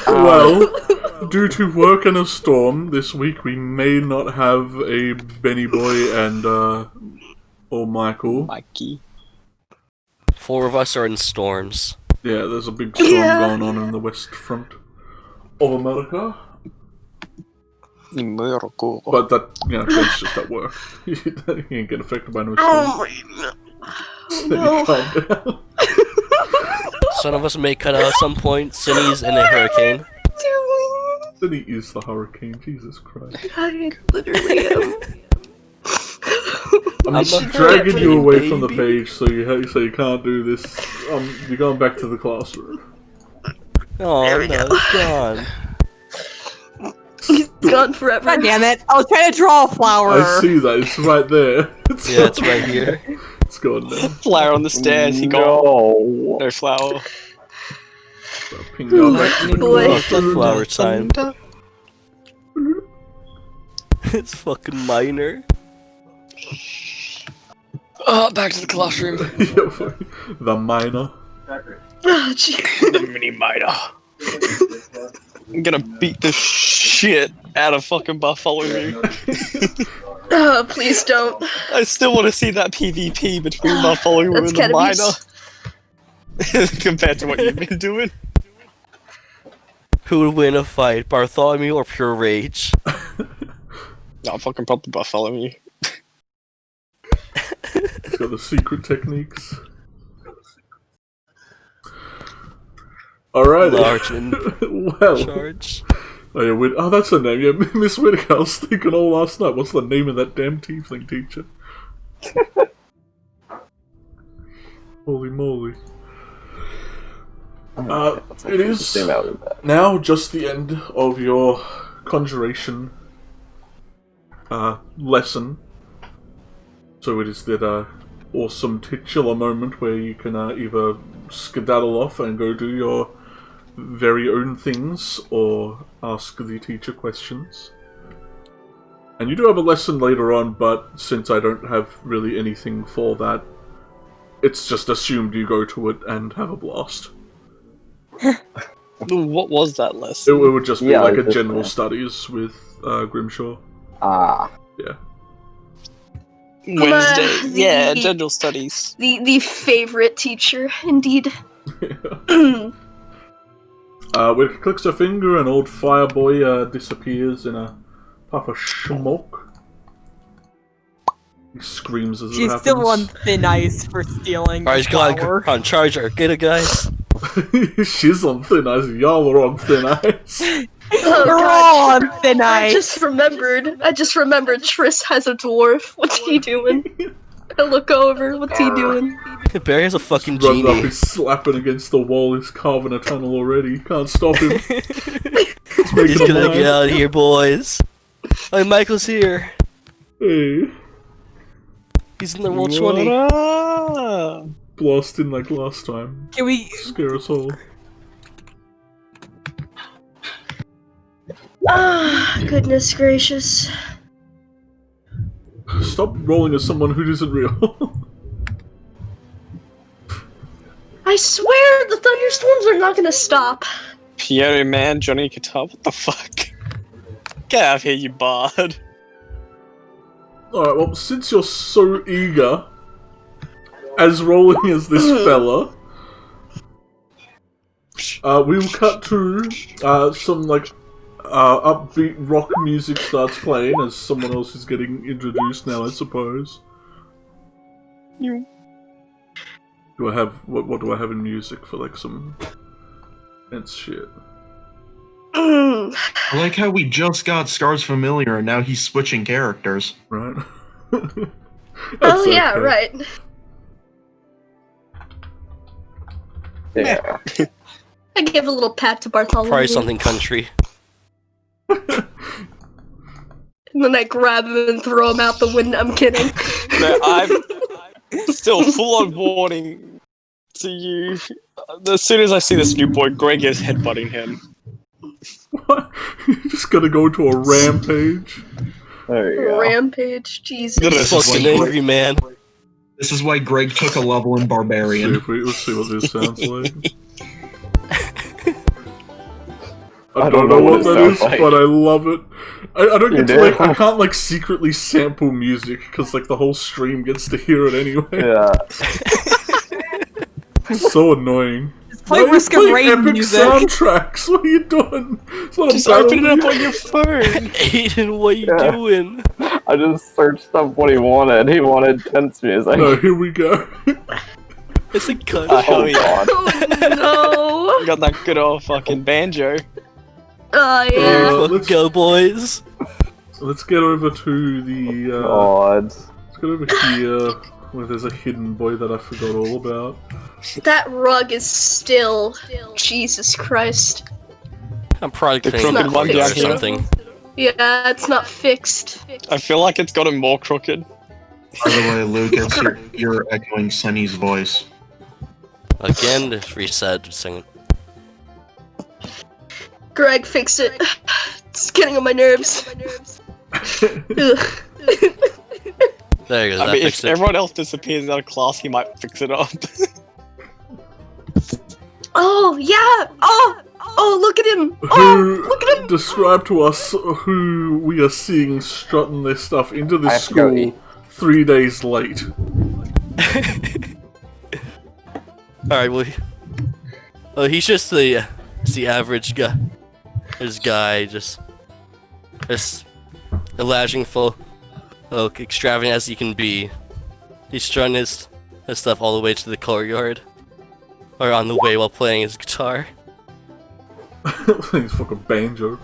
Well, due to work and a storm, this week we may not have a Benny Boy and, or Michael. Mikey. 4 of us are in storms. Yeah, there's a big storm going on in the west front of America. Miracle. But that, Ben's just at work. He ain't get affected by no storm. No. Calm down. Some of us may cut out at some point. Cindy's in a hurricane. Then he is the hurricane, Jesus Christ. I literally am. I'm just dragging you away from the page so you can't do this. You're going back to the classroom. Oh no, it's gone. He's gone forever. God damn it! I was trying to draw a flower. I see that, it's right there. It's right here. It's gone now. Flower on the stairs, he got no flower. Ping down back to the Boy. classroom. Flower time. It's fucking minor. Back to the classroom. The minor. Oh, gee. The mini miter. I'm gonna beat the shit out of fucking Bartholomew. Oh, please don't. I still want to see that PvP between Bartholomew and the miner. Compared to what you've been doing. Who would win a fight, Bartholomew or pure rage? No, fucking probably Bartholomew. It's got the secret techniques. Alright. Large and well. charge. Oh, yeah, that's her name. Yeah, Miss Whittaker. I was thinking all last night. What's the name of that damn tiefling teacher? Holy moly. It is now just the end of your conjuration lesson. So it is that awesome titular moment where you can either skedaddle off and go do your very own things, or ask the teacher questions. And you do have a lesson later on, but since I don't have really anything for that, it's just assumed you go to it and have a blast. What was that lesson? It would just be like a general studies with Grimshaw. Yeah. Wednesday. Yeah, general studies. The favorite teacher, indeed. When he clicks her finger, an old fireboy disappears in a puff of smoke. He screams as it happens. She's still on thin ice for stealing. Alright, go on, charge her. Get it, guys. She's on thin ice. Y'all are on thin ice. Oh, We're God. all on thin ice. I just remembered Triss has a dwarf. What's he doing? I look over. What's he doing? Barry has a fucking Runs up, genie. he's slapping against the wall. He's carving a tunnel already. Can't stop him. He's gonna get out of here, boys. Oh, Michael's here. Hey. He's in the roll 20. Blast in like last time. Can we Scare us all. Ah, goodness gracious. Stop rolling as someone who isn't real. I swear the thunderstorms are not gonna stop. Pierre Man, Johnny Guitar, what the fuck? Get out of here, you bard. Alright, well, since you're so eager as rolling as this fella, we will cut to some, like, upbeat rock music starts playing as someone else is getting introduced now, I suppose. You. Do I have... What do I have in music for, like, some... intense shit? Mm. I like how we just got Scar's familiar and now he's switching characters. Right? Oh yeah, okay. right. Yeah. I give a little pat to Bartholomew. Probably something country. And then I grab him and throw him out the window. I'm kidding. No, I'm still full on warning to you. As soon as I see this new boy, Greg is headbutting him. What? You just gotta go to a rampage? There you go. Rampage, Jesus. This is Fucking like- angry man. This is why Greg took a level in Barbarian. Let's see what this sounds like. I don't know what that is, but I love it. I don't get to do? like, I can't like secretly sample music because like the whole stream gets to hear it anyway. Yeah. It's so annoying. Play Why are you Risk of playing Rain epic music. soundtracks? What are you doing? It's not Just a battle open it up music. on your phone. Aiden, what you Yeah. doing? I just searched up what he wanted. He wanted tense music. No, here we go. It's a cut. Hell yeah. Oh You got that good old fucking banjo. no! Oh Here yeah. we fucking go, boys. Let's get over to the. God. Let's get over here where there's a hidden boy that I forgot all about. That rug is still. Jesus Christ. I'm probably The cleaning crooked the one courtyard or down here. something. Yeah, it's not fixed. I feel like it's gotten more crooked. By the way, Lucas, you're echoing Sunny's voice. Again, just reset. Just sing. Greg, fix it. It's getting on my nerves. Ugh. There you go. I That mean, fixed if it. everyone else disappears out of class, he might fix it up. Oh yeah! Oh, look at him! Oh, look at him! Describe to us who we are seeing strutting their stuff into I this have to go school eat. 3 days late. Alright, well, he's just the average guy. This guy just alleging full, extravagant as he can be. He's strutting his stuff all the way to the courtyard, or on the way while playing his guitar. He's fucking banjo.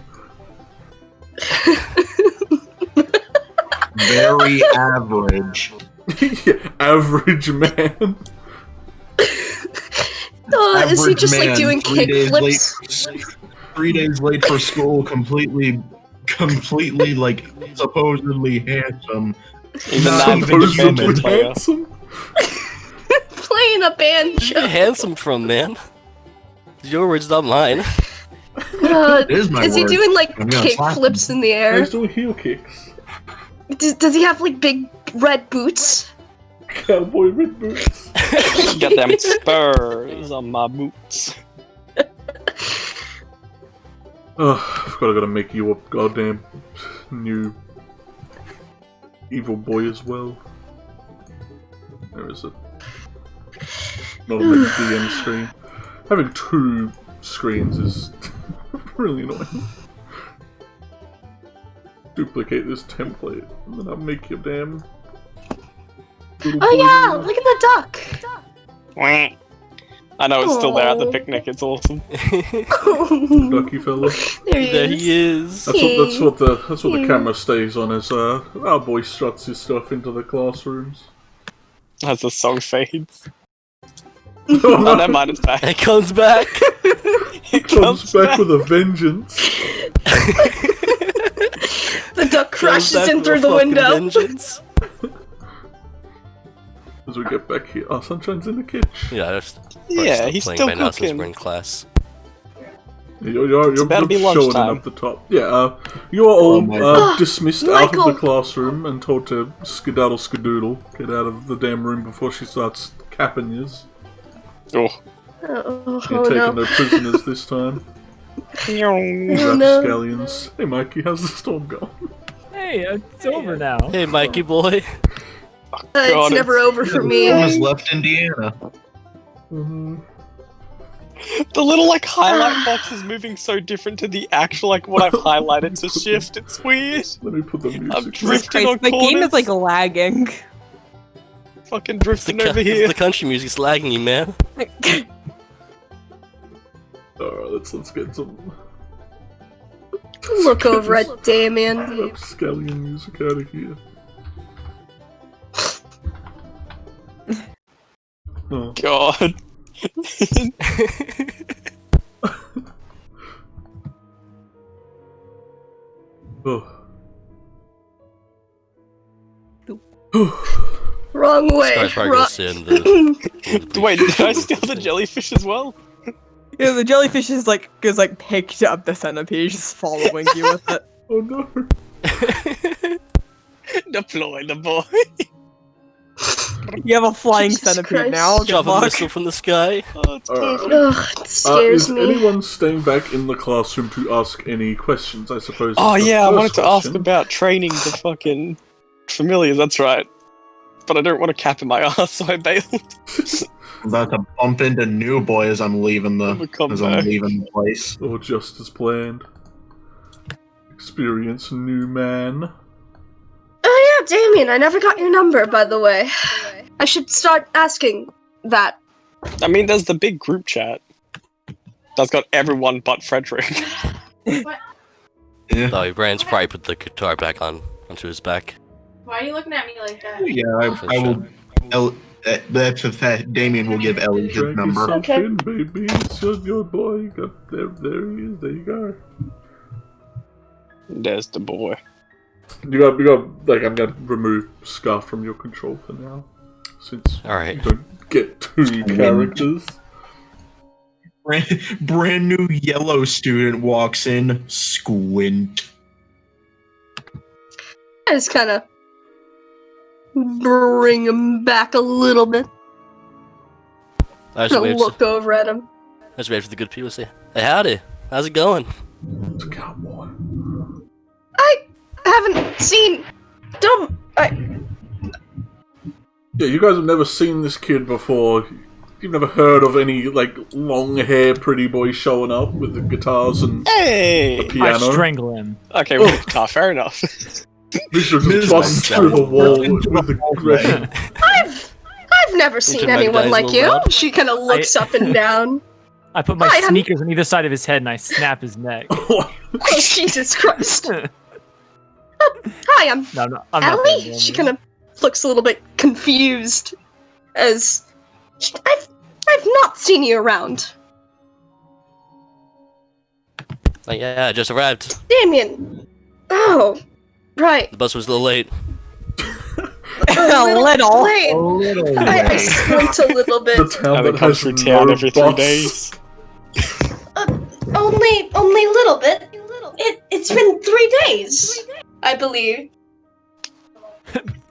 Very average. Yeah, average man. Oh, is he Average just like man, doing 3 days kickflips? late. 3 days late for school, completely like supposedly handsome. Even Not that even big human. banjo player. Handsome. Playing a Where'd you banjo. get handsome from, man? Your words, not mine. It is my Is he word. doing like I'm gonna slap him. kickflips in the air? He's doing heel kicks. Does he have like big red boots? Cowboy red boots. Got them spurs on my boots. Oh, I forgot I gotta make you a goddamn new evil boy as well. Where is it? Not on the DM screen. Having 2 screens is really annoying. Duplicate this template, and then I'll make your damn. little Oh boy yeah, there. look at the duck. Wah. I know it's still there at the Aw. picnic. It's awesome. Ducky fella. There he There is. he is. That's what the camera stays on. As our boy struts his stuff into the classrooms. As the song fades. Oh, Oh, no. never mind, it's back. It comes back. It Comes back with a vengeance. The duck Comes crashes back in with through a the fucking window. vengeance. As we get back here, Sunshine's in the kitchen. Yeah, Yeah, he's playing still by now since cooking. we're in class. You're about to be showing lunchtime. up the top. Yeah, you are all my God. dismissed out of the Michael. classroom and told to skedaddle skadoodle. Get out of the damn room before she starts capping yous. Oh. Oh, You're oh taking no. no prisoners this time. Oh, no. Rapscallions. Hey Mikey, how's the storm going? Hey, it's over now. Hey, Mikey boy. It's God, never over for me. Has left Indiana. Mm-hmm. The little like highlight box is moving so different to the actual like what I've highlighted to shift. It's weird. Let me put the music. I'm on. drifting on The game corners. is like lagging. Fucking It's drifting over here. the country music's lagging you, man. Alright, let's get some Look over at Damien. Rapscallion music out of here. Oh. God. Wrong way. Scar's probably Wrong. gonna sit in the Wait, did I steal the jellyfish as well? Yeah, the jellyfish is like picked up the centipede, just following you with it. Oh no. Deploy the boy. You have a flying Jesus centipede Christ. now. Good Drop a luck. missile from the sky. Oh, it's perfect. Ugh, it scares Is me. anyone staying back in the classroom to ask any questions? I suppose. Oh is the yeah, I first wanted to ask question. about training the fucking familiars, that's right. But I don't want a cap in my ass, so I bailed. I'm about to bump into New Boy as I'm leaving the place. Or just as planned. Experience new man. Oh yeah, Damien, I never got your number, by the way. I should start asking that. I mean, there's the big group chat. That's got everyone but Frederick. Yeah, Oh, Brandon's probably put the guitar back onto his back. Why are you looking at me like that? yeah, I will. That's a fact. Damien will give Ellie his Drag number. yourself Okay. in, baby. It's your boy. There he is. There you go. There's the boy. You got. Like, I'm gonna remove Scarf from your control for now, since Alright. you don't get two characters. Brand new yellow student walks in. Squint. I just kind of bring him back a little bit. I just Gonna wait look over at him. for the good people to say, "Hey, howdy. How's it going?" It's a cowboy. I haven't seen. Yeah, you guys have never seen this kid before. You've never heard of any, like, long hair pretty boy showing up with the guitars and Hey! the I piano. strangle him. Okay, well, fair enough. Bishop just busts through the wall with aggression. I've never seen anyone like you. She kind of looks up and down. I put my Hi, I'm- sneakers on either side of his head and I snap his neck. Oh, Jesus Christ. Hi, I'm No, I'm not. Ellie. that She woman. kind of looks a little bit confused, as I've not seen you around. Like, yeah, I just arrived. Damien. Oh, right. The bus was a little late. A little. Wait, I squint a little bit. The town Having that come has through no town every 3 bus. days. Only a little bit. It's been 3 days, I believe.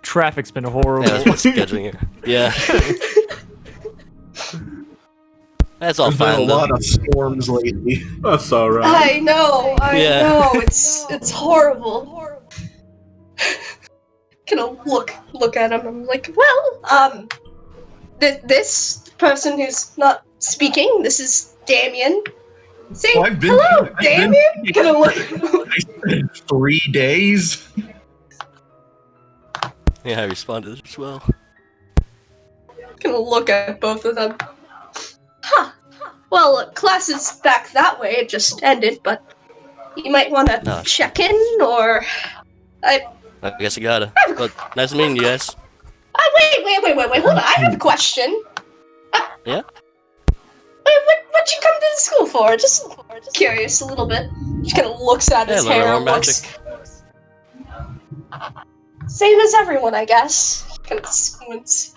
Traffic's been horrible. Yeah, that's what's scheduling here. Yeah. That's all There's been fine a though. lot of storms lately. That's alright. I know. Yeah. It's horrible. Gonna look at him. I'm like, well, this person who's not speaking. This is Damien. Say Oh, I've been- hello, I've been- Damien. Gonna look. 3 days? Yeah, I responded as well. Gonna look at both of them. Huh. Well, class is back that way. It just ended, but you might want to No. check in, or I guess I gotta. But nice meeting you guys. wait. Hold on. I have a question. Yeah? What'd you come to the school for? Just curious a little bit. Just kind of looks at his learn hair more and looks. magic. Same as everyone, I guess. Kind of squints.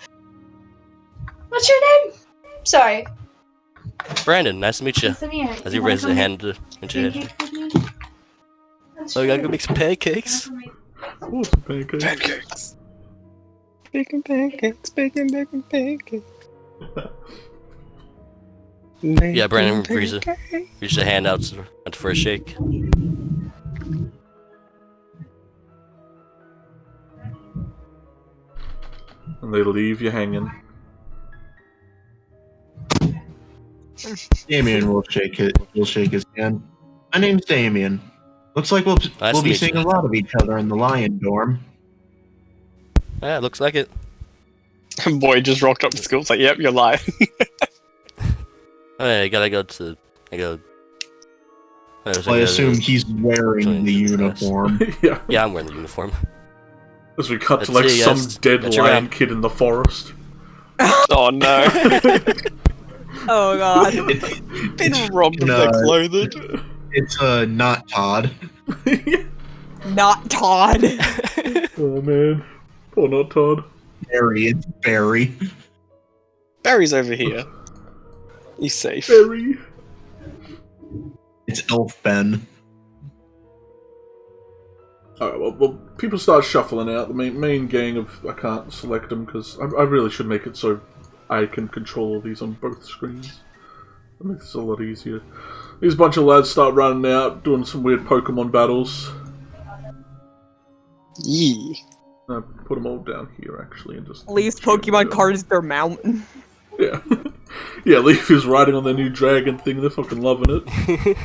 What's your name? Sorry. Brandon, nice to meet you. As he raises a hand to introduce you. Oh, we gotta go make some pancakes. Oh, some pancakes. Pancakes. Bacon pancakes, bacon pancakes. Yeah, Brandon reaches a hand out for a shake. And they leave you hanging. Damien will shake his hand. My name's Damien. Looks like we'll Nice to be meet seeing you. a lot of each other in the lion dorm. Yeah, looks like it. Boy just rocked up to school. It's like, yep, you're lying. Oh, yeah, I gotta go to. I assume he's wearing the join the class. uniform. Yeah. Yeah, I'm wearing the uniform. As we cut to, Let's like, see, some yes. dead Get you lion around. kid in the forest. Oh no. Oh god. Been robbed of No. their clothing. It's not Todd. Not Todd. Oh, man. Poor not Todd. Barry, it's Barry. Barry's over here. He's safe. Barry. It's Elf Ben. Alright, well, people start shuffling out. The main gang of... I can't select them because I really should make it so I can control all these on both screens. That makes it a lot easier. These bunch of lads start running out, doing some weird Pokemon battles. Yee. Put them all down here, actually, and just... Least Pokemon card is their mount. Yeah. Yeah, Leaf is riding on their new dragon thing. They're fucking loving it.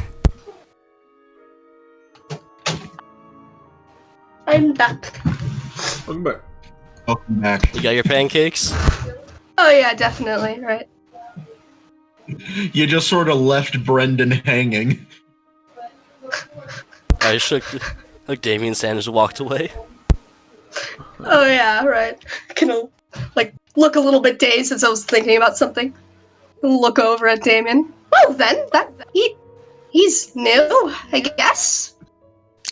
I'm back. Welcome back. Welcome back. You got your pancakes? Oh yeah, definitely, right. You just sort of left Brendan hanging. I shook. Like Damien Sanders walked away. Oh yeah, right. Kind of like look a little bit dazed as I was thinking about something. Look over at Damien. Well then, he's new, I guess.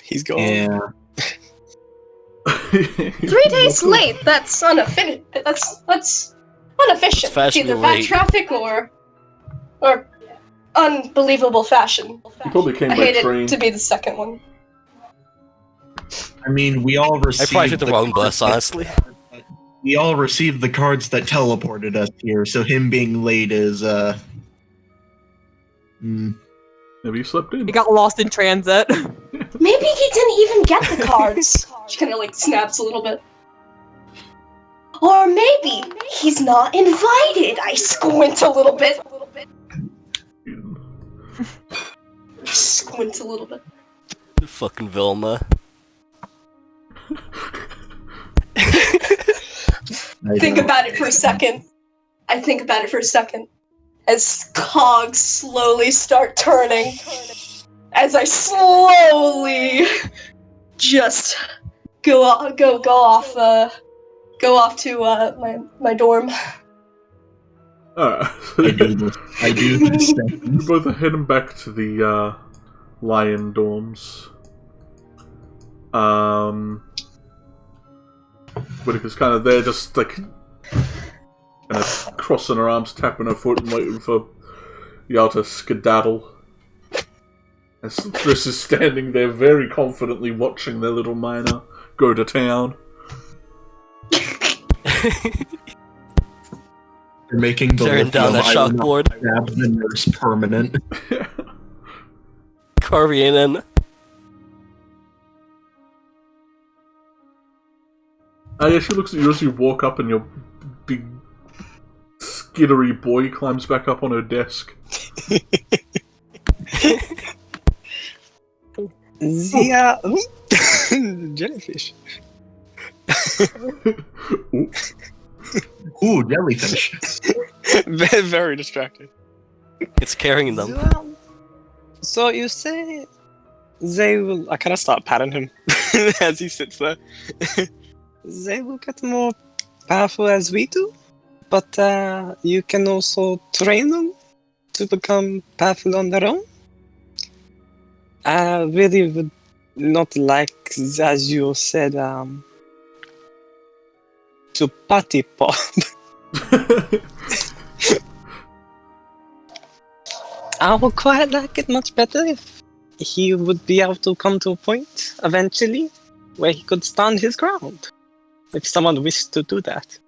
He's gone. Yeah. 3 days late. That's inefficient. That's inefficient. It's fashionably Either bad late. traffic or unbelievable fashion. You probably came I by hate train. it to be the second one. I mean, we all I received probably took the wrong bus, honestly. We all received the cards that teleported us here, so him being late is, Maybe you slept in. He got lost in transit. Maybe he didn't even get the cards. She kind of like snaps a little bit. Or maybe he's not invited. I squint a little bit. Squint a little bit. Fucking Vilma. Think about it for a second. I think about it for a second. As cogs slowly start turning. As I slowly just go off to my dorm. Alright. I do this thing. You both are heading back to the lion dorms. Whitaker's kind of there, just like kind of crossing her arms, tapping her foot, and waiting for y'all to skedaddle. As Chris is standing there, very confidently watching their little miner go to town. You're making the Tearing down that lithium ion chalkboard. stab the nurse permanent. Carving in. Yeah, she looks at you as you walk up, and your big, skittery boy climbs back up on her desk. Yeah. Jellyfish. Ooh, jellyfish. Very, very distracted. It's carrying them. So you say they will... I kind of start patting him as he sits there. They will get more powerful as we do, but you can also train them to become powerful on their own. I really would not like, as you said, to party pop. I would quite like it much better if he would be able to come to a point eventually where he could stand his ground. If someone wished to do that.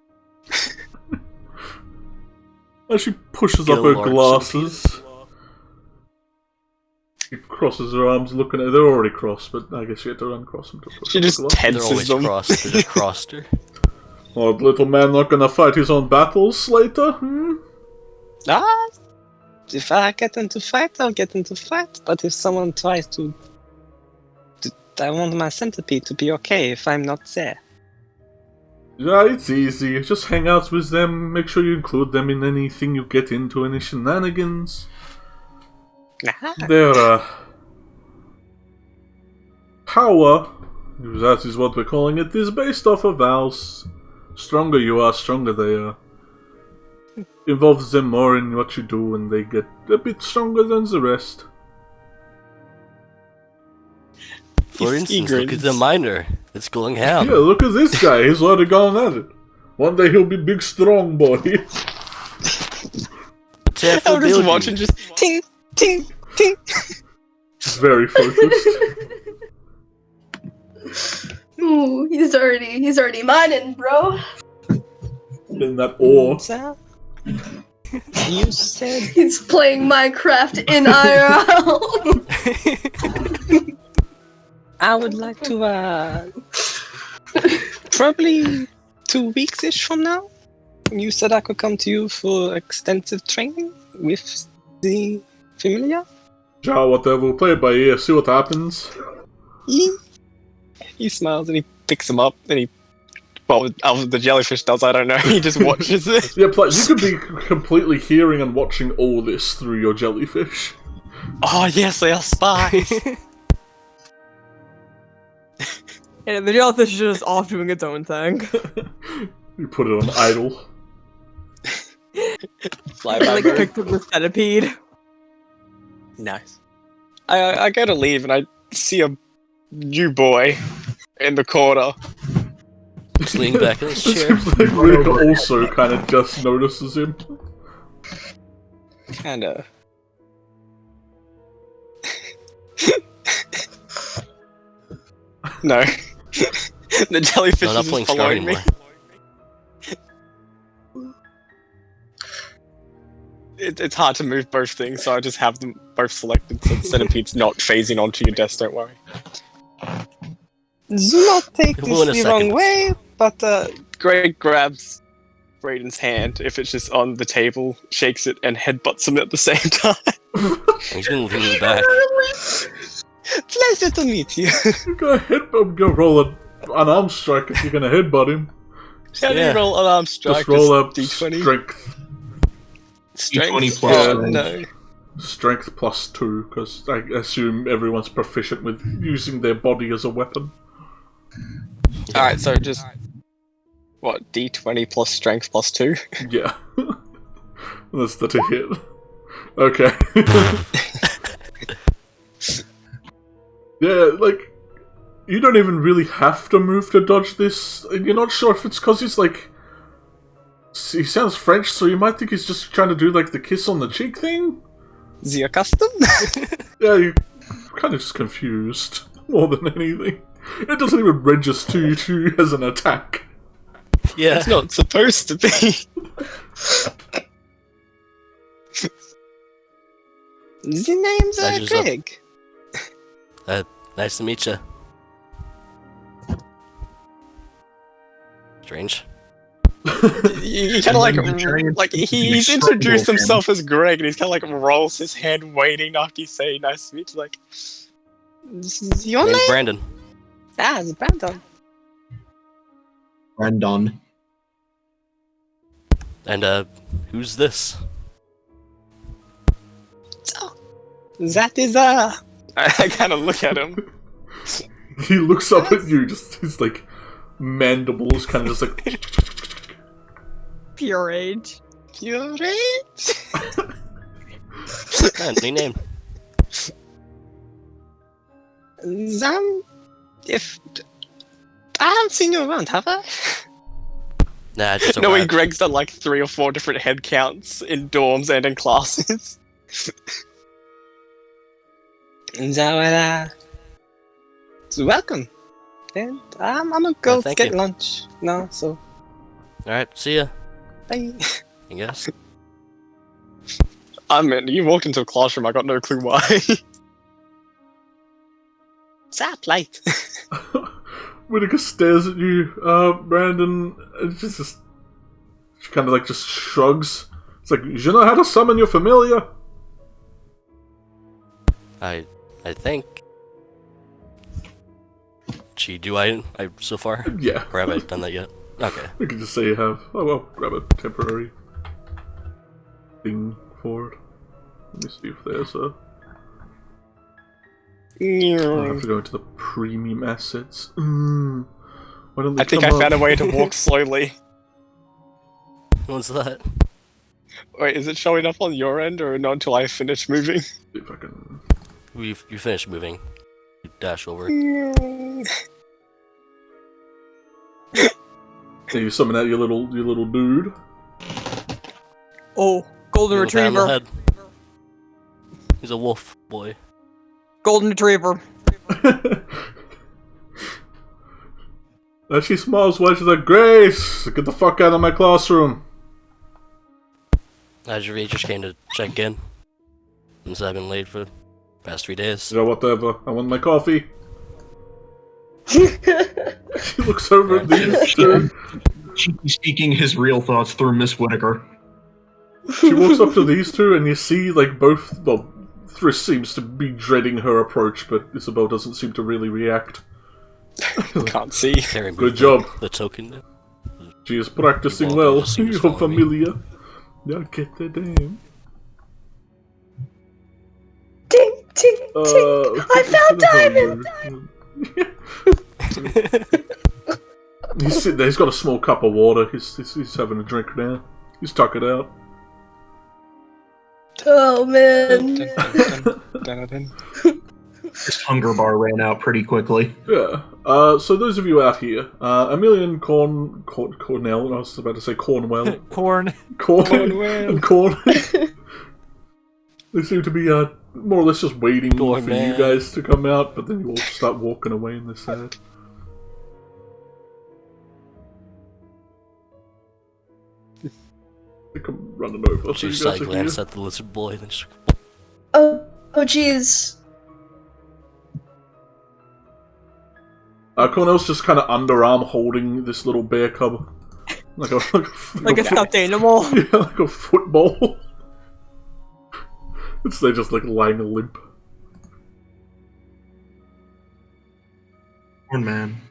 As she pushes Get up a her large glasses, she crosses her arms looking at her. They're already crossed, but I guess you had to uncross them to push She up just her glasses. They're tenses always them. crossed. They just crossed her. Oh, the little man not gonna fight his own battles later? Hmm? Ah, if I get into fight, I'll get into fight. But if someone tries to I want my centipede to be okay if I'm not there. Yeah, it's easy. Just hang out with them, make sure you include them in anything you get into, any shenanigans. Ah. Their power, that is what we're calling it, is based off of vows. Stronger you are, stronger they are. Involves them more in what you do, and they get a bit stronger than the rest. For instance, look at the miner. It's going ham. Yeah, look at this guy. He's already gone at it. One day he'll be big, strong boy. I'm just watching, just ting, ting, ting. Very focused. Ooh, he's already mining, bro. In that ore. So, you said He's playing Minecraft in IRL. I would like to, probably 2 weeks-ish from now. You said I could come to you for extensive training with the familiar. Ja, whatever, we'll play it by ear, see what happens. He smiles and he picks him up and he... Well, the jellyfish does, I don't know. He just watches it. Yeah, plus you could be completely hearing and watching all this through your jellyfish. Oh, yes, they are spies. And the jellyfish is just off doing its own thing. You put it on idle. Fly I by like bird. picked up the centipede. Nice. I go to leave and I see a new boy in the corner. Just leaning back in his It chair. seems like Rick also kind of just notices him. Kinda. No. The jellyfish No, not is playing just Scar following me. anymore. It's hard to move both things, so I just have them both selected so the centipede's not phasing onto your desk, don't worry. Do not take It will in a this the wrong second. way, but Greg grabs Brayden's hand if it's just on the table, shakes it, and headbutts him at the same time. He's been leaning back. Pleasure to meet you. Go roll an arm strike if you're gonna headbutt him. How do you Yeah. roll an arm strike? Just roll up D20. strength. Strength? D20 plus Oh, strength. no. Strength plus 2, because I assume everyone's proficient with using their body as a weapon. Alright, so just... What, D20 plus strength plus 2? Yeah. That's the to hit. Okay. Yeah, like, you don't even really have to move to dodge this. You're not sure if it's because he's like... He sounds French, so you might think he's just trying to do like the kiss on the cheek thing? Is he accustomed? Yeah, you're kind of just confused more than anything. It doesn't even register to you as an attack. Yeah. It's not supposed to be. The name's That's just a- Greg. Nice to meet you. Strange. He kind of like he's introduced Struggle, himself as Greg, and he's kind of like rolls his head, waiting after you say "nice to meet you." Like, this is your Name's name? Brandon. Ah, it's Brandon. Brandon. And who's this? So, that is I kind of look at him. He looks up at you, just his like mandibles kind of just like. Pure rage. You're right. New name. Zam, if I haven't seen you around, have I? Nah, just Knowing arrived. Greg's done like 3 or 4 different head counts in dorms and in classes. So welcome. And I'm gonna go thank get you. lunch now, so Alright, see ya. bye. I guess. I mean, you walked into a classroom, I got no clue why. It's that late. Whittaker stares at you, Brandon, and just she kind of like just shrugs. It's like, you know how to summon your familiar? I think. Gee, do I so far? Yeah. Or have I done that yet? Okay. We can just say you have. Oh well, grab a temporary thing for it. Let me see if there's a. I have to go into the premium assets. Why don't they I think come I found a up? way to walk slowly. What's that? Wait, is it showing up on your end or not until I finish moving? See if I can. You finished moving. You dash over. Yeah, you summon out your little dude. Oh, golden Little pat on the retriever. head. He's a wolf boy. Golden retriever. As she smiles wide, she's like, Grace, get the fuck out of my classroom. Azure just came to check in. Since I've been late for the past 3 days. You know, whatever. I want my coffee. She looks over at these two. Cheeky speaking his real thoughts through Miss Whitaker. She walks up to these two, and you see, like, both... Well, Thriss seems to be dreading her approach, but Isabel doesn't seem to really react. Can't see. Good job. The token. She is practicing well. You're familiar. Yeah, get the damn. Ding, ding, ding! I found diamond! He's sitting there, he's got a small cup of water, he's having a drink now. He's tuck it out. Oh man. This hunger bar ran out pretty quickly. Yeah. So those of you out here, Amelia and Cornell, I was about to say Cornwell. Cornwell. And Corn. They seem to be more or less just waiting for you guys to come out, but then you all start walking away and they're sad. They come running over. She So just glanced at the lizard boy and then just... Oh jeez. Cornell's just kind of underarm holding this little bear cub. Like a stuffed animal. Yeah, like a football. They're just like lying limp. Corn man,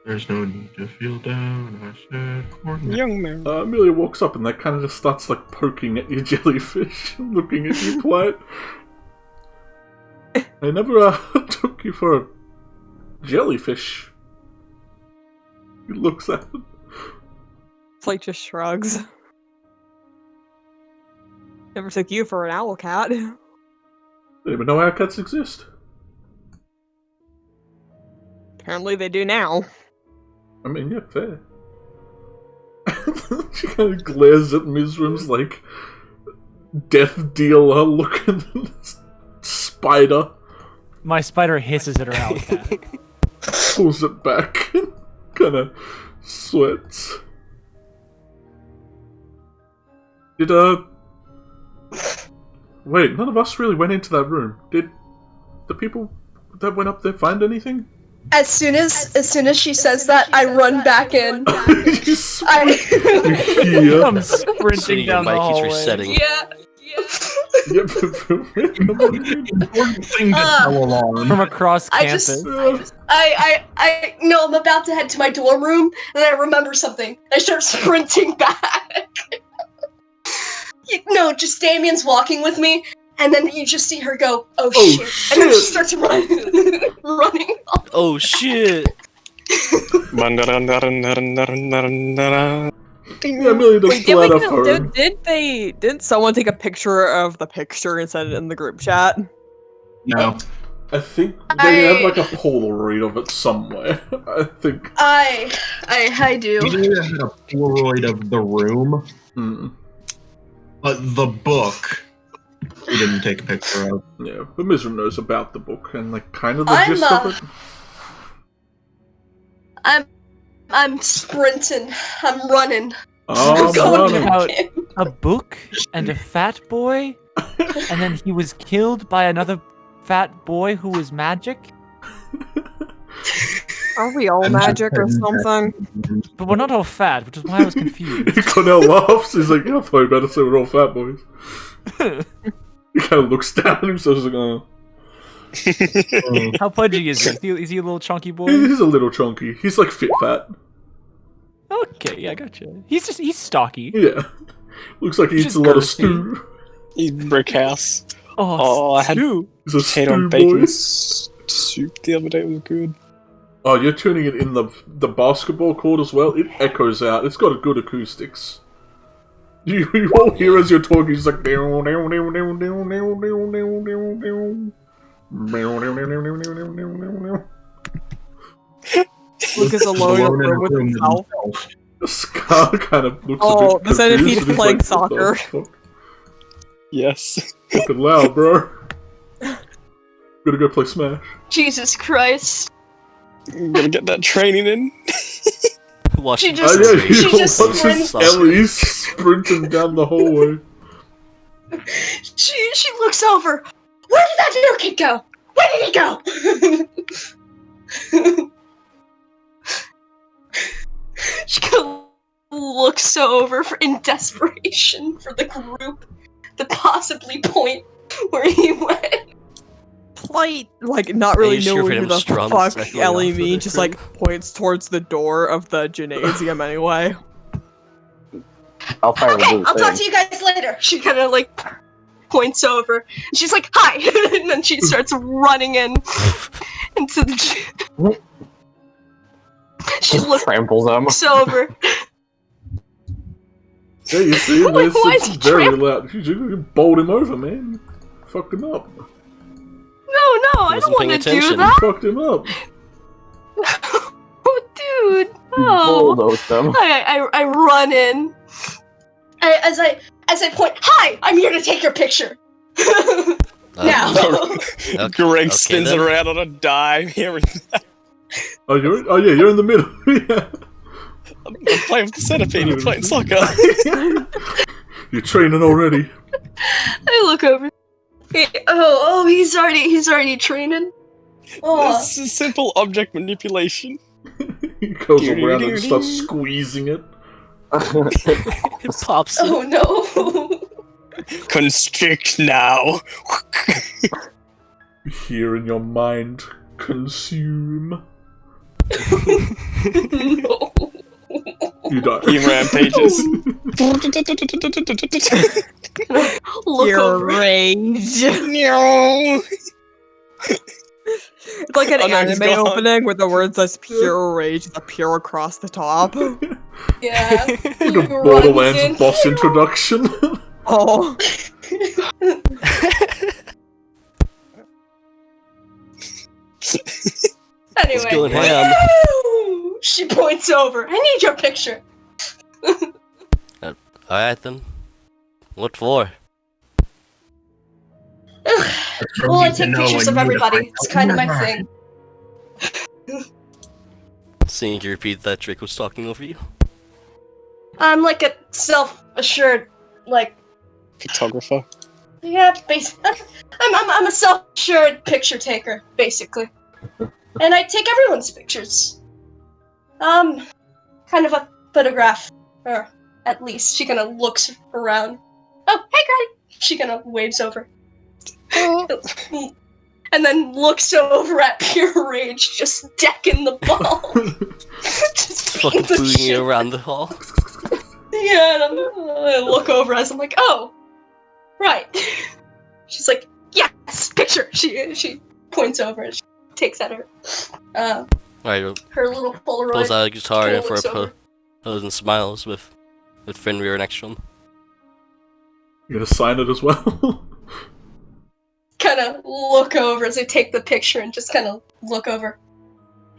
there's no need to feel down. I said, corn man. Young man. Amelia walks up and that kind of just starts like poking at your jellyfish, looking at you quiet. I never took you for a jellyfish. He looks at it. Flake just shrugs. Never took you for an owl cat. Didn't even know owlcats exist. Apparently they do now. I mean, yeah, fair. She kind of glares at Mizram's like death dealer looking spider. My spider hisses at her owl cat. Pulls it back and kind of sweats. Did wait, none of us really went into that room. Did the people that went up there find anything? As soon as she says that, I run back in. I'm sprinting down the hallway. Resetting. Yeah. Important thing to tell along. From across campus. I know I'm about to head to my dorm room, and then I remember something. I start sprinting back. No, just Damien's walking with me, and then you just see her go, oh shit. And then she starts running off. Oh shit! Yeah, Amelia does pull out her phone. Didn't someone take a picture of the picture and send it in the group chat? No. I think they have like a Polaroid of it somewhere. I think. I do. Amelia had a Polaroid of the room. But the book, we didn't take a picture of. Yeah, but Mizram knows about the book and like kind of the gist of it. I'm sprinting. I'm running. Oh, Something about a book and a fat boy, and then he was killed by another fat boy who was magic. Are we all magic or something? But we're not all fat, which is why I was confused. Cornell laughs. He's like, yeah, I thought you better say we're all fat boys. He kind of looks down at himself. He's like, oh. How pudgy is he? Is he a little chunky boy? He's a little chunky. He's like fit fat. Okay, yeah, gotcha. He's stocky. Yeah. Looks like he eats Just a lot of girthy. stew. Eat brick house. Oh, I had stew. He's a potato stew and bacon boy. soup the other day. It was good. Oh, you're tuning it in the basketball court as well? It echoes out. It's got good acoustics. You all hear as you're talking, it's like... Lucas alone in a room with himself. Scar kind of looks Oh, a bit the centipede confused, and he's playing like, "What the soccer." fuck?" Yes. Fucking loud, bro. Gonna go play Smash. Jesus Christ. I'm gonna get that training in. Watch She him just- Yeah, crazy. she just watches sprints. Ellie sprinting down the hallway. She looks over. Where did that new kid go? Where did he go? She kind of looks over in desperation for the group to possibly point where he went. Polite, like not really you sure knowing for who them the strums fuck echoing Ellie off of means, the just crib? like points towards the door of the gymnasium anyway. I'll fire Okay, the I'll talk thing. to you guys later. She kind of like points over. She's like, "Hi," and then she starts running into the gym. She Just tramples him. looks over. Yeah, you see, Like, this why it's is he very tramp- loud. You bowled him over, man. You fucked him up. No, I wasn't don't paying want to do attention. that. Fucked him up. Oh, dude, You no. bulldozed him. I run in. As I point, "Hi, I'm here to take your picture." Now. Okay, Greg okay spins then. around on a dime, hearing that. Oh, you're in the middle. Yeah. I'm playing with the centipede, you're playing soccer. You're training already. I look over. He's already training. Oh, This is simple object manipulation. He goes around and starts squeezing it. It pops in. oh no. Constrict now. Here in your mind, consume. No. You die. He rampages. Look Pure over. rage. No. It's like an Oh, no, he's anime gone. opening where the word says pure rage, the pure across the top. Yeah. The Borderlands boss introduction. Oh. Anyway. going ham. Woo! She points over. I need your picture. Alright then. What for? Well, I take pictures of everybody. It's kind of my thing. Seeing you repeat that Drake was talking over you. I'm like a self-assured, like, Photographer. yeah, I'm a self-assured picture taker, basically. And I take everyone's pictures. Kind of a photograph, or at least she kind of looks around. Oh, hey, Granny! She kind of waves over. And then looks over at Pure Rage, just decking the ball. Just Fucking beating the booing shit. you around the hall. Yeah, and I look over as I'm like, oh, right. She's like, yes, picture. She points over and she takes out her Alright, her little Polaroid. pulls out a guitar kinda and for looks over. a pose and smiles with Fenrir next to him. You gonna sign it as well? Kind of look over as I take the picture and just kind of look over.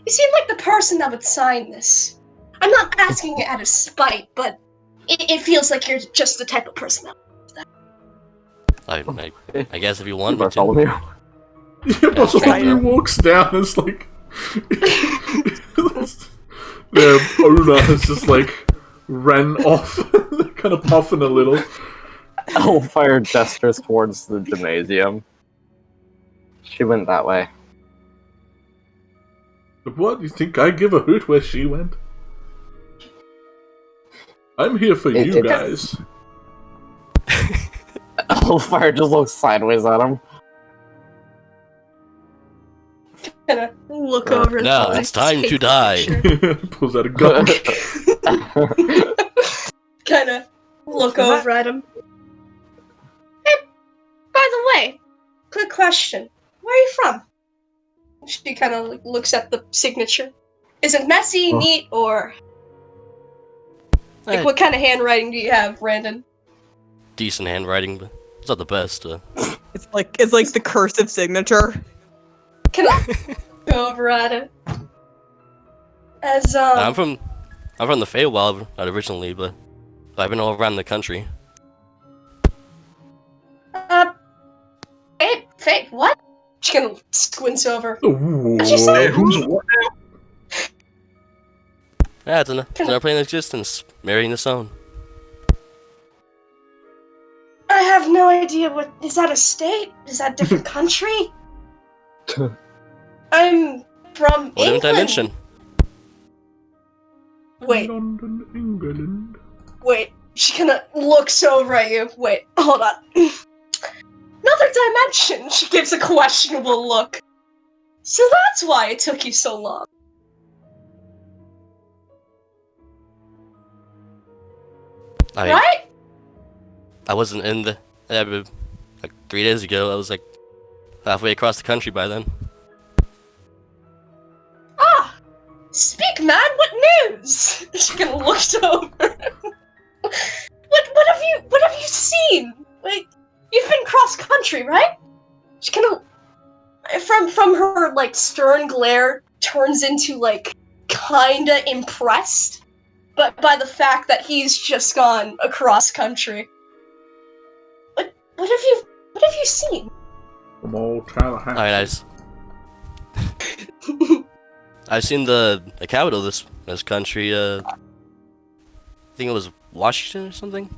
You seem like the person that would sign this. I'm not asking it out of spite, but it feels like you're just the type of person that. I guess if you want me to. Bartholomew. Yeah, Bartholomew walks down and it's like... Their owner has just like ran off, kind of puffing a little. Hellfire gestures towards the gymnasium. She went that way. What, you think I give a hoot where she went? I'm here for you guys. Hellfire just looks sideways at him. Kind of look over. and Now I it's time take to the die. picture. Pulls out a gun. Kind of look over at him. Hey, by the way, quick question. Where are you from? She kind of looks at the signature. Is it messy, neat, or like what kind of handwriting do you have, Brandon? Decent handwriting, but it's not the best. It's like the cursive signature. Can I go over at it? As I'm from the Feywild originally, but I've been all around the country. Fate, what? She kind of squints over. Ooh. What'd you say? Who's what? Yeah, it's another plane of existence. Marrying the sun. I have no idea what is that a state? Is that a different country? I'm from What England. dimension? Wait, London, England. wait. She kinda looks over at you. Wait, hold on. Another dimension. She gives a questionable look. So that's why it took you so long. Right? I wasn't in the. Like 3 days ago, I was like halfway across the country by then. Ah! Speak, man, what news? She kinda looks over. What have you seen? Like, you've been cross country, right? She kinda from her like stern glare turns into like kinda impressed, but by the fact that he's just gone across country. What have you seen? From old Tallahassee. Alright, I've seen the capital of this country. I think it was Washington or something.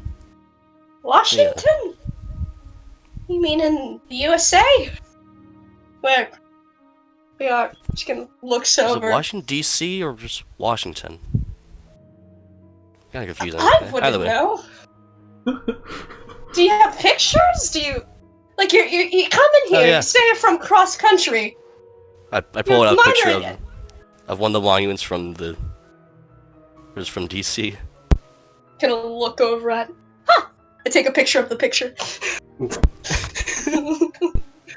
Washington? You mean in the USA? Where we are. She can look Was it over. Washington D.C. or just Washington? Kind of confusing. I Either wouldn't way. know. Do you have pictures? Do you like you come in here? Oh, yeah. You say you're from cross country. I pulled out a picture Murdered. of one of the monuments from the. It was from D.C. Gonna look over at. Huh. I take a picture of the picture.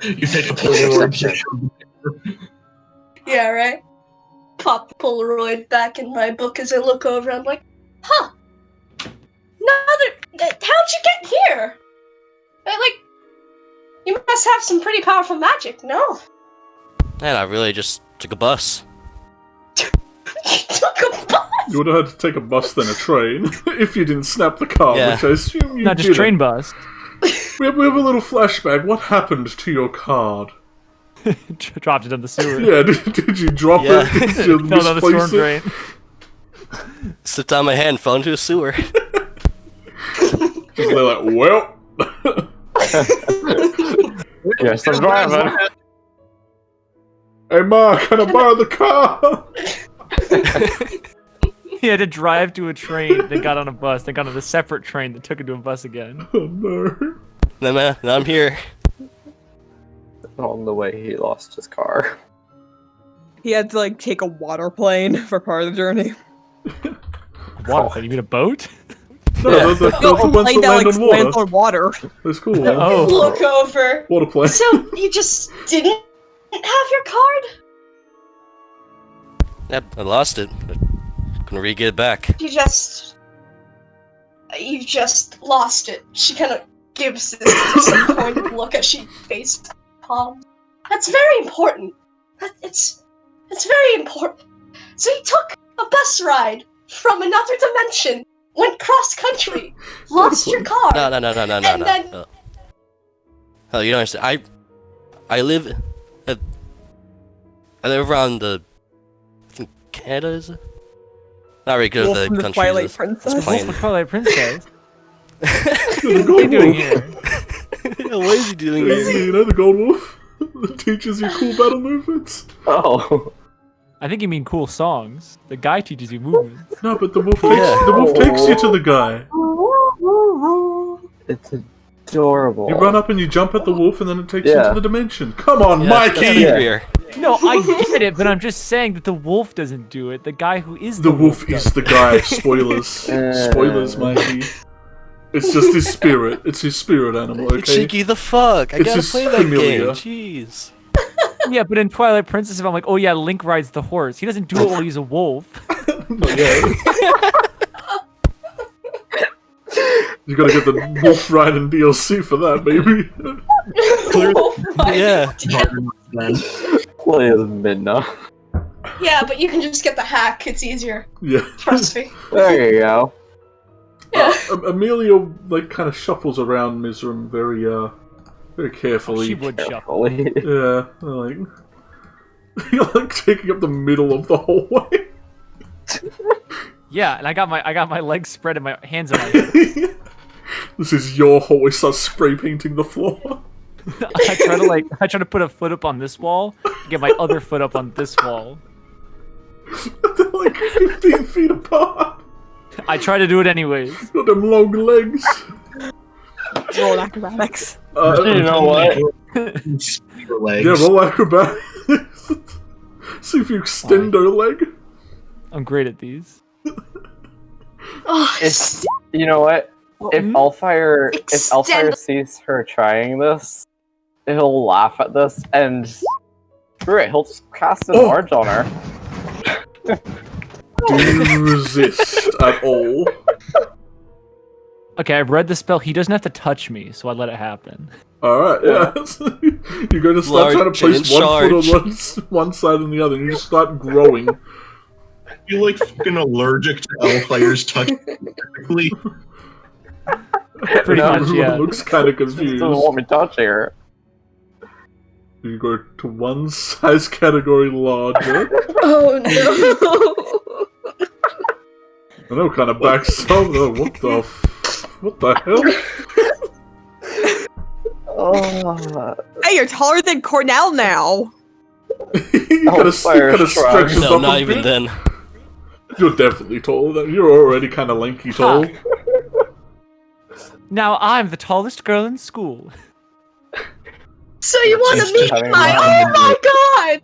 You take a Polaroid. Yeah, right. Pop the Polaroid back in my book as I look over. I'm like, huh. How'd you get here? Like, you must have some pretty powerful magic, no? And I really just took a bus. You took a bus? You would have had to take a bus then a train if you didn't snap the card, Yeah. which I assume you Not just didn't. train bus. We have a little flashback. What happened to your card? Dropped it in the sewer. Yeah, did you drop Yeah. it? Did you Fell down the storm misplace it? drain. Slipped out of my hand, fell into a sewer. Just they're like, well. Yes, I'm driving. Hey, Ma, can I borrow the car? He had to drive to a train, then got on a bus, then got on a separate train that took him to a bus again. Oh, no. Now I'm here. On the way, he lost his car. He had to like take a water plane for part of the journey. What? You mean a boat? No, the No, a ones plane that that land like on water. lands on water. That's cool. Oh. Look over. Water plane. So, you just didn't have your card? Yep, I lost it. But couldn't really get it back. You just lost it. She kind of gives this disappointed look as she face palms. That's very important. It's very important. So you took a bus ride from another dimension, went cross country, lost your car. No. And then- Oh, you don't understand. I live around the. I think Canada is. Not very good Wolf at from the the countries. Twilight It's Princess. plain. Wolf of Twilight Princess. The What are gold you doing wolf. here? What is he doing here? You know the gold wolf? That teaches you cool battle movements? Oh. I think you mean cool songs. The guy teaches you movements. No, but the wolf Yeah. takes you to the guy. It's adorable. You run up and you jump at the wolf and then it takes you Yeah. to the dimension. Come on, Yeah, Mikey! that's Yeah. No, I get it, but I'm just saying that the wolf doesn't do it. The guy who is The wolf does is the guy. Spoilers. Spoilers, Mikey. It's just his spirit. It's his spirit animal, okay? Cheeky the fuck! I It's gotta his play that familiar. game. Jeez. Yeah, but in Twilight Princess, if I'm like, oh yeah, Link rides the horse. He doesn't do it while he's a wolf. Yeah. You gotta get the wolf riding DLC for that, baby. Yeah. Play as Midna. Yeah, but you can just get the hack. It's easier. Yeah. Trust me. There you go. Yeah. Amelia like kind of shuffles around Mizram very carefully. She would shuffle. Carefully. Yeah, like you're like taking up the middle of the hallway. Yeah, and I got my legs spread and my hands in my head. This is your hole. He starts spray painting the floor. I try to put a foot up on this wall, get my other foot up on this wall. They're like 15 feet apart. I try to do it anyways. Got them long legs. Roll acrobatics. You know what? Your legs. Yeah, roll acrobatics. See if you extend her leg. I'm great at these. Oh, It's, you know what? If Elfire sees her trying this, he'll laugh at this and screw it, he'll just cast an Enlarge on her. Do you resist at all? Okay, I've read the spell. He doesn't have to touch me, so I let it happen. Alright, yeah. You're going to start trying to place one foot on one side and the other, and you just start growing. You're like fucking allergic to Elfire's touch. Technically. Pretty much, yeah. Looks kind of She confused. doesn't want me touching her. You go to one size category larger. oh no! I know, kind of backs up. Oh, what the hell? Oh, Hey, you're taller than Cornell now. You kind of stretches No, up not a even bit. then. You're definitely taller than. You're already kind of lanky tall. Now I'm the tallest girl in school. So you want to Just meet having my? one Oh my god!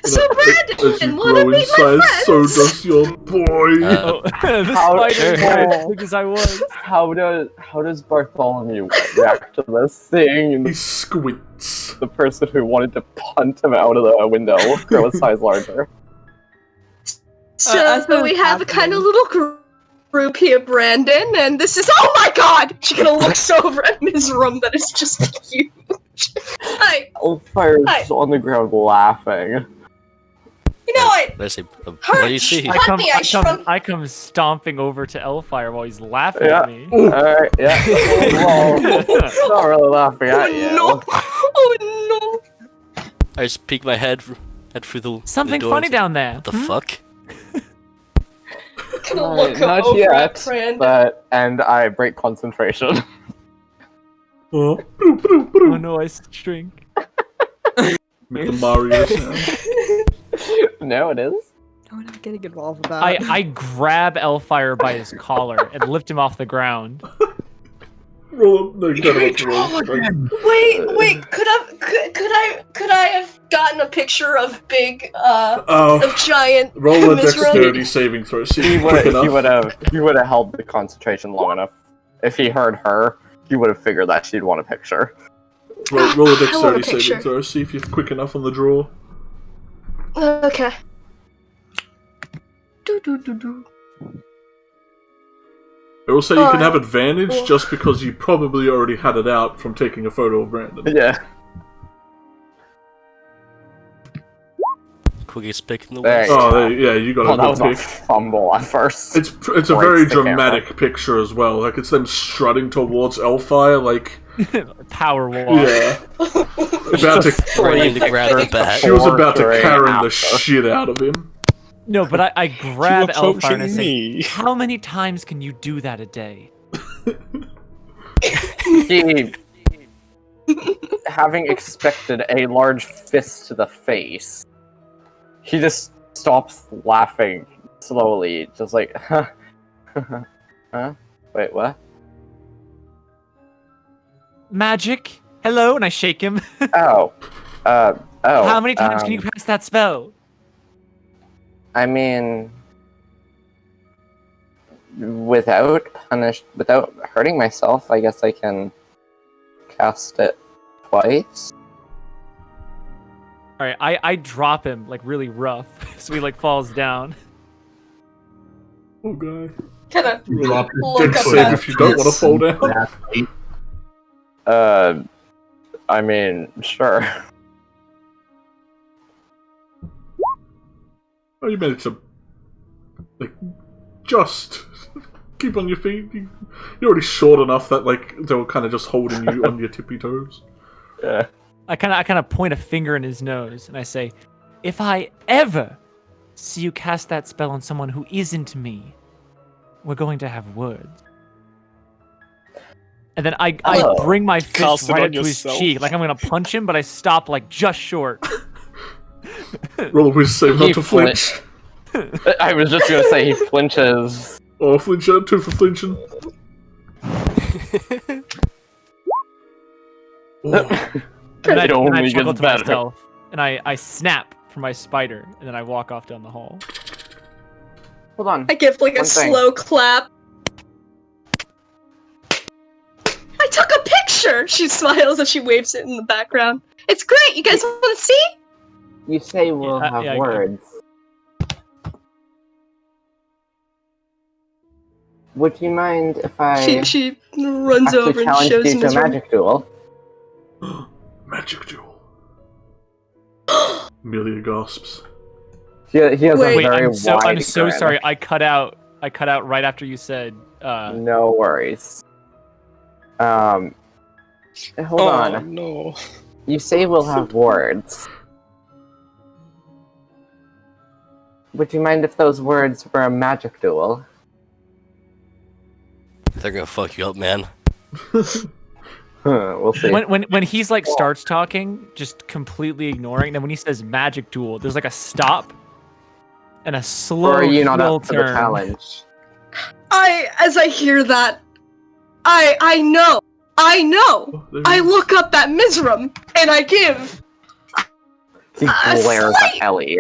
So As Brandon, you want to grow in meet my size, friends? so does your boy. Oh, the How spider dare- as big as I was. how does Bartholomew react to this? Seeing He squints. the person who wanted to punt him out of the window grow a size larger. So that's what we was have a kind of happening. little group here, Brandon, and this is. Oh my god! She kind of looks over at his room that is just huge. Hi. Elfire's Hi. on the ground laughing. You know what? I say, what do you see? Hunt me, I shrunk. I come stomping over to Elfire while he's laughing Yeah. at me. Alright, yeah. Well, not really laughing Oh at you. no! Oh no! I just peek my head through the Something the door funny and say, down there. What the fuck? Gonna Alright, look not over yet, at Brandon. and I break concentration. Oh, Oh no, I shrink. Make the Mario sound. No, it is. No, we're not getting involved with that. I grab Elfire by his collar and lift him off the ground. Roll up. No, you don't have to roll. Wait. Could I have gotten a picture of big, Oh, of giant roll a Miss Rowan? dexterity saving throw. See He if quick would enough. have held the concentration long enough. If he heard her, he would have figured that she'd want a picture. Roll a I want a dexterity picture. saving throw. See if you're quick enough on the draw. Okay. Do. I will say you can Alright. have advantage just because you probably already had it out from taking a photo of Brandon. Yeah. Quickest pick in the There West. you Oh, go. yeah, you got Well, a that was good a pick. fumble at first. It's a Points very the camera. dramatic picture as well. Like, it's them strutting towards Elfire, like, Power walk. yeah. About to, Ready to grab the bat. she was about to During Karen after. the shit out of him. No, but I grab Elfire and I say, me. how many times can you do that a day? He, having expected a large fist to the face, he just stops laughing slowly, just like, huh? Wait, what? Magic? Hello? And I shake him. Oh. How many times can you cast that spell? I mean, without hurting myself, I guess I can cast it twice. Alright, I drop him, like, really rough, so he, like, falls down. Oh, God. Kind of Drop look Dex up save at if you don't want to fall down. I mean, sure. Oh, you managed to, like, just keep on your feet. You're already short enough that, like, they were kind of just holding you on your tippy toes. Yeah. I kind of point a finger in his nose, and I say, if I ever see you cast that spell on someone who isn't me, we're going to have words. And then I bring my fist Cast it right on up to his yourself. cheek, like I'm gonna punch him, but I stop like just short. Roll a wisdom save not to flinch. flinch. I was just gonna say he flinches. Oh, flinch up, 2 for flinching. Oh. And I, It and I only chuckle gets to better. myself, and I snap for my spider, and then I walk off down the hall. Hold on. I give like a One thing. slow clap. I took a picture! She smiles as she waves it in the background. It's great! You guys want to see? You say we'll Yeah, have yeah, I- words. Would you mind if I She runs actually over and challenge shows you to a Miss Rum- magic duel? Magic duel. Amelia gasps. He has Wait, a very I'm so wide grin. sorry. I cut out right after you said. No worries. Hold on. No. You say we'll have words. Would you mind if those words were a magic duel? They're gonna fuck you up, man. We'll see. When he's like starts talking, just completely ignoring. Then when he says magic duel, there's like a stop and a slow Or are you not full up for the turn. challenge? As I hear that, I know. Oh, there I he is. look up at Mizram and I give He glares at Ellie.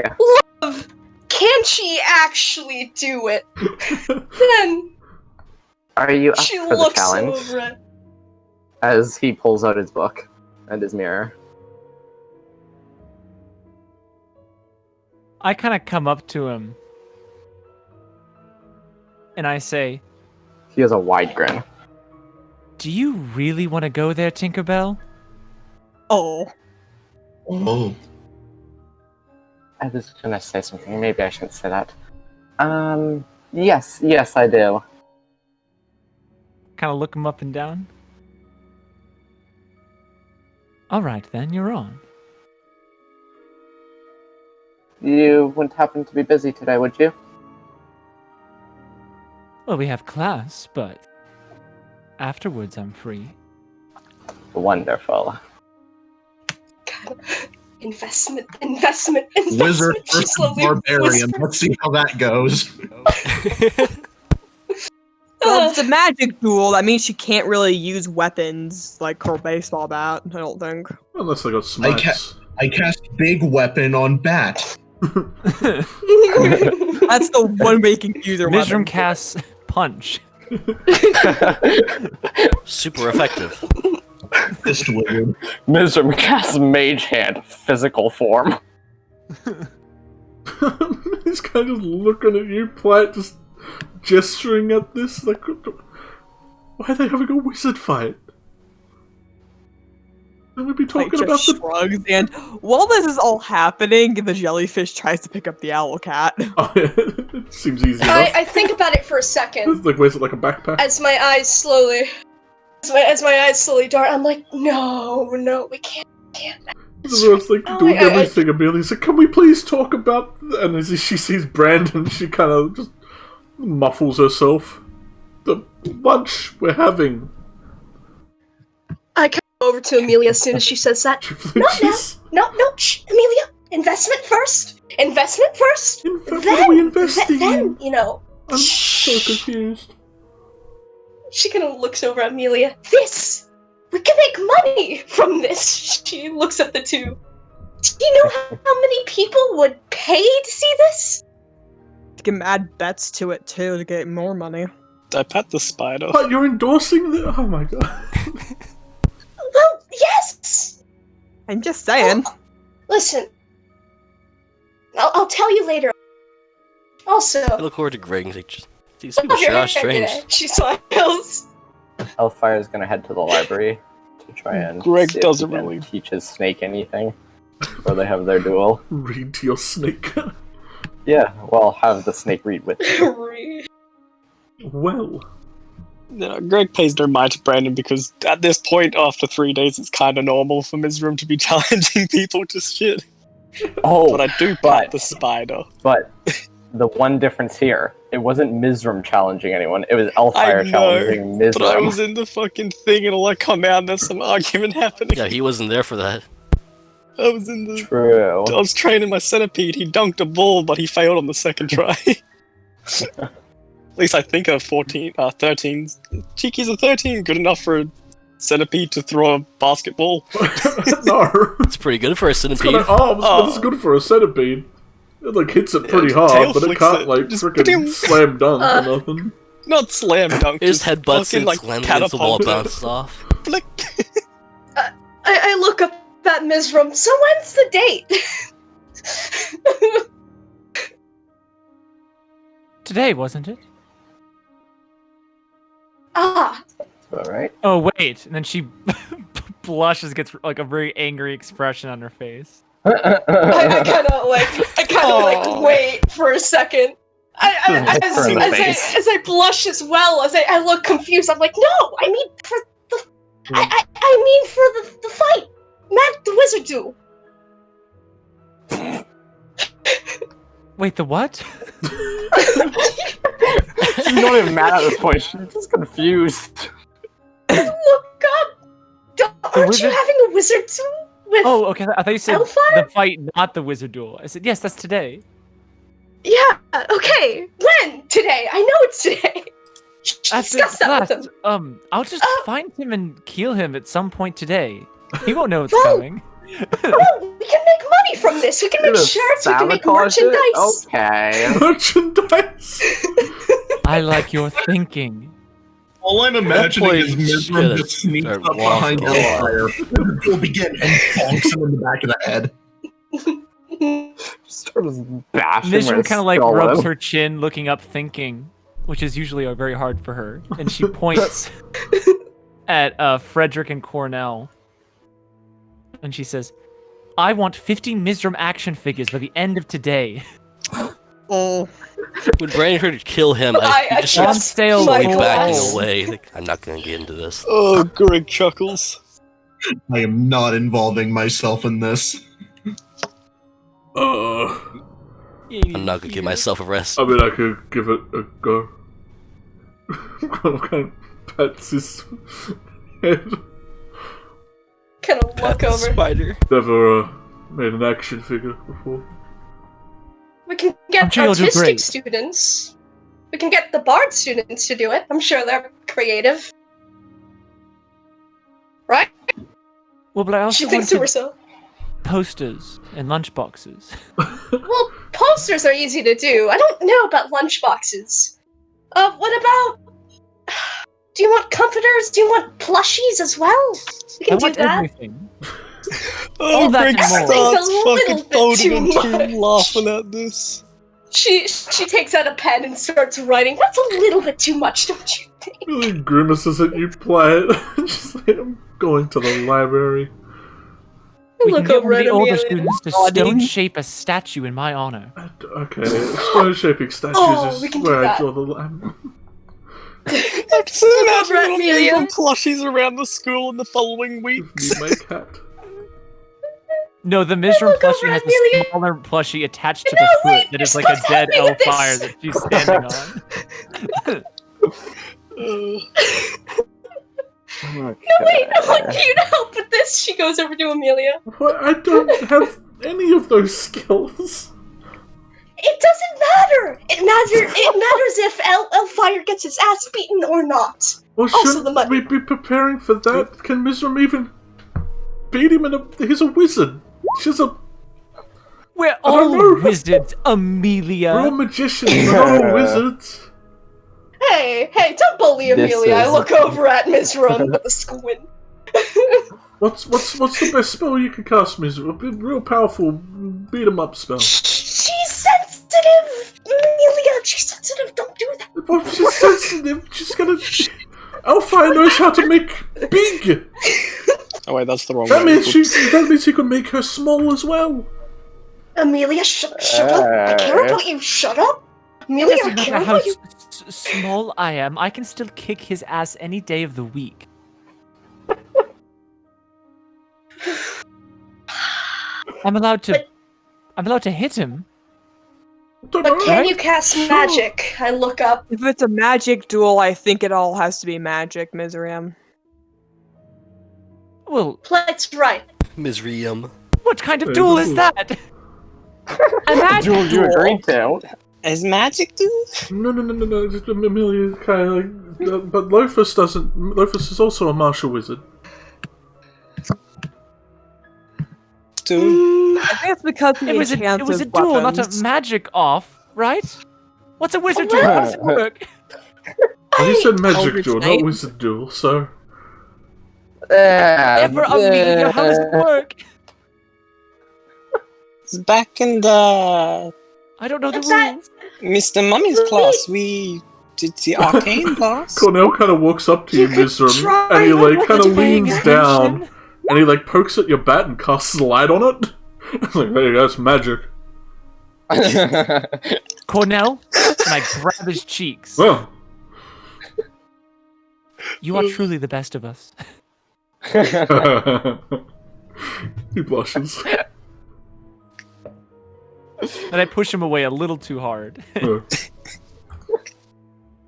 love. Can she actually do it? Then Are you up she for the looks challenge? over at As he pulls out his book and his mirror. I kind of come up to him and I say, He has a wide grin. "Do you really want to go there, Tinkerbell?" Oh. Oh. I was gonna say something. Maybe I shouldn't say that. Yes, I do. Kind of look him up and down. All right, then you're on. You wouldn't happen to be busy today, would you? Well, we have class, but afterwards I'm free. Wonderful. investment. Wizard She versus slowly barbarian. whispers. Let's see how that goes. Well, it's a magic duel. That means she can't really use weapons like her baseball bat. I don't think. Unless they got smacks. I cast big weapon on bat. That's the one way you can use her Mizram weapon. casts punch. Super effective. Fist wizard. Mr. casts Mage Hand, physical form. He's kind of looking at you, Platt, just gesturing at this. Like, why are they having a wizard fight? Shouldn't we be talking Like, about just the... shrugs, and while this is all happening, the jellyfish tries to pick up the owl cat. Oh, yeah. It seems easy enough. I think about it for a second Like, wears it like a backpack? as my eyes slowly dart. I'm like, no, we can't. So it's like Oh, doing I- everything. Amelia's like, can we please talk about... And as she sees Brandon, she kind of just muffles herself. The lunch we're having. I come over to Amelia as soon as she says that. She flinches. No, shh, Amelia. Investment first. What are we investing then, in? you know. I'm so confused. She kind of looks over at Amelia. We can make money from this. She looks at the two. Do you know how many people would pay to see this? You can add bets to it too to get more money. I pat the spider. What, you're endorsing the... Oh my god. Well, yes. I'm just saying. Listen, I'll tell you later. Also, I look forward to Greg and say, these people sure are strange. She smiles. Hellfire is gonna head to the library to try and Greg see if doesn't he can really- teach his snake anything before they have their duel. Read to your snake. Yeah, well, have the snake read with you. Well. Greg pays no mind to Brandon because at this point, after 3 days, it's kind of normal for Mizram to be challenging people to shit. Oh, But I do but- pat the spider. but the one difference here, it wasn't Mizram challenging anyone, it was I Elfire know, challenging but I Mizram. was in the fucking thing and all I come out and there's some argument happening. Yeah, he wasn't there for that. I was in the... True. I was training my centipede. He dunked a ball, but he failed on the second try. At least I think a 13. Cheeky's a 13. Good enough for a centipede to throw a basketball. No. It's pretty good for a It's centipede. got arms, but it's good for a centipede. It like hits it pretty tail hard, but it flicks can't it. like Just freaking slam dunk or nothing. Not slam dunk. It just headbutts fucking, and like, slams against the wall, catapult it. bounces off. Flick. I look up at Mizram. So when's the date? Today, wasn't it? Ah, Alright. Oh wait, and then she blushes, gets like a very angry expression on her face. I kind of like wait for a second. Look her in the face. As I blush as well, as I look confused, I'm like, no, I mean for the, I mean for the fight. Matt the wizard do. Wait, the what? She's not even mad at this point, she's just confused. Look up. Aren't you wizard- having a wizard too? With Oh, okay. I thought you said Hellfire? the fight, not the wizard duel. I said yes, that's today. Yeah. Okay. When? Today. I know it's today. After Discuss that with class, him. I'll just find him and kill him at some point today. He won't know it's Well, coming. Oh, we can make money from this. We can make You're gonna shirts. We can make sabotage it? merchandise. Okay. Merchandise! I like your thinking. All I'm imagining boy is just Mizram gotta just sneaks start up behind walking. Hellfire. Will begin and bonks him in the back of the head. Starts bashing Mishram kind of like skull rubs him. her chin, looking up, thinking, which is usually very hard for her, and she points at Frederick and Cornell, and she says, "I want 50 Mizram action figures by the end of today." Oh. When Brandon heard to kill him, he just On starts sale slowly for backing all. away. Like, I'm not gonna get into this. Oh, Greg chuckles. I am not involving myself in this. I'm not gonna give myself a rest. I mean, I could give it a go. Kind of pats his head. Kind of look over. Spider. Never made an action figure before. We can I'm get sure you'll do artistic great. students. We can get the bard students to do it. I'm sure they're creative. Right? Well, but I also She thinks to wanted herself. posters and lunchboxes. Well, posters are easy to do. I don't know about lunchboxes. What about... Do you want comforters? Do you want plushies as well? We I can do want that. everything. Oh, that Greg and more. starts It's a little fucking bit folding too into much. laughing at this. She takes out a pen and starts writing. That's a little bit too much, don't you think? Really grimaces at you, play it. Just like, I'm going to the library. We Look can get over one of at the older Amelia. students to stone shape a statue in my honor. Okay, stone shaping statues Oh, we is can do where I that. draw the line. I'm soon over at having Amelia. little plushies around the school in the following Me, weeks. my cat. No, the Mizram look plushie over has at a Amelia. smaller plushie attached to No, the foot wait, that you're is like a supposed to dead help me with Elfire this. that she's standing on. No, wait, I want you to help with this. She goes over to Amelia. What? I don't have any of those skills. It doesn't matter. It matters if Elfire gets his ass beaten or not. Well, Also shouldn't the money. we be preparing for that? Can Mizram even beat him he's a wizard. We're don't all know. wizards, We're all Amelia. magicians, we're not all wizards. Hey, don't bully This Amelia. I is- look over at Mizram with a squint. What's the best spell you can cast, Mizram? A big, real powerful beat 'em up spell. She's sensitive, Amelia. She's sensitive. Don't do that. But she's sensitive. She's gonna. Elfire knows how to make big. Oh wait, that's the wrong That way. means he can make her small as well. Amelia, shut up. I care about you. Shut up. Amelia, I Doesn't care matter how about you. small I am, I can still kick his ass any day of the week. I'm allowed to I'm allowed to hit him. Don't But know. can you cast magic? I look up. If it's a magic duel, I think it all has to be magic, Mizriam. Well, Plight's right. Misrium. what kind of duel is that? A magic Duel you agree to. Is magic do? No. Just Amelia kind of like, but Lothus doesn't. Lothus is also a martial wizard. Do? I think it's because he It was a enhances duel, not a weapons. magic off, right? What's a wizard duel? How does it work? Well, he said magic Eldritch duel, not Knight. wizard duel. So Never a media. How does it work? It's back in the I don't know the What's that? rules. Mr. Mummy's class. We did the arcane boss. Cornell kind of walks up to you, You could Mizram, try. and he like kind of Paying leans attention. down, and he like pokes at your bat and casts light on it. It's like, there you go, it's magic. Cornell, and I grab his cheeks. Well, You are truly the best of us. he blushes. And I push him away a little too hard.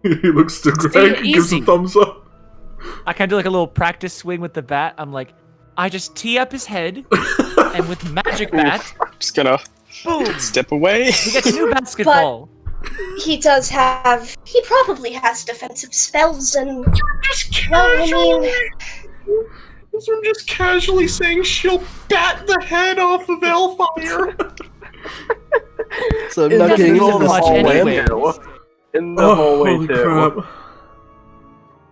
He looks to Greg and gives a easy. thumbs up. I kind of do like a little practice swing with the bat. I'm like, I just tee up his head, and with magic bat, Just gonna boom, step away. he gets a new basketball. He does have. He probably has defensive spells and. Just Well, I mean, I'm just casually saying she'll bat the head off of Hellfire. So I'm It not doesn't getting use into it this much hallway. anyway. In the Oh, hallway holy too. crap. I'm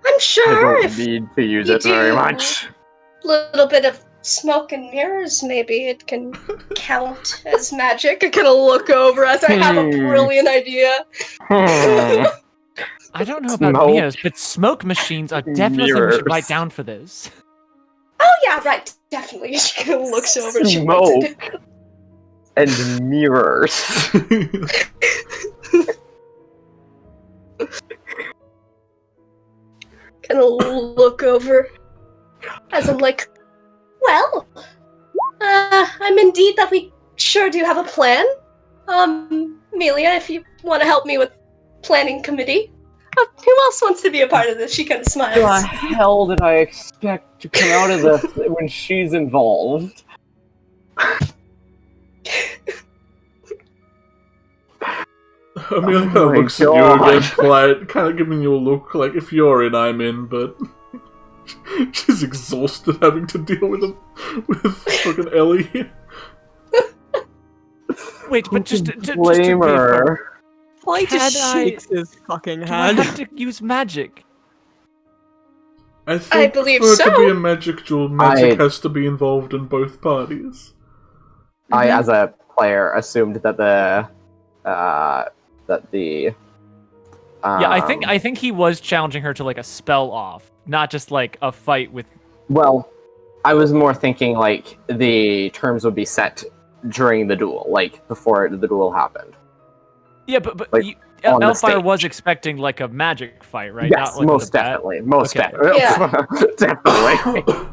I sure don't if need to use you it very do. much. little bit of smoke and mirrors, maybe it can count as magic. I kind of look over as I have a brilliant idea. I don't know about Smoke. mirrors, but smoke machines are definitely something we should write Mirrors. down for this. Oh yeah, right, definitely. She kind of looks over and she writes it down. Smoke and mirrors. Kind of look over as I'm like, well, I'm indeed that we sure do have a plan. Amelia, if you want to help me with planning committee. Who else wants to be a part of this? She kind of What smiles. the hell did I expect to come out of this when she's involved? I mean, I kind of my looks at you God. again, polite, kind of giving you a look like, if you're in, I'm in, but she's exhausted having to deal with fucking Ellie. Wait, but just to Blame be fair, her. Like just Can I- shakes his fucking do I head. have to use magic? I think believe for it to so. be a magic duel, magic has to be involved in both parties. I, as a player, assumed that Yeah, I think he was challenging her to like a spell off, not just like a fight with. Well, I was more thinking like the terms would be set during the duel, like before the duel happened. Yeah, but Like, on the Elfire stage. was expecting like a magic fight, right? Yes, Not, like, most with a bat. definitely. Most Okay. definitely. Definitely.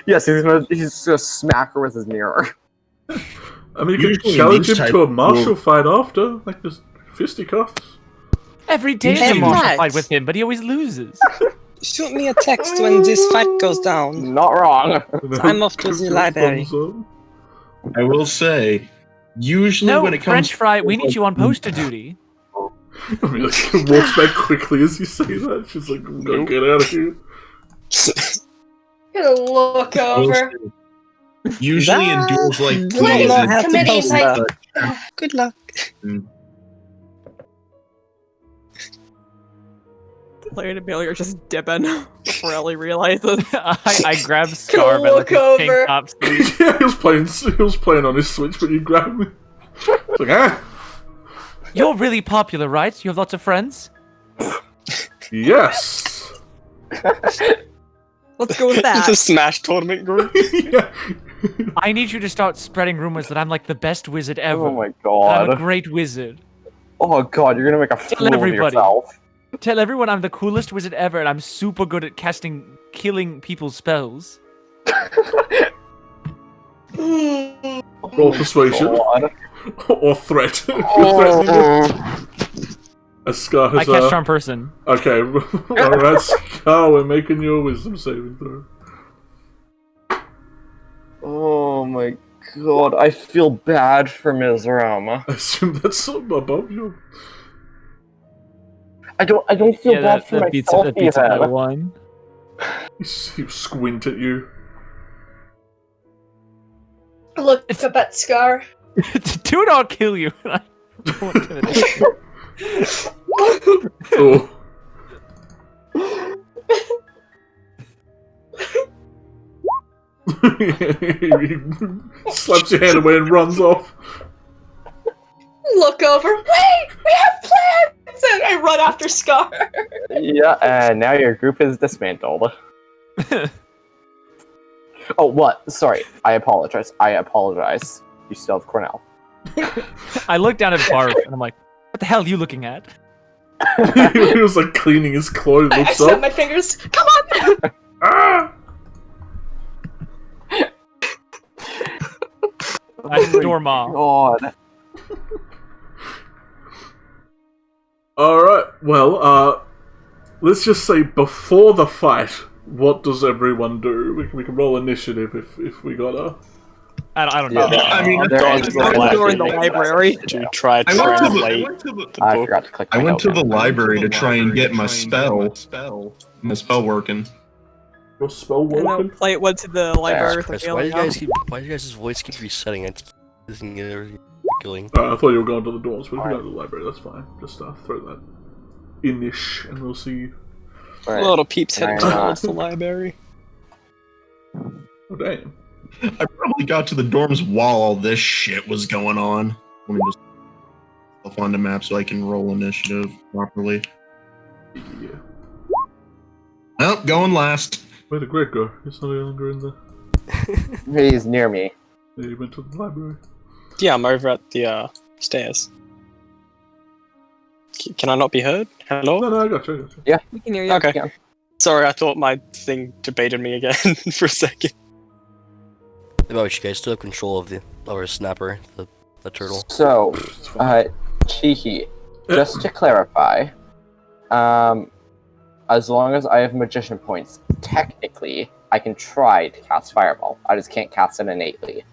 Yes, he's gonna smack her with his mirror. I mean, you could Usually challenge him these to a type martial will- fight after, like just fisticuffs. Every day is a Hey, martial Matt. fight with him, but he always loses. Shoot me a text when this fight goes down. Not wrong. I'm off to the library. Thumbs I will say, usually No, when it comes French fry, we need you on poster duty. up. I mean, like, walks back quickly as you say that. She's like, go get out of here. Gonna look I will over. say, usually in duels like Don't Planning know these, how to committee post might that. Good luck. Player to Bailey are just dipping before Ellie realizes. I grab Scar by look like his tank over. top sleeve. Yeah, he was playing on his Switch, but you grabbed me. It's like, ah, You're really popular, right? You have lots of friends? yes. Let's go with The that. Smash tournament group. Yeah. I need you to start spreading rumors that I'm like the best wizard ever. Oh my that I'm a god. great wizard. Oh god, you're gonna make a fool of everybody. yourself. Tell everyone I'm the coolest wizard ever and I'm super good at killing people's spells. Hmm. Roll persuasion. God. Or threat. If you're threatening it. As Scar has I catch charm person. Okay, alright, Scar, we're making you a wisdom saving throw. Oh my god, I feel bad for Mizrama. I assume that's above you. I don't feel bad for that beats myself it by even. one. He squint at you. Look up at Scar. Do not kill you. I don't intimidate. Oh. He slaps your hand away and runs off. Look over. Wait, we have plans, and I run after Scar. Yeah, and now your group is dismantled. Oh, what? Sorry, I apologize. You still have Cornell. I look down at Barf and I'm like, what the hell are you looking at? He was like cleaning his clothes. I Looks snap up. my fingers. Come on. Ah! That's Dorma. God. Alright, well, let's just say before the fight, what does everyone do? We can roll initiative if we gotta. I don't know. I mean, Door in the library. To try to I went to the- translate I book. forgot to click my I went to note. the library to try and get my spell working. Your spell And then working? play it went to the library with Chris, the why do alien. you guys' voice keep resetting? It's killing. I thought you were going to the dorms, but if we go to the library, that's fine. Just throw that in-ish, and we'll see. A lot of peeps heading Right. towards the library. Oh, damn. I probably got to the dorms while all this shit was going on. Let me just off on the map so I can roll initiative properly. Yeah. Well, going last. Where did Greg go? He's no longer in the... He's near me. Yeah, he went to the library. Yeah, I'm over at the stairs. Can I not be heard? Hello? No, I got you. We can hear you. Okay. Yeah. Sorry, I thought my thing debated me again for a second. About you guys still have control of our snapper, the turtle. So, It's fine. Cheeky, just to clarify, as long as I have magician points, technically, I can try to cast Fireball. I just can't cast it innately.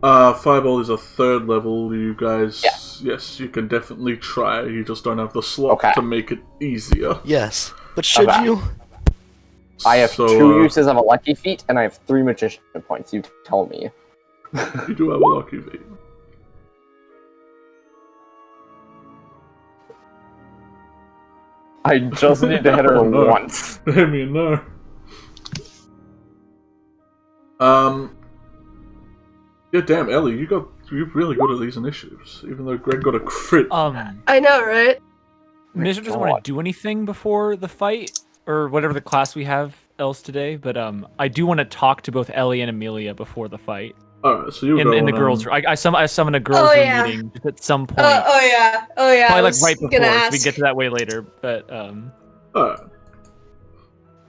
Fireball is a 3rd level, you guys. Yeah. Yes, you can definitely try. You just don't have the slot to make it easier. Yes, but should Okay. you? I have So, 2 uses of a lucky feat, and I have 3 magician points. You tell me. You do have a lucky feat. I just need to hit her Oh, no. once. I mean, no. Yeah, damn, Ellie, you're really good at these initiatives. Even though Greg got a crit. I know, right? Mizra doesn't want to do anything before the fight, or whatever the class we have else today, but I do want to talk to both Ellie and Amelia before the fight. Alright, so you're in the girls' room. I summon a girls' Oh, room yeah. meeting just at some point. Oh yeah. I Probably like was right before, gonna so ask. we can get to that way later. But Alright.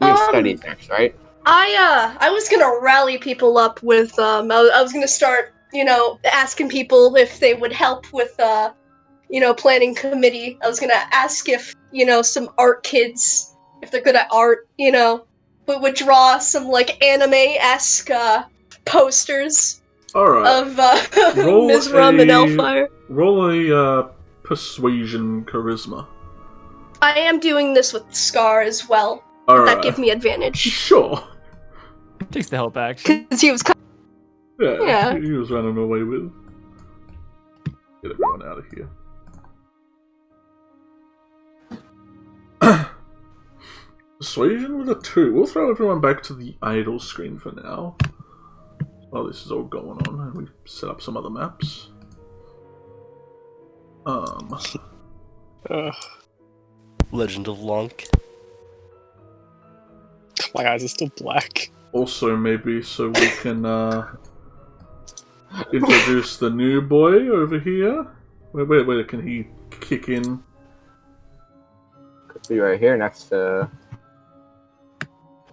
We have studies next, right? I was gonna rally people up with I was gonna start, asking people if they would help with planning committee. I was gonna ask if, some art kids, if they're good at art, would draw some like anime-esque posters Alright. of Roll Mizram and Elfire. Roll a persuasion charisma. I am doing this with Scar as well. Alright. That give me advantage. Sure. takes the help action. Because he was Yeah, he was running away with. Get everyone out of here. Persuasion with a 2. We'll throw everyone back to the idle screen for now. While this is all going on, and we set up some other maps. Legend of Lonk. My eyes are still black. Also, maybe so we can introduce the new boy over here. Where can he kick in? Could be right here next to.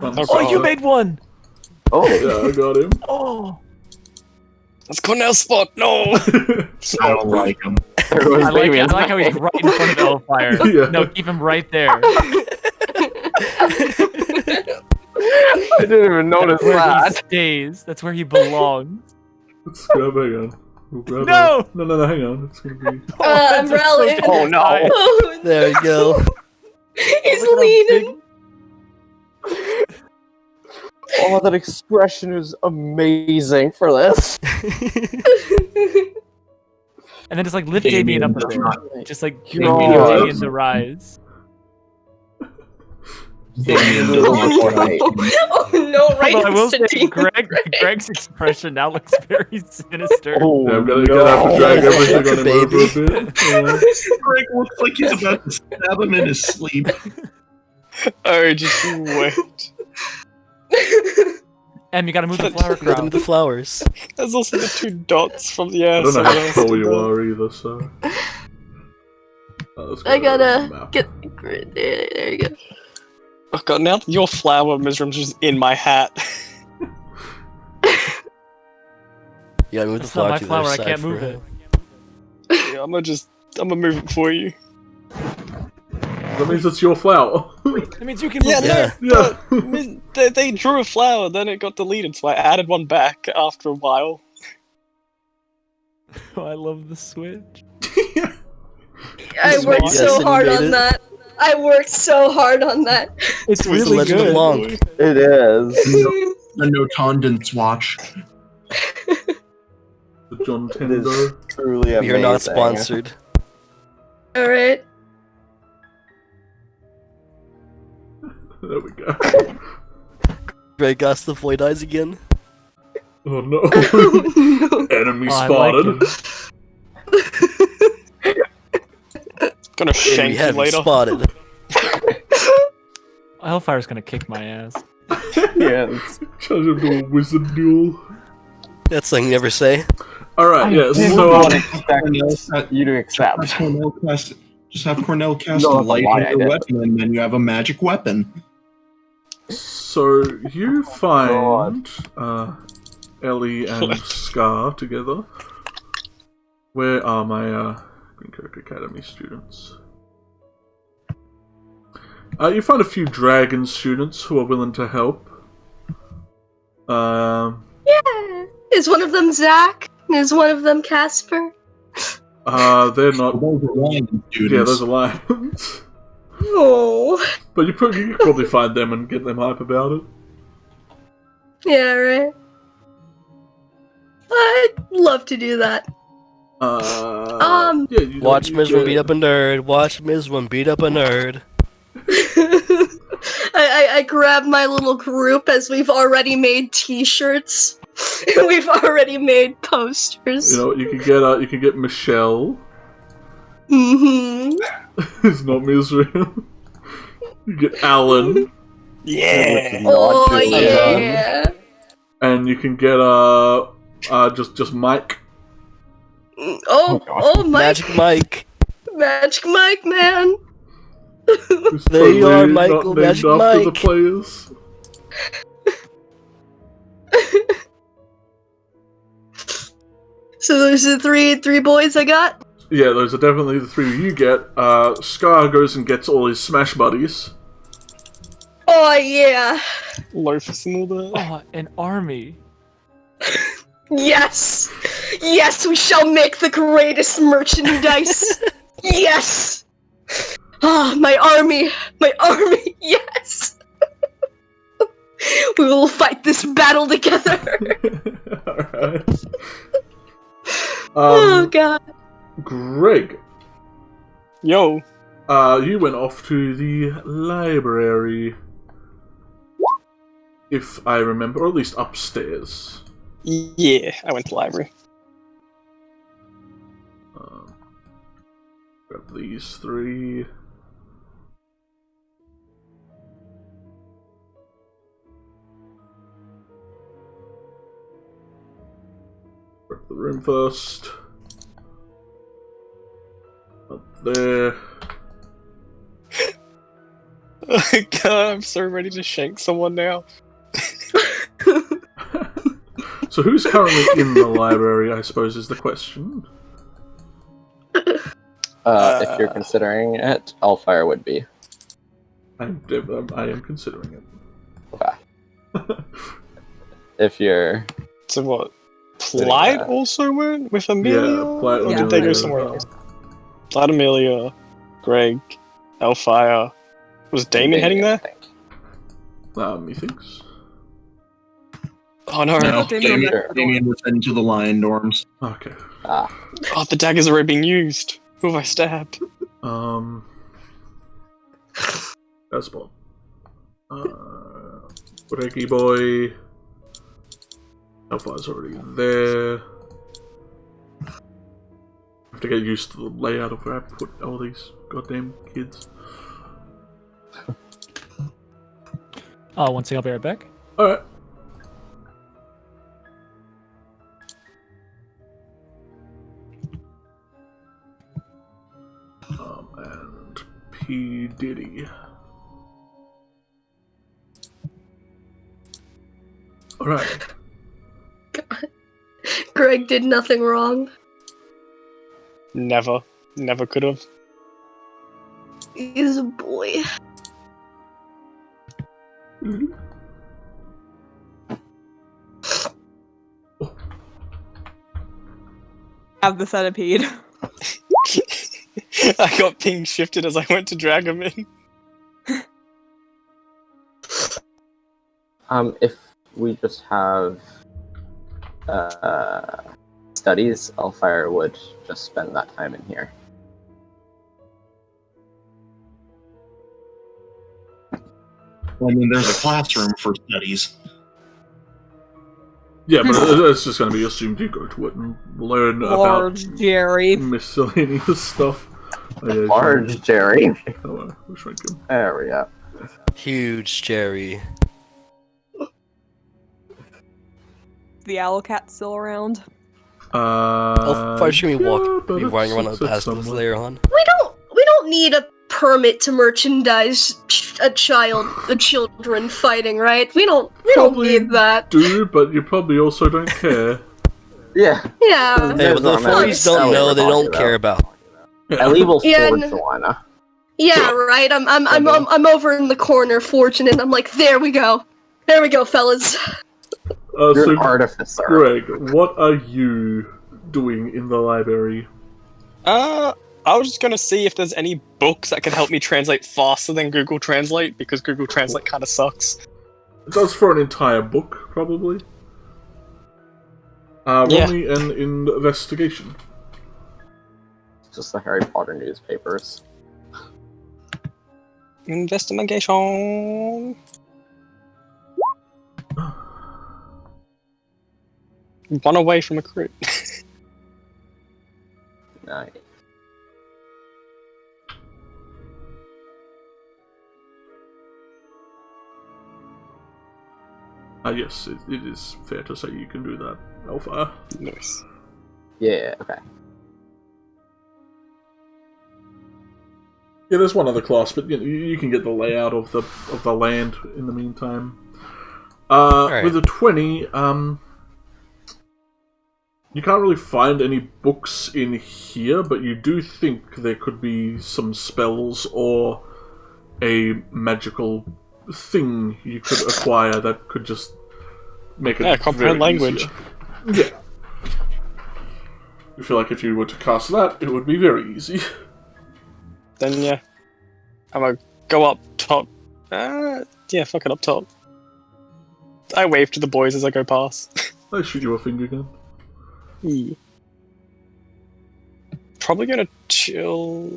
Oh, you made one! Oh, Yeah, I got him. Oh, That's Cornell's spot. No. I don't like him. I like how he's right in front of Elfire. Yeah. No, keep him right there. I didn't even notice That's where he that. stays. That's where he belongs. Let's grab, hang on. We'll grab No! No, hang on. It's gonna be... I'm rallying. Oh no. Oh, There you go. he's Look at how leaning. Oh, that expression is amazing for this. And then just like lift Damien up a bit. Just like make God. Damien the rise. Damien Oh no, right Although I will into say, Demon. Greg's expression now looks very sinister. Oh, Yeah, I'm gonna have to drag everything on him over a bit. Yeah. Greg looks like he's about to stab him in his sleep. Oh, just wait. Em, you gotta move the flower Let them crown. the flowers. There's also the 2 dots from the I air. don't know how tall you are either, so... let's I go gotta map. get there you go. Oh god, now your flower Mizram's just in my hat. Yeah, move the That's not my flower to the flower, other I side can't for move him. Yeah, I'm gonna move it for you. That means it's your flower. That means you can move Yeah, it. Yeah. Yeah. They drew a flower, then it got deleted, so I added one back after a while. Oh, I love the switch. I Yes, worked so and you hard made on it. that. I worked so hard on that. It's It's the really Legend of good. Long. it is. The Notondance watch. The John It Tendo. is truly amazing. We are not sponsored. Alright. There we go. Greg got the Void Eyes again. Oh no. Enemy Oh, I spotted. like Gonna And shank we you have him later. spotted. Hellfire's gonna kick my ass. Yes. Challenge him to a wizard duel. That's something you never say. Alright, yeah, I so... don't expect you to accept. Just have Cornell cast No, a that's a light lie, on I your did. weapon, and then you have a magic weapon. So, you find Ellie and Scar together. Where are my Grinkirk Academy students? You find a few dragon students who are willing to help. Yeah. Is one of them Zach? Is one of them Casper? They're not... Those are lion students. Yeah, those are lions. Oh. But you could probably find them and get them hype about it. Yeah, right. I'd love to do that. Yeah, you Watch you Mizram get- beat up a nerd. Watch Mizram beat up a nerd. I grab my little group as we've already made T-shirts. We've already made posters. You know, you can get Michelle. Mm-hmm. It's not Mizraim. You get Alan, Yeah. Oh Yeah. yeah. and you can get just Mike. Oh, Mike. Magic Mike. Magic Mike, man. Who's There you are, totally Michael, not named Magic after the Mike. players. So those are three boys I got. Yeah, those are definitely the three you get. Scar goes and gets all his Smash buddies. Oh yeah. Loafers and all that. Oh, an army. Yes. Yes, we shall make the greatest merchandise. Yes. Ah, my army. Yes. We will fight this battle together. Alright. Oh god. Greg, Yo. you went off to the library. If I remember, or at least upstairs. Yeah, I went to library. Grab these three. Grab the room first. Up there. Oh god, I'm so ready to shank someone now. So who's currently in the library, I suppose, is the question. If you're considering it, Elfire would be. I am considering it. Okay. If you're... So what? Plight also went with Amelia? Yeah, Plight or and did they go Amelia. somewhere else? Plight, Amelia, Greg, Elfire. Was Damon heading there? Methinks. Oh no. No, Damien- Damien was into the lion dorms. Okay. Ah, Oh, the dagger's already being used. Who have I stabbed? That's spot. Reggie boy. Alpha's already there. I have to get used to the layout of where I put all these goddamn kids. One second, I'll be right back. Alright. And P. Diddy. Alright. Greg did nothing wrong. Never. Never could have. He's a boy. Have the centipede. I got ping shifted as I went to drag him in. if we just have studies, Elfire would just spend that time in here. I mean, there's a classroom for studies. Yeah, but it's just going to be assumed you go to it and learn Large Jerry. about miscellaneous stuff. Large Jerry. Oh, we'll shrink him. There we go. Huge Jerry. The owl cat still around. First, should we walk? but Be running around it's past this somewhere. later on. We don't need a permit to merchandise children fighting, right? We don't Probably need that. do, but you probably also don't care. Yeah. Yeah. Hey, but the There's not furries don't many know, they talking don't care about. Ellie will Yeah, forge no- Joanna. Yeah, right. I'm over in the corner forging it. I'm like, there we go, fellas. You're So, an artificer. Greg, what are you doing in the library? I was just gonna see if there's any books that can help me translate faster than Google Translate, because Google Translate kinda sucks. It does for an entire book, probably. Roll Yeah. me an investigation. Just the Harry Potter newspapers. Investigation. One away from a crit. Nice. Yes, it is fair to say you can do that, Alpha. Nice. Yeah, okay. Yeah, there's one other class, but you can get the layout of the land in the meantime. Alright. With a 20, you can't really find any books in here, but you do think there could be some spells or a magical thing you could acquire that could just make it comprehend very language. easier. Yeah. I feel like if you were to cast that, it would be very easy. Then yeah, I'm gonna go up top. Yeah, fuck it, up top. I wave to the boys as I go past. I shoot you a finger gun. Yeah. Probably gonna chill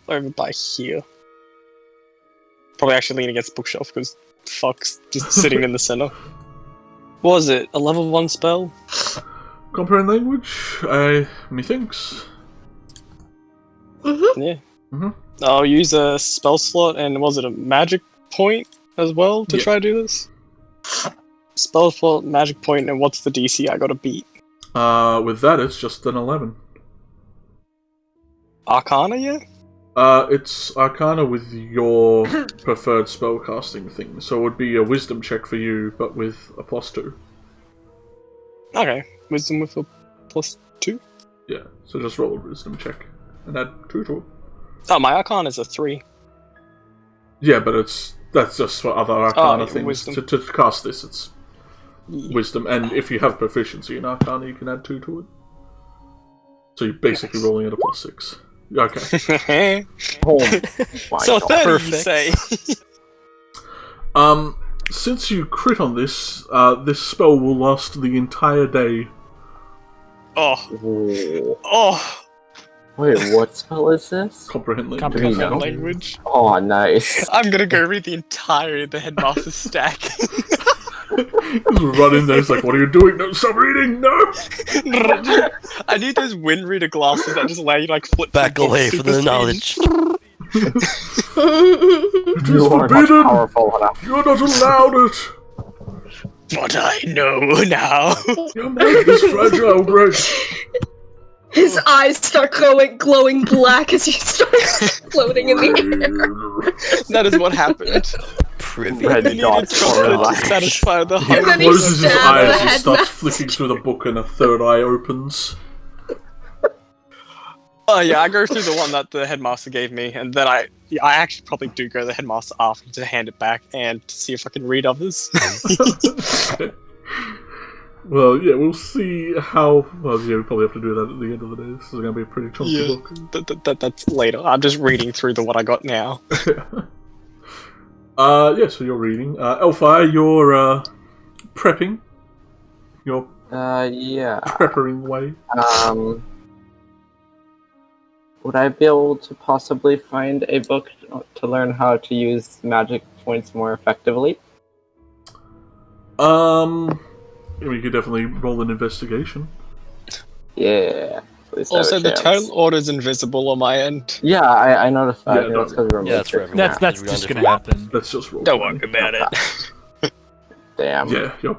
over by here. Probably actually lean against the bookshelf because fuck's just sitting in the center. What was it? A level 1 spell? Comprehend language? Methinks. Mm-hmm. Yeah. Mm-hmm. I'll use a spell slot and was it a magic point as well to Yeah. try to do this? Spell slot, magic point, and what's the DC I gotta beat? With that, it's just an 11. Arcana, yeah? It's Arcana with your preferred spellcasting thing, so it would be a wisdom check for you, but with a +2. Okay, wisdom with a +2. Yeah, so just roll a wisdom check and add 2 to it. Oh, my Arcana is a 3. Yeah, but that's just for other Arcana things. wisdom. To cast this, it's wisdom, and if you have proficiency in Arcana, you can add 2 to it. So you're basically rolling at a +6. Okay. Oh my So God. 30, you Perfect. say? Since you crit on this, this spell will last the entire day. Oh, Ooh. oh. Wait, what spell is this? Comprehend language. Comprehend know. Language. Oh, nice. I'm gonna go read the entirety of the Headmaster's stack. Just run in there, it's like, what are you doing? No, stop reading! No! I need those wind reader glasses that just allow you to, like, flip Back through books away super from the speed. knowledge. It You is are not forbidden! powerful enough. You're not allowed it! But I know now. Your mind is fragile, Greg. His eyes start glowing black as he starts floating in the air. That is what happened. Privy. Red He needed dots for chocolate to life. satisfy the He And then hunger. he closes his stabbed eyes the and starts headmaster. flicking through the book and a third eye opens. Oh yeah, I go through the one that the Headmaster gave me, and then I actually probably do go to the Headmaster after to hand it back and to see if I can read others. Okay. Well, yeah, we'll see how... Well, yeah, we probably have to do that at the end of the day. This is going to be a pretty chunky Yeah. book. That's later. I'm just reading through the what I got now. Yeah, so you're reading. Elfire, you're prepping. You're Yeah. preppering way. Would I be able to possibly find a book to learn how to use magic points more effectively? You could definitely roll an investigation. Yeah. Please have Also, a the chance. total order's invisible on my end. Yeah, I noticed that. Yeah, Yeah, that's because we were Yeah, that's for matrix. everyone. That's We're on just different gonna maps. happen. Let's just roll. Don't for worry it. about it. Damn. Yeah, you're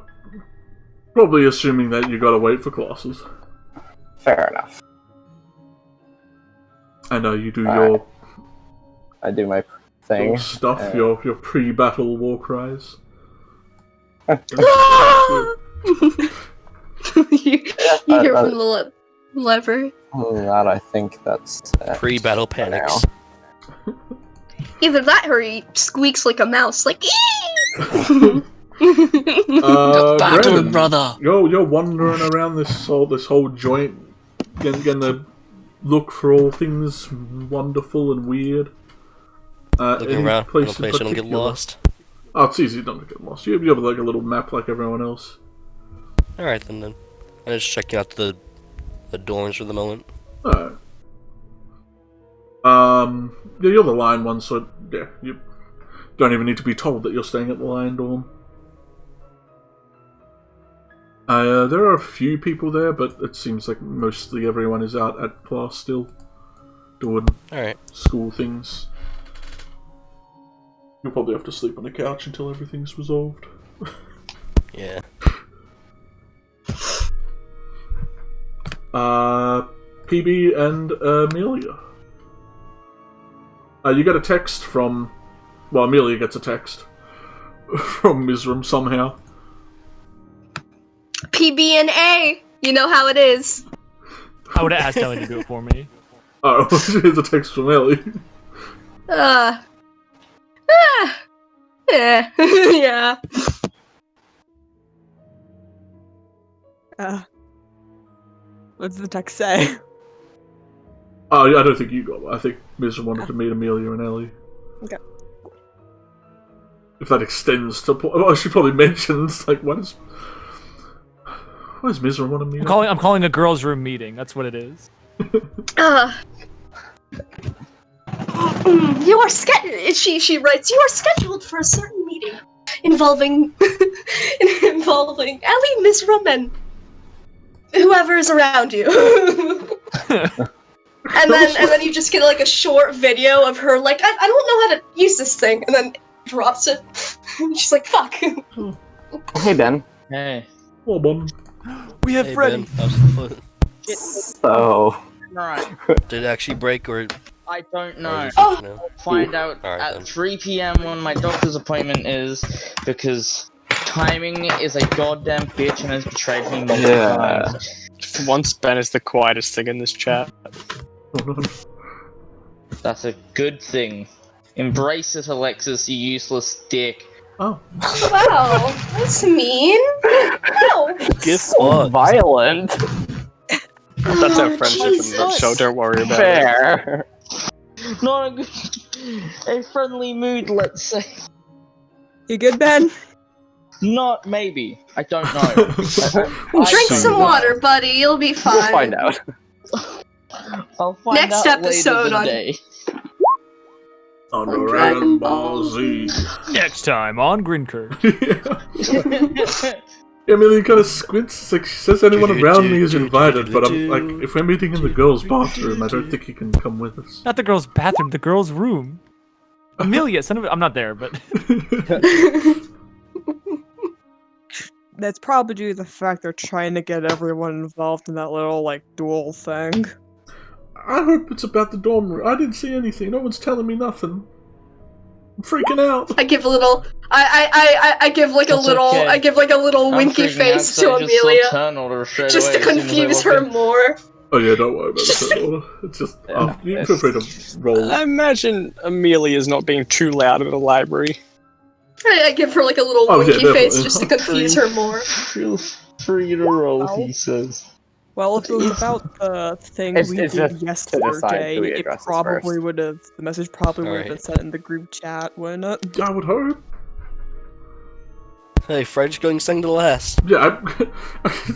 probably assuming that you gotta wait for classes. Fair enough. And you do Alright. I do my thing. your stuff, your pre-battle war cries. you hear from the lever. That I think that's Pre-battle panics. Either that or he squeaks like a mouse, like Brandon, brother. You're wandering around this whole joint, getting the look for all things wonderful and weird. Looking any around in a place place you don't get particular? lost. Oh, it's easy not to get lost. You have like a little map like everyone else. Alright then. I'm just checking out the dorms for the moment. Alright. Yeah, you're the Lion one, so yeah, you don't even need to be told that you're staying at the Lion dorm. There are a few people there, but it seems like mostly everyone is out at class still, doing Alright. school things. You'll probably have to sleep on the couch until everything's resolved. Yeah. PB and Amelia. You get a text from... Well, Amelia gets a text from Mizram somehow. PB and A. You know how it is. I would have asked Ellen to do it for me. Oh, here's a text from Ellie. Yeah. Yeah. What's the text say? Oh, yeah, I don't think you got one. I think Mizram wanted to meet Amelia and Ellie. Okay. If that extends to... Well, she probably mentions, like, why does Mizram want to meet her? I'm calling a girls' room meeting. That's what it is. You are she writes, you are scheduled for a certain meeting involving Ellie, Mizram, and whoever is around you. and then you just get like a short video of her like, I don't know how to use this thing, and then drops it. She's like, fuck. Hey Ben. Hey. Oh, Mom. We have Hey Freddy. Ben, how's the foot? So Right. Did it actually break or... I don't or know. is it just now? Find out Alright, at then. 3 p.m. when my doctor's appointment is, because timing is a goddamn bitch and has betrayed me multiple times. For once, Ben is the quietest thing in this chat. That's a good thing. Embrace it, Alexis, you useless dick. Oh. Wow, that's mean. No. Guess So what? violent. That's our friendship in the Jesus. show, don't worry about it. Fair. Not a good... a friendly mood, let's say. You good, Ben? Not maybe. I don't know. I Drink don't some know. water, buddy. You'll be fine. We'll find out. I'll find Next out episode later on- today. On Dragon Ball Z. Next time on Grinkirk. Emily kind of squints. It's like she says anyone around me is invited, but I'm like, if we're meeting in the girls' bathroom, I don't think you can come with us. Not the girls' bathroom, the girls' room. Amelia, son of a... I'm not there, but... That's probably due to the fact they're trying to get everyone involved in that little, like, duel thing. I hope it's about the dorm room. I didn't see anything. No one's telling me nothing. I'm freaking out. I give a little. I give like a That's little. okay. I give like a little I'm winky freaking out, face so I to just saw Amelia, turn order straight just away to as soon as I confuse walked her in. more. Oh yeah, don't worry about it. It's just you feel free to roll. I imagine Amelia's not being too loud in the library. I give her like a little Oh, yeah, winky face definitely. just to confuse her more. Feel free to roll, Well. he says. Well, if it was about the thing It's- we it's did just to decide yesterday, who we it addresses probably first. would have. The message probably would have been Alright. sent in the group chat, wouldn't it? I would hope. Hey, Fred's going second to last. Yeah,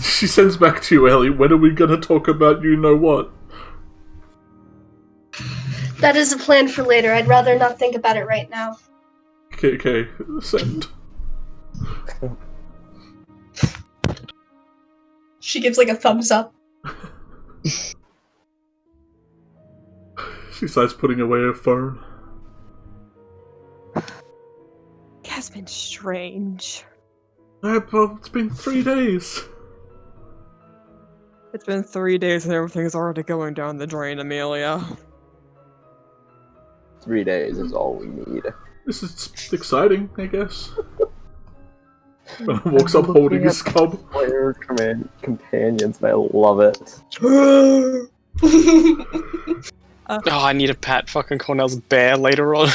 she sends back to you, Ellie. When are we gonna talk about you know what? That is a plan for later. I'd rather not think about it right now. Okay, send. She gives like a thumbs up. She starts putting away her phone. It has been strange. Well, it's been 3 days. It's been 3 days and everything's already going down the drain, Amelia. 3 days is all we need. This is exciting, I guess. Walks up holding his cub. Player companions, and I love it. Oh, I need to pat fucking Cornell's bear later on.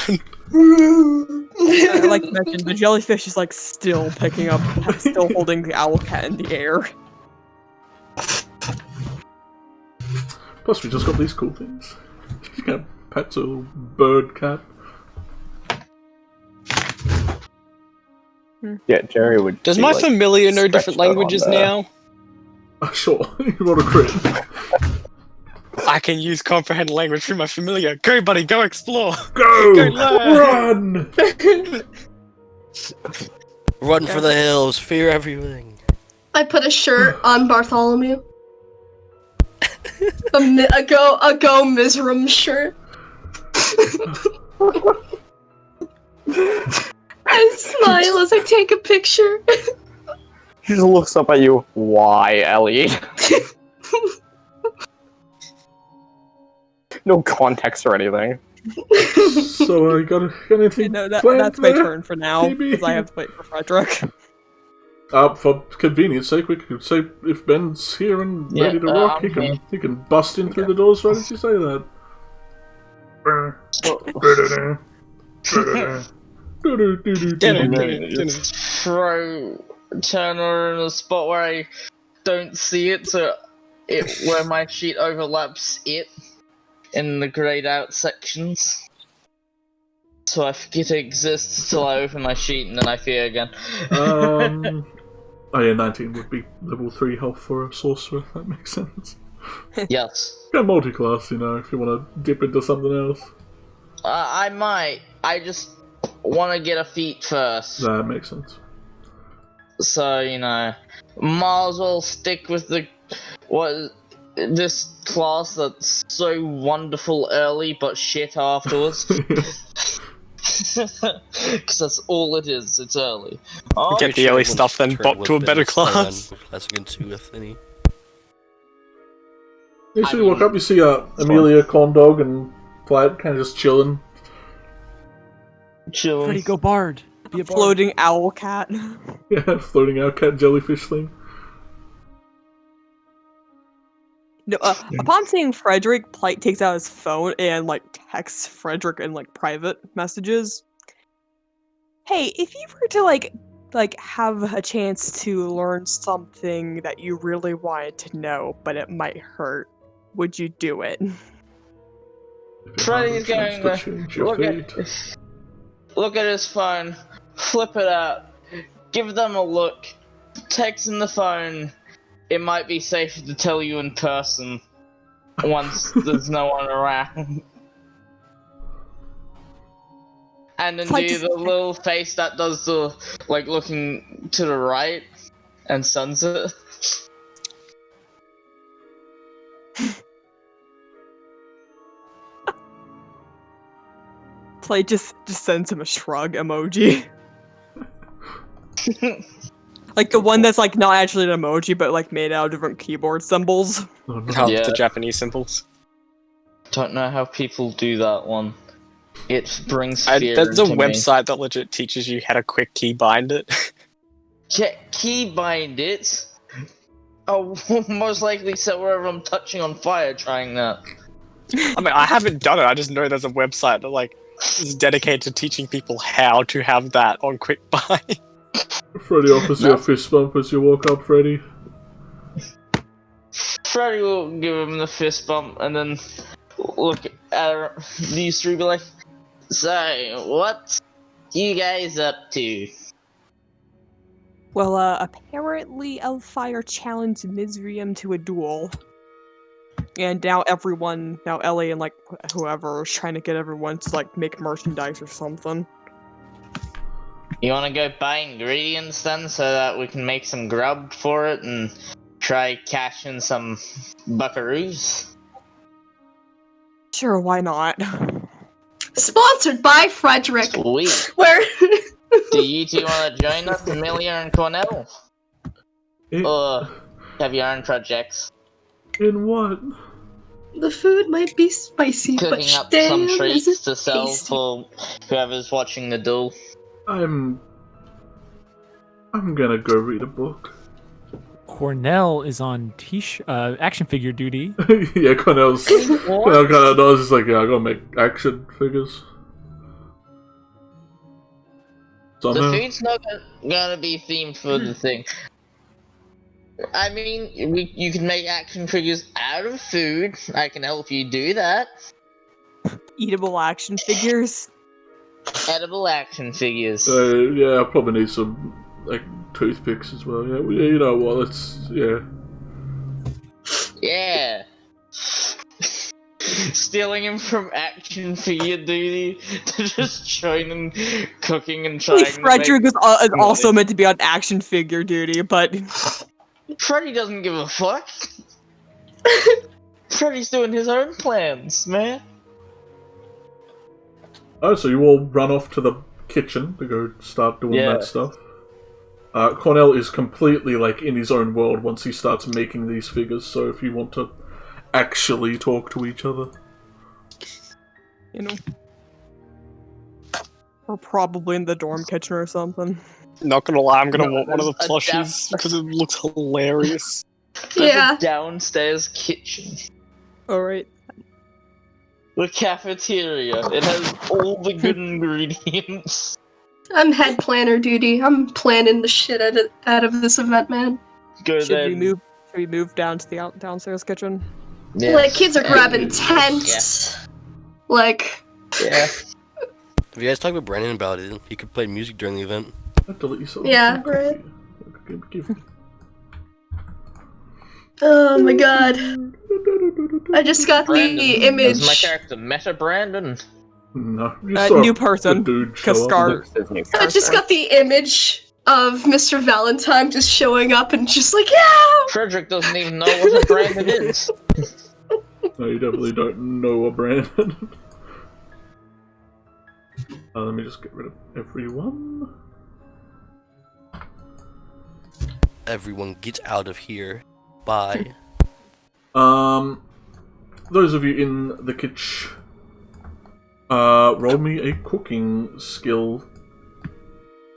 I like to mention the jellyfish is like still picking up, still holding the owl cat in the air. Plus, we just got these cool things. You can pet a little bird cat. Yeah, Jerry would. Does be, my like, familiar know stretched different out on languages the- now? Sure, you rolled a crit. I can use comprehend language through my familiar. Go, buddy, go explore. Go! Go learn. Run! Run for the hills, fear everything. I put a shirt on Bartholomew. A go Mizram shirt. I smile as I take a picture. She just looks up at you. Why, Ellie? No context or anything. So I got anything No, that's planned my there? turn for now, Maybe? because I have to wait for Frederick. For convenience sake, we could say if Ben's here and Yeah, ready to rock, I'm here. he can bust in through the doors right as you say that. Throw Turner in a spot where I don't see it, so where my sheet overlaps it in the grayed out sections. So I forget it exists till I open my sheet and then I fear again. Oh yeah, 19 would be level 3 health for a sorcerer, if that makes sense. Yes. Go multi-class, you know, if you want to dip into something else. I might. I just want to get a feat first. That makes sense. So, you know, might as well stick with this class that's so wonderful early but shit afterwards. Because that's all it is, it's early. Oh, Get the early stuff, then bop to a better class. Classing into a thingy. You see, you walk up, you see Amelia, Corndog, and Plaid kind of just chilling. chilling. Freddy, go Bard. Be a bard. Floating owl cat. Yeah, floating out cat jellyfish thing. No, upon seeing Frederick, Plight takes out his phone and like texts Frederick in like private messages. Hey, if you were to like have a chance to learn something that you really wanted to know, but it might hurt, would you do it? Freddy's going to look at his phone, flip it out, give them a look, text in the phone. It might be safer to tell you in person once there's no one around. And then do the little face that does the, like, looking to the right and sends it. Play just sends him a shrug emoji. Like the one that's like not actually an emoji, but like made out of different keyboard symbols. Oh, no. The Japanese symbols. Don't know how people do that one. It brings fear There's a into me. website that legit teaches you how to quick key bind it. Key bind it? Oh, most likely set wherever I'm touching on fire trying that. I mean, I haven't done it. I just know there's a website that like is dedicated to teaching people how to have that on quick bind. Freddy offers you a fist bump as you walk up, Freddy. Freddy will give him the fist bump and then look at these three, be like, "So, what you guys up to?" Well, apparently Elfire challenged Mizrium to a duel. And now Ellie and like whoever is trying to get everyone to like make merchandise or something. You wanna go buy ingredients then so that we can make some grub for it and try cashing some buckaroos? Sure, why not? Sponsored by Frederick. Sweet. Where? Do you two wanna join us, Amelia and Cornell? Or have your own projects? In what? The food might be spicy, but Cooking up damn, some is treats it to sell tasty. for whoever's watching the duel. I'm gonna go read a book. Cornell is on action figure duty. Yeah, Cornell kind of knows. It's like, yeah, I gotta make action figures. The food's not gonna be themed for the thing. I mean, you can make action figures out of food. I can help you do that. Eatable action figures. Edible action figures. Yeah, I probably need some like toothpicks as well. Yeah, you know what? Let's Yeah. Stealing him from action figure duty to just joining cooking and trying. Frederick is also meant to be on action figure duty, but Freddy doesn't give a fuck. Freddy's doing his own plans, man. Oh, so you all run off to the kitchen to go start doing that stuff. Cornell is completely like in his own world once he starts making these figures. So if you want to actually talk to each other, you know, or probably in the dorm kitchen or something. Not gonna lie, I'm gonna want one of the plushies because it looks hilarious. Yeah. Downstairs kitchen. Alright. The cafeteria. It has all the good ingredients. I'm head planner duty. I'm planning the shit out of this event, man. Should we move down to the downstairs kitchen? Yeah. Like, kids are grabbing tents. Like... Yeah. If you guys talk with Brandon about it, he could play music during the event. Yeah, right. Oh my god. I just got the image. Is my character Meta Brandon? No. New person. Because Scar. I just got the image of Mr. Valentine just showing up and just like, yeah! Frederick doesn't even know what a Brandon is. No, you definitely don't know a Brandon. Let me just get rid of everyone. Everyone get out of here. Bye. Those of you in the kitchen, roll me a cooking skill.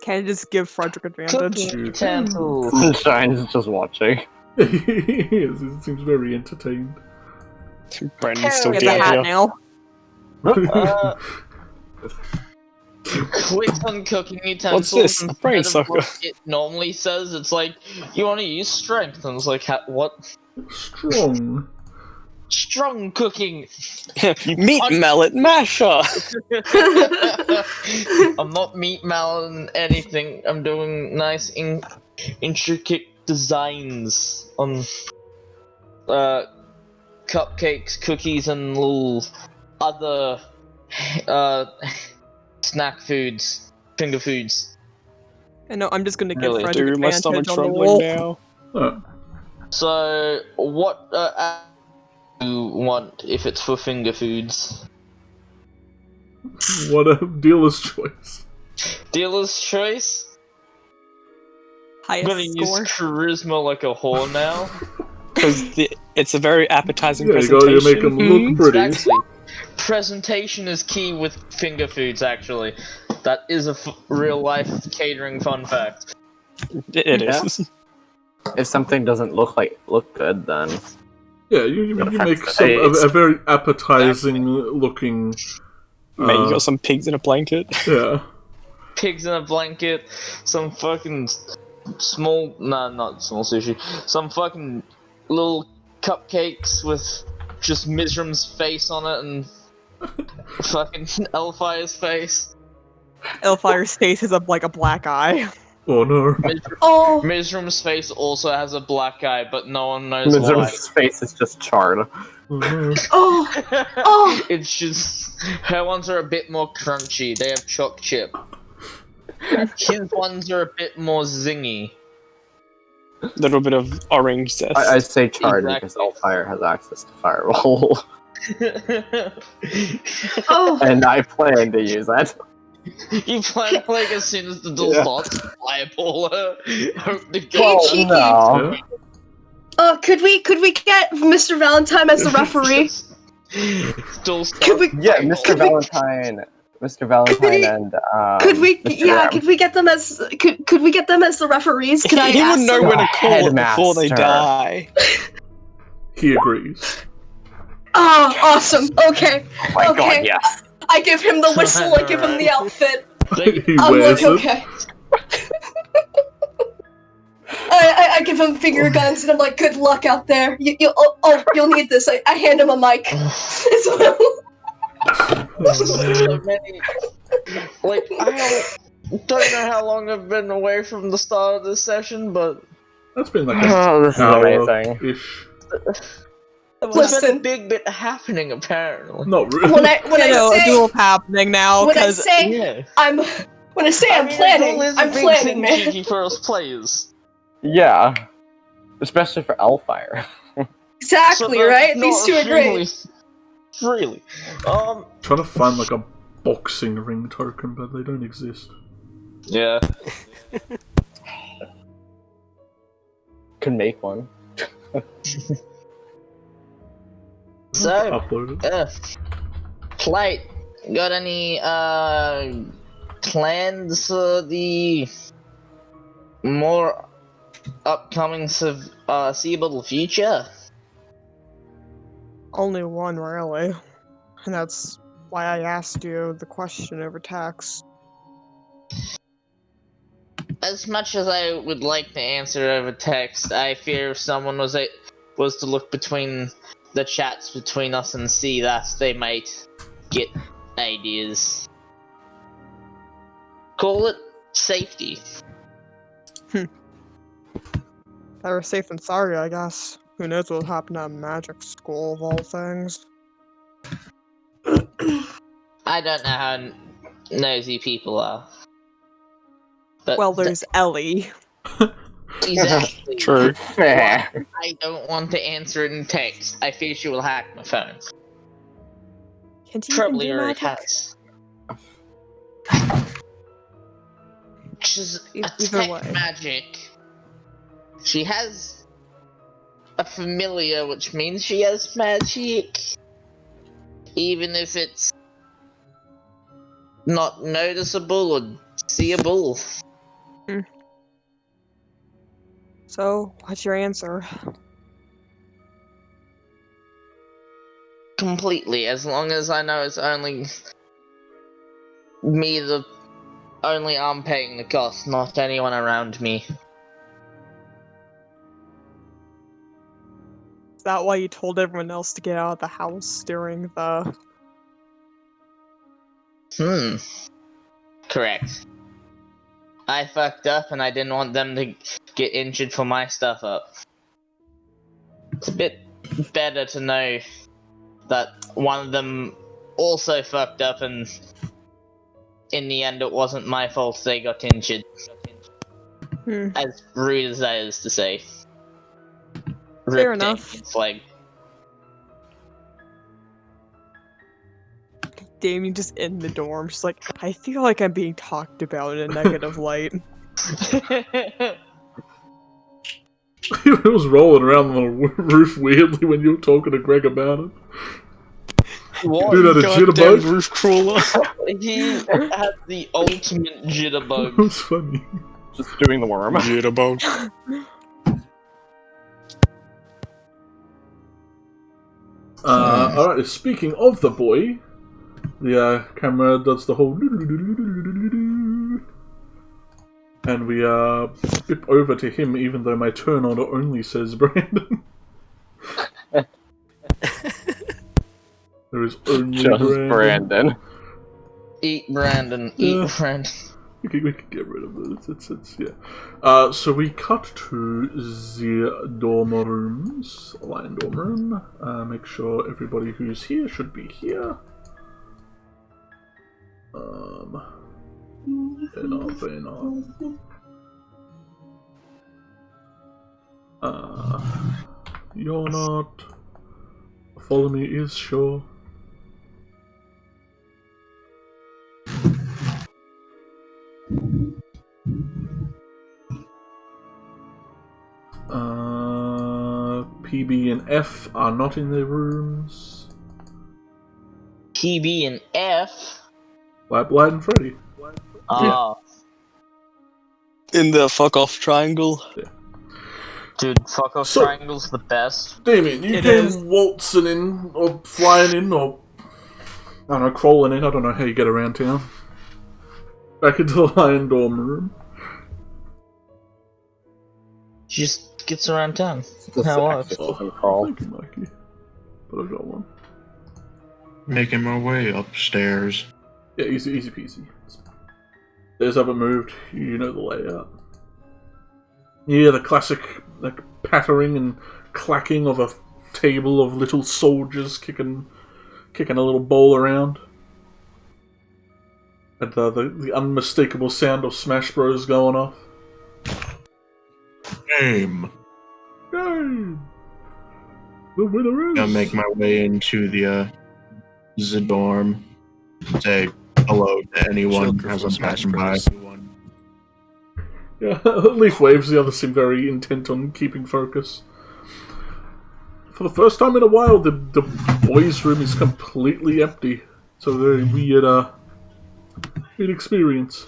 Can I just give Frederick advantage? Cooking utensils. Sunshine's just watching. Yes, it seems very entertained. Brandon's still He has a down hat here. now. Quick on cooking utensils. this? A instead brain of sucker. what it normally says, it's like, you want to use strength. And it's like, what? Strong. Strong cooking. Meat mallet masher. I'm not meat malleting anything. I'm doing nice, intricate designs on cupcakes, cookies, and little other snack foods, finger foods. I know, I'm just gonna give Really? Frederick Dude, my stomach advantage on the trembling roll. now. So, what do you want if it's for finger foods? What a dealer's choice. Dealer's choice? I'm gonna Highest use score. charisma like a whore now. Because it's a very appetizing Yeah, you presentation. gotta make them look pretty. Exactly. Presentation is key with finger foods, actually. That is a real life catering fun fact. It is. If something doesn't look good, then Yeah, you make affects some the taste. a very appetizing looking. Mate, you got some pigs in a blanket. Yeah. Pigs in a blanket, some fucking small, not small sushi, some fucking little cupcakes with just Mizram's face on it and fucking Elfire's face. Elfire's face has a black eye. Oh no. Oh, Mizram's face also has a black eye, but no one knows why. Mizram's face is just charred. Oh no. oh, oh. It's just her ones are a bit more crunchy. They have choc chip. His ones are a bit more zingy. Little bit of orange zest. I say charred because Exactly. Allfire has access to Firewall, Oh, and I plan to use that. You plan like as soon as the door starts, fireball her. Hope to Hey, God. Cheeky. No. Yeah. Could we get Mr. Valentine as the referee? Still Could we? Yeah, could Mr. we- Valentine, Mr. Valentine, and Could we? Mr. Yeah, M. could we get them as? Could we get them as the referees? Could I he ask would know them? when to call it before they Headmaster. die. He agrees. Oh, awesome. Okay. Oh my Okay. god, yes. I give him the whistle. I give him the outfit. He I'm wears like, it. okay. I give him finger guns and I'm like, good luck out there. You'll need this. I hand him a mic. As well. so many. Like, I don't know how long I've been away from the start of this session, but That's been like Oh, this is amazing. hour-ish. there's been a Listen, big bit happening apparently. Not really. when I I know, a say duel's happening now, when I because say Yeah. I'm when I say I'm mean, planning, it is a I'm big planning, thing, man. Cheeky, for us players. Yeah. Especially for Allfire. Exactly, So, right? not These two are great. Really. Trying to find like a boxing ring token, but they don't exist. Yeah. Could make one. So, Upload it. Plate, got any plans for the more upcoming foreseeable future? only one, really. And that's why I asked you the question over text. As much as I would like to answer over text, I fear if someone was to look between the chats between us and see that, they might get ideas. Call it safety. Better safe than sorry, I guess. Who knows what'll happen at magic school, of all things. I don't know how nosy people are. But Well, there's Ellie. exactly. True. Meh. I don't want to answer it in text. I fear she will hack my phone. Can't you even Probably do already magic? has. She's E- a either tech way. magic. She has a familiar, which means she has magic. Even if it's not noticeable or seeable. So, what's your answer? Completely, as long as I know it's only me, only I'm paying the cost, not anyone around me. Is that why you told everyone else to get out of the house during the... Correct. I fucked up and I didn't want them to get injured for my stuff up. It's a bit better to know that one of them also fucked up and in the end it wasn't my fault they got injured. As rude as that is to say. Fair Rip enough. Damien's leg. Damien just in the dorm, just like, I feel like I'm being talked about in a negative light. He was rolling around on the roof weirdly when you were talking to Greg about it. What? Dude had a jitterbug. Roof crawler. He had the ultimate It jitterbug. was funny. Just doing the worm. Jitterbug. Alright, speaking of the boy, the camera does the whole and we flip over to him even though my turn order only says Brandon. There is only Just Brandon. Eat Brandon. Eat Brandon. We can get rid of this. It's yeah. So we cut to the dorm rooms, lion dorm room. Make sure everybody who's here should be here. They're not. You're not. Follow me is sure. PB and F are not in their rooms. PB and F? Like Blight and Freddy. In the fuck off triangle. Yeah. Dude, fuck off So- triangle's the best. Damien, you It came is. waltzing in, or flying in, or I don't know, crawling in. I don't know how you get around town. Back into the lion dorm room. She just gets around town. Just How was? exorcism crawl. Thank you, Mikey. But I've got one. Making my way upstairs. Yeah, easy peasy. Stairs haven't moved. You know the layout. Yeah, the classic like pattering and clacking of a table of little soldiers kicking a little bowl around. And the unmistakable sound of Smash Bros going off. Game. Game! The winner is... I'll make my way into the dorm. Say hello to anyone Joker as from I'm Smash passing by. Bros. Yeah, Leaf waves, the others seem very intent on keeping focus. For the first time in a while, the boys' room is completely empty. It's a very weird experience.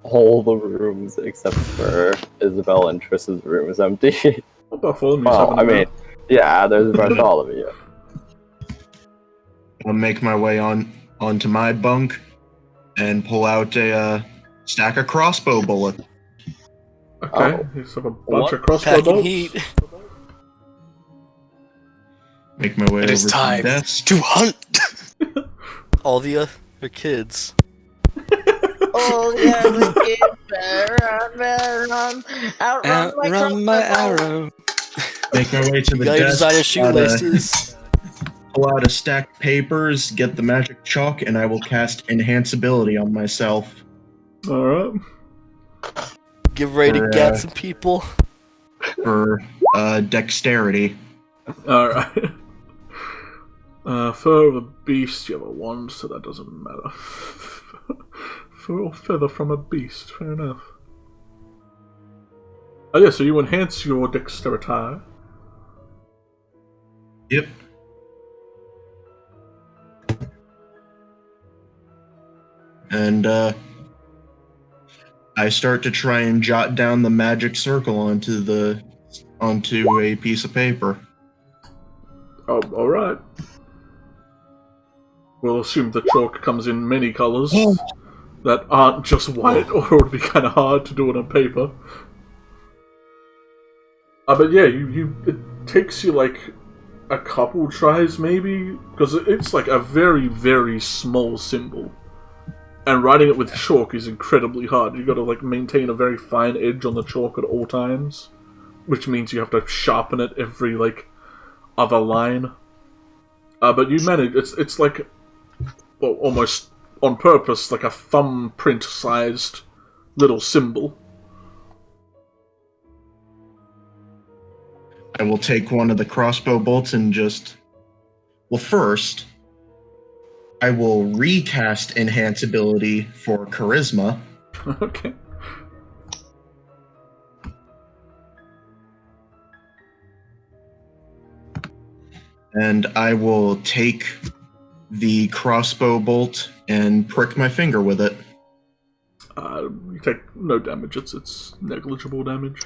All the rooms except for Isabel and Triss's room is empty. What about Bartholomew's Well, having I a mean, nap? yeah, there's Bartholomew. I'll make my way onto my bunk and pull out a stack of crossbow bullets. Okay, Oh. he's have a bunch What? of crossbow Packing bolts. heat. Make my way It over is to the time desk. to hunt. All the other kids. Oh yeah, the kids better run, Outrun my arrow. Make my way to You the got your desk. designer shoelaces. Pull out a stack of papers, get the magic chalk, and I will cast enhanceability on myself. Alright. Get ready to For, get some people. For dexterity. Alright. Fur of a beast, you have a 1, so that doesn't matter. Fur or feather from a beast, fair enough. Oh yeah, so you enhance your dexterity. Yep. And I start to try and jot down the magic circle onto a piece of paper. Oh, alright. We'll assume the chalk comes in many colours that aren't just white, or it would be kind of hard to do it on paper. But yeah, it takes you like a couple tries maybe, because it's like a very, very small symbol. And writing it with chalk is incredibly hard. You've got to like maintain a very fine edge on the chalk at all times, which means you have to sharpen it every like other line. But you manage. It's like, well, almost on purpose, like a thumbprint-sized little symbol. I will take one of the crossbow bolts and just... Well, first, I will recast Enhance ability for Charisma. Okay. And I will take the crossbow bolt and prick my finger with it. You take no damage. It's negligible damage.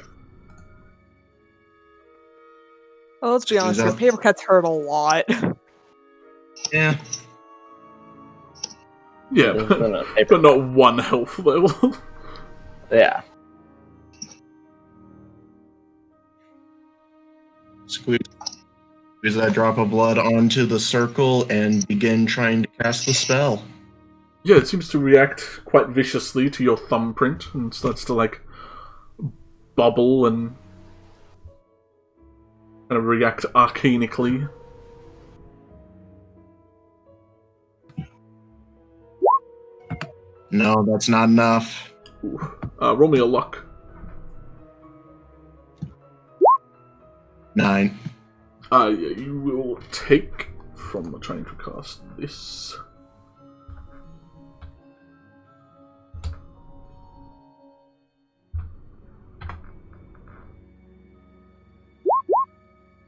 Oh, let's be honest here. Paper cuts hurt a lot. Yeah. Yeah, but not one health level. Yeah. Squeeze that drop of blood onto the circle and begin trying to cast the spell. Yeah, it seems to react quite viciously to your thumbprint and starts to like bubble and kind of react arcanically. No, that's not enough. Roll me a luck. 9. Yeah, you will take from trying to cast this.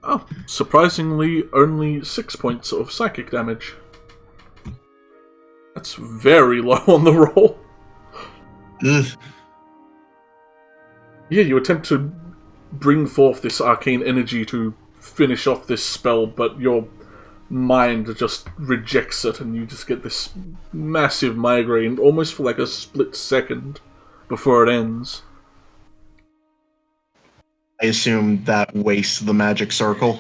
Oh, surprisingly, only 6 points of psychic damage. That's very low on the roll. Ugh. Yeah, you attempt to bring forth this arcane energy to finish off this spell, but your mind just rejects it, and you just get this massive migraine, almost for like a split second before it ends. I assume that wastes the magic circle.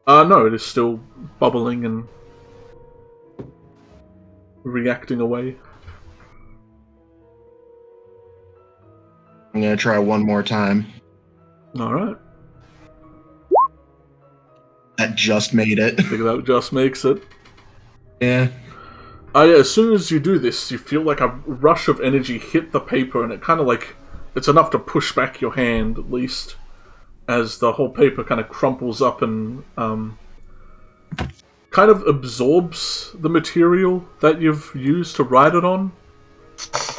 No, it is still bubbling and reacting away. I'm gonna try one more time. Alright. That just made it. I think that just makes it. Yeah. Yeah, as soon as you do this, you feel like a rush of energy hit the paper, and it kind of like... It's enough to push back your hand, at least, as the whole paper kind of crumples up and kind of absorbs the material that you've used to write it on.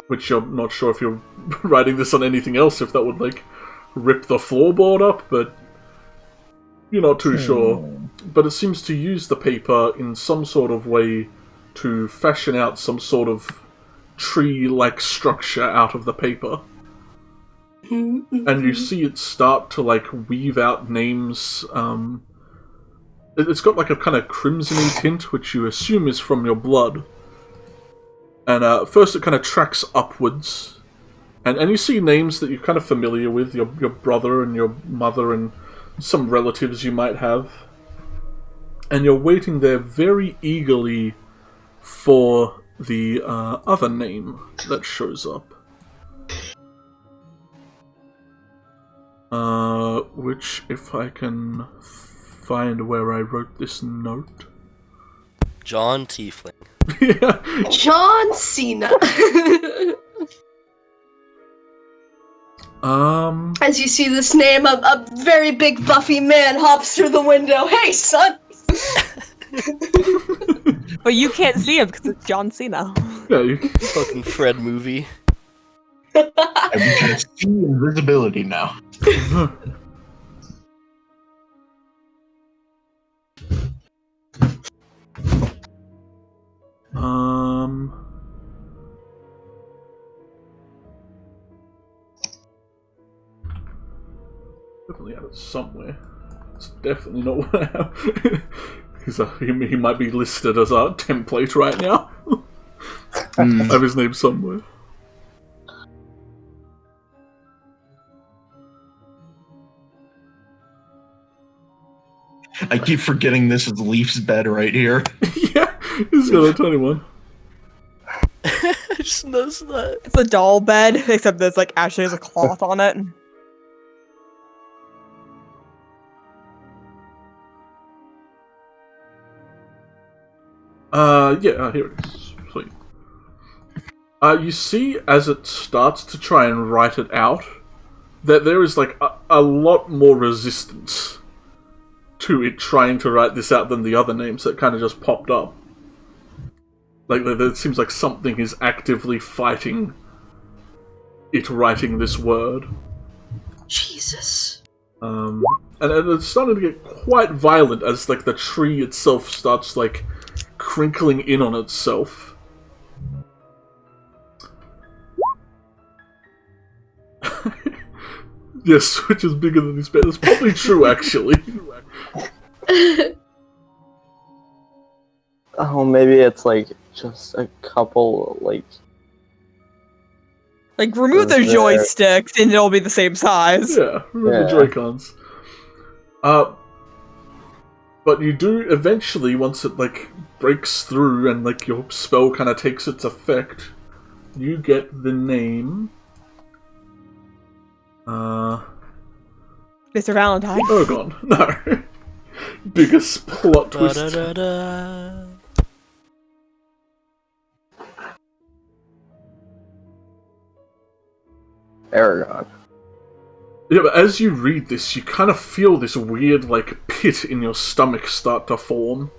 Which you're not sure if you're writing this on anything else, if that would, like, rip the floorboard up, but you're not too sure. But it seems to use the paper in some sort of way to fashion out some sort of tree-like structure out of the paper. And you see it start to, like, weave out names. It's got, like, a kind of crimson-y tint, which you assume is from your blood. And first it kind of tracks upwards. And you see names that you're kind of familiar with, your brother and your mother and some relatives you might have. And you're waiting there very eagerly for the other name that shows up. Which, if I can find where I wrote this note... John Tiefling. Yeah. John Cena. As you see this name, a very big buffy man hops through the window. Hey, son! But you can't see him because it's John Cena. Yeah, you... Fucking Fred movie. I can see invisibility now. definitely have it somewhere. It's definitely not what I have. He might be listed as a template right now. I have his name somewhere. I keep forgetting this is Leaf's bed right here. Yeah, he's got a tiny one. I just noticed that. It's a doll bed, except there's like actually has a cloth on it. Here it is. Sweet. You see, as it starts to try and write it out, that there is like a lot more resistance to it trying to write this out than the other names that kind of just popped up. Like, it seems like something is actively fighting it writing this word. Jesus. And it's starting to get quite violent as, like, the tree itself starts, like, crinkling in on itself. Yes, which is bigger than his bed. That's probably true, actually. Oh, maybe it's like just a couple like remove the joysticks and it'll be the same size. Yeah, remove the Joy-Cons. But you do eventually, once it like breaks through and like your spell kind of takes its effect, you get the name. Mr. Valentine. Ergon. No. Biggest plot twist. Ba-da-da-da. Aragon. Yeah, but as you read this, you kind of feel this weird, like, pit in your stomach start to form.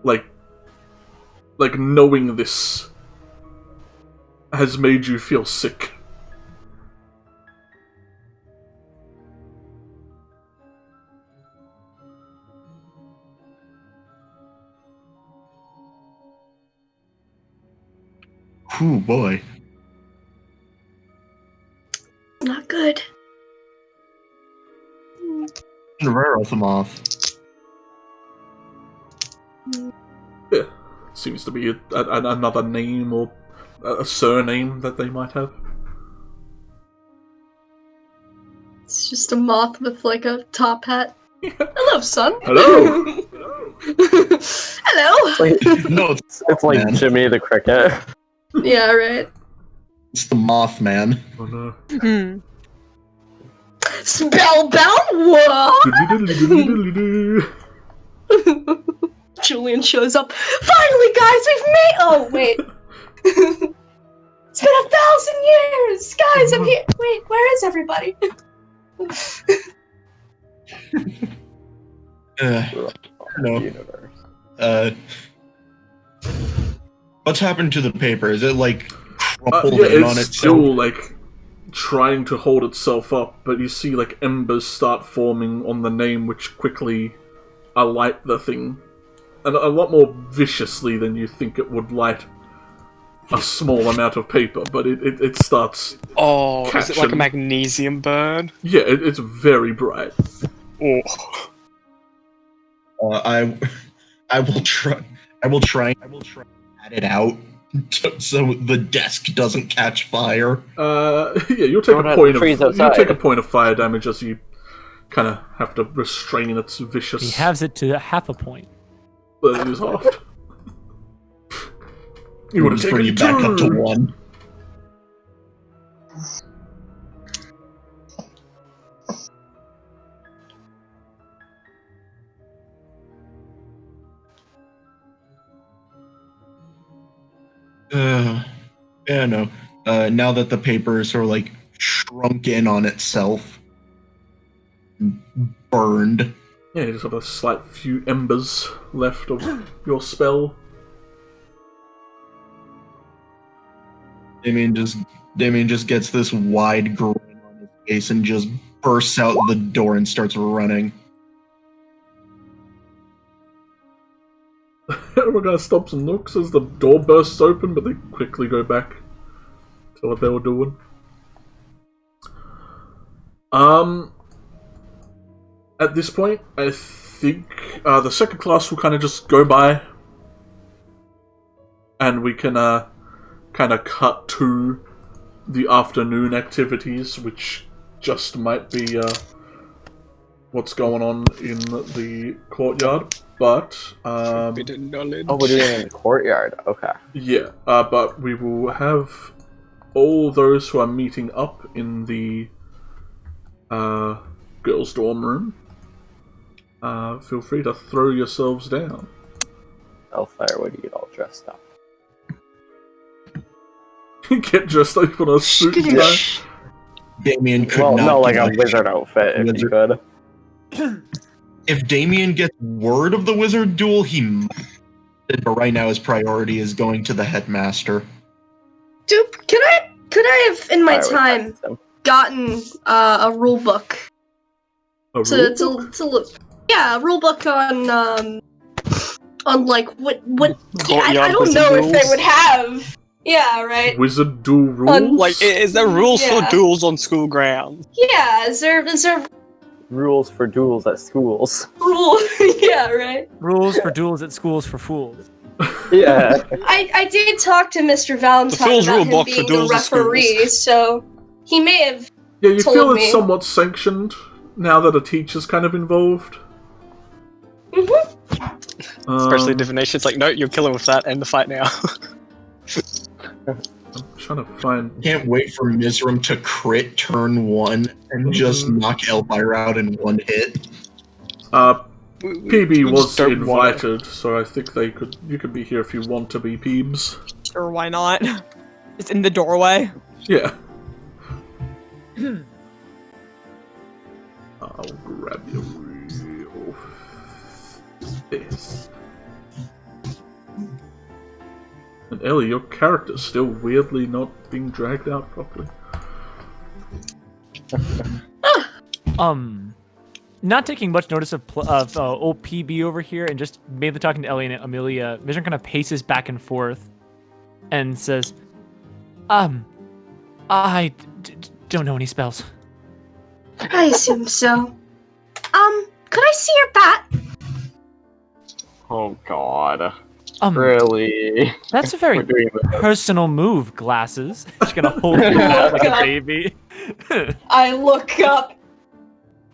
Like knowing this has made you feel sick. Ooh, boy. Not good. Rare off. Yeah, seems to be another name or a surname that they might have. It's just a moth with like a top hat. Hello, son. Hello. Hello. No, It's like man. Jimmy the Cricket. Yeah, right. It's the Mothman. Oh no. Spellbound? What? Julian shows up. Finally, guys, we've made. Oh wait. It's been 1,000 years, guys. I'm here. Wait, where is everybody? No. Universe. What's happened to the paper? Is it like crumpled Yeah, in on it's itself? still like trying to hold itself up, but you see like embers start forming on the name, which quickly alight the thing, and a lot more viciously than you think it would light a small amount of paper. But it starts. Oh, is it like a catching. magnesium burn? Yeah, it's very bright. Oh. I will try to add it out so the desk doesn't catch fire. Yeah, you'll take Don't a have point the of trees you'll outside. take a point of fire damage as you kind of have to restrain its vicious. He halves it to half a point. But it is halved. You would have Just bring taken you back up to 2. 1. Yeah, no. Now that the paper is sort of like shrunk in on itself, burned. Yeah, you just have a slight few embers left of your spell. Damien just gets this wide grin on his face and just bursts out the door and starts running. We're gonna stop and look as the door bursts open, but they quickly go back to what they were doing. at this point, I think the second class will kind of just go by, and we can kind of cut to the afternoon activities, which just might be what's going on in the courtyard. But Forbidden knowledge. Oh, we're doing it in the courtyard. Okay. yeah, but we will have all those who are meeting up in the girls' dorm room. Feel free to throw yourselves down. Hellfire, what do you get all dressed up? Get dressed up in a suit and tie. Damien could Well, not. no, like give a wizard outfit, if you could. If Damien gets word of the wizard duel, he might. But right now, his priority is going to the headmaster. Dude, could I have in my I would time text him. gotten a rule book A to rule? look? Yeah, a rule book on like what I don't wizard know if they rules? would have. Yeah, right. Wizard duel rules? Like, is there rules Yeah. for duels on school grounds? Yeah, is there Rules for duels at schools. rule? Yeah, right. Rules for duels at schools for fools. Yeah. I did talk to Mr. Valentine fool's about rule him book for being the duels at schools. referee, so he may have. Yeah, you told feel it's me. somewhat sanctioned now that a teacher's kind of involved. Especially divination. It's like, no, you're killing with that. End the fight now. I'm trying to find. Can't wait for Mizram to crit turn 1 and just knock Elvira out in one hit. PB we was just don't wanna- invited, so I think you could be here if you want to be, Peebs. Sure, why not? It's in the doorway. Yeah. I'll grab your real fist. And Ellie, your character's still weirdly not being dragged out properly. Not taking much notice of old PB over here, and just mainly talking to Ellie and Amelia. Vision kind of paces back and forth, and says, I don't know any spells." I assume so. Could I see your bat? Oh god. Really? That's a very We're doing this. personal move, Glasses. She's gonna hold you up like a baby. I look up.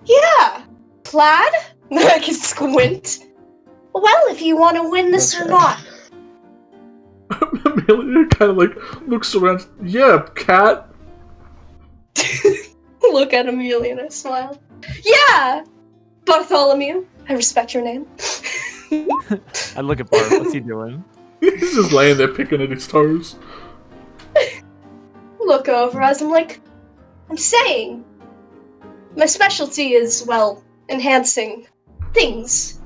Yeah, plaid. I can squint. Well, if you want to win this or not. Amelia kind of like looks around. Yeah, cat. Look at Amelia and I smile. Yeah, Bartholomew. I respect your name. I look at Barb. What's he doing? He's just laying there picking at his toes. Look over as I'm saying. My specialty is, well, enhancing things.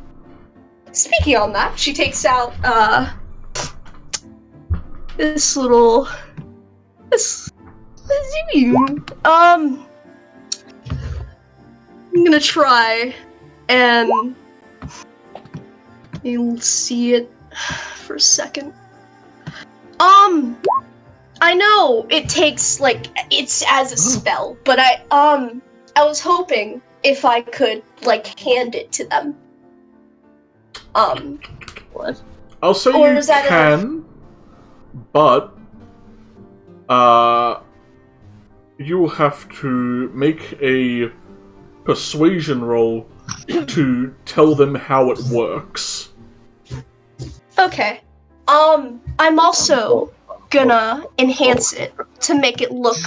Speaking on that, she takes out, this little... I'm gonna try and... You'll see it for a second. I know it takes, it's as a spell, but I was hoping if I could, hand it to them. What? I'll say Or you is that can, but you will have to make a persuasion roll to tell them how it works. Okay. I'm also gonna enhance it to make it look...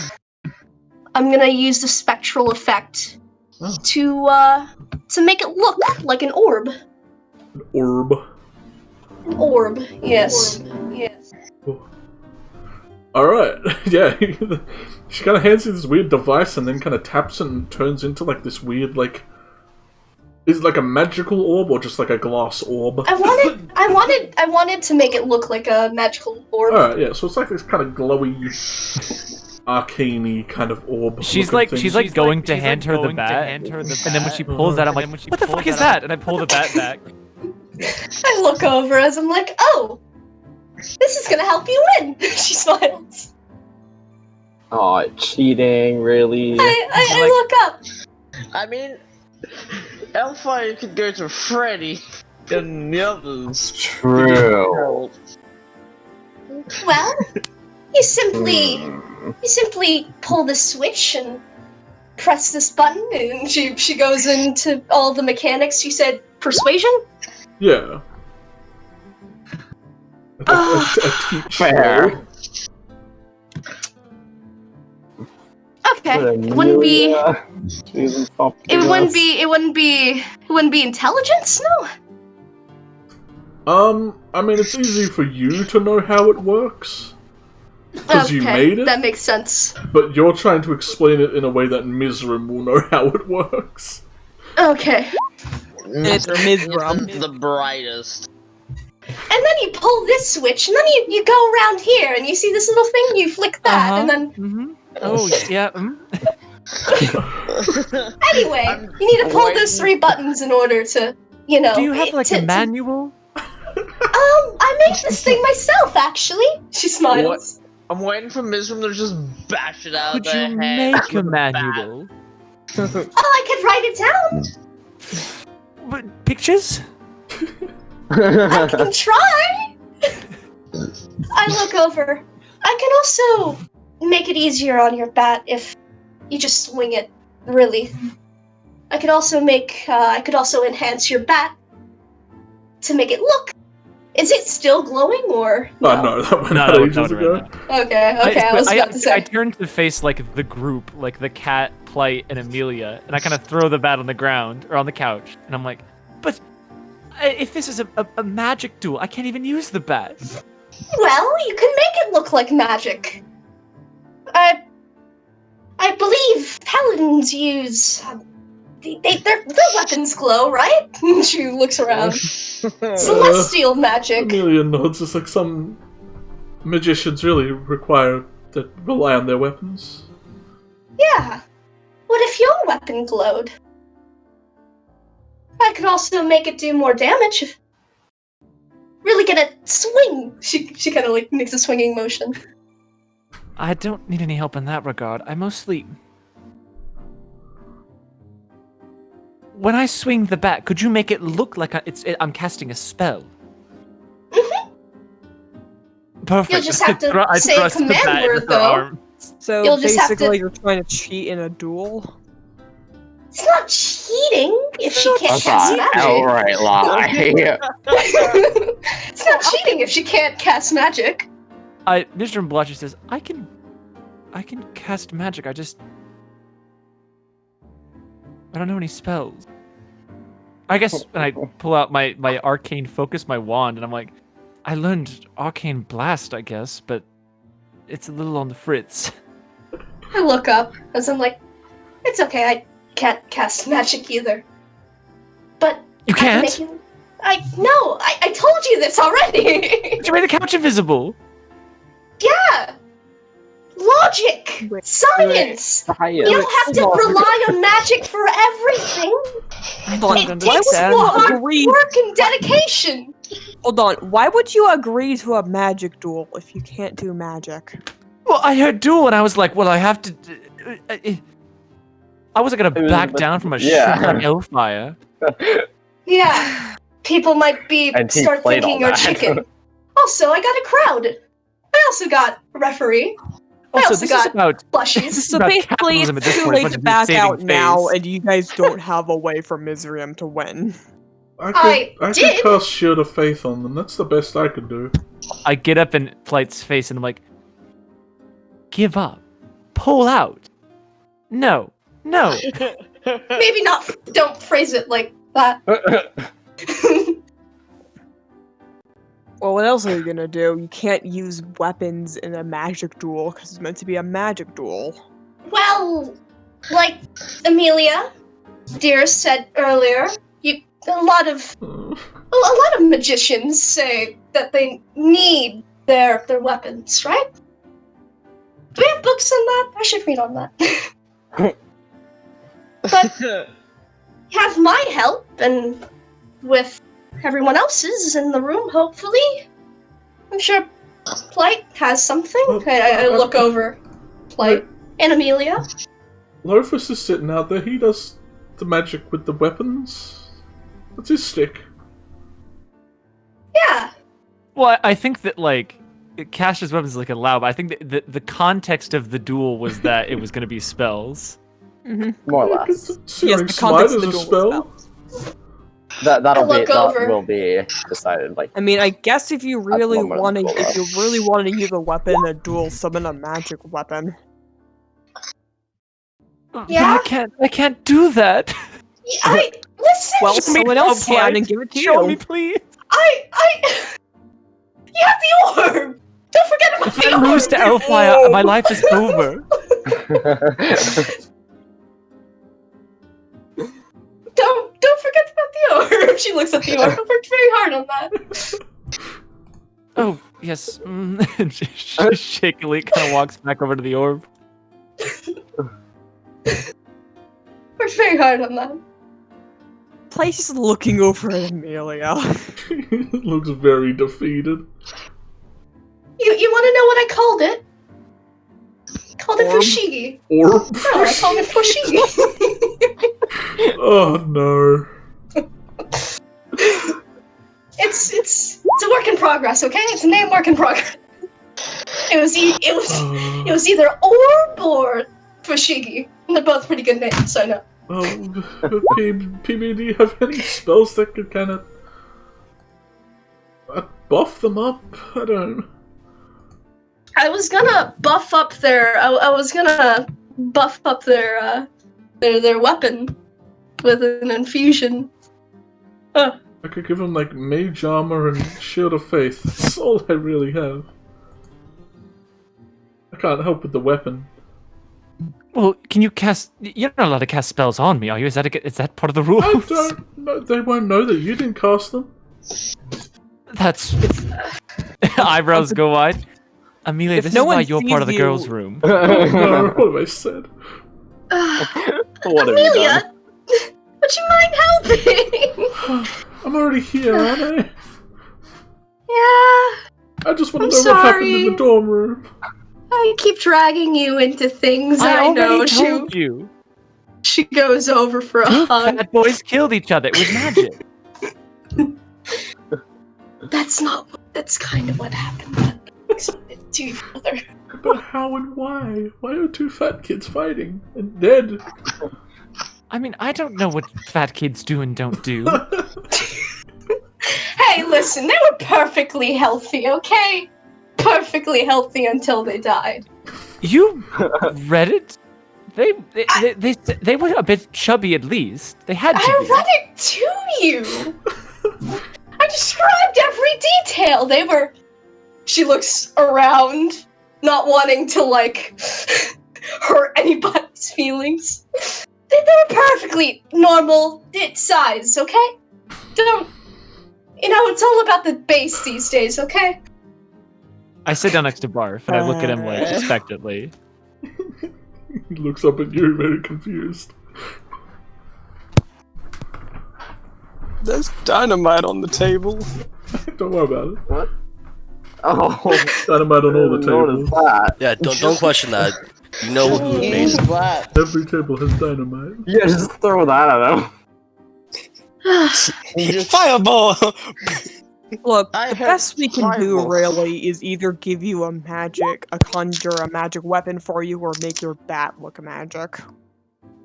I'm gonna use the spectral effect to make it look like an orb. An orb. An orb, yes. Yes. Alright, yeah. She kind of hands you this weird device and then kind of taps it and turns into this weird, is it like a magical orb or just like a glass orb? I wanted to make it look like a magical orb. Alright, yeah, so it's like this kind of glowy, arcane-y kind of orb. She's going to hand her the bat, and then when she pulls that, I'm like, "What the fuck is that?" And I pull the bat back. I look over as I'm like, oh, this is gonna help you win. She smiles. Oh, cheating, really? I look up. I mean, Hellfire could go to Freddy, and the others. True. Well, you simply pull the switch and press this button, and she goes into all the mechanics. You said persuasion? Yeah. A teach Fair. roll. Okay. It wouldn't be intelligence, no? I mean, it's easy for you to know how it works. Because you made it. That makes sense. But you're trying to explain it in a way that Mizram will know how it works. Okay. It's Mizram. The brightest. And then you pull this switch, and then you go around here, and you see this little thing, you flick that, and then... Mm-hmm. Oh, yeah. Anyway, you need to pull those 3 buttons in order to, you know... Do you have, like, a manual? I made this thing myself, actually. She smiles. I'm waiting for Mizram to just bash it out Could of their you head make a with manual? Oh, I could write it down. But pictures? I can try. I look over. I can also make it easier on your bat if you just swing it, really. I could also enhance your bat to make it look. Is it still glowing, or no? No, that went out ages ago. Okay, I was about to say. I turn to face, like, the group, like the cat, Plight, and Amelia, and I kind of throw the bat on the ground, or on the couch, and I'm like, but if this is a magic duel, I can't even use the bat. Well, you can make it look like magic. I believe paladins use... Their weapons glow, right? She looks around. Celestial magic. Amelia nods. It's like some magicians really rely on their weapons. Yeah. What if your weapon glowed? I could also make it do more damage if... Really get a swing! She kind of like makes a swinging motion. I don't need any help in that regard. I mostly... When I swing the bat, could you make it look like I'm casting a spell? Mm-hmm. Perfect. You'll just have to say a command word, though. So You'll just basically, have to... you're trying to cheat in a duel? It's not cheating if she can't cast magic. Outright lie. It's not cheating if she can't cast magic. Mr. Blotcher says, I can cast magic, I don't know any spells. I guess when I pull out my arcane focus, my wand, and I'm like, I learned arcane blast, I guess, but it's a little on the fritz. I look up as I'm like, it's okay, I can't cast magic either. But you can't? I told you this already. You made the couch invisible. Yeah. Logic! Science! You don't have to rely on magic for everything! It takes hard work and dedication! Hold on, why would you agree to a magic duel if you can't do magic? Well, I heard duel and I was like, well, I have to... I wasn't gonna back down from a shit like Hellfire. Yeah, people might start thinking you're chicken. Also, I got a crowd. I also got a referee. Also, this is about plushies. So basically, it's too late to back out now, and you guys don't have a way for Mizrium to win. I could cast Shield of Faith on them. That's the best I could do. I get up in Plight's face and I'm like, give up. Pull out. No. Maybe not. Don't phrase it like that. Well, what else are you gonna do? You can't use weapons in a magic duel because it's meant to be a magic duel. Well, like Amelia, Dearest said earlier, a lot of magicians say that they need their weapons, right? Do we have books on that? I should read on that. But you have my help, and with everyone else's in the room, hopefully. I'm sure Plight has something. I look over Plight and Amelia. Lofus is sitting out there. He does the magic with the weapons? That's his stick. Yeah. Well, I think that like Cash's weapons is like allowed, but I think that the context of the duel was that it was going to be spells. More or less. Searing the Smite context is of a the duel spell. was That will be decided. Like, I mean, I guess if you really moment, want to, hold if on. you really wanted to use a weapon, a dual summon a magic weapon. Yeah? But I can't do that. Listen. Well, Show me someone how, else can Blight. and give it to Show you. me, please. You have the orb. Don't forget about If the I lose orb. to Elfire, my life is over. Don't forget about the orb. She looks at the orb. I worked very hard on that. Oh, yes. And she shakily kind of walks back over to the orb. Worked very hard on that. Place is looking over at Amelia. Looks very defeated. You want to know what I called it? I called it Orb? Fushigi. Orb? No, I called it Fushigi. Oh no. It's a work in progress, okay? It's a name work in progress. It was either Orb or Fushigi. And they're both pretty good names, so I know. PB, do you have any spells that could kind of buff them up? I don't. I was gonna buff up their. I was gonna buff up their weapon with an infusion. I could give them like mage armor and shield of faith. That's all I really have. I can't help with the weapon. Well, can you cast? You're not allowed to cast spells on me, are you? Is that part of the rules? I don't know. They won't know that you didn't cast them. That's eyebrows go wide. Amelia, If this no is why one you're part of the sees girls' you- room. No, what have I said? What have you done? Amelia, would you mind helping? I'm already here, aren't I? Yeah, I just want I'm to know what happened in the sorry. dorm room. I keep dragging you into things. I I know. already told you. She goes over for a Two hug. fat boys killed each other. It was magic. That's kind of what happened. Explain to each other. But how and why? Why are two fat kids fighting and dead? I mean, I don't know what fat kids do and don't do. Hey, listen, they were perfectly healthy, okay? Perfectly healthy until they died. You read it? They were a bit chubby at least. They had to I be. read it to you. I described every detail. They were. She looks around, not wanting to like hurt anybody's feelings. They were perfectly normal size, okay? Don't. You know, it's all about the base these days, okay? I sit down next to Barf and I look at him like expectantly. He looks up at you, very confused. There's dynamite on the table. Don't worry about it. What? Oh, Dynamite on all the notice tables. that. Yeah, don't question that. You know who made Is it. that? Every table has dynamite. Yeah, just throw that at him. Fireball! Look, I the have best we can do fireballs. really is either give you a conjure a magic weapon for you, or make your bat look magic.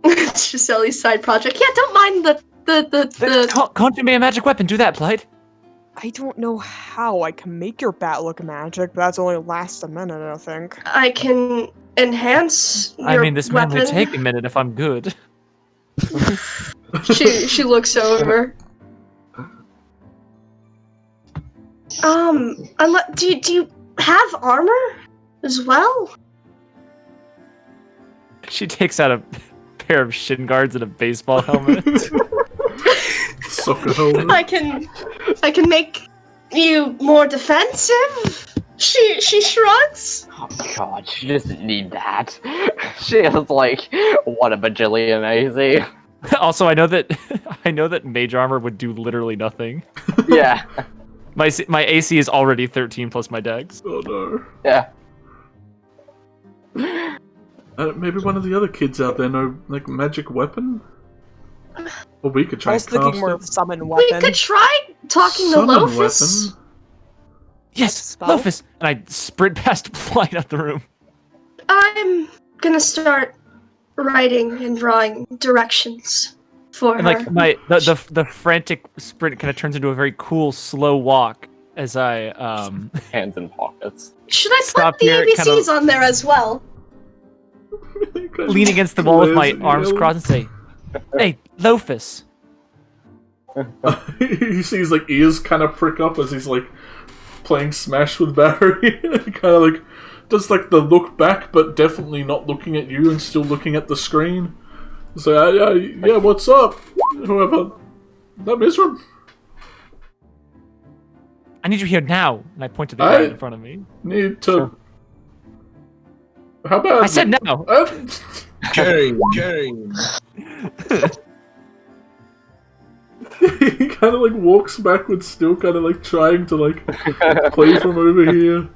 It's Giselle's side project. Yeah, don't mind the Conjure me a magic weapon. Do that, Blight. I don't know how I can make your bat look magic, but that's only lasts a minute, I think. I can enhance your I mean, this weapon. man would take a minute if I'm good. She looks over. Do you have armor as well? She takes out a pair of shin guards and a baseball helmet. Soccer helmet. I can make you more defensive. She shrugs. Oh god, she doesn't need that. She has like what, a bajillion AC. Also, I know that mage armor would do literally nothing. Yeah, My AC is already 13 plus my dex. Oh no. yeah. Maybe one of the other kids out there know like magic weapon. Well, we could I try was and thinking cast more it. of summon We weapon. could try talking to Summon Lophus. weapon? Yes, spell? Lophus! And I sprint past Blight out the room. I'm gonna start writing and drawing directions for And her. like the frantic sprint kind of turns into a very cool slow walk as I Hands in pockets. Should I stop put the here, kind ABCs of- on there as well? lean against the wall with my Glares at arms yellow. crossed and say, "Hey, Lophus." He sees like ears kind of prick up as he's like playing Smash with Barry. Kind of like does like the look back, but definitely not looking at you and still looking at the screen. So yeah, what's up? Whoever, that Mizram. I need you here now. And I point to the I- guy in front of me. Need to. How about I said now. James. He kind of like walks backwards, still kind of like trying to like play from over here.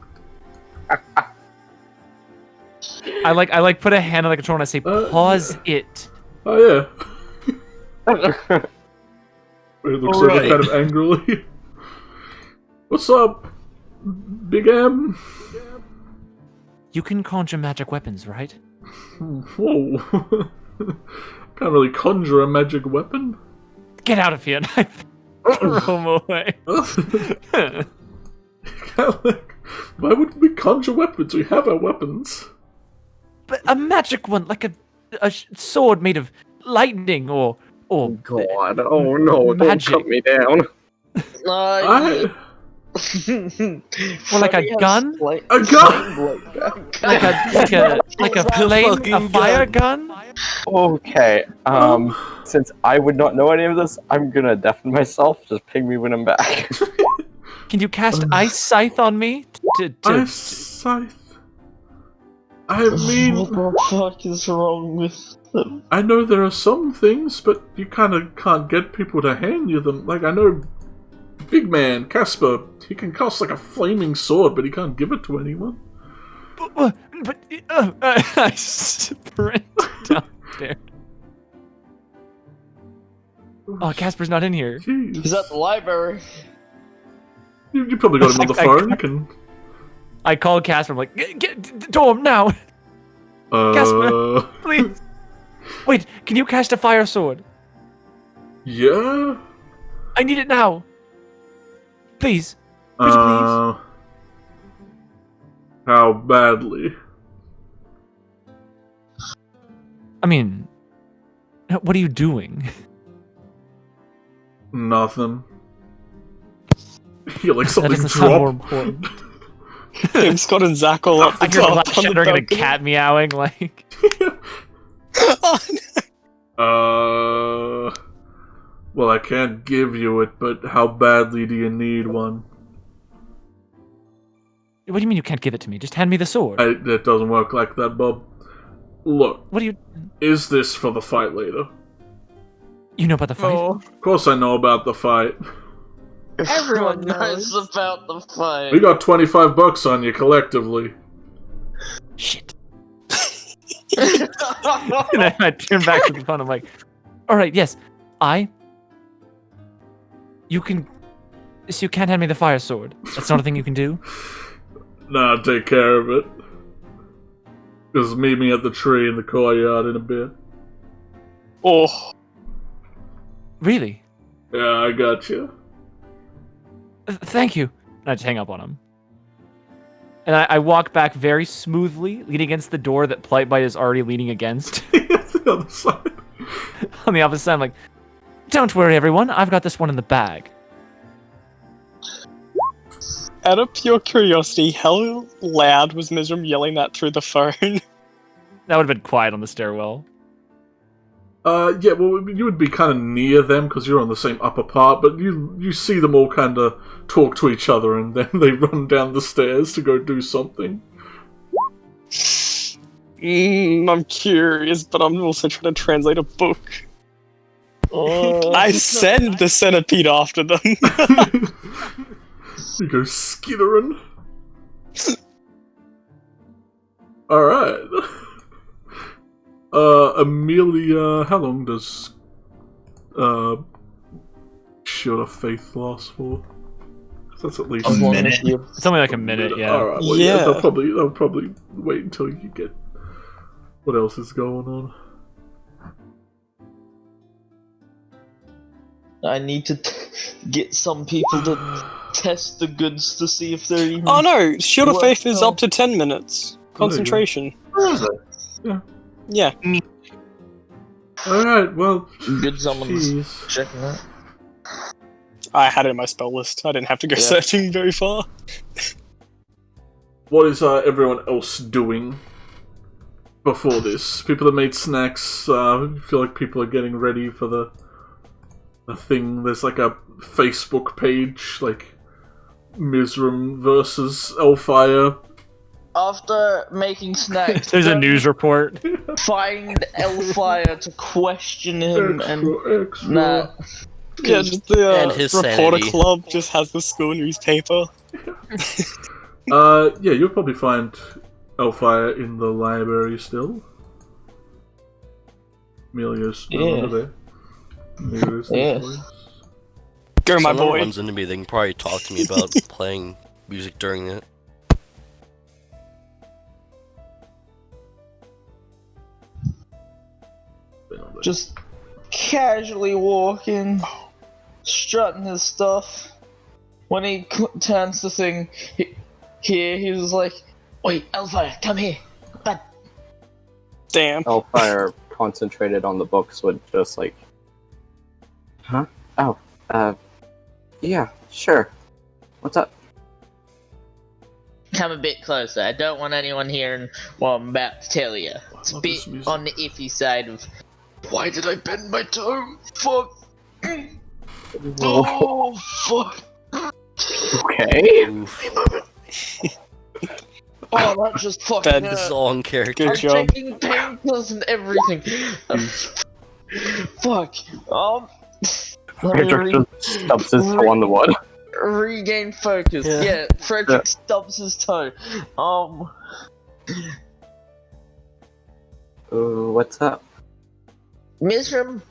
I like put a hand on the controller and I say, "Pause it." Oh yeah. It looks over Alright. kind of angrily. What's up, Big M? You can conjure magic weapons, right? Whoa. Can't really conjure a magic weapon. Get out of here! And I throw him away. Why would we conjure weapons? We have our weapons. But a magic one, like a sword made of lightning or God, oh no, Magic. don't cut me down. or like a gun, A gun! like a fire gun. Okay, since I would not know any of this, I'm gonna deafen myself. Just ping me when I'm back. Can you cast ice scythe on me? Ice scythe. I mean, What the fuck is wrong with them? I know there are some things, but you kind of can't get people to hand you them. Like, I know Big Man, Casper, he can cast like a flaming sword, but he can't give it to anyone. But I sprint downstairs. Oh, Casper's not in here. Jeez. He's at the library. You probably got him on the phone. You can. I called Casper. I'm like, get Dorm now, Casper. Please. Wait, can you cast a fire sword? Yeah. I need it now. Please. Pretty please. How badly? I mean, what are you doing? Nothing. You like That something doesn't sound more drop. important. Him, Scott, and Zach all up the I hear top. Black on the Shadow and a balcony. cat meowing like. Oh, no. Well, I can't give you it, but how badly do you need one? What do you mean you can't give it to me? Just hand me the sword. That doesn't work like that, Bob. Look, What do you? is this for the fight later? You know about the fight? Oh, Of course I know about the fight. Everyone knows knows. about the fight. We got $25 on you collectively. Shit. And I turn back to the phone. I'm like, all right, yes, you can. So you can't hand me the fire sword. That's not a thing you can do. Nah, take care of it. Just meet me at the tree in the courtyard in a bit. Oh, Really? Yeah, I got you. Thank you. And I just hang up on him. And I walk back very smoothly, leaning against the door that Plightbite is already leaning against. the other side. On the opposite side, I'm like, don't worry, everyone. I've got this one in the bag. out of pure curiosity, how loud was Mizram yelling that through the phone? That would have been quiet on the stairwell. Yeah, well, you would be kind of near them because you're on the same upper part, but you see them all kind of talk to each other and then they run down the stairs to go do something. I'm curious, but I'm also trying to translate a book. I send the centipede after them. You go skittering. Alright. Amelia, how long does Should a faith last for? 'Cause that's at least A minute. It's only like a minute, yeah. Alright, well, Yeah. they'll probably wait until you get what else is going on. I need to get some people to test the goods to see if they're even. Oh no, Shield of What Faith is the- up to 10 minutes. Concentration. Yeah. Alright, well, Good someone's jeez. checking that. I had it in my spell list. I didn't have to go Yeah. searching very far. What is everyone else doing before this? People that made snacks. Feel like people are getting ready for the thing. There's like a Facebook page, like Mizram versus Elfire. After making snacks, There's a go news report. Find Elfire to question him Extra. Nah. Yeah, just the And his reporter sanity. club just has the school newspaper. Yeah, you'll probably find Elfire in the library still. Amelia's no Yeah. longer there. Maybe it is Yeah. this place. Go, my Someone boy. runs into me, they can probably talk to me about playing music during it. Been on there. just casually walking, strutting his stuff. When he turns the thing here, he was like, "Wait, Elfire, come here!" But Damn. Hellfire concentrated on the books would just like, huh? Oh, yeah, sure. What's up? come a bit closer. I don't want anyone hearing what I'm about to tell you. It's a love bit this music. on the iffy side of. Why did I bend my toe? Fuck! Oh, fuck! Okay. Oof. Oh, that just fucking Bad This is hurt. all in character. Good I'm job. taking painkillers and everything. Fuck. Let me Frederick just stubs his toe on the wood. regain focus. Yeah. Yeah, Frederick stubs his toe. Ooh, what's up? Mizram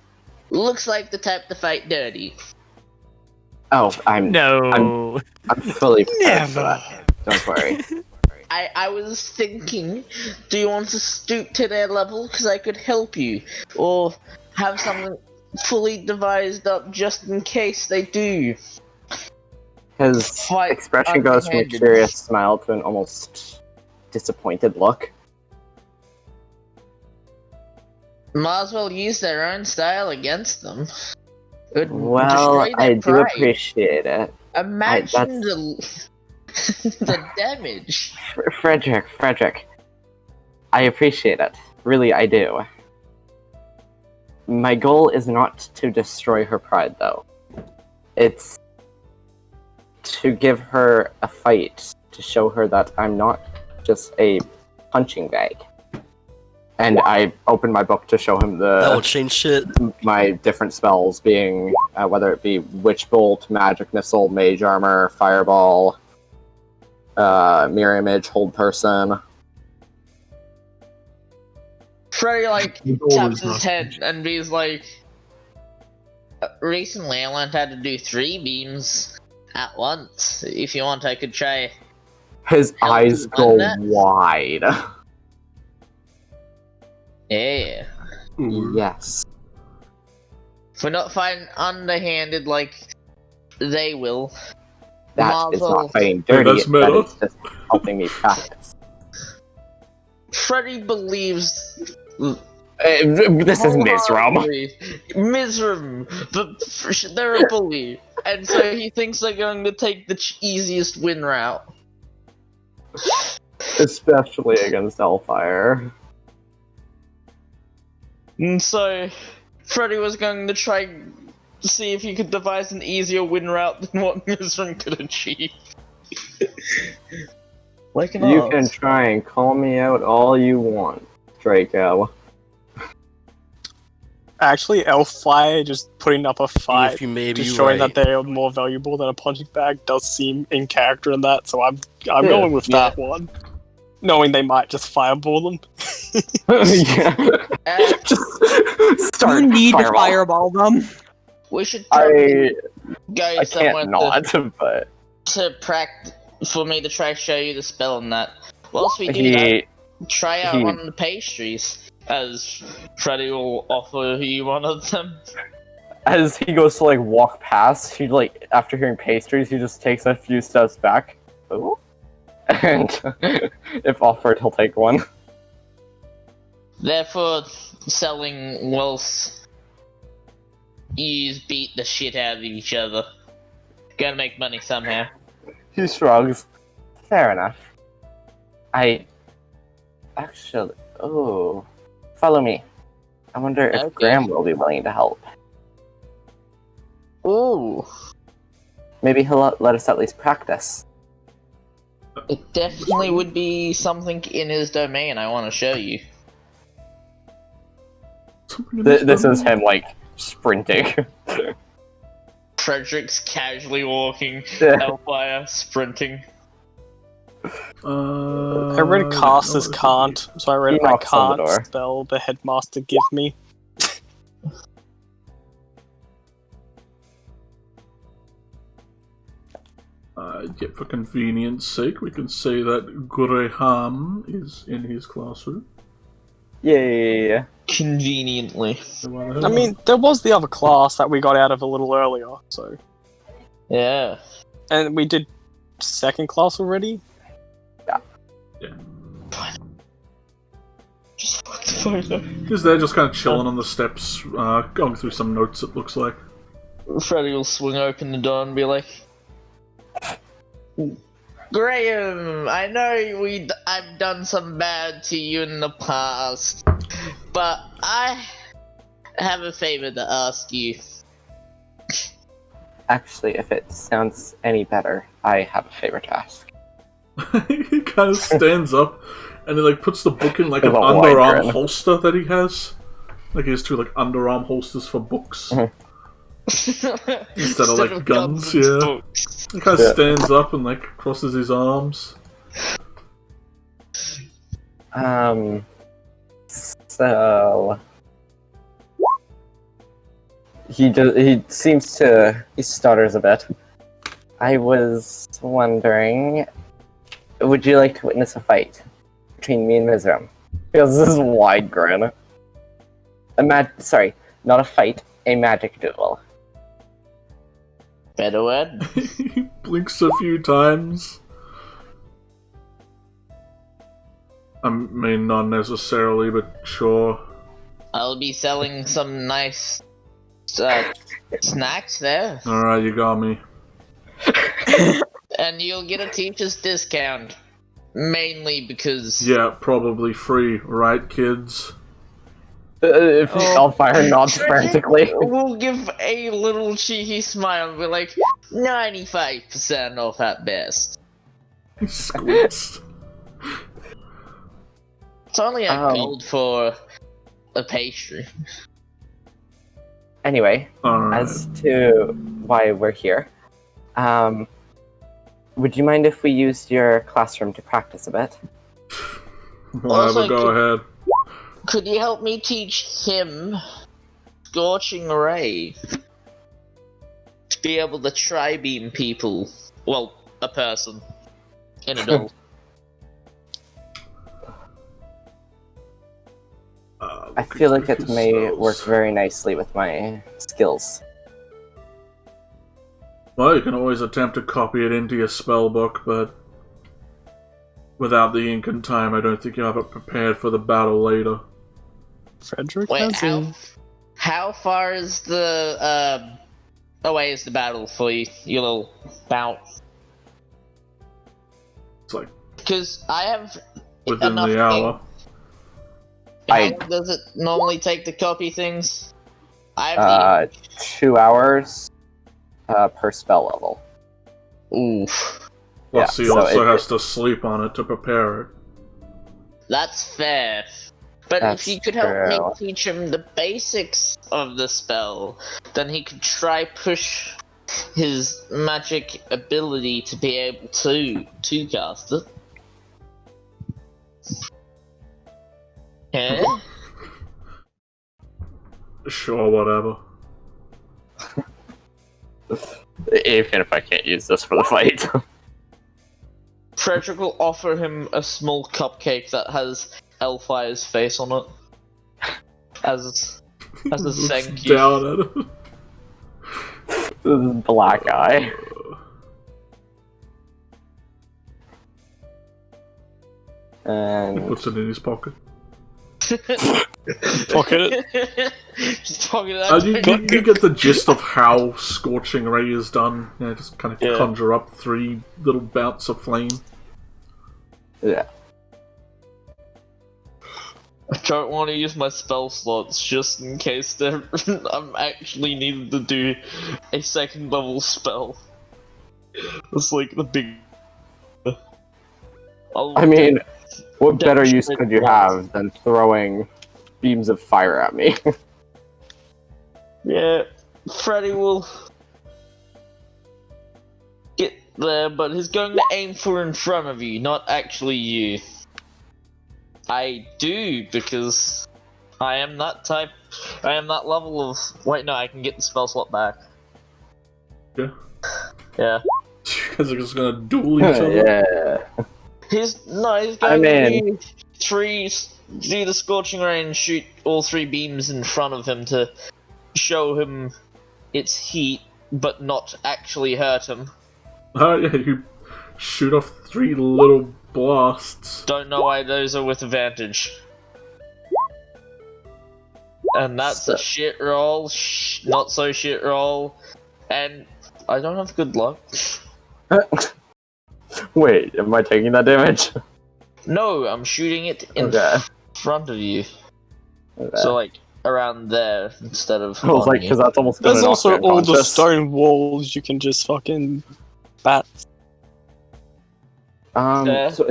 looks like the type to fight dirty. Oh, I'm No. I'm fully prepared for Never. that. Don't worry. I was thinking, do you want to stoop to their level? Because I could help you. Or have something fully devised up just in case they do. His Fight expression goes from a underhanded. curious smile to an almost disappointed look. Might as well use their own style against them. It would Well, destroy their I do pride. appreciate it. Imagine the damage. Frederick. I appreciate it. Really, I do. My goal is not to destroy her pride, though. It's to give her a fight, to show her that I'm not just a punching bag. And I open my book to show him That will change shit. my different spells, being whether it be Witch Bolt, Magic Missile, Mage Armor, Fireball, Mirror Image, Hold Person. Freddy The goal taps is his not- head and he's like, recently I learned how to do 3 beams at once. If you want, I could try. His Help eyes you go run that? wide. Yeah. Ooh. Yes. If we're not fighting underhanded like they will, That is Marvel. not fighting dirty, that's that meta. is just helping me practice. Freddy believes. This is Mizram. Mizram! They're a bully. And so he thinks they're going to take the easiest win route. Especially against Hellfire. And so, Freddy was going to try to see if he could devise an easier win route than what Mizram could achieve. Like an You ox. can try and call me out all you want, Draco. Actually, Elfire just putting up a fight, If you may be just showing right. that they are more valuable than a punching bag, does seem in character in that. So I'm Yeah, going with that one, knowing they might just fireball them. Yeah. Uh, Just start You need to fireball. fireball them. We should probably go I somewhere can't not, but to practice for me to try to show you the spell and that. Whilst we do that, try out one of the pastries, as Freddy will offer you one of them. as he goes to like walk past, he like after hearing pastries, he just takes a few steps back. Ooh. And if offered, he'll take one. Therefore, selling whilst you beat the shit out of each other. Gotta make money somehow. He shrugs. Fair enough. Actually, follow me. I wonder if Okay. Graham will be willing to help. Ooh, Maybe he'll let us at least practice. it definitely would be something in his domain I want to show you. This is him like sprinting. Frederick's casually walking, Yeah. Hellfire sprinting. I read cast as can't, so I read He I knocks on the can't door. spell the headmaster give me. Yet for convenience sake, we can say that Graham is in his classroom. Yeah. Conveniently. I mean, there was the other class that we got out of a little earlier, so. Yeah. And we did second class already? Just fuck the photo. He's there just kind of chilling on the steps, going through some notes, it looks like. Freddy will swing open the door and be like, Graham, I know I've done some bad to you in the past, but I have a favor to ask you. Actually, if it sounds any better, I have a favor to ask. He kind of stands up and he like puts the book in like an With a wide underarm grin. holster that he has. Like he has two like underarm holsters for books. Instead of like guns, yeah. Books. He kind of stands up and like crosses his arms. So he stutters a bit. I was wondering, would you like to witness a fight between me and Mizram? Because this is a wide grin. Sorry, not a fight, a magic duel. Better word? He blinks a few times. I mean, not necessarily, but sure. I'll be selling some nice snacks there, Alright, you got me. and you'll get a teacher's discount. Mainly because Yeah, probably free, right, kids? I'll fire nods frantically. we'll give a little cheeky smile and be like, 95% off at best. He squeaks. It's only a gold for a pastry. Anyway, Alright. as to why we're here, would you mind if we used your classroom to practice a bit? Whatever, Also, go ahead. Could you help me teach him Scorching Ray? To be able to tri-beam people. Well, a person. An adult. I feel like it may work very nicely with my skills. Well, you can always attempt to copy it into your spellbook, but without the ink and time, I don't think you have it prepared for the battle later. Frederick Wait, has how far is the away is the battle for you, your little bout? It's like Because I have within enough the hour. How long does it normally take to copy things? I have 2 hours per spell level. Oof. Plus, he so also it- has to sleep on it to prepare it. That's fair. But That's if you could help me true. teach him the basics of the spell, then he could try push his magic ability to be able to cast it. Yeah? Sure, whatever. Even if I can't use this for the fight. Frederick will offer him a small cupcake that has Elfire's face on it. As a Looks thank you. down at it. This is black eye. He And puts it in his pocket. Pocket it. Just pocket it You, out. you get the gist of how Scorching Ray is done. Just kind of Yeah. conjure up 3 little bouts of flame. yeah. I don't want to use my spell slots just in case I'm actually needed to do a 2nd level spell. It's like the big. I mean, what better use demonstrate could you once. have than throwing beams of fire at me? Yeah, Freddy will get there, but he's going to aim for in front of you, not actually you. I do, because I am that type. I am that level of. Wait, no, I can get the spell slot back. Yeah. Yeah. You guys are just gonna duel each other. yeah. He's going I to mean- do the Scorching Ray and shoot all 3 beams in front of him to show him its heat, but not actually hurt him. Yeah, you shoot off 3 little blasts. Don't know why those are with advantage. And that's a shit roll, not so shit roll, and I don't have good luck. Wait, am I taking that damage? No, I'm shooting it in Okay. front of you. Okay. So like around there instead of. I was on like, you. because that's almost gonna There's knock also me all the unconscious. stone walls you can just fucking bat. Yeah. So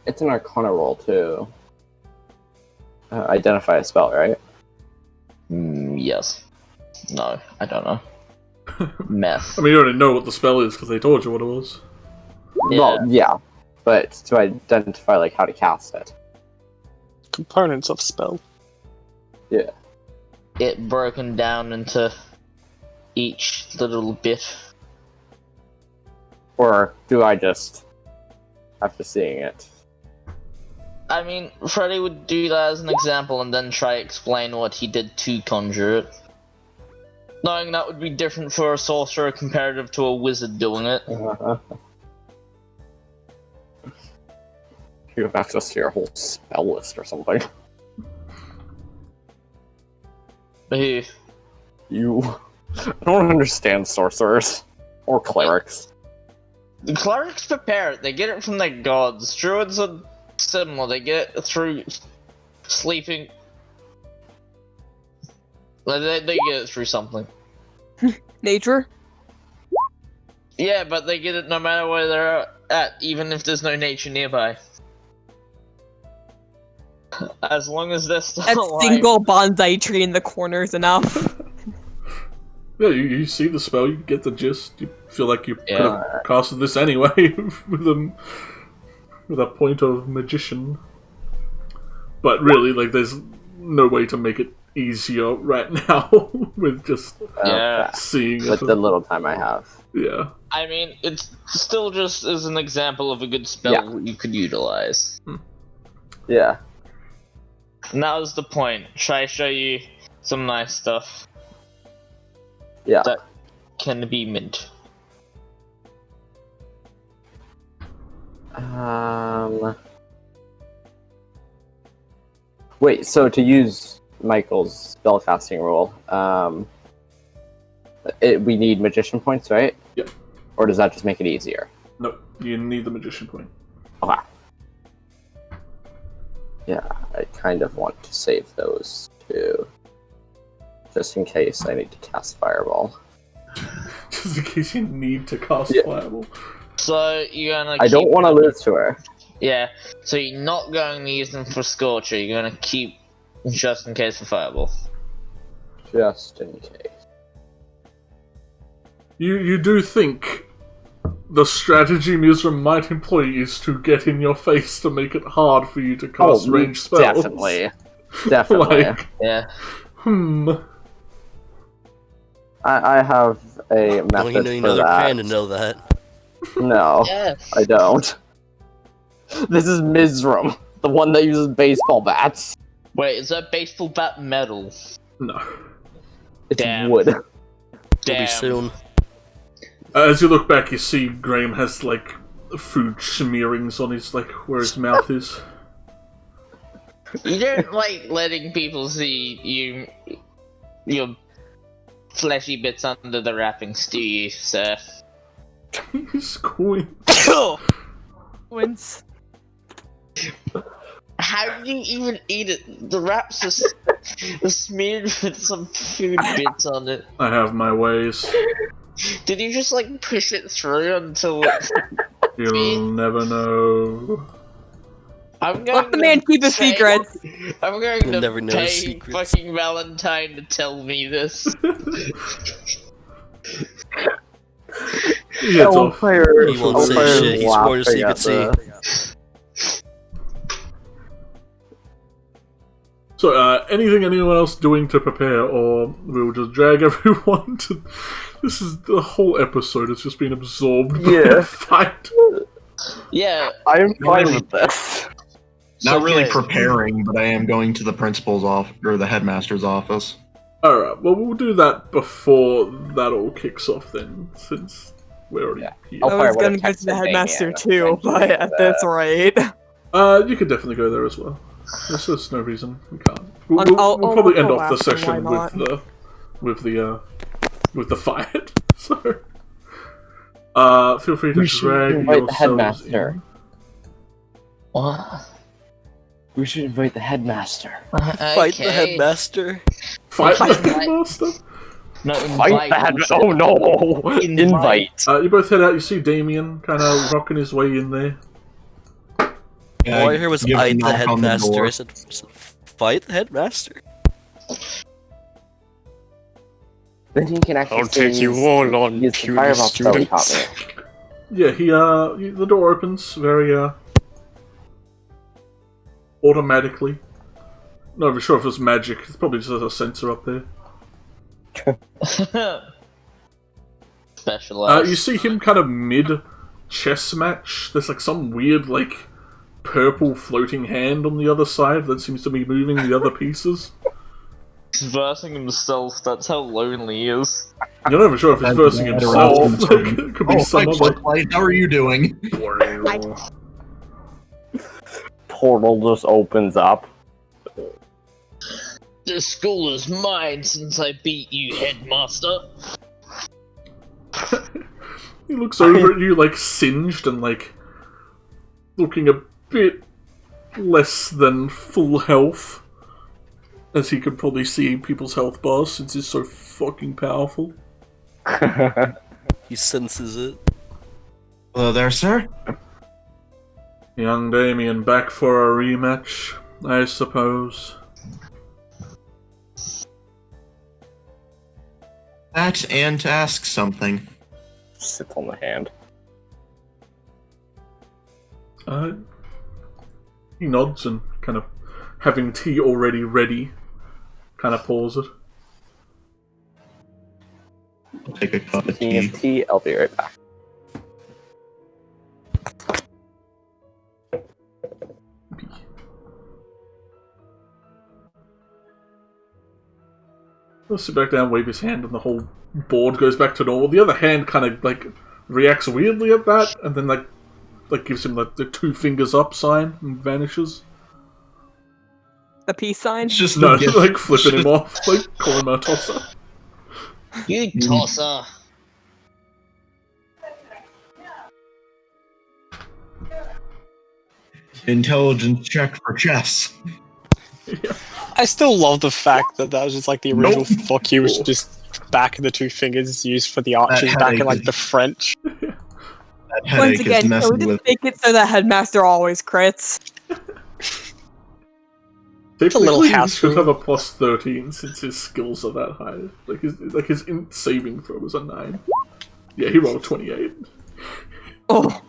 it's an Arcana roll too. Identify a spell, right? Yes. No, I don't know. Meth. I mean, you already know what the spell is because they told you what it was. Well, yeah, but to identify like how to cast it. Components of spell. Yeah. It broken down into each little bit. Or do I just, after seeing it? I mean, Freddy would do that as an example and then try to explain what he did to conjure it. Knowing that would be different for a sorcerer comparative to a wizard doing it. You have access to your whole spell list or something. Who? You. I don't understand sorcerers. Or clerics. The clerics prepare it, they get it from their gods. Druids are similar, they get it through sleeping. They get it through something. Nature? Yeah, but they get it no matter where they're at, even if there's no nature nearby. As long as they're still That alive. single bonsai tree in the corner is enough. Yeah, you see the spell, you get the gist. You feel like you could Yeah. have casted this anyway with a point of magician. But really, like, there's no way to make it easier right now with just Yeah. seeing With it. the little time I have. Yeah. I mean, it's still just as an example of a good spell you could utilize. Yeah. And that was the point. Try to show you some nice stuff Yeah. that can be mint. Wait, so to use Michael's spellcasting rule, we need magician points, right? Yep. Or does that just make it easier? No, you need the magician point. Okay. Yeah, I kind of want to save those too. Just in case I need to cast Fireball. Just in case you need to cast Yeah. Fireball. So you're gonna. I don't want to lose to her. Yeah. So you're not going to use them for Scorcher. You're gonna keep just in case for Fireball. Just in case. You do think the strategy Mizra might employ is to get in your face to make it hard for you to cast ranged spells? Definitely. Definitely. Like, Yeah. I have a method Don't you know for another that. fan to know that? No, Yes. I don't. This is Mizram, the one that uses baseball bats. Wait, is that baseball bat metal? No. It's Damn. wood. Will be Damn. soon. As you look back, you see Graham has like food smearings on his like where his mouth is. You don't like letting people see your fleshy bits under the wrappings, do you, sir? He's going. Wince. How do you even eat it? The wraps are smeared with some food bits on it. I have my ways. Did you just like push it through until it's... You'll never know. I'm going Let the to man keep his pay- secrets. I'm going You'll to never know his pay secrets. fucking Valentine to tell me this. He heads off. He won't say shit, he's more just secrecy. So, anything anyone else doing to prepare, or we'll just drag everyone to... This is... The whole episode has just been absorbed by Yeah. a fight. Yeah. I am fine Really? with this. Not really Okay. preparing, but I am going to the principal's office or the headmaster's office. Alright, well, we'll do that before that all kicks off then, since we're already here. I'll I probably was gonna would've go to the texted headmaster Damien too, but mentioning at this that. rate. You could definitely go there as well. There's just no reason we can't. We'll, I'll probably end go off the after, session why with the fight. So, feel free to We should drag invite the yourselves headmaster. in. What? We should invite the headmaster. Fight the headmaster. Fight the Invite- headmaster. No, Fight the headmaster. Oh no! Invite. You both head out. You see Damien kind of rocking his way in there. Yeah, All I heard was give a "fight the knock on headmaster." door. I said, "Fight the headmaster." Then he can actually I'll take you all on, use the puny fireball spell he taught students. me. Yeah, the door opens very automatically. Not even sure if it's magic. It's probably just a sensor up there. Specialized. You see him kind of mid chess match. There's like some weird like purple floating hand on the other side that seems to be moving the other pieces. He's versing himself, that's how lonely he is. You're not even sure if he's versing himself. Like, it could be some hi, other. Twilight. How are you doing? Portal just opens up. The school is mine since I beat you, headmaster. He looks over at you like singed and like looking a bit less than full health, as he could probably see people's health bars since he's so fucking powerful. He senses it. Hello there, sir. Young Damien back for a rematch, I suppose. That and to ask something. Sits on the hand. He nods and kind of, having tea already ready, kind of pours it. I'll take a cup of Speaking tea. of tea, I'll be right back. He'll sit back down, wave his hand, and the whole board goes back to normal. The other hand kind of like reacts weirdly at that, and then like gives him like the 2 fingers up sign and vanishes. The peace sign? It's just No, the gift. like flipping him off, like calling him a tosser. You tosser. Intelligence check for chess. I still love the fact that that was just like the original Nope. fuck you was just back of the 2 fingers used for the archers back in headache like is- the French. That Once headache again, is can we messing just with. make it so that headmaster always crits? Technically, little he house should rule. have a plus 13 since his skills are that high. Like his saving throw was a 9. Yeah, he rolled 28. Oh,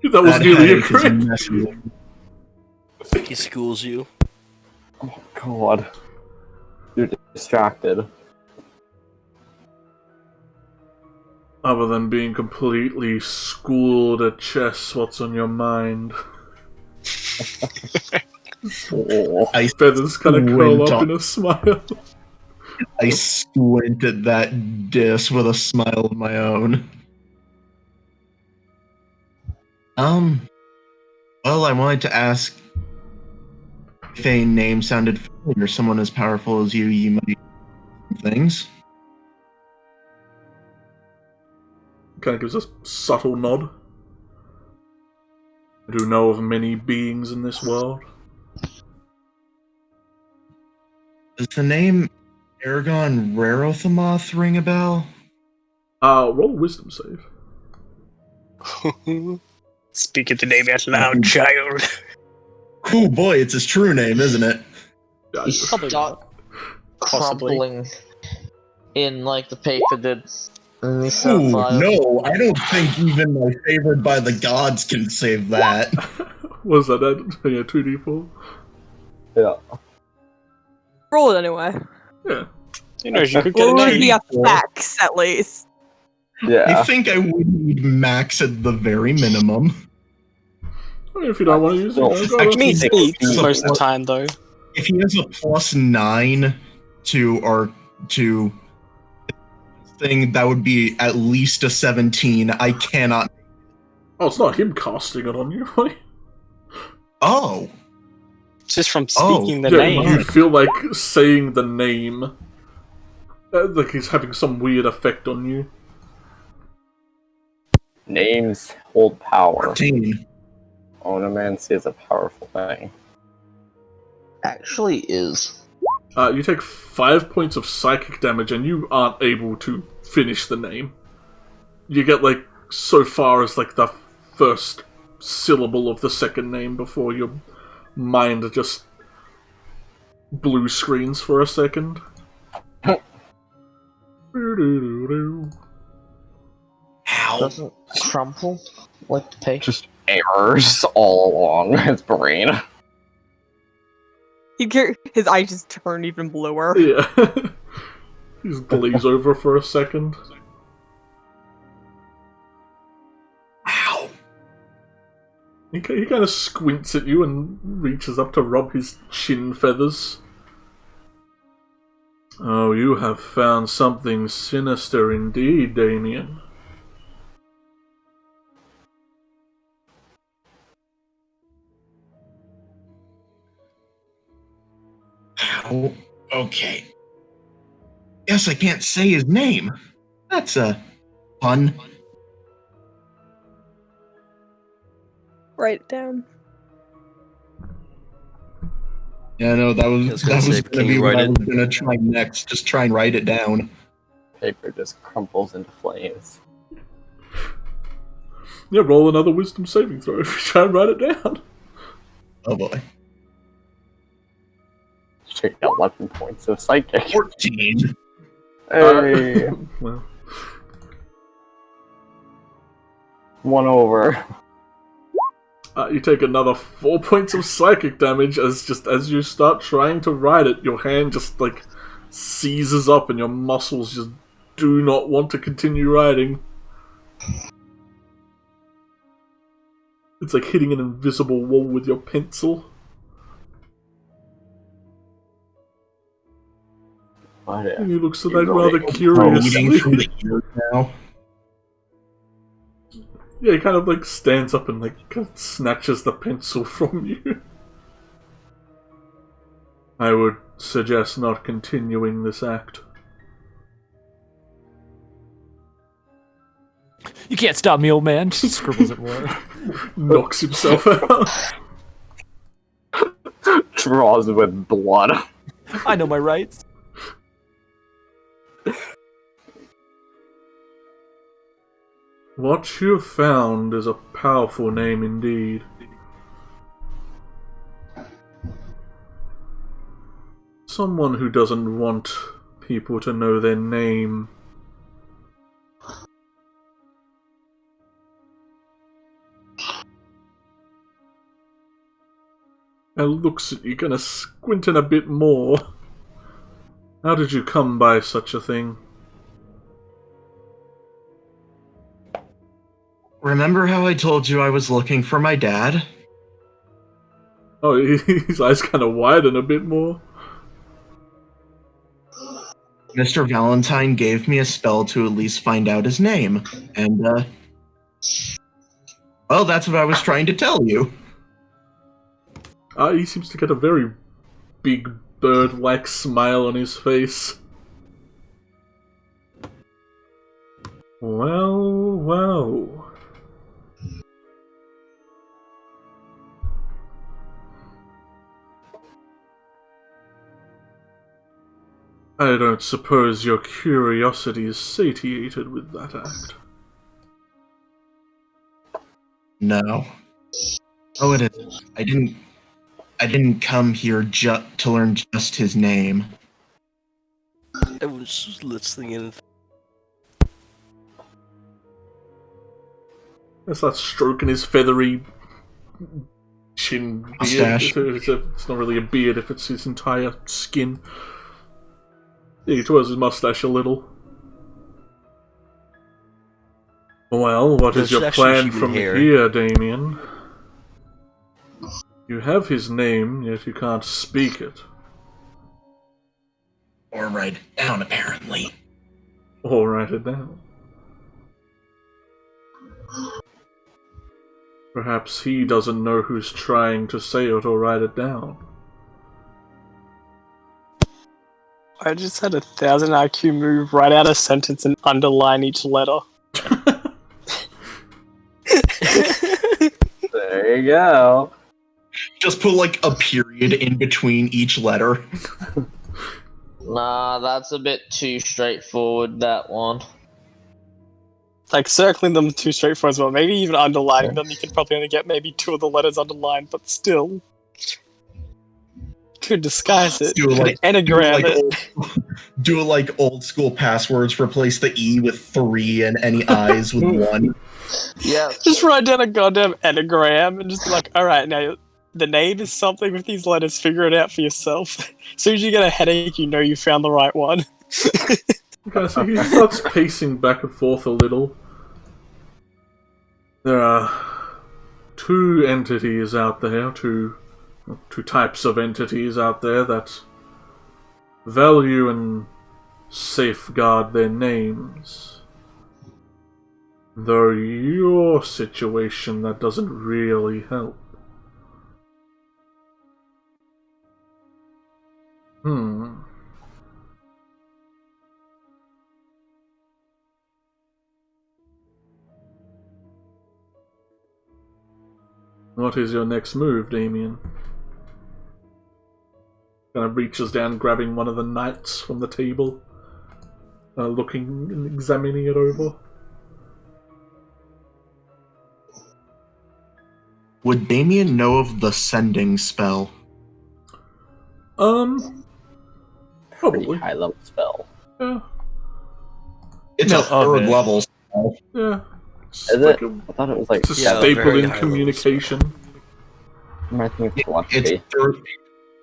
That was That nearly a headache is crit. messing with. He schools you. Oh god. You're distracted. Other than being completely schooled at chess, what's on your mind? Feathers kind of curl up in a smile. I squint at that diss with a smile of my own. Well, I wanted to ask if a name sounded familiar, someone as powerful as you might things. Kind of gives a subtle nod. I do know of many beings in this world. Does the name Aragon Rarothamoth ring a bell? Roll a wisdom save. Speak the name out loud, child. Oh boy, it's his true name, isn't it? Yeah, You Probably start Possibly. crumpling in like the paper did. And you Ooh, start firing. no, I don't think even my favored by the gods can save that. Was that it? Yeah, 2d4? Yeah. Roll it anyway. Yeah. You know, you could get Or a would name. be a fax, at least. I Yeah. think I would need max at the very minimum. I mean, if you don't want to use it, Well, go I go. mean, Speak It's a most of the plus- time, though. If he has a +9 to thing, that would be at least a 17. I cannot. Oh, it's not him casting it on you, right? Oh, Just from Oh, speaking the Yeah, name. you feel like saying the name, like he's having some weird effect on you. Names hold power. 14. Onomancy is a powerful thing. Actually is. You take 5 points of psychic damage and you aren't able to finish the name. You get like so far as like the first syllable of the second name before your mind just blue screens for a second. Ow. Doesn't crumple like the paper. Just errors all along his brain. His eyes just turn even bluer. Yeah. He's glaze over for a second. Ow. He kind of squints at you and reaches up to rub his chin feathers. Oh, you have found something sinister indeed, Damien. Ow. Okay. Guess I can't say his name. That's a pun. Write it down. Yeah, no, that I was was gonna say, gonna can be you what write I it? was gonna try next. Just try and write it down. Paper just crumples into flames. Yeah, roll another wisdom saving throw if you try and write it down. Oh boy. Take 11 points of psychic. 14. Hey, Well, one over. you take another 4 points of psychic damage as you start trying to write it, your hand just like seizes up and your muscles just do not want to continue writing. It's like hitting an invisible wall with your pencil. What And if? he looks at You're that rather really curiously. Bleeding from the ears now. Yeah, he kind of like stands up and like kind of snatches the pencil from you. I would suggest not continuing this act. You can't stop me, old man. Just scribbles it more. Knocks himself out. Draws with blood. I know my rights. What you have found is a powerful name indeed. Someone who doesn't want people to know their name. And looks at you, kind of squinting a bit more. How did you come by such a thing? Remember how I told you I was looking for my dad? Oh, his eyes kind of widen a bit more. Mr. Valentine gave me a spell to at least find out his name, and, well, that's what I was trying to tell you. He seems to get a very big bird-like smile on his face. Well, well. I don't suppose your curiosity is satiated with that act. No. Oh, it is. I didn't come here to learn just his name. I was just listening in. That's that stroking his feathery chin beard. Mustache. It's not really a beard if it's his entire skin. Yeah, he twirls his mustache a little. Well, what is There's your actually plan human from hair. here, Damien? You have his name, yet you can't speak it. Or write it down, apparently. Or write it down. Perhaps he doesn't know who's trying to say it or write it down. I just had a 1000 IQ move, write out a sentence and underline each letter. There you go. Just put, like, a period in between each letter. Nah, that's a bit too straightforward, that one. Like, circling them too straightforward as well. Maybe even underlining them, you could probably only get maybe 2 of the letters underlined, but still. Could disguise it. Do it like- Anagram it. Do it like old school passwords, replace the E with 3 and any I's with 1. Yeah. Just write down a goddamn anagram and just be like, alright, now the name is something with these letters, figure it out for yourself. As soon as you get a headache, you know you found the right one. Okay, so he starts pacing back and forth a little. There are 2 entities out there, two types of entities out there that value and safeguard their names. Though your situation, that doesn't really help. What is your next move, Damien? Kind of reaches down, grabbing one of the knights from the table, looking and examining it over. Would Damien know of the sending spell? Pretty Probably. high level spell. Yeah. It's No, a third it. level spell. Yeah. It's Is like it? a, I thought it was like it's a Yeah, staple very in high level communication. I think it's It's telepathy.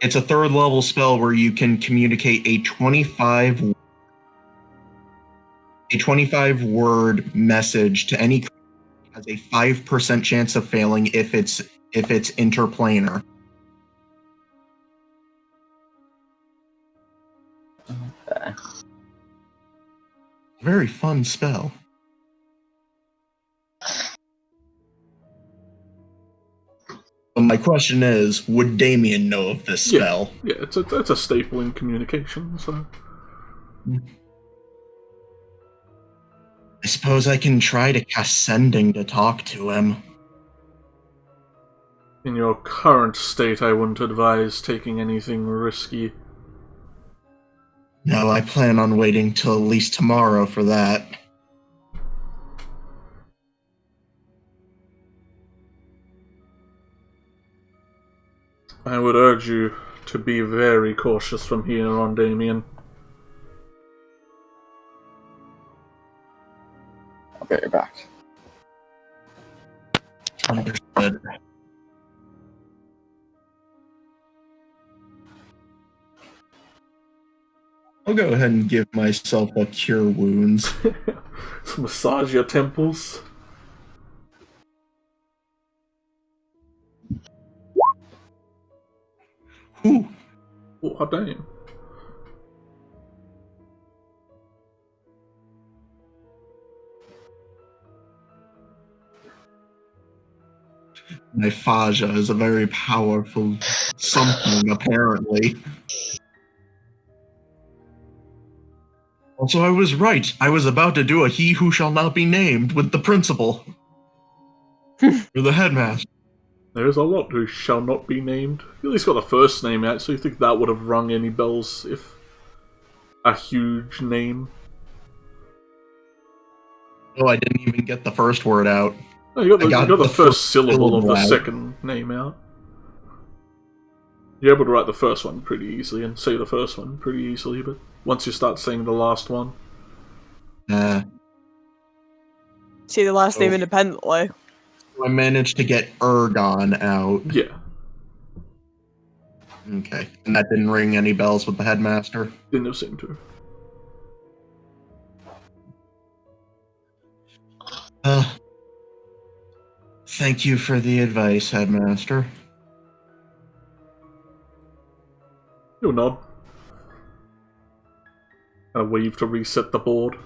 it's a third level spell where you can communicate a 25 word message to any creature has a 5% chance of failing if it's interplanar. Okay. Very fun spell. But my question is, would Damien know of this spell? Yeah, it's a staple in communication, so... I suppose I can try to cast Sending to talk to him. In your current state, I wouldn't advise taking anything risky. No, I plan on waiting till at least tomorrow for that. I would urge you to be very cautious from here on, Damien. I'll get your back. Understood. I'll go ahead and give myself a cure wounds. Massage your temples. Ooh, Oh, hot damn. my Faja is a very powerful something, apparently. Also, I was right. I was about to do a He Who Shall Not Be Named with the principal. Or the headmaster. There's a lot who shall not be named. You at least got the first name out, so you think that would have rung any bells if a huge name. Oh, I didn't even get the first word out. No, you got the the first syllable of the out. second name out. You're able to write the first one pretty easily and say the first one pretty easily, but once you start saying the last one... See the last name Oh. independently. I managed to get Ergon out. Yeah, Okay. And that didn't ring any bells with the headmaster? didn't have seemed to. Thank you for the advice, headmaster. You'll nod. A wave to reset the board.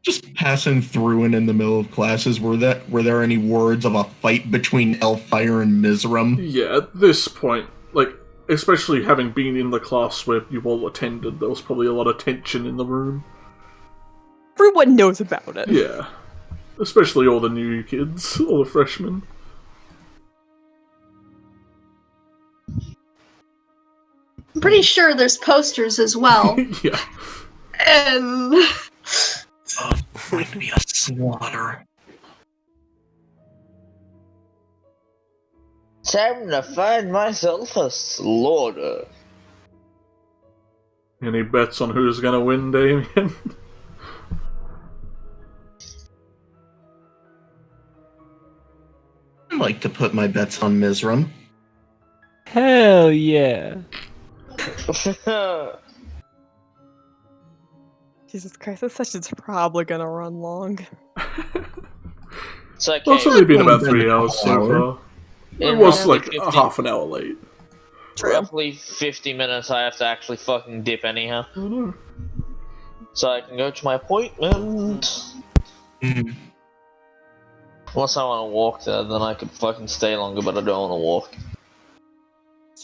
Just passing through and in the middle of classes, were there any words of a fight between Elfire and Mizram? Yeah, at this point, like, especially having been in the class where you all attended, there was probably a lot of tension in the room. Everyone knows about it. Yeah. Especially all the new kids, all the freshmen. I'm pretty sure there's posters as well. Yeah. And Oh, it's going to be a slaughter. Time to find myself a slaughter. Any bets on who's gonna win, Damien? I like to put my bets on Mizram. Hell yeah. Jesus Christ, this session's probably gonna run long. It's okay. Well, it's only been about Well, 3 hours so hour. far. It In was roughly like 50 a half an hour late. Roughly 50 minutes I have to actually fucking dip anyhow. I know. So I can go to my appointment. Mm. Unless I want to walk there, then I could fucking stay longer, but I don't want to walk.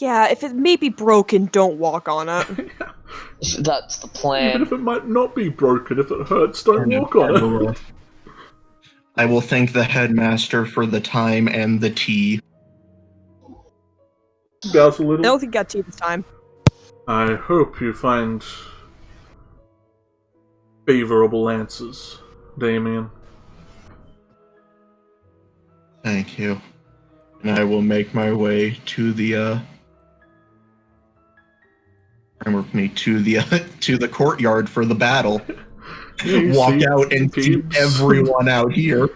Yeah, if it may be broken, don't walk on it. That's the Even plan. if it might not be broken, if it hurts, don't walk on it. I will thank the headmaster for the time and the tea. Bows a I little. don't think I got tea this time. I hope you find favorable answers, Damien. Thank you. And I will make my way to the to the courtyard for the battle. Yeah, Walk see out and see Peebs. everyone out here.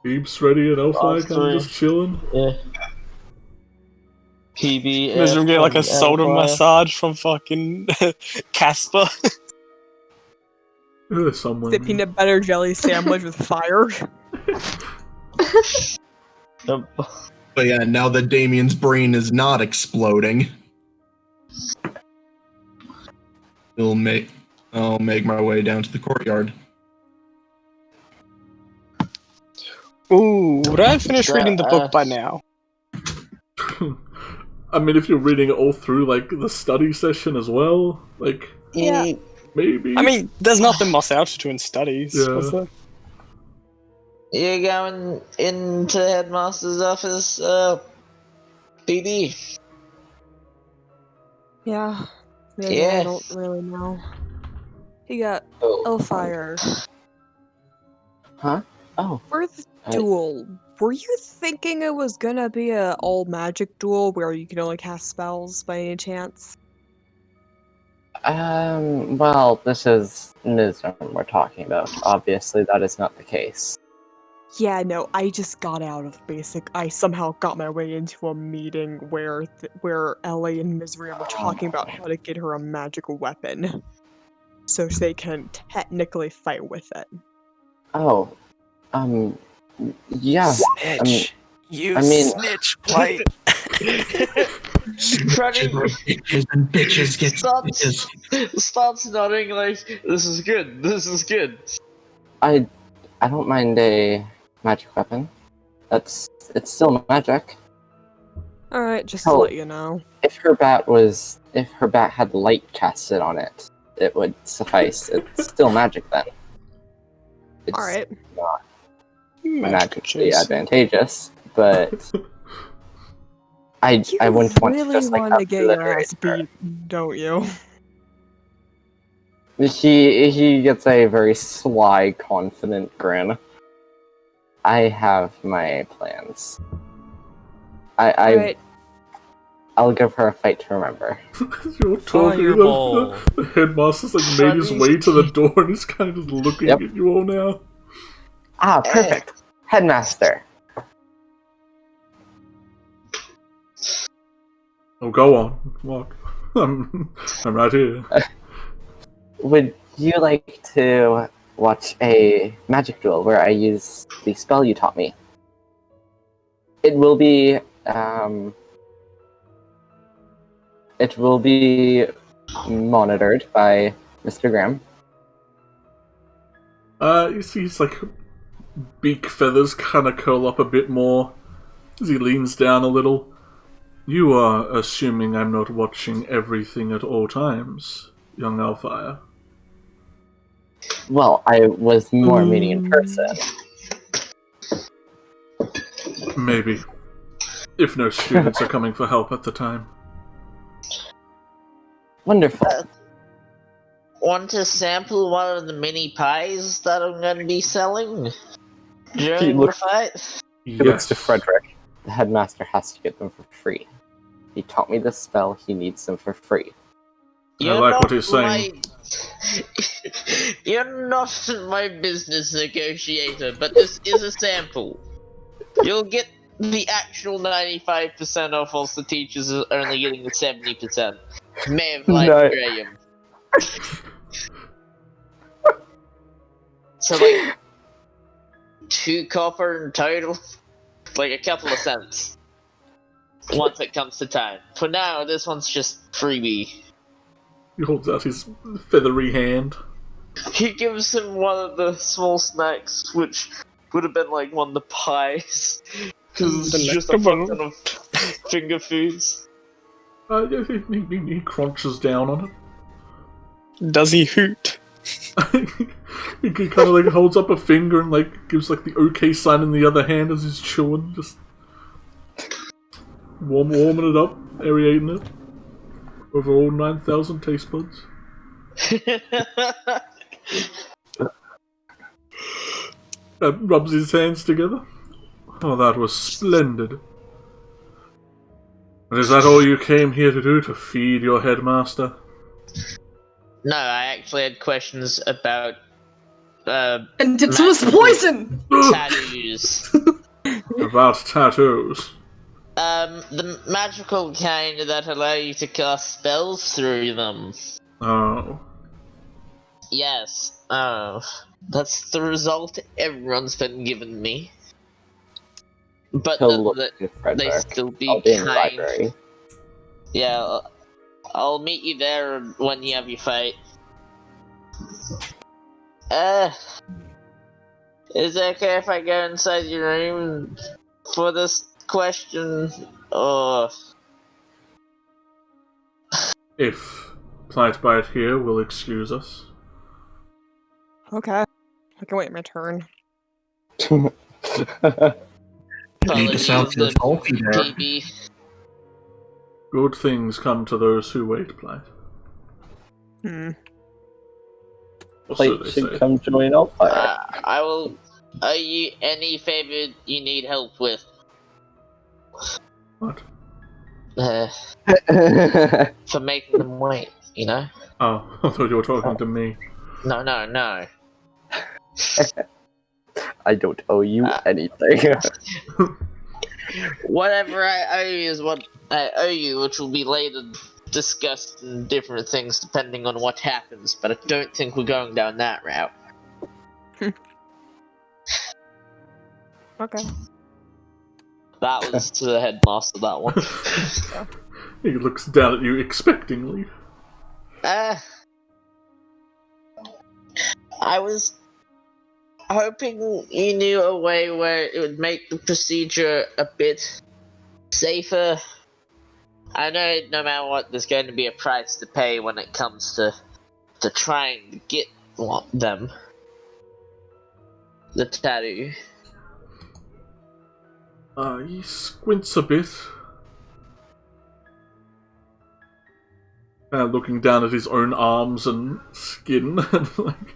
Peebs ready and Elfire Us kind of three. just chilling. Yeah. PB. Mizram getting like a soda massage from fucking Casper. Someone. The peanut butter jelly sandwich with fire. But yeah, now that Damien's brain is not exploding, I'll make my way down to the courtyard. Ooh, would I have finished reading the book by now? I mean, if you're reading it all through, like, the study session as well, like, Yeah. maybe. I mean, there's nothing much else to do in studies. Yeah. Was there? You're going into the headmaster's office, PB. Yeah. Maybe Yeah. I don't really know. He got Oh. Elfire. Huh? Oh. For the I- duel, were you thinking it was gonna be a all magic duel where you can only cast spells by any chance? Well, this is Mizram we're talking about. Obviously, that is not the case. Yeah, no, I just got out of basic. I somehow got my way into a meeting where where Ellie and Mizriam were talking about how to get her a magical weapon, so they can technically fight with it. Oh, Yeah. Snitch. I mean- Snitch, Blight. Freddy Bitches and bitches get starts, bitches. starts nodding like, this is good, this is good. I don't mind a magic weapon. It's still magic. Alright, just to Oh. let you know. If her bat had light casted on it, it would suffice. It's still magic then. It's Alright. magically advantageous, but I wouldn't want to really just like want to get your obliterate ass her. beat, don't you? He gets a very sly, confident grin. I have my plans. Alright, I'll give her a fight to remember. As you're talking, Fireball. the headmaster's like made his way to the door and is kind of just looking Yep. at you all now. Ah, perfect. Headmaster. Oh, go on. What? I'm right here. Would you like to watch a magic duel where I use the spell you taught me? It will be monitored by Mr. Graham. You see his like beak feathers kind of curl up a bit more as he leans down a little. You are assuming I'm not watching everything at all times, young Alfire. Well, I was more meaning in person. Maybe. If no students are coming for help at the time. Wonderful. Want to sample one of the mini pies that I'm going to be selling during the fight? He looks to Yes. Frederick. The headmaster has to get them for free. He taught me this spell, he needs them for free. I like what he's saying. You're not my business negotiator, but this is a sample. You'll get the actual 95% off, whilst the teachers are only getting the 70%. May have lied, No. Graham. So, like, 2 copper in total? Like, a couple of cents. Once it comes to time. For now, this one's just freebie. He holds out his feathery hand. He gives him one of the small snacks, which would have been like one of the pies. Because it's just a fuck ton of finger foods. Yeah, he crunches down on it. Does he hoot? He kind of like holds up a finger and like gives like the OK sign in the other hand as he's chewing, just warming it up, aerating it over all 9,000 taste buds. Rubs his hands together. Oh, that was splendid. And is that all you came here to do, to feed your headmaster? No, I actually had questions about And it was poison! tattoos. About tattoos. The magical kind that allow you to cast spells through them. Oh. Yes. Oh. That's the result everyone's been giving me. But He'll look they to Frederick. still be I'll be in the kind. library. Yeah, I'll meet you there when you have your fight. Is it okay if I go inside your room for this question? Or If Blightbite here will excuse us. okay. I can wait my turn. Need to sound the salty there. PB? Good things come to those who wait, Blight. Hmm. Or so Plate they should say. come join Alfire. I will owe you any favor you need help with. What? For making them wait, you know? Oh, I thought you were talking to me. No. I don't owe you anything. Whatever I owe you is what I owe you, which will be later discussed in different things depending on what happens, but I don't think we're going down that route. Okay. That was to the headmaster, that one. He looks down at you expectingly. I was hoping you knew a way where it would make the procedure a bit safer. I know no matter what, there's going to be a price to pay when it comes to trying to get them. The tattoo. He squints a bit. Looking down at his own arms and skin, and like,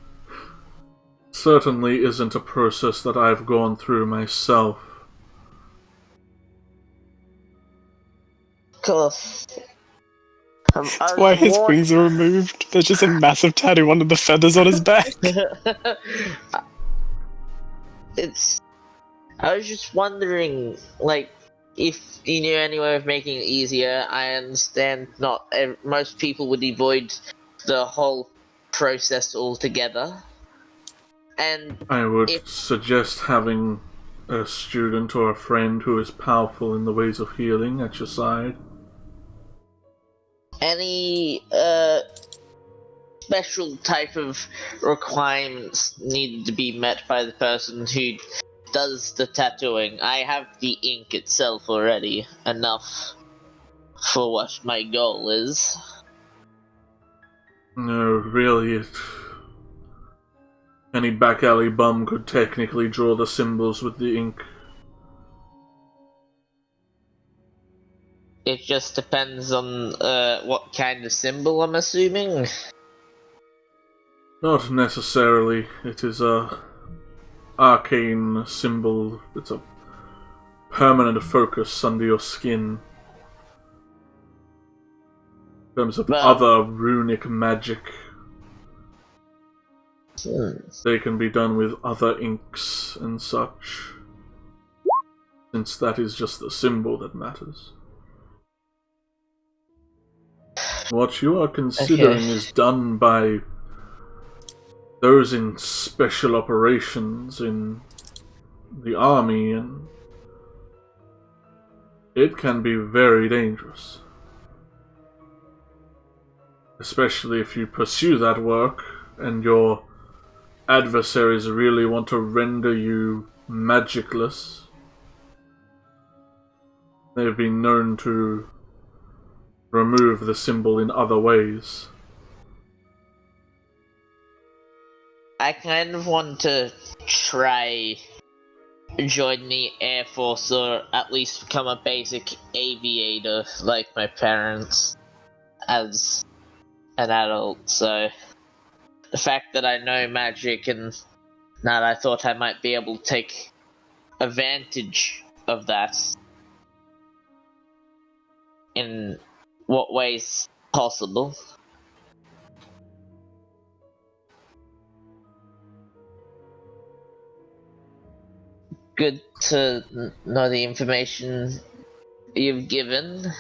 certainly isn't a process that I've gone through myself. Course. That's why his wings are removed. There's just a massive tattoo under the feathers on his back. I was just wondering, like, if you knew any way of making it easier. I understand most people would avoid the whole process altogether. And I would suggest having a student or a friend who is powerful in the ways of healing at your side. Any special type of requirements needed to be met by the person who does the tattooing. I have the ink itself already, enough for what my goal is. No, really, any back alley bum could technically draw the symbols with the ink. It just depends on what kind of symbol, I'm assuming. Not necessarily. It is a arcane symbol. It's a permanent focus under your skin. In terms of other runic magic, they can be done with other inks and such, since that is just the symbol that matters. What you are considering is done by those in special operations in the army, and it can be very dangerous. Especially if you pursue that work and your adversaries really want to render you magicless. They've been known to remove the symbol in other ways. I kind of want to try join the Air Force, or at least become a basic aviator like my parents as an adult, so the fact that I know magic and that I thought I might be able to take advantage of that in what ways possible. Good to know the information you've given,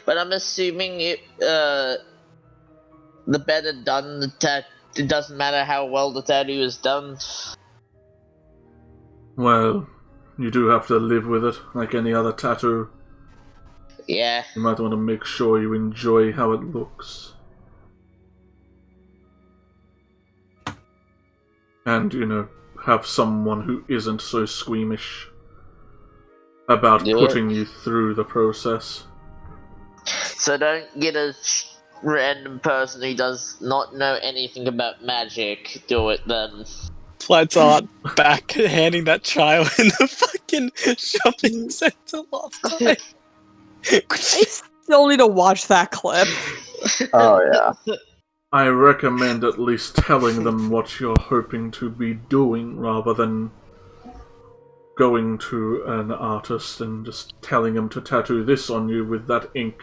but I'm assuming the better done it doesn't matter how well the tattoo is done. Well, you do have to live with it, like any other tattoo. Yeah. You might want to make sure you enjoy how it looks. And, have someone who isn't so squeamish about putting you through the process. So don't get a random person who does not know anything about magic do it then. Flights aren't back handing that child in the fucking shopping center last time. I still need to watch that clip. Oh yeah. I recommend at least telling them what you're hoping to be doing, rather than going to an artist and just telling them to tattoo this on you with that ink,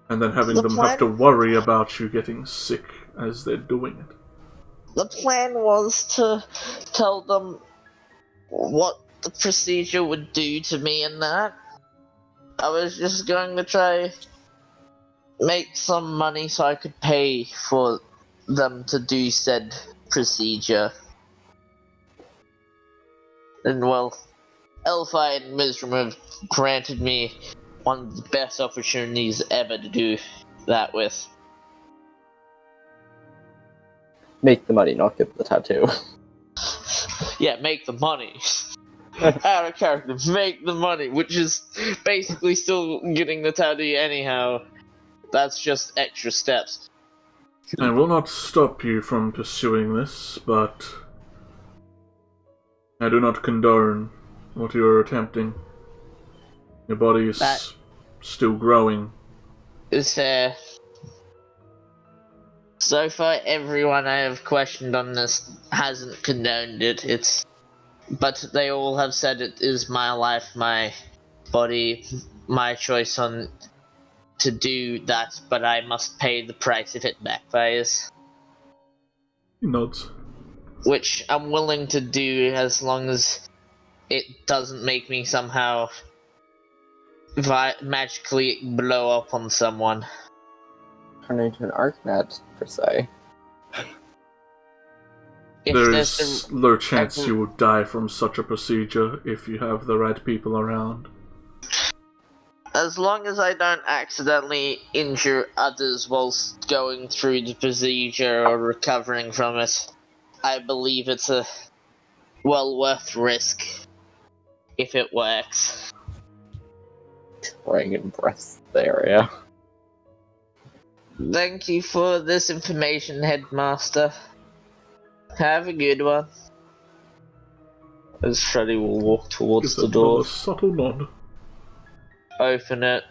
and then having them have to worry about you getting sick as they're doing it. The plan was to tell them what the procedure would do to me and that. I was just going to try make some money so I could pay for them to do said procedure. And well, Elfi and Misram have granted me one of the best opportunities ever to do that with. Make the money, not get the tattoo. Yeah, make the money. Out of character, make the money, which is basically still getting the tattoo anyhow. That's just extra steps. I will not stop you from pursuing this, but I do not condone what you are attempting. Your body is That- still growing. Is fair. So far, everyone I have questioned on this hasn't condoned it. But they all have said it is my life, my body, my choice on to do that, but I must pay the price if it backfires. He nods. Which I'm willing to do as long as it doesn't make me somehow magically blow up on someone. Turn into an Arcnet, per se. If There there's is low chance you will die from such a procedure if you have the right people around. As long as I don't accidentally injure others whilst going through the procedure or recovering from it, I believe it's a well worth risk if it works. Trying and breast the area. Thank you for this information, Headmaster. Have a good one. As Freddy will walk towards Gives the a door, subtle nod. open it,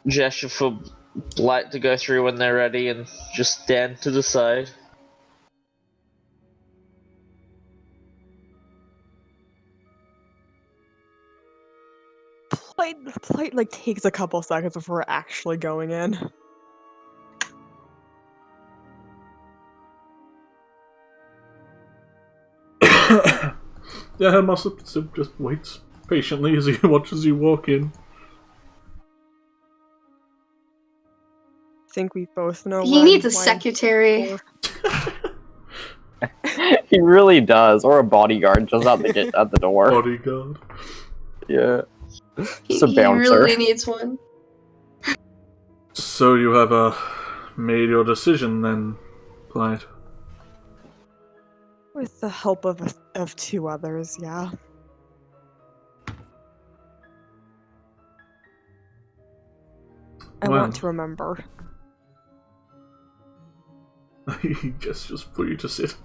gesture for Blight to go through when they're ready, and just stand to the side. Plight like takes a couple seconds before actually going in. Yeah, Headmaster just waits patiently as he watches you walk in. I think we both know He needs a secretary. He really does, or a bodyguard just at the door. Bodyguard. Yeah. He Just a bouncer. really needs one. So you have made your decision then, Blight. With the help of two others, yeah. I Well. want to remember. He gestures for you to sit.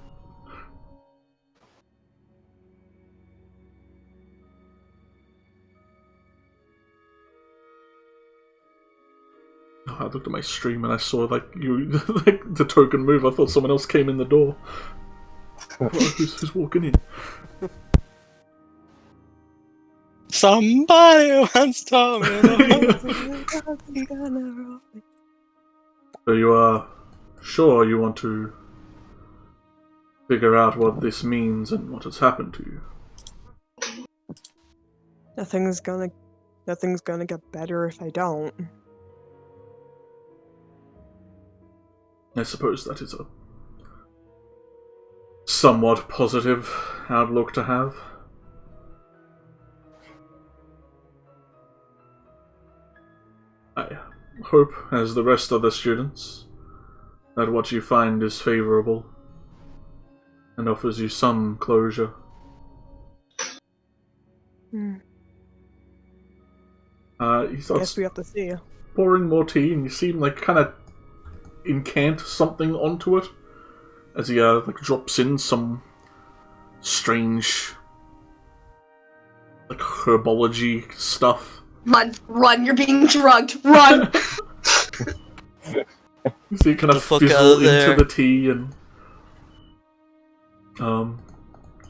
I looked at my stream and I saw like the token move. I thought someone else came in the door. Who's walking in? Somebody once told me. So you are sure you want to figure out what this means and what has happened to you? Nothing's gonna get better if I don't. I suppose that is a somewhat positive outlook to have. I hope, as the rest of the students, that what you find is favourable and offers you some closure. He starts Guess we have to see. pouring more tea, and you see him like kind of incant something onto it as he like drops in some strange like herbology stuff. Run, you're being drugged, run! So you kind The of fuck fizzle out of there. into the tea and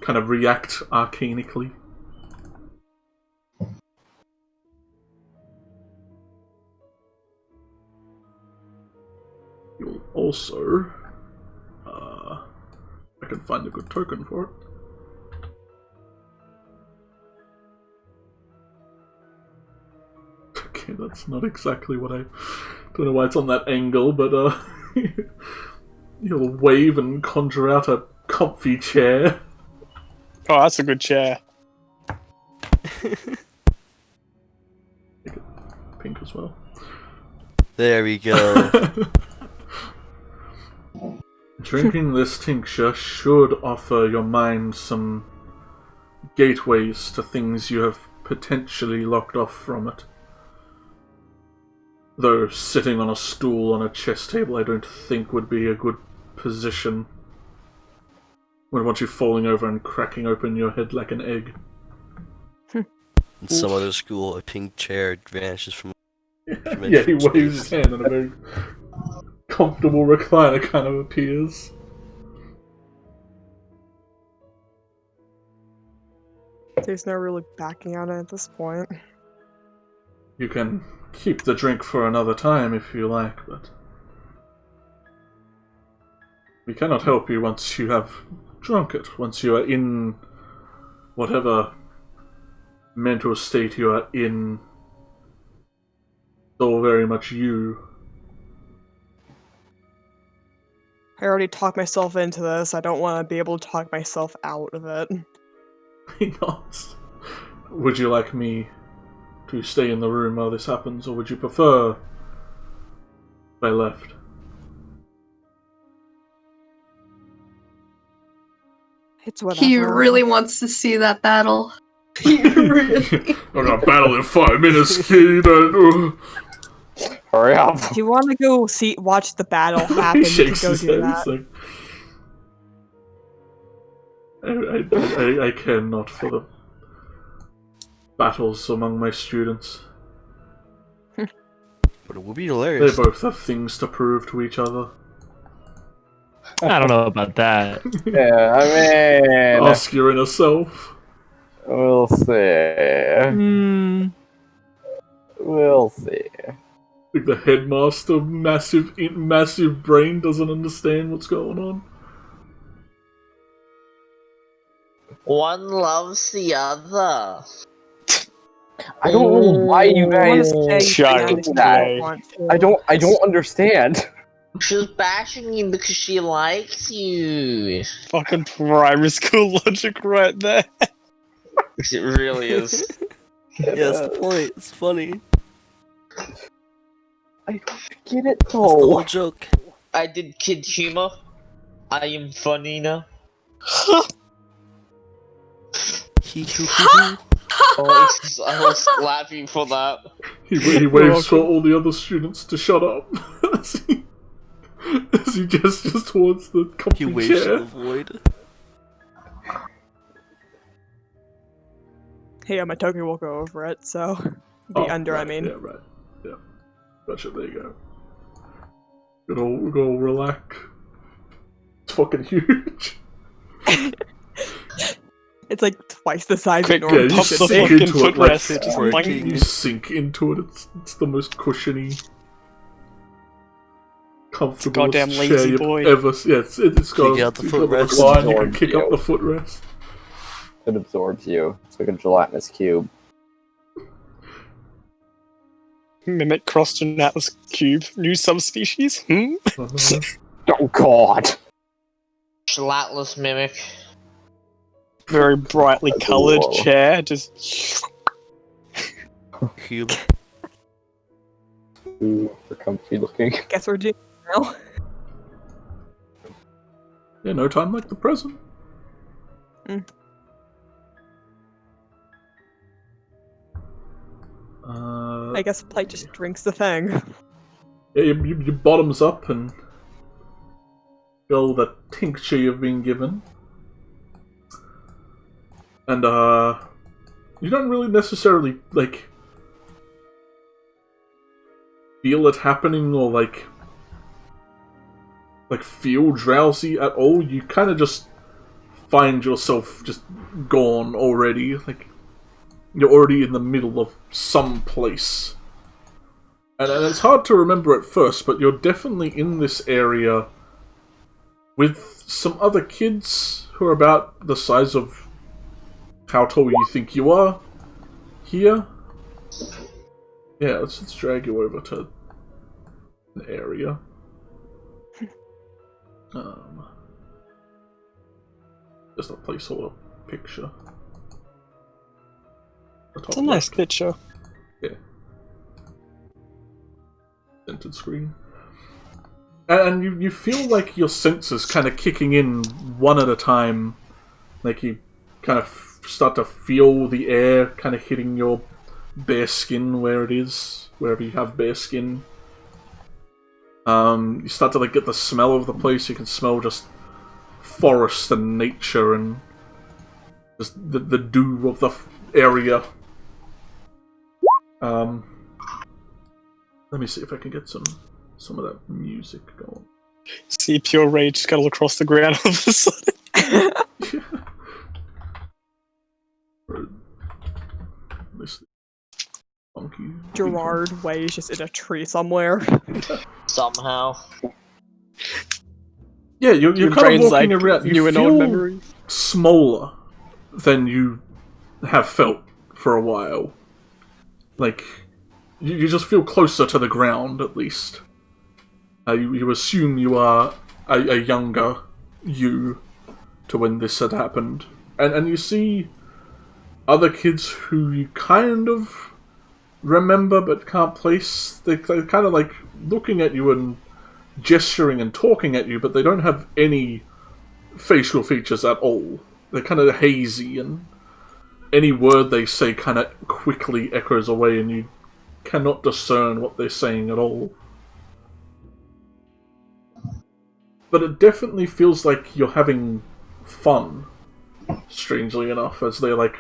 kind of react arcanically. You'll also I can find a good token for it. Okay, that's not exactly what I don't know why it's on that angle, but you'll wave and conjure out a comfy chair. Oh, that's a good chair. Pink as well. There we go. Drinking this tincture should offer your mind some gateways to things you have potentially locked off from it. Though sitting on a stool on a chess table I don't think would be a good position. Would want you falling over and cracking open your head like an egg. In some other school, a pink chair vanishes from. Yeah, he waves his hand and a very comfortable recliner kind of appears. There's no really backing out at this point. You can keep the drink for another time if you like, but we cannot help you once you have drunk it, once you are in whatever mental state you are in. It's all very much you. I already talked myself into this. I don't want to be able to talk myself out of it. Why not? Would you like me to stay in the room while this happens, or would you prefer if I left? It's whatever. He really wants to see that battle. He really. I'm gonna battle in 5 minutes, kid. Hurry up. If you want to go watch the battle happen, He you can shakes go his do head. that. It's like, I care not for the battles among my students. But it would be hilarious. They both have things to prove to each other. I don't know about that. Yeah, I mean, Ask your inner self. we'll see. Hmm. We'll see. Like the headmaster, massive brain, doesn't understand what's going on. One loves the other. I don't know why you guys Shut think up. that. I don't understand. She's bashing you because she likes you. Fucking primary school logic right there. It really is. Yeah, that's the point. It's funny. I don't get it That's the whole though. joke. I did kid humor. I am funny now. I was laughing for that. He waves for all the other students to shut up as he gestures towards the He comfy waves to chair. the void. Hey, my token will go over it, so be under. Right, I mean, yeah, right, yeah. Gotcha. There you go. Good old relax. It's fucking huge. it's like twice the size Quick, of Yeah, normal. you pop the sink fucking into it like footrest. for a Boing. king. you sink into it. It's the most cushiony, comfortable goddamn chair lazy you've boy. ever. Yeah, it's got. Kick out the it's got footrest. recline, you can Absorbs kick up you. the footrest. It absorbs you. It's like a gelatinous cube. Mimic crossed an Atlas cube. New subspecies? Hmm? Oh god. Gelatless mimic. Very brightly coloured Whoa. chair. Just. Cube. Ooh, for comfy looking. Guess we're doing it now. Yeah, no time like the present. I guess Plate just drinks the thing. Yeah, you bottoms up and go the tincture you've been given. And, you don't really necessarily, like, feel it happening or, like feel drowsy at all. You kind of just find yourself just gone already. Like, you're already in the middle of some place. And it's hard to remember at first, but you're definitely in this area with some other kids who are about the size of how tall you think you are here. Yeah, let's drag you over to an area. Just a placeholder picture. It's a nice picture. Yeah. Centered screen. And you feel like your senses kind of kicking in one at a time. Like you kind of start to feel the air kind of hitting your bare skin where it is, wherever you have bare skin. You start to like get the smell of the place. You can smell just forest and nature and just the dew of the area. Let me see if I can get some of that music going. See pure rage scuttle across the ground all of a sudden. This funky. Gerard Way is just in a tree somewhere. Somehow. Yeah, you're Your kind of brain's walking like around. You new and old feel memories. smaller than you have felt for a while. Like, you just feel closer to the ground, at least. You assume you are a younger you to when this had happened. And you see other kids who you kind of remember but can't place. They're kind of like looking at you and gesturing and talking at you, but they don't have any facial features at all. They're kind of hazy, and any word they say kind of quickly echoes away, and you cannot discern what they're saying at all. But it definitely feels like you're having fun, strangely enough, as they're like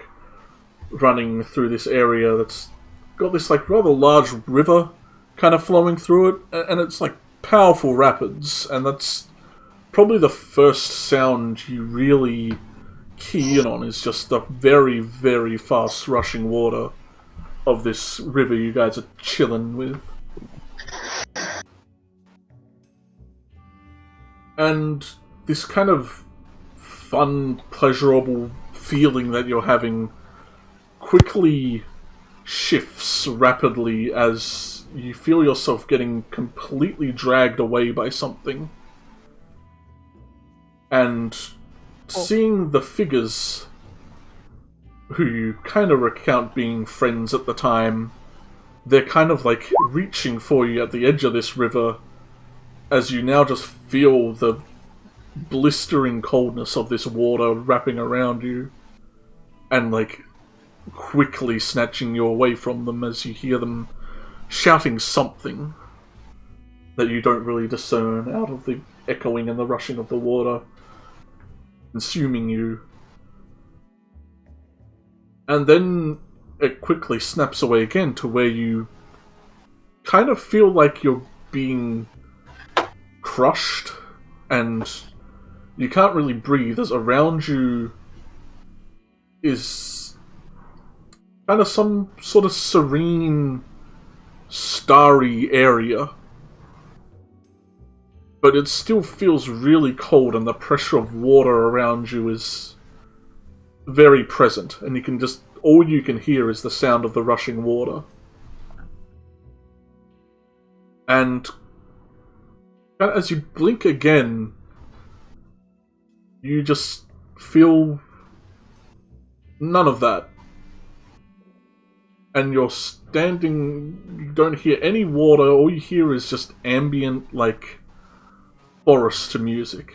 running through this area that's got this like rather large river kind of flowing through it, and it's like powerful rapids, and that's probably the first sound you really key in on, is just the very, very fast rushing water of this river you guys are chilling with. And this kind of fun, pleasurable feeling that you're having quickly shifts rapidly as you feel yourself getting completely dragged away by something. And seeing the figures who you kind of recount being friends at the time, they're kind of like reaching for you at the edge of this river as you now just feel the blistering coldness of this water wrapping around you and like quickly snatching you away from them as you hear them shouting something that you don't really discern out of the echoing and the rushing of the water consuming you. And then it quickly snaps away again to where you kind of feel like you're being crushed and you can't really breathe, as around you is kind of some sort of serene, starry area. But it still feels really cold, and the pressure of water around you is very present, and you can just, all you can hear is the sound of the rushing water. And as you blink again, you just feel none of that. And you're standing, you don't hear any water, all you hear is just ambient, like, forest music.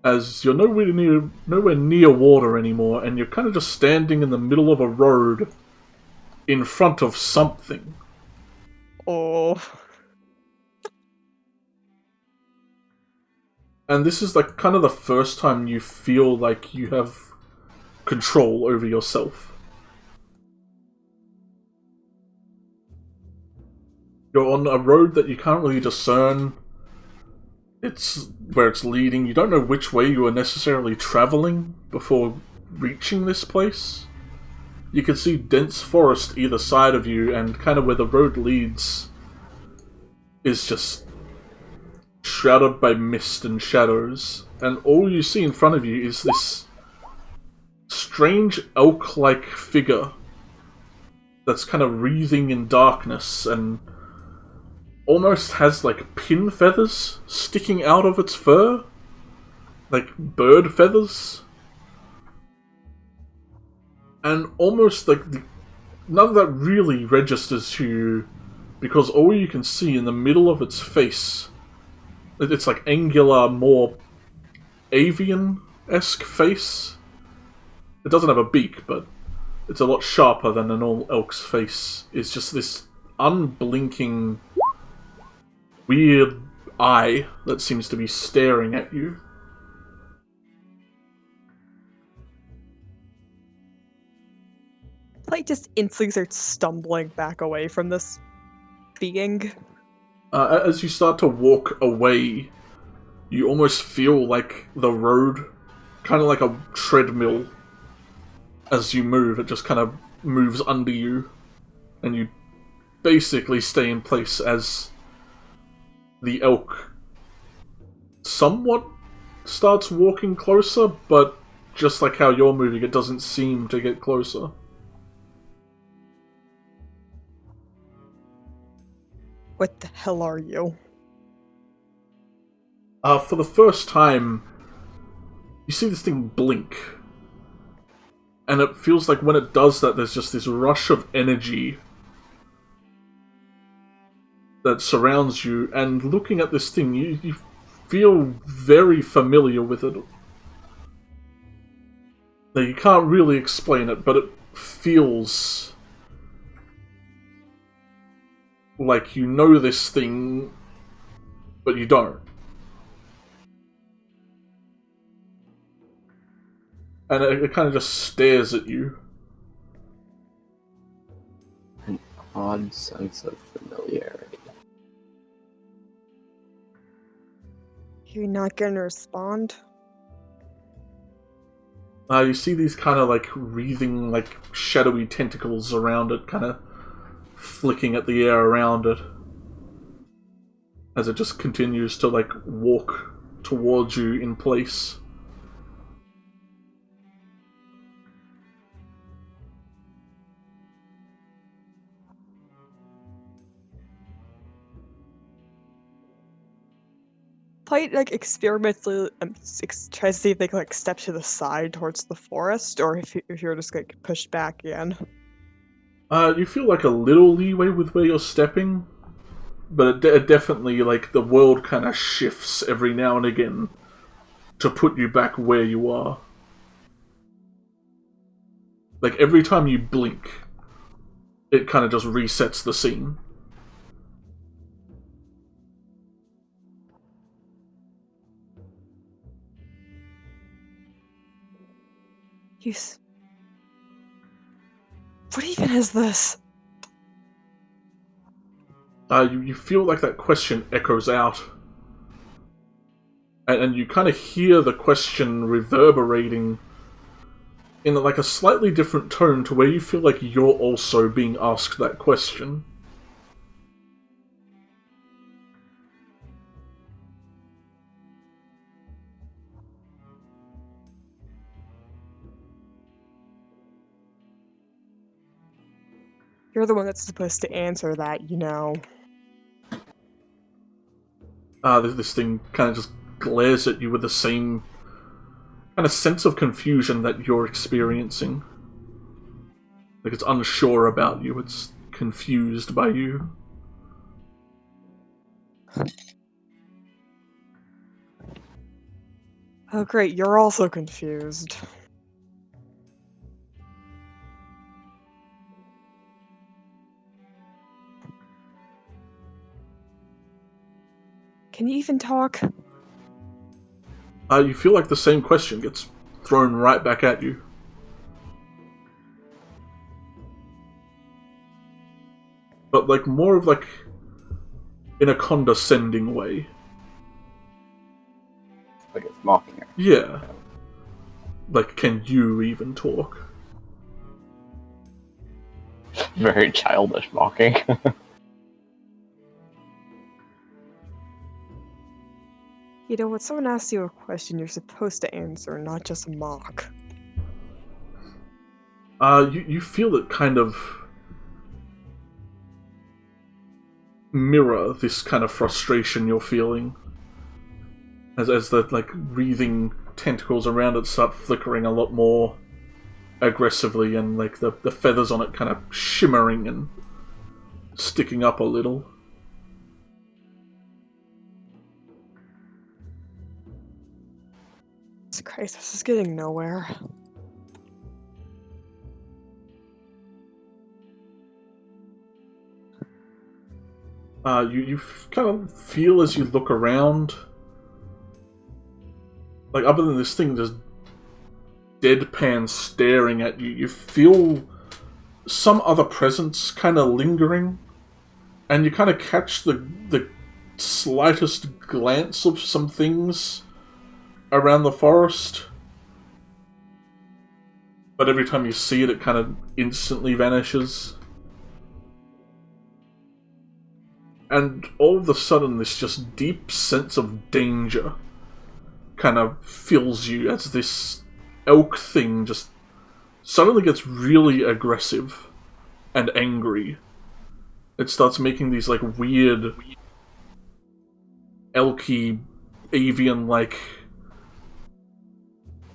As you're nowhere near water anymore, and you're kind of just standing in the middle of a road in front of something. Oh. And this is like kind of the first time you feel like you have control over yourself. You're on a road that you can't really discern it's where it's leading. You don't know which way you are necessarily traveling before reaching this place. You can see dense forest either side of you, and kind of where the road leads is just shrouded by mist and shadows. And all you see in front of you is this strange elk-like figure that's kind of wreathing in darkness and almost has like pin feathers sticking out of its fur. like bird feathers, and almost like none of that really registers to you, because all you can see in the middle of its face, it's like angular, more avian-esque face. It doesn't have a beak, but it's a lot sharper than a normal elk's face. It's just this unblinking, weird eye that seems to be staring at you. Plate just instantly starts stumbling back away from this being. As you start to walk away, you almost feel like the road, kind of like a treadmill. As you move, it just kind of moves under you, and you basically stay in place as the elk somewhat starts walking closer, but just like how you're moving, it doesn't seem to get closer. What the hell are you? For the first time, you see this thing blink. And it feels like when it does that, there's just this rush of energy that surrounds you. And looking at this thing, you feel very familiar with it. Now, you can't really explain it, but it feels like you know this thing, but you don't. And it kind of just stares at you. An odd sense of familiarity. You're not gonna respond? You see these kind of like wreathing, like shadowy tentacles around it, kind of flicking at the air around it. As it just continues to like walk towards you in place. Plate like experimentally tries to see if they can like step to the side towards the forest, or if you're just like pushed back again. You feel like a little leeway with where you're stepping, but it definitely, like, the world kind of shifts every now and again to put you back where you are. Like, every time you blink, it kind of just resets the scene. What even is this? You feel like that question echoes out. And you kind of hear the question reverberating in like a slightly different tone to where you feel like you're also being asked that question. You're the one that's supposed to answer that, you know. This thing kind of just glares at you with the same kind of sense of confusion that you're experiencing. Like it's unsure about you, it's confused by you. Oh great, you're also confused. Can you even talk? You feel like the same question gets thrown right back at you. But like more of like in a condescending way. Like it's mocking her. Yeah. Like, can you even talk? Very childish mocking. You know, when someone asks you a question, you're supposed to answer, not just mock. You feel it kind of mirror this kind of frustration you're feeling. As the, like, wreathing tentacles around it start flickering a lot more aggressively, and like the feathers on it kind of shimmering and sticking up a little. Christ, this is getting nowhere. You kind of feel as you look around, like other than this thing just deadpan staring at you, you feel some other presence kind of lingering, and you kind of catch the slightest glance of some things around the forest. But every time you see it, it kind of instantly vanishes. And all of a sudden, this just deep sense of danger kind of fills you as this elk thing just suddenly gets really aggressive and angry. It starts making these like weird elky, avian-like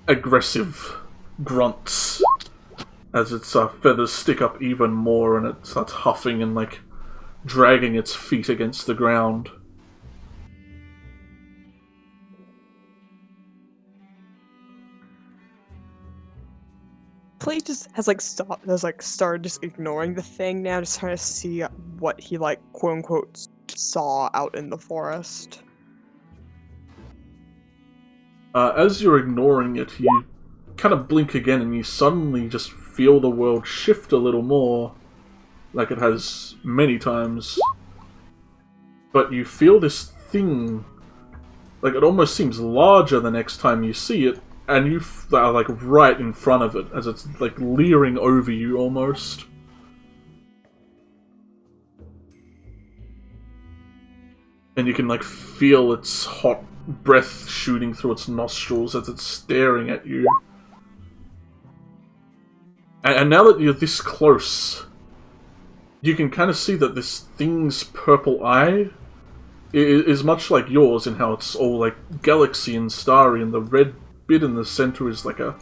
aggressive grunts as its feathers stick up even more, and it starts huffing and like dragging its feet against the ground. Play just has started just ignoring the thing now, just trying to see what he like quote unquote saw out in the forest. As you're ignoring it, you kind of blink again and you suddenly just feel the world shift a little more, like it has many times. But you feel this thing, like it almost seems larger the next time you see it, and you are like right in front of it, as it's like leering over you almost. And you can like feel its hot breath shooting through its nostrils as it's staring at you. And now that you're this close, you can kind of see that this thing's purple eye is much like yours in how it's all like galaxy and starry, and the red bit in the center is like a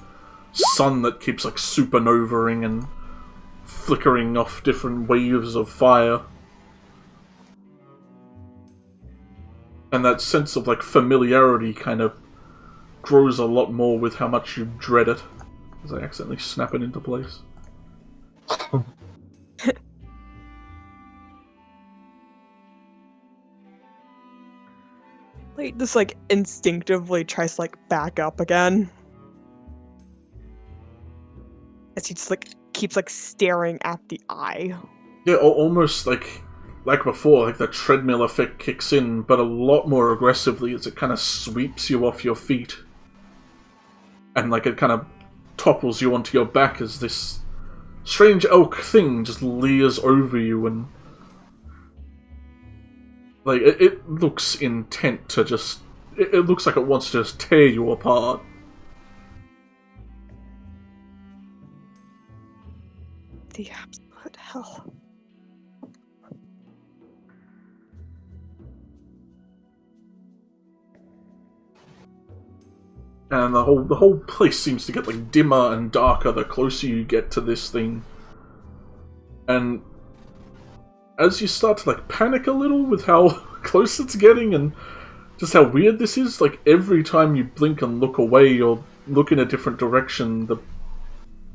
sun that keeps like supernovaing and flickering off different waves of fire. And that sense of like familiarity kind of grows a lot more with how much you dread it. As I accidentally snap it into place. Like just like instinctively tries to like back up again. As he just like keeps like staring at the eye. Yeah, almost like before, like the treadmill effect kicks in, but a lot more aggressively as it kind of sweeps you off your feet. And like it kind of topples you onto your back as this strange elk thing just leers over you, and like it looks intent to just it looks like it wants to just tear you apart. The absolute hell. And the whole place seems to get like dimmer and darker the closer you get to this thing. And as you start to like panic a little with how close it's getting and just how weird this is, like every time you blink and look away or look in a different direction, the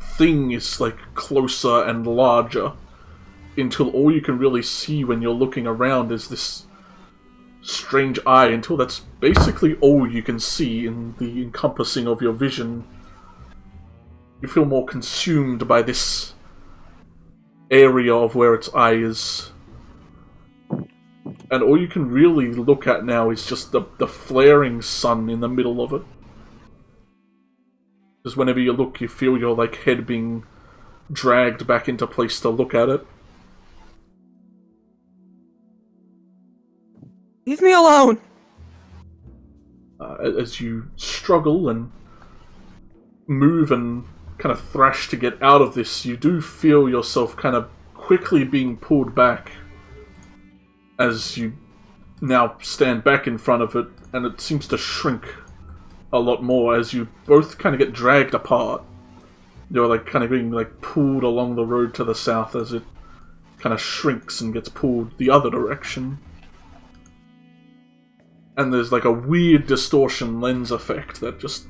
thing is like closer and larger, until all you can really see when you're looking around is this strange eye, until that's basically all you can see in the encompassing of your vision. You feel more consumed by this area of where its eye is. And all you can really look at now is just the flaring sun in the middle of it. Because whenever you look, you feel your like head being dragged back into place to look at it. Leave me alone! As you struggle and move and kind of thrash to get out of this, you do feel yourself kind of quickly being pulled back as you now stand back in front of it, and it seems to shrink a lot more as you both kind of get dragged apart. You're like kind of being like pulled along the road to the south as it kind of shrinks and gets pulled the other direction. And there's like a weird distortion lens effect that just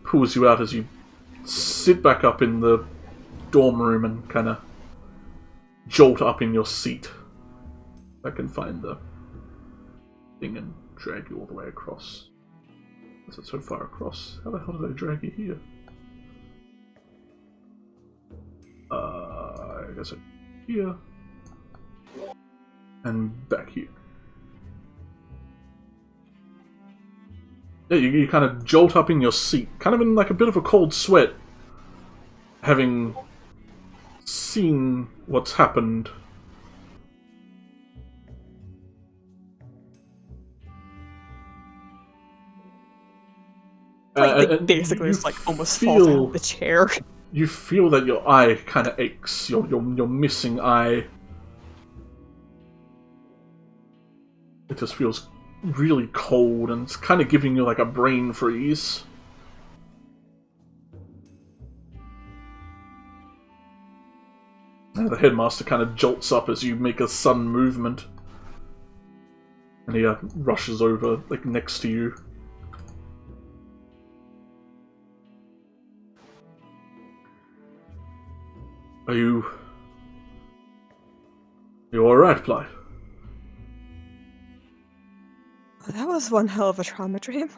pulls you out as you sit back up in the dorm room and kind of jolt up in your seat. I can find the thing and drag you all the way across. Is it so far across? How the hell did I drag you here? I guess here. And back here. Yeah, you kind of jolt up in your seat, kind of in like a bit of a cold sweat, having seen what's happened. Like, basically, it's like almost falls out of the chair. You feel that your eye kind of aches, your missing eye. It just feels really cold, and it's kind of giving you like a brain freeze. And the headmaster kind of jolts up as you make a sudden movement. And he rushes over, like, next to you. Are you alright, Blythe? That was one hell of a trauma dream.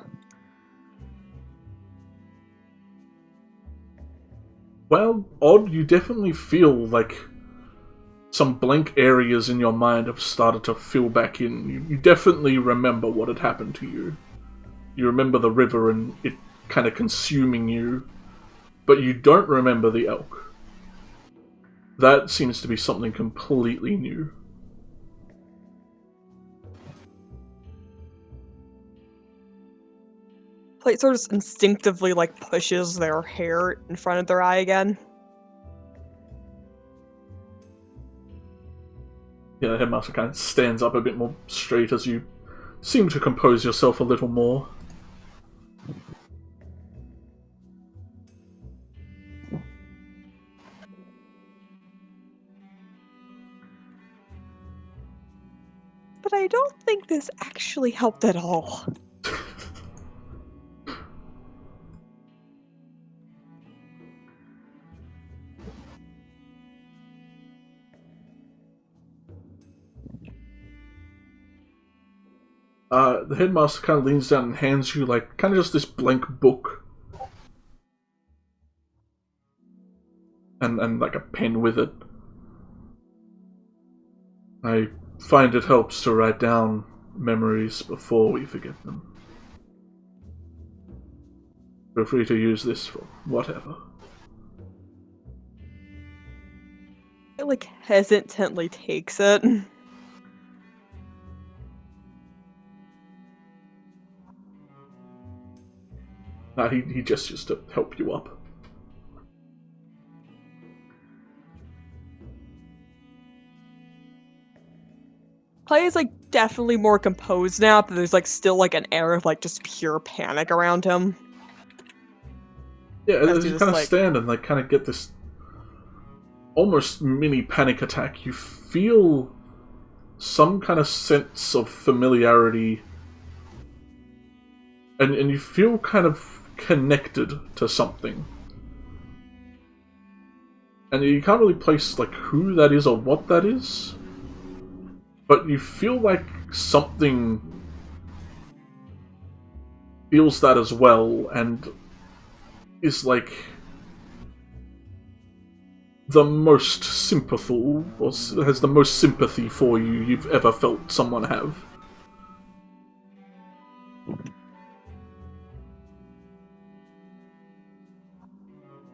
Well, Odd, you definitely feel like some blank areas in your mind have started to fill back in. You definitely remember what had happened to you. You remember the river and it kind of consuming you, but you don't remember the elk. That seems to be something completely new. Plate sort of instinctively like pushes their hair in front of their eye again. Yeah, the headmaster kind of stands up a bit more straight as you seem to compose yourself a little more. But I don't think this actually helped at all. The headmaster kind of leans down and hands you, like, kind of just this blank book. And like, a pen with it. I find it helps to write down memories before we forget them. Feel free to use this for whatever. It, like, hesitantly takes it. He gestures to help you up. Clay is like definitely more composed now, but there's like still like an air of like just pure panic around him. Yeah, as you kind of stand and like kind of get this almost mini panic attack, you feel some kind of sense of familiarity, and you feel kind of connected to something. And you can't really place like who that is or what that is, but you feel like something feels that as well and is like the most sympathful, or has the most sympathy for you you've ever felt someone have.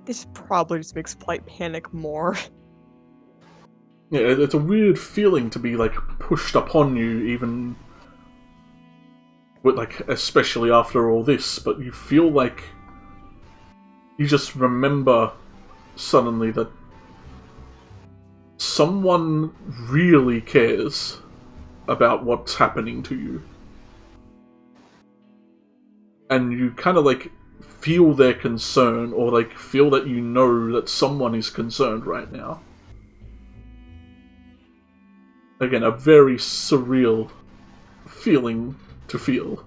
This probably just makes Blight panic more. Yeah, it's a weird feeling to be like pushed upon you, even with like, especially after all this, but you feel like you just remember suddenly that someone really cares about what's happening to you. and you kind of like feel their concern, or like feel that you know that someone is concerned right now. Again, a very surreal feeling to feel.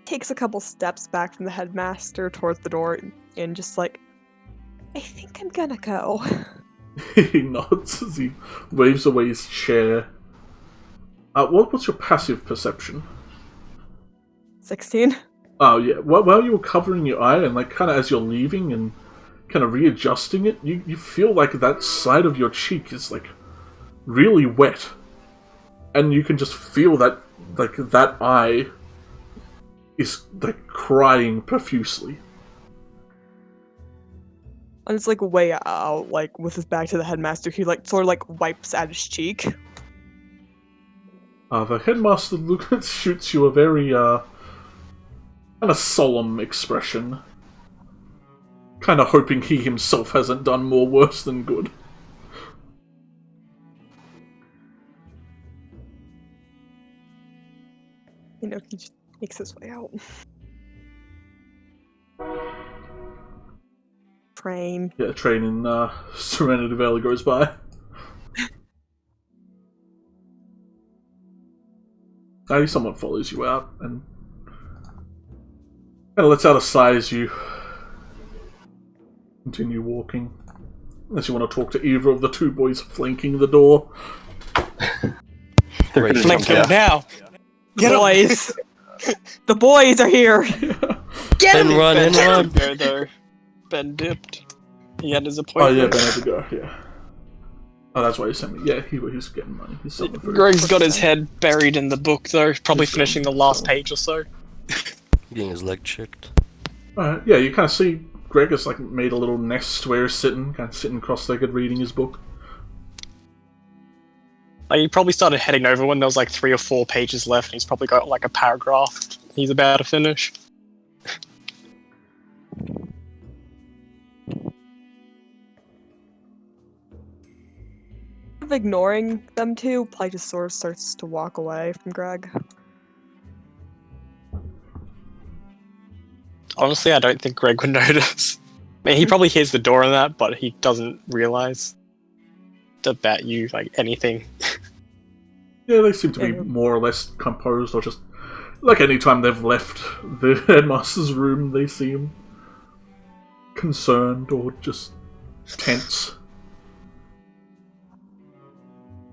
Takes a couple steps back from the headmaster towards the door and just like, I think I'm gonna go. He nods as he waves away his chair. What's your passive perception? 16. Oh yeah, while you were covering your eye and like kind of as you're leaving and kind of readjusting it, you feel like that side of your cheek is like really wet. And you can just feel that, like, that eye is like crying profusely. And it's like way out, like with his back to the headmaster, he like sort of like wipes at his cheek. The headmaster shoots you a very kind of solemn expression, kind of hoping he himself hasn't done more worse than good. You know, he just makes his way out. Train. Yeah, train in Serenity Valley goes by. Someone follows you out and kind of lets out a sigh as you continue walking. Unless you want to talk to either of the two boys flanking the door. Right, Flank them now! Get Boys! The boys are here! Get And him! run, and run. Go though. Ben dipped. He had his Oh appointment. yeah, Ben had to go, yeah. Oh, that's why he sent me. Yeah, he's getting money. He's selling food. Greg's got his head buried in the book though, probably finishing the last page or so. Getting his leg checked. Alright, yeah, you kind of see Greg has like made a little nest where he's sitting, kind of sitting cross-legged reading his book. Like, he probably started heading over when there was like 3 or 4 pages left, and he's probably got like a paragraph he's about to finish. Ignoring them two, Plight just sort of starts to walk away from Greg. Honestly, I don't think Greg would notice. I mean, he probably hears the door and that, but he doesn't realize about you, like, anything. Yeah, they seem to be more or less composed, or just like any time they've left the headmaster's room, they seem concerned or just tense.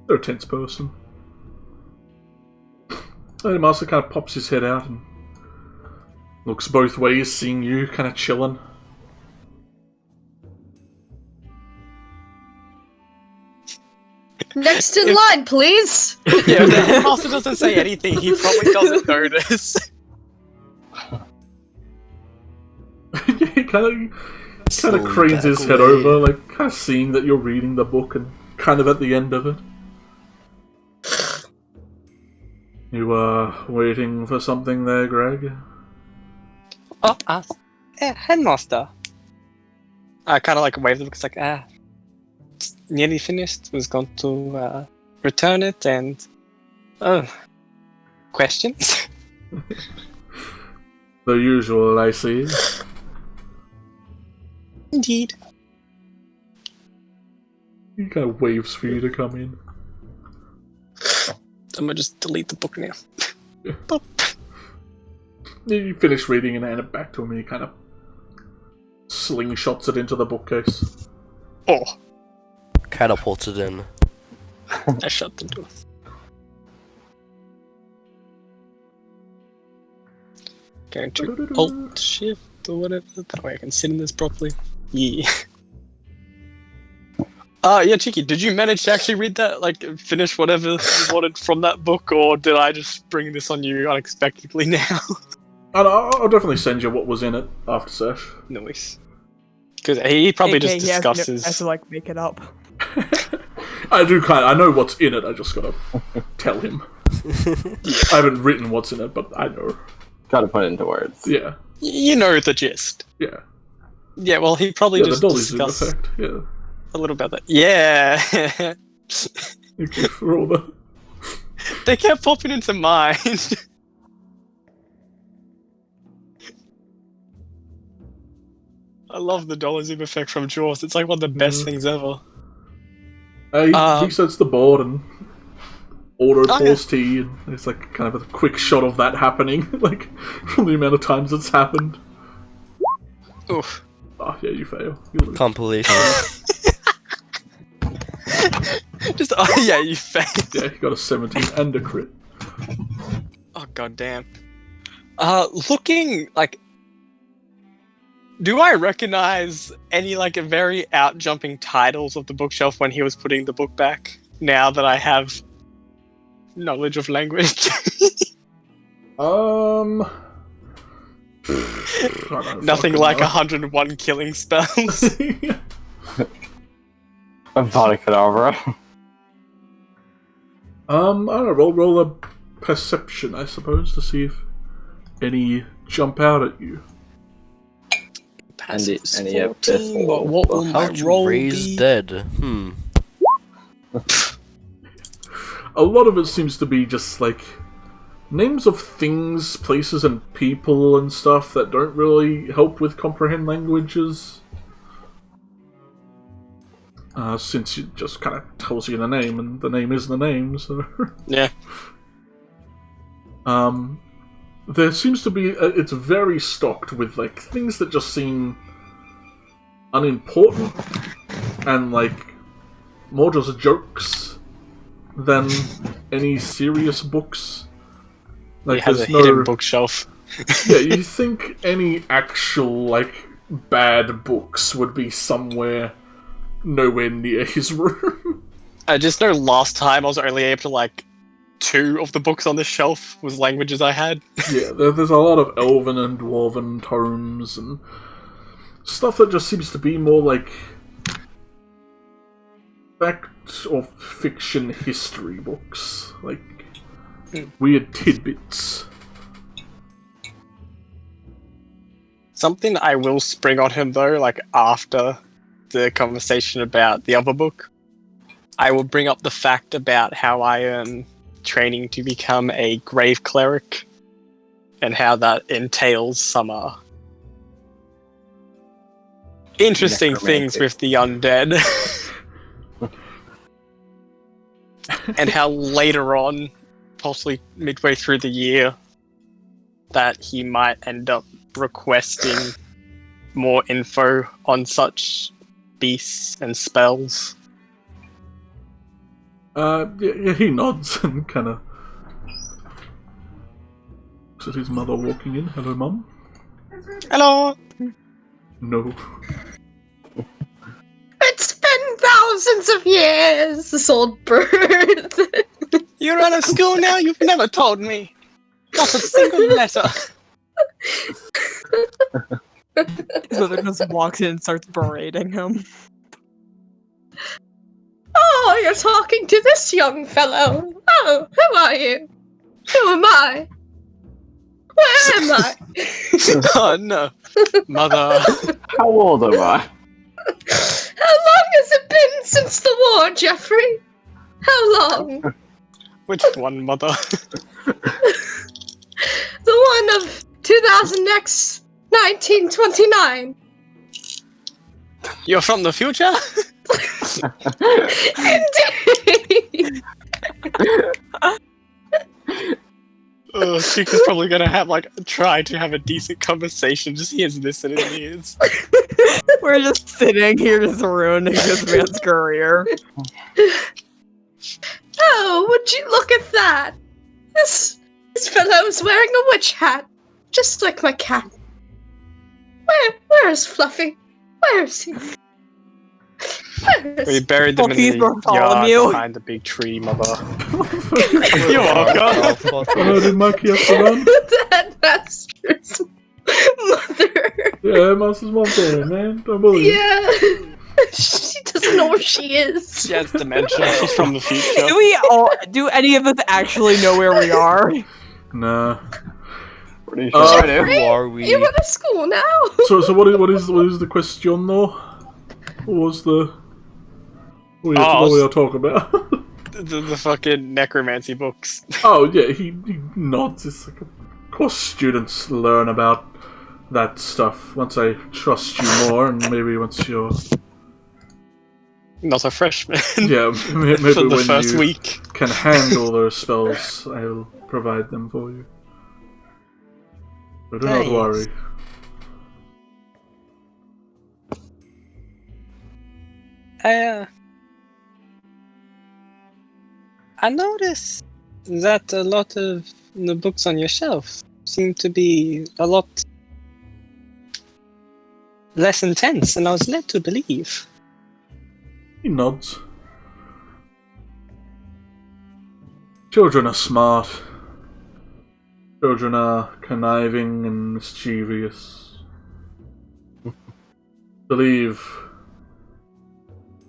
They're a tense person. The headmaster kind of pops his head out and looks both ways, seeing you kind of chilling. Next in line, please. Yeah, if the headmaster doesn't say anything, he probably doesn't notice. He kind of Slowly cranes back his head away. over, like kind of seeing that you're reading the book and kind of at the end of it. You waiting for something there, Greg? Oh, headmaster. I kind of like waved it because like, it's nearly finished. Was going to return it and questions. The usual, I see. Indeed. He kind of waves for you to come in. I'm gonna just delete the book now. Boop. You finish reading and hand it back to him, and he kind of slingshots it into the bookcase. Oh, Catapults it in. I shut the door. Going to Alt Shift or whatever. That way I can sit in this properly. Yeah. Yeah, Cheeky, did you manage to actually read that? Like, finish whatever you wanted from that book, or did I just bring this on you unexpectedly now? I'll definitely send you what was in it after sesh. Nice. Because he probably AK, just he has discusses. to like make it up. I know what's in it, I just gotta tell him. I haven't written what's in it, but I know. Gotta put it into words. Yeah. You know the gist. Yeah. Yeah, well, he probably Yeah, just the dolly's in discussed effect, yeah. a little about that. Yeah! Thank you for all the... They kept popping into mind. I love the dollar zoom effect from Jaws. It's like one of the best things ever. He resets the board and auto-pause T, and it's like kind of a quick shot of that happening, like, from the amount of times it's happened. Oof. Oh, yeah, you fail. You lose. Compilation. Just, oh yeah, you failed. Yeah, you got a 17 and a crit. Oh goddamn. Looking like, do I recognize any like very out-jumping titles of the bookshelf when he was putting the book back? Now that I have knowledge of language. Nothing like 101 killing spells. Vodka. I don't know, roll a perception, I suppose, to see if any jump out at you. Any 14, but what will my How to roll raise be? dead? A lot of it seems to be just, like, names of things, places, and people and stuff that don't really help with comprehend languages. Since it just kind of tells you the name, and the name is the name, so... Yeah. There seems to be... it's very stocked with, like, things that just seem unimportant, and, like, more just jokes than any serious books. Like, He has a there's hidden bookshelf. Yeah, you think any actual, like, bad books would be somewhere nowhere near his room. I just know last time I was only able to, like, 2 of the books on this shelf was languages I had. Yeah, there's a lot of elven and dwarven tomes and stuff that just seems to be more like fact or fiction history books. Like, weird tidbits. Something I will spring on him, though, like, after the conversation about the other book, I will bring up the fact about how I am training to become a grave cleric, and how that entails some interesting things with the undead. And how later on, possibly midway through the year, that he might end up requesting more info on such beasts and spells. Yeah, he nods and kind of looks at his mother walking in. Hello, Mum. Hello! No. It's been thousands of years, this old bird. You're out of school now? You've never told me. Not a single letter. His mother just walks in and starts berating him. Oh, you're talking to this young fellow. Oh, who are you? Who am I? Where am I? Oh no. Mother. How old am I? How long has it been since the war, Jeffrey? How long? Which one, Mother? The one of 2000X 1929. You're from the future? Indeed! Cheeka's probably gonna have, like, try to have a decent conversation, just hears this in his ears. We're just sitting here just ruining this man's career. Oh, would you look at that? This fellow's wearing a witch hat, just like my cat. Where is Fluffy? Where is he? We buried them in the yard behind the big tree, Mother. You're welcome. Did Mikey have to run? That bastard's mother. Yeah, Master's mom told me, man. Don't believe it. Yeah. She doesn't know where she is. She has dementia. She's from the future. Do any of us actually know where we are? Nah. Pretty sure I do. Who are we? You're out of school now. So what is the question though? What was the what were you talking about? The fucking necromancy books. Oh yeah, he nods. It's like, of course, students learn about that stuff once I trust you more, and maybe once you're Not a freshman. yeah, maybe For the when first you week. can handle those spells, I will provide them for you. So do not Nice. worry. I noticed that a lot of the books on your shelf seem to be a lot less intense than I was led to believe. He nods. Children are smart. Children are conniving and mischievous. Believe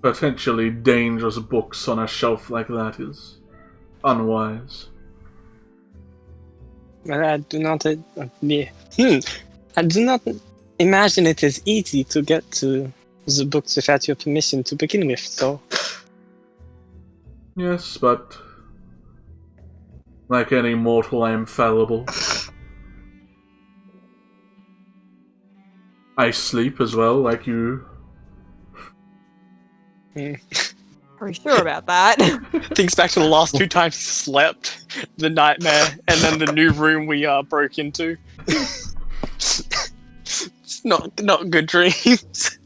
potentially dangerous books on a shelf like that is unwise. But I do not. I do not imagine it is easy to get to the books without your permission to begin with, so. Yes, but like any mortal, I am fallible. I sleep as well, like you. Are you sure about that? Thinks back to the last 2 times he slept, the nightmare, and then the new room we broke into. It's not good dreams.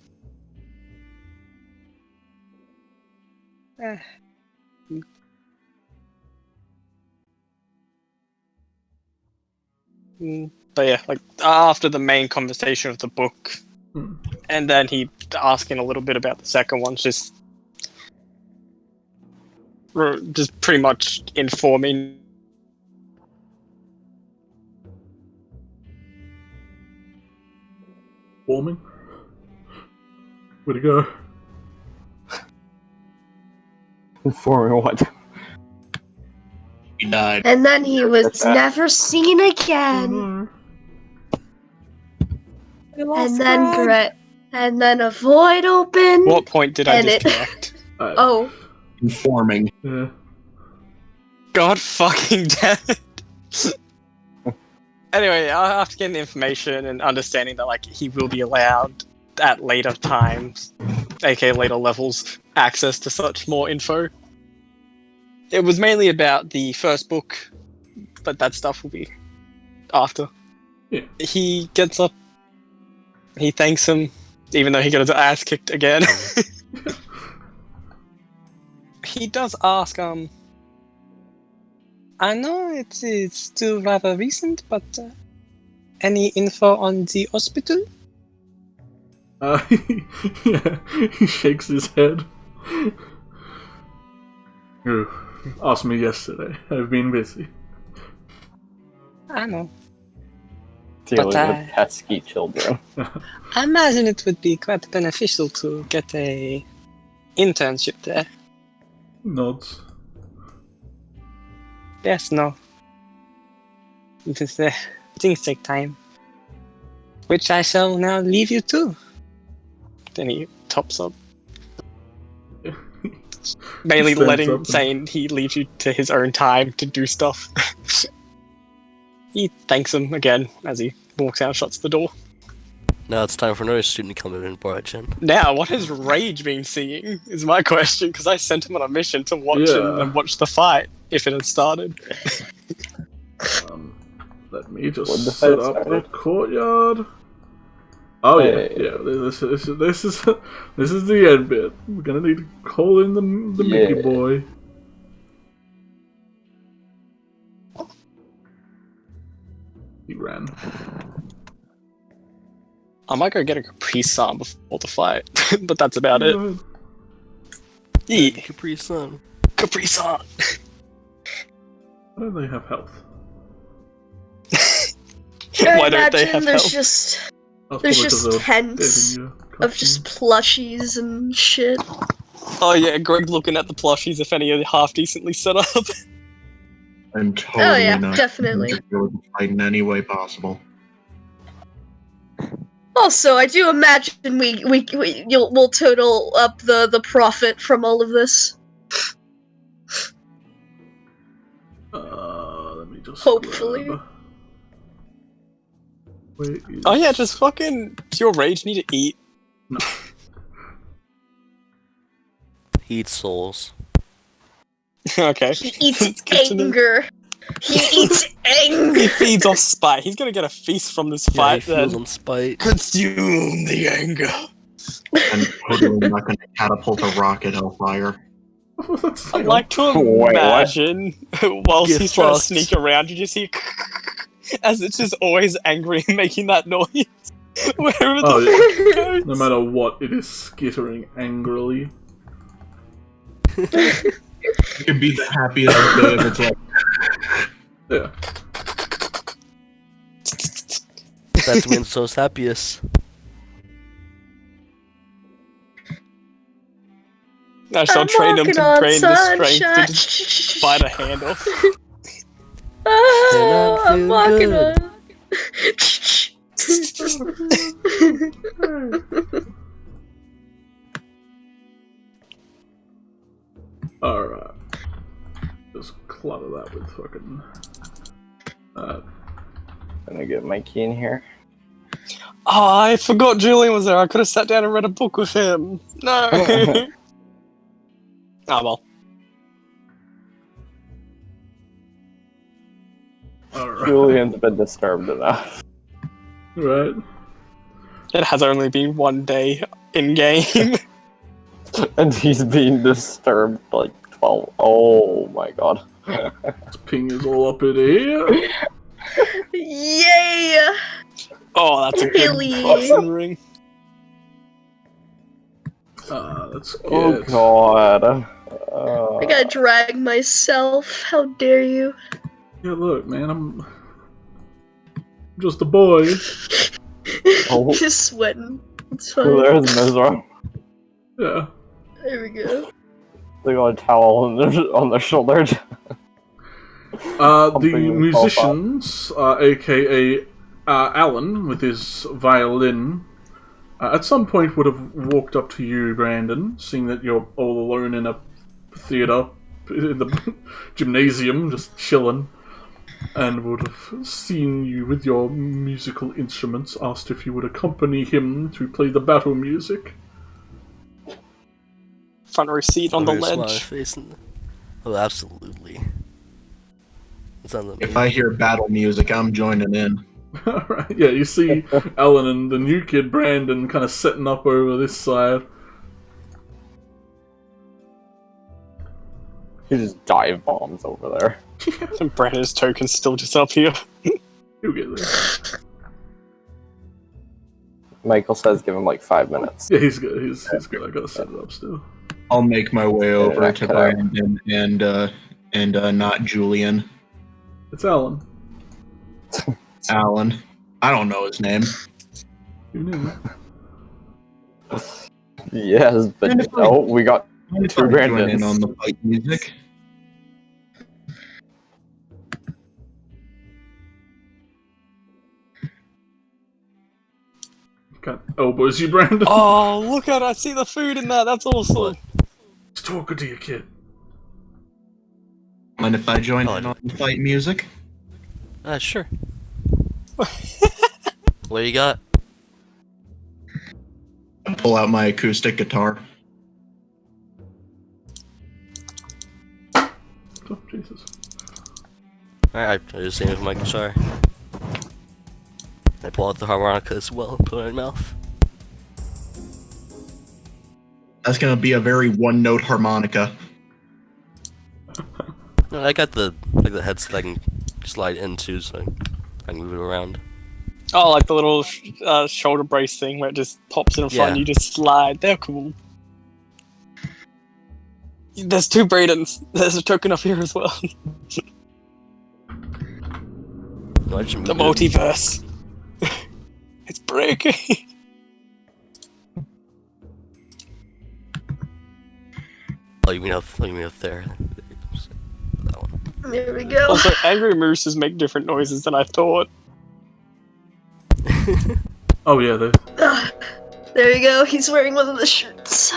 But yeah, like after the main conversation of the book, and then he asking a little bit about the second one, just pretty much informing. Warming? Where'd he go? Informing what? He died. And then he was never seen again. Oh, And then and then a void opened. What point did I And it- disconnect? no. Oh, Informing. Yeah. God fucking damn it. Anyway, after getting the information and understanding that like he will be allowed at later times, aka later levels, access to such more info. It was mainly about the first book, but that stuff will be after. Yeah. He gets up, he thanks him, even though he got his ass kicked again. He does ask, I know it's still rather recent, but any info on the hospital? Yeah, he shakes his head. You asked me yesterday. I've been busy. I know. Dealing But, with pesky children. I imagine it would be quite beneficial to get a internship there. Nods. Yes, no. Because things take time. Which I shall now leave you to. Then he tops up. Mainly Stands up. saying he leaves you to his own time to do stuff. He thanks him again as he walks out and shuts the door. Now it's time for another student to come in and barge in. Now, what has Rage been seeing is my question, because I sent him on a mission to watch and watch the fight, if it had started. Let me just When the set fight up the started? courtyard. Oh Hey. yeah. This is the end bit. We're gonna need to call in the Mickey Yeah. boy. He ran. I might go get a Capri Sun before the fight, but that's about it. Yeah, Capri Sun. Capri Sun. Why don't they have health? I Why don't they imagine have there's help? just That's There's probably just 'cause they're tents dating you. of just plushies and shit. Oh yeah, Greg looking at the plushies if any are half decently set up. I'm totally Oh, yeah, not definitely. interfere with the fight in any way possible. Also, I do imagine we'll total up the profit from all of this. Let me just. Hopefully. Where is... Oh yeah, just fucking pure rage. Need to eat. No. Eat souls. Okay. He eats It's good to know. anger. He eats He anger. feeds off spite. He's gonna get a feast from this Yeah, he fight. feels Then on spite. consume the anger. I'm totally not going to catapult a rocket hellfire. That's I like like to Wait, what? imagine whilst Get he's trying to fucked. sneak around, you just hear as it's just always angry and making that noise wherever Oh, the yeah. fuck it No goes. matter what, it is skittering angrily. It could be the happiest day if it's like, Yeah. That's when so's happiest. I shall I'm train him walking to on train the strength sunshine. to just bite a hand off. Oh, And I I'm feel walking good. on. Alright. Just clutter that with fucking. Gonna get my key in here. Oh, I forgot Julian was there. I could have sat down and read a book with him. No. Oh well. Alright. Julian's been disturbed enough. Right. It has only been one day in game. And he's being disturbed like 12. Oh my god. This ping is all up in here. Yay! Oh, that's a Billy. good boxing ring. That's good. Oh god. I gotta drag myself. How dare you? Yeah, look, man, I'm just a boy. Oh. Just sweating. It's fine. There's Mizra. Yeah. There we go. They got a towel on their shoulder. The Pumping musicians, aka Alan, with his violin, at some point would have walked up to you, Brandon, seeing that you're all alone in a theatre, in the gymnasium, just chilling, and would have seen you with your musical instruments, asked if you would accompany him to play the battle music. Front row seat on the Very smiley ledge. face and- Oh, absolutely. It sounds amazing. if I hear battle music, I'm joining in. Alright, yeah, you see Alan and the new kid, Brandon, kind of setting up over this side. He just dive bombs over there. And Brandon's token's still just up here. You'll get there. Michael says give him like 5 minutes. Yeah, he's good. He's good. I gotta set it up still. I'll make my way over Yeah, to cut out. Brandon and not Julian. It's Alan. Alan. I don't know his name. You knew. Yes, but no, we got I'm two join in Brandons. on the fight music. Got elbows you, Brandon. Oh, look at it. I see the food in there. That's awesome. He's talking to your kid. Mind if I join Oh, in on the fight music? Sure. What you got? Pull out my acoustic guitar. Oh, Jesus. Alright, I just sing with my guitar. I pull out the harmonica as well and put it in my mouth. That's gonna be a very one-note harmonica. No, I got the headset I can slide into so I can move it around. Oh, like the little shoulder brace thing where it just pops in front and Yeah. you just slide. They're cool. There's two Bradens. There's a token up here as well. No, I just moved The it. multiverse. It's breaking. Oh, you mean up there? That one. There we go. Also, angry mooses make different noises than I thought. Oh yeah, they. Ah, there you go. He's wearing one of the shirts.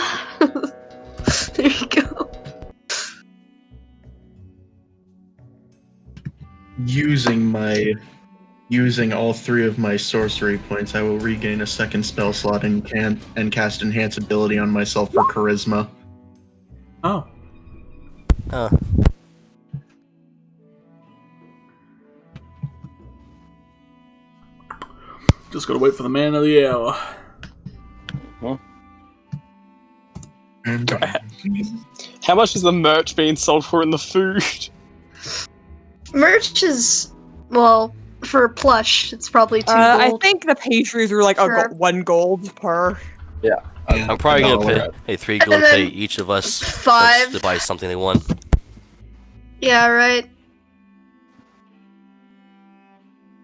There you go. using all 3 of my sorcery points, I will regain a second spell slot and cast enhance ability on myself for charisma. Oh. Just gotta wait for the man of the hour. How much is the merch being sold for in the food? Merch is, well, for plush, it's probably 2 gold. I think the pastries were like Sure. 1 gold per. Yeah. I'm probably gonna pay 3 gold And to pay then each of us 5. to buy something they want. Yeah, right.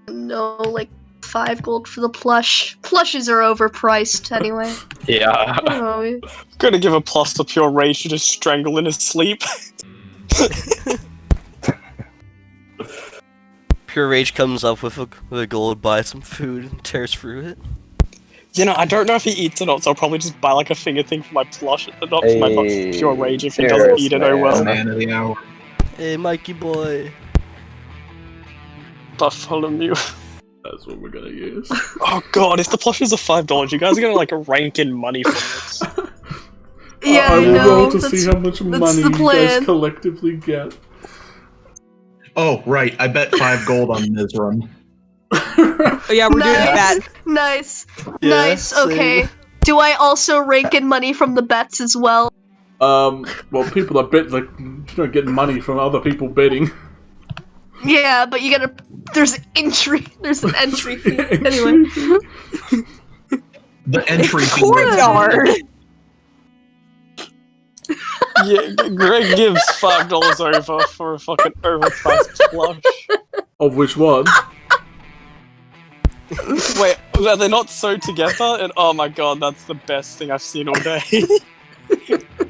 No, like 5 gold for the plush. Plushes are overpriced anyway. Yeah. Oh, Gonna give a plus to pure rage to just strangle in his sleep. Pure Rage comes up with a gold, buys some food, and tears through it. You know, I don't know if he eats or not, so I'll probably just buy like a finger thing for my plush, not for my pure rage if he doesn't eat it. Oh well. Man of the hour. Hey, Mikey boy. Bartholomew. That's what we're gonna use. Oh god, if the plushes are $5, you guys are gonna like rank in money for this. yeah, I will no, roll to see how much money the you guys plan. collectively get. Oh, right. I bet 5 gold on Mizram. Oh, yeah, we're doing that. Nice. Yeah, Nice. same. Okay. Do I also rake in money from the bets as well? Well, people that bet, like, you don't get money from other people betting. Yeah, but you gotta. There's an entry fee. Anyway. The entry fee. Courtyard. Yeah, Greg gives $5 over for a fucking overpriced plush. Of which one? Wait, are they not sewed together? And oh my god, that's the best thing I've seen all day.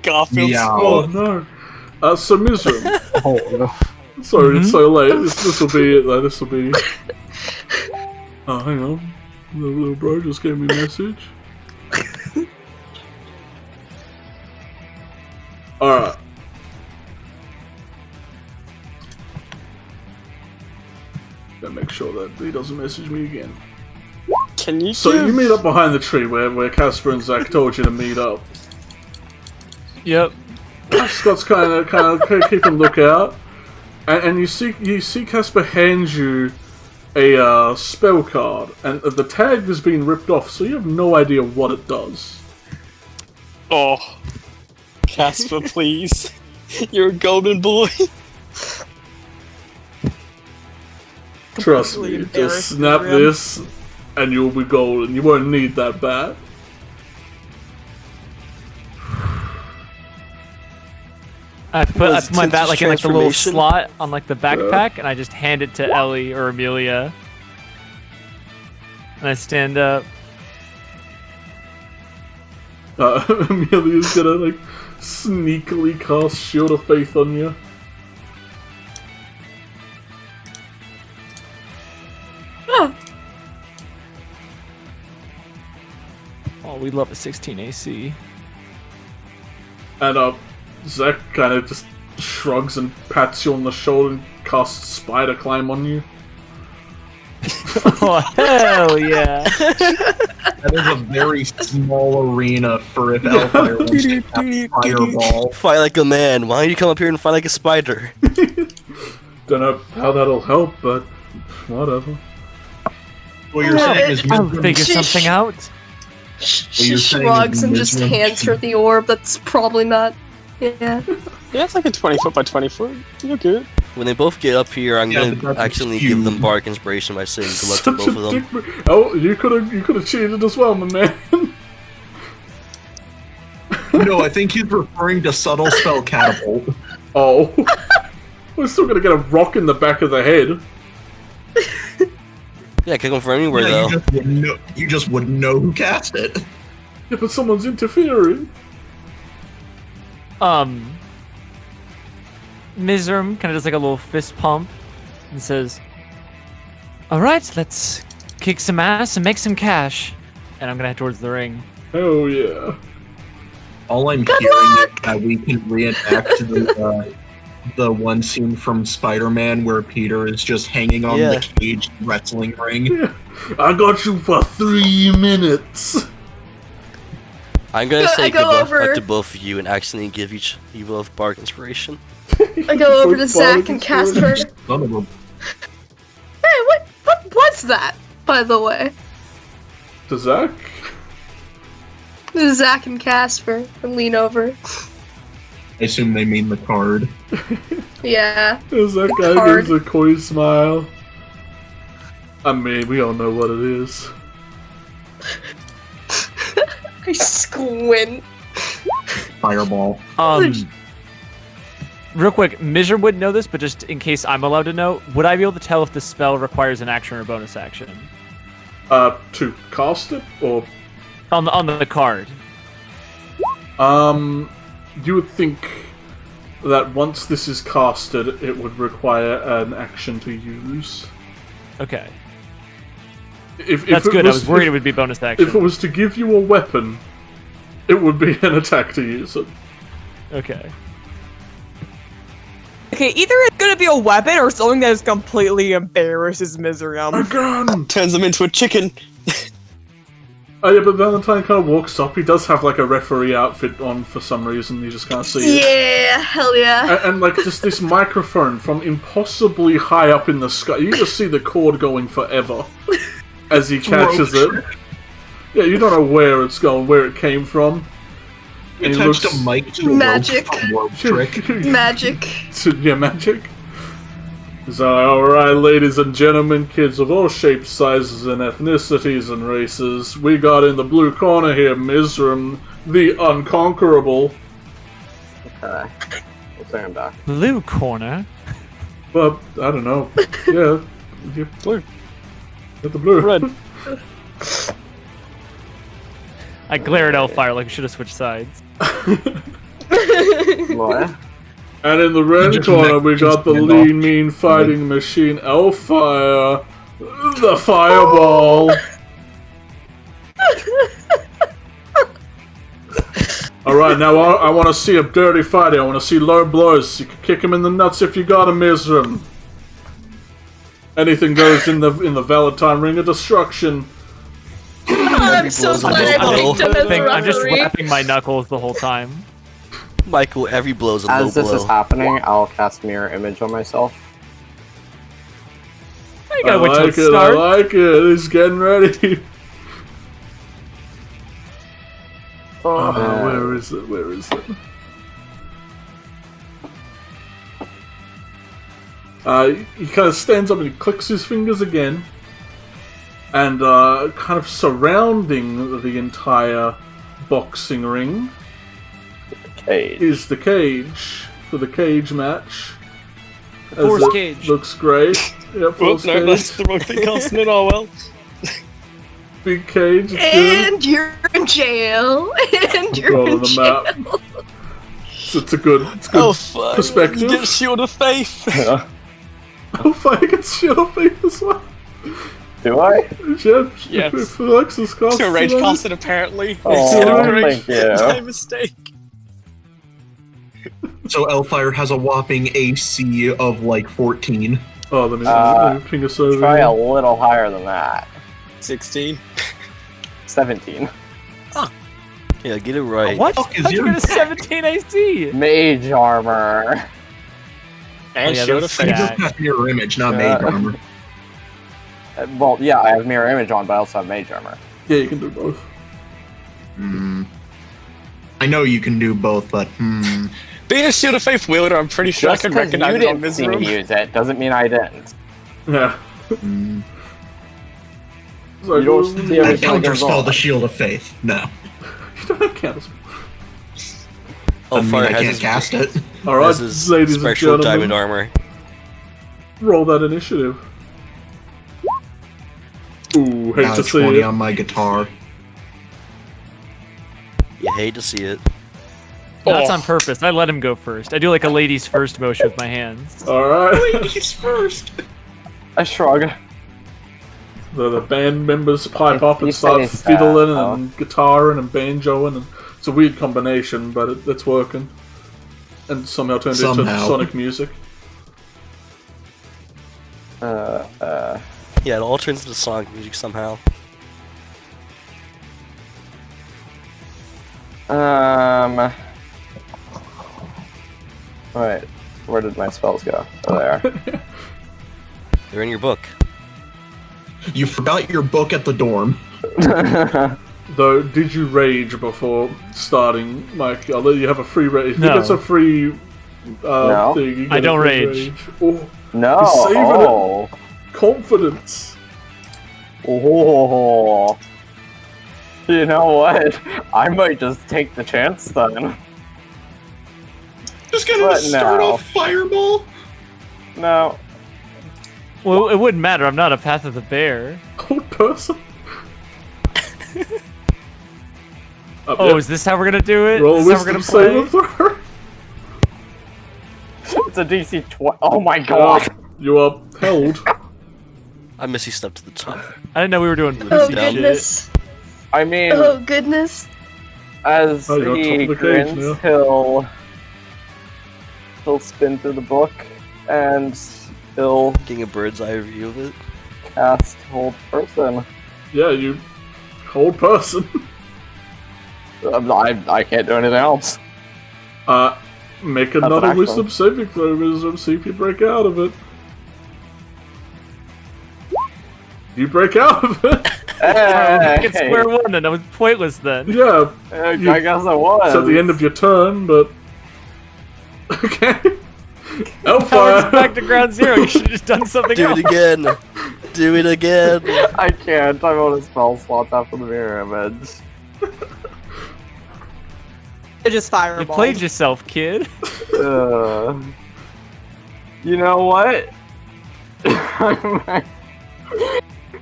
Garfield Yeah. Oh sword. no. So Mizram. Oh, no. Sorry, it's so late. This will be it though. This will be. Oh, hang on. The little bro just gave me a message. Alright. Gotta make sure that he doesn't message me again. Can you So give... you meet up behind the tree where Casper and Zach told you to meet up. Yep. Scott's kind of keeping a lookout, and you see Casper hands you a spell card, and the tag has been ripped off, so you have no idea what it does. Oh. Casper, please. You're a golden boy. Trust Completely me, just embarrassed, snap Miriam. this, and you'll be golden. You won't need that bat. I put my bat like in like the little Transformation. slot on like the backpack, and I just hand it to Ellie or Amelia. And I stand up. Amelia's gonna like sneakily cast Shield of Faith on you. Oh, we love a 16 AC. And Zach kind of just shrugs and pats you on the shoulder and casts Spider Climb on you. Oh hell yeah! That is a very small arena for if Elfire wants to cast Fireball. Fight like a man. Why don't you come up here and fight like a spider? Don't know how that'll help, but whatever. What you're saying is I'll Mizram- figure something out. She you're saying shrugs is and just Mizram- hands her the orb. That's probably not. Yeah. Yeah, it's like a 20 foot by 20 foot. You're good. When they both get up here, I'm Yeah, gonna but that's accidentally huge. give them bark inspiration by saying good luck to Such both a of them. dick move. Oh, you could have cheated as well, my man. No, I think he's referring to subtle spell catapult. Oh, we're still gonna get a rock in the back of the head. Yeah, kick them from anywhere Yeah, though. you just wouldn't know who cast it. Yeah, but someone's interfering. Mizram kind of does like a little fist pump and says, "Alright, let's kick some ass and make some cash." And I'm gonna head towards the ring. Oh yeah. All I'm hearing is that we can reenact the the one scene from Spider-Man where Peter is just hanging on the cage wrestling ring. Yeah. I got you for 3 minutes. I'm gonna say go good over- luck to both of you and accidentally give you both bark inspiration. I go over to Zach and Casper. Son of a... Hey, what was that, by the way? To Zach? Zach and Casper. And lean over. I assume they mean the card. Yeah. Zach card. gives a coy smile. I mean, we all know what it is. I squint. Fireball. Real quick, Mizra wouldn't know this, but just in case I'm allowed to know, would I be able to tell if the spell requires an action or a bonus action? To cast it, or On the card. you would think that once this is casted, it would require an action to use. Okay. If That's it good, I was worried if- it would be bonus action. If it was to give you a weapon, it would be an attack to use it. Okay. Okay, either it's gonna be a weapon or something that is completely embarrasses Mizrium. Again! Turns them into a chicken. Oh yeah, but Valentine kind of walks up. He does have like a referee outfit on for some reason. You just can't see it. Yeah, hell yeah. And like just this microphone from impossibly high up in the sky. You just see the cord going forever as he catches it. Yeah, you don't know where it's going, where it came from. You And he touched looks- a mic to a Magic. rope trick. Magic. Yeah, magic. So, alright, ladies and gentlemen, kids of all shapes, sizes, and ethnicities and races, we got in the blue corner here, Mizram, the Unconquerable. Okay. We'll bring him back. Blue corner. But, I don't know. Yeah. Blue. Get the blue. Red. I glare at Elfire like we should have switched sides. What? And in the red Just corner, neck- we got the just lean, mean fighting machine, Elfire, the Fireball. Alright, now I want to see a dirty fighting. I want to see low blows. You can kick him in the nuts if you got him, Mizram. Anything goes in the Valentine Ring of Destruction. I'm so blows a glad low I blow. picked him as a I'm just referee. wrapping my knuckles the whole time. Michael, every blow's a low As this blow. is happening, I'll cast Mirror Image on myself. I I gotta wait till like it it, I starts. like it. He's getting ready. Where is it? Where is it? He kind of stands up and he clicks his fingers again, and kind of surrounding the entire boxing ring Cage. is the cage for the cage match. As Force it cage. looks great. Yeah, Whoop, force no, cage. that's the wrong thing, casting it. Oh well. Big cage. It's good. And you're in jail. And you're Roll in on the jail. map. It's a good Oh fuck. perspective. You get Shield of Faith. Oh, fire gets Shield of Faith as well. Do I? Yeah, Yes. if Alexis casts To rage it, cast it apparently. Oh, Instead of rage. thank you. My mistake. So Elfire has a whopping AC of like 14. Oh, let me ping us over. Try a here. little higher than that. 16. 17. Yeah, get it right. What? fuck is How'd you your get a 17 AC? Mage armor. And yeah, Shield that's of You Faith. sad. just have mirror image, not Yeah. mage armor. Well, yeah, I have mirror image on, but I also have mage armor. Yeah, you can do both. I know you can do both, but Being a Shield of Faith wielder, I'm pretty sure I Just can because recognize you it on didn't this see me room. use it doesn't mean I didn't. Yeah. So, You don't see I everything that goes counterspell on. the Shield of Faith. No. you don't have counters. Oh, I mean, fire I has can't his, cast it. Alright, has his ladies and special gentlemen, diamond armor. roll that initiative. Ooh, hate Now to it's see 20 it. on my guitar. You hate to see it. That's Oh. on purpose. I let him go first. I do like a ladies first motion with my hands. Alright. Ladies first. I shrug. The band members pipe If up you and start say so. fiddling and guitaring and banjoing, and it's a weird combination, but it's working. and somehow turned into Somehow. Sonic music. Yeah, it all turns into Sonic music somehow. Alright, where did my spells go? Oh, there. They're in your book. You forgot your book at the dorm. Though, did you rage before starting, Mike? I'll let you have a free rage. No. He gets a free No. thing. You I get a don't free rage. Oh, No. He's saving it. Oh. confidence. Oh. You know what? I might just take the chance then. Just gonna But start no. off fireball. No. Well, it wouldn't matter. I'm not a Path of the Bear. Old person. Oh, is this how we're gonna do it? Roll a Is this how we're wisdom gonna play? saving throw. It's a DC 20. Oh my god. You are held. I missy stepped to the top. I didn't know we were doing Oh pussy shit. goodness. I mean, Oh goodness. as Oh, you're on top he of the cage grins, now. he'll spin through the book and he'll Getting a bird's eye view of it. cast Hold Person. Yeah, you hold person. I can't do anything else. Make That's another an wisdom saving throw, Wisdom. See if you break out of it. You break out of it. Hey! It's square one, and it was pointless then. Yeah, I guess I was. it's at the end of your turn, but okay. Now we're just Hellfire. back to ground zero. You should have just done something Do else. it again. Do it again. I can't. I'm on a spell slot after the mirror image. It just You fireball. played yourself, kid. You know what?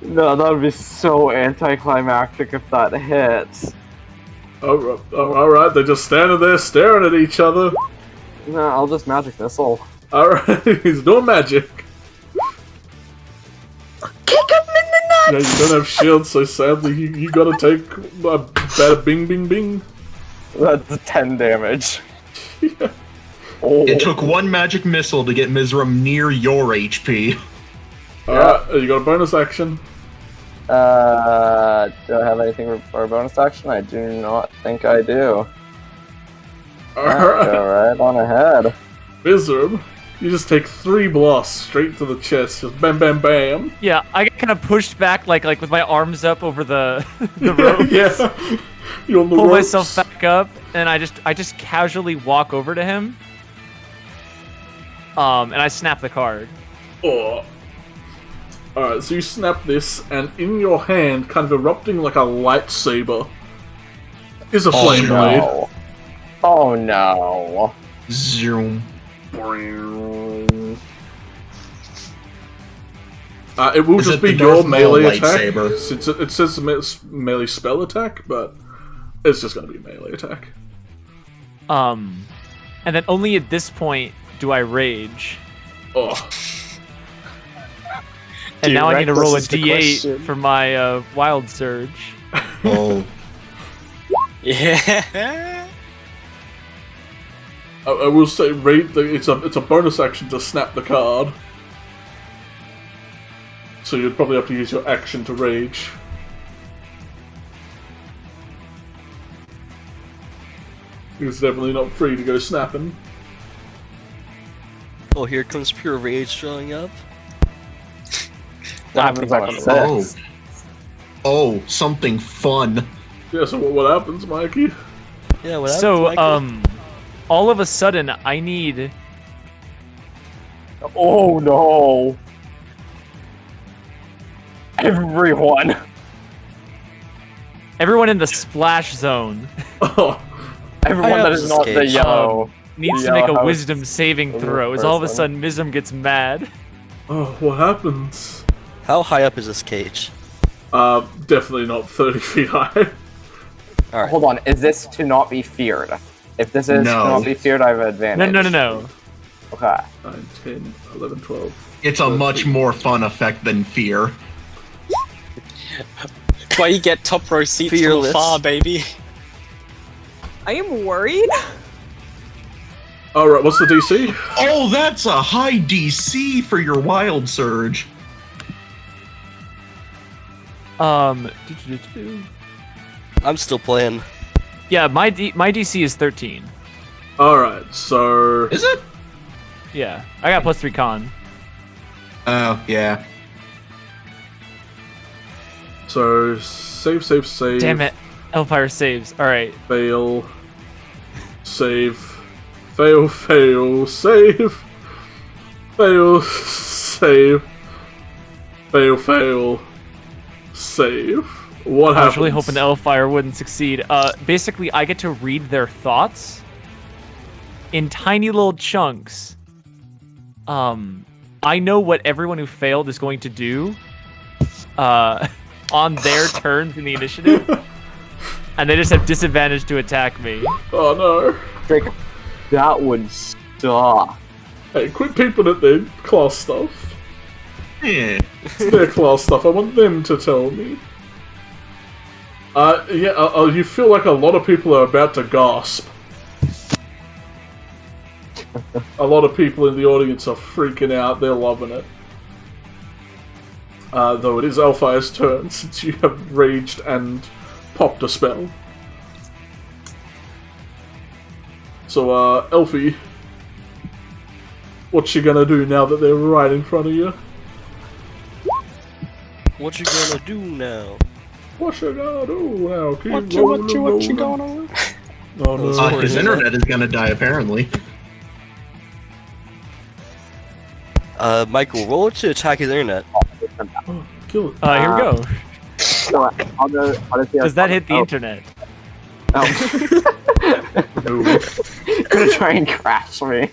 No, that would be so anticlimactic if that hits. Alright, they're just standing there staring at each other. No, I'll just magic missile. Alright, he's doing magic. Kick him in the Yeah, nuts! you don't have shields, so sadly you gotta take a bada bing bing bing. That's 10 damage. Yeah. Oh. It took one magic missile to get Mizram near your HP. Alright, you got a bonus action. Do I have anything for a bonus action? I do not think I do. Alright, Go right on ahead. Wizard, you just take 3 blasts straight to the chest, just bam bam bam. Yeah, I get kind of pushed back, like with my arms up over the the rope. Yeah, you're on the Pull ropes. myself back up, and I just casually walk over to him. And I snap the card. Oh. Alright, so you snap this, and in your hand, kind of erupting like a lightsaber, is a flame blade. No. Oh no. Zoom. It will Is just it be the your Darth Maul melee attack. lightsaber? Since it says melee spell attack, but it's just going to be melee attack. And then only at this point do I rage. Oh, And Dude, now I need to reckless roll a is the d8 question. for my wild surge. Oh, Yeah. I will say, it's a bonus action to snap the card. So you'd probably have to use your action to rage. It's definitely not free to go snapping. Oh, here comes pure rage showing up. That happens on a oh, 6. oh, something fun. Yeah, so what happens, Mikey? Yeah, what happened, So, Michael? all of a sudden, I need... Oh no. Everyone. Everyone in the splash zone Oh, Everyone have that is not the escaped. yellow. needs The to make a house wisdom saving of the throw, as all of a person. sudden Mizm gets mad. oh, what happens? How high up is this cage? Definitely not 30 feet high. Alright. Hold on, is this to not be feared? If this is No. to not be feared, I have advantage. No. Okay. 9, 10, 11, 12. It's a much more fun effect than fear. That's why you get top row seats Fearless. from afar, baby. I am worried. Alright, what's the DC? Oh, that's a high DC for your Wild Surge. I'm still playing. Yeah, my DC is 13. Alright, so... Is it? Yeah, I got +3 con. Oh, yeah. So, save. Damn it. Hellfire saves. Alright. Fail. Save. Fail, save. Fail, save. Fail, save. What happens? I was really hoping the Hellfire wouldn't succeed. Basically, I get to read their thoughts in tiny little chunks. I know what everyone who failed is going to do on their turns in the initiative, and they just have disadvantage to attack me. Oh no. Drake, that would suck. Hey, quit peeping at their class stuff. Yeah. It's their class stuff. I want them to tell me. You feel like a lot of people are about to gasp. A lot of people in the audience are freaking out. They're loving it. Though it is Alfire's turn, since you have raged and popped a spell. So, Elfie, what you gonna do now that they're right in front of you? What you gonna do now? What you gonna do now? Keep What you rolling. gonna do? Oh no. His internet is gonna die, apparently. Michael, roll to attack his internet. Oh, kill it. Here we go. So I'll just Does that hit the internet? No. Gonna try and crash me.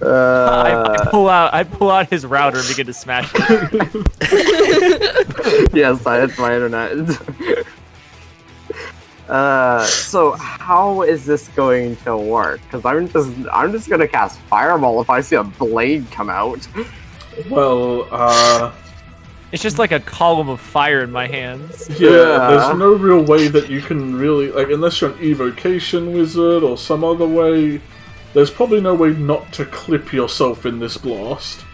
I pull out his router and begin to smash it. Yes, that's my internet. So how is this going to work? Because I'm just gonna cast Fireball if I see a blade come out. Well, It's just like a column of fire in my hands. yeah, there's no real way that you can really, like, unless you're an evocation wizard or some other way, there's probably no way not to clip yourself in this blast.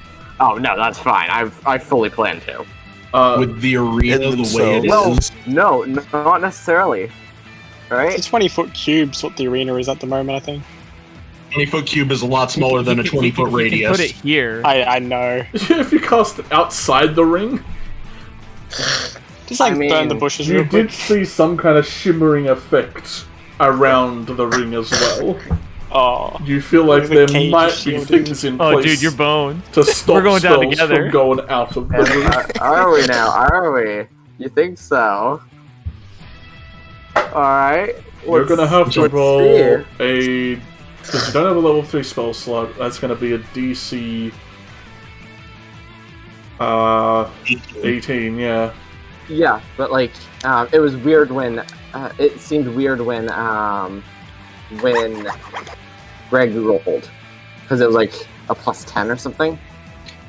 Oh no, that's fine. I fully plan to. With the arena the way it themselves. is. No, not necessarily. Right? It's a 20-foot cube's what the arena is at the moment, I think. 20-foot cube is a lot smaller than a 20-foot radius. Put it here. I know. If you cast it outside the ring, Just like I mean, burn the bushes you real quick. did see some kind of shimmering effect around the ring as well. Oh. You feel like The there cage might is be shielded. things in Oh, place dude, you're boned. to stop We're going down spells together. from going out of the ring. Are we now? Are we? You think so? Alright. You're gonna have to let's roll see. a... Because you don't have a level 3 spell slot, that's gonna be a DC... 18, yeah. Yeah, but like, it was weird when, it seemed weird when Greg rolled. Because it was like a +10 or something.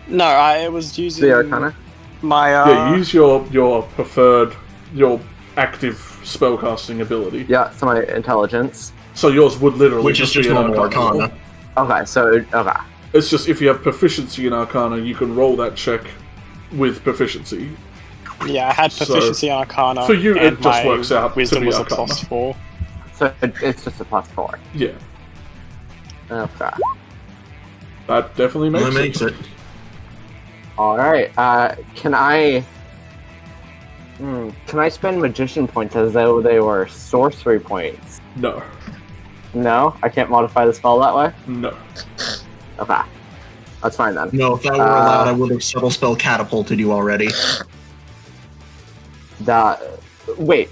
No, I was using The Arcana. my Yeah, use your preferred, your active spellcasting ability. Yeah, so my intelligence. So yours would literally Which is be just an normal roll. Arcana. Okay, so, okay. It's just if you have proficiency in Arcana, you can roll that check with proficiency. Yeah, I had So, proficiency in Arcana. for you, it and just my works out to Wisdom be was Arcana. a +4. So it's just a +4. Yeah, Okay. that definitely That makes makes it. it. Alright, can I spend Magician points as though they were sorcery points? No, No? I can't modify the spell that way? no. Okay. That's fine then. No, if that were allowed, I would have subtle spell catapulted you already. Wait.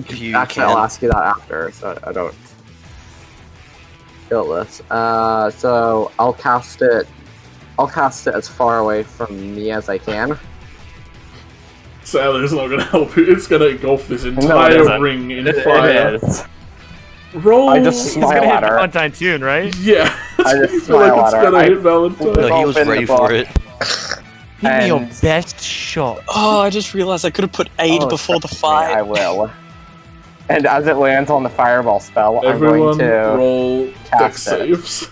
You Actually, can. I'll ask you that after, so I don't kill this. So I'll cast it as far away from me as I can. Sadly, it's not going to help you. It's going to engulf this it entire isn't. ring in It fire. is. Roll. I just He's smile gonna hit at her. Valentine soon, right? Yeah, I you just feel like smile it's at her. going to hit Valentine. No, he was Open the ready for book. it. Give me your And- best shot. Oh, I just realized I could have put aid Oh, before the trust me, I fight. will. And as it lands on the fireball spell, Everyone I'm going to roll dex cast it. saves.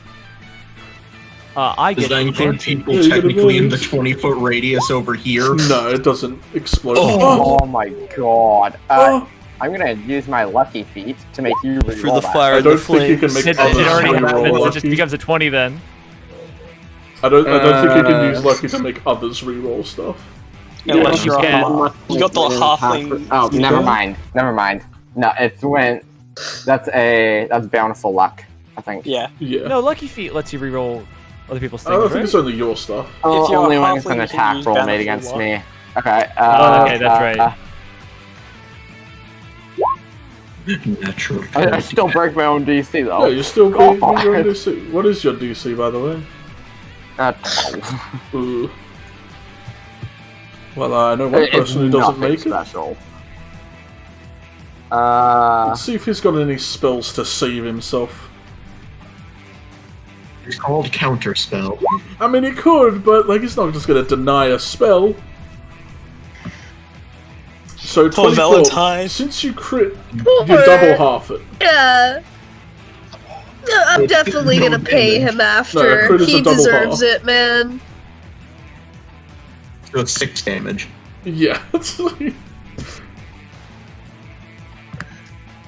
I Does get that include advantage. people Yeah, you get technically in the advantage. 20-foot radius over here? No, it doesn't explode. Oh my god. Oh. I'm gonna use my lucky feat to make you reroll For the that. fire I and the don't think you can flames. make It others already reroll happens. It just lucky. becomes a 20 then. I don't think you can use lucky to make others reroll stuff. Unless you Draw can. how much You got the it is halfling- Oh, You never can? mind. Never mind. No, it's when. That's bountiful luck, I think. Yeah. Yeah. No, Lucky Feet lets you reroll other people's I don't things, think right? it's only your stuff. Oh, If you're only a when it's halfling, an you can attack use roll bountiful made against luck. me. Okay. Okay, that's right. Natural. I still break my own DC Yeah, though. you still beat God. your own DC. What is your DC, by the way? 12. Ooh. Well, I know one It's person who doesn't nothing make it. special. Let's see if he's got any spells to save himself. It's called counterspell. I mean, he could, but like he's not just going to deny a spell. So Poor 24. Valentine. Since you crit, you Poor- double half it. Yeah. I'm It's definitely no gonna pay damage. him No, after. crit is He a double deserves half. it, man. So it's 6 damage. Yeah.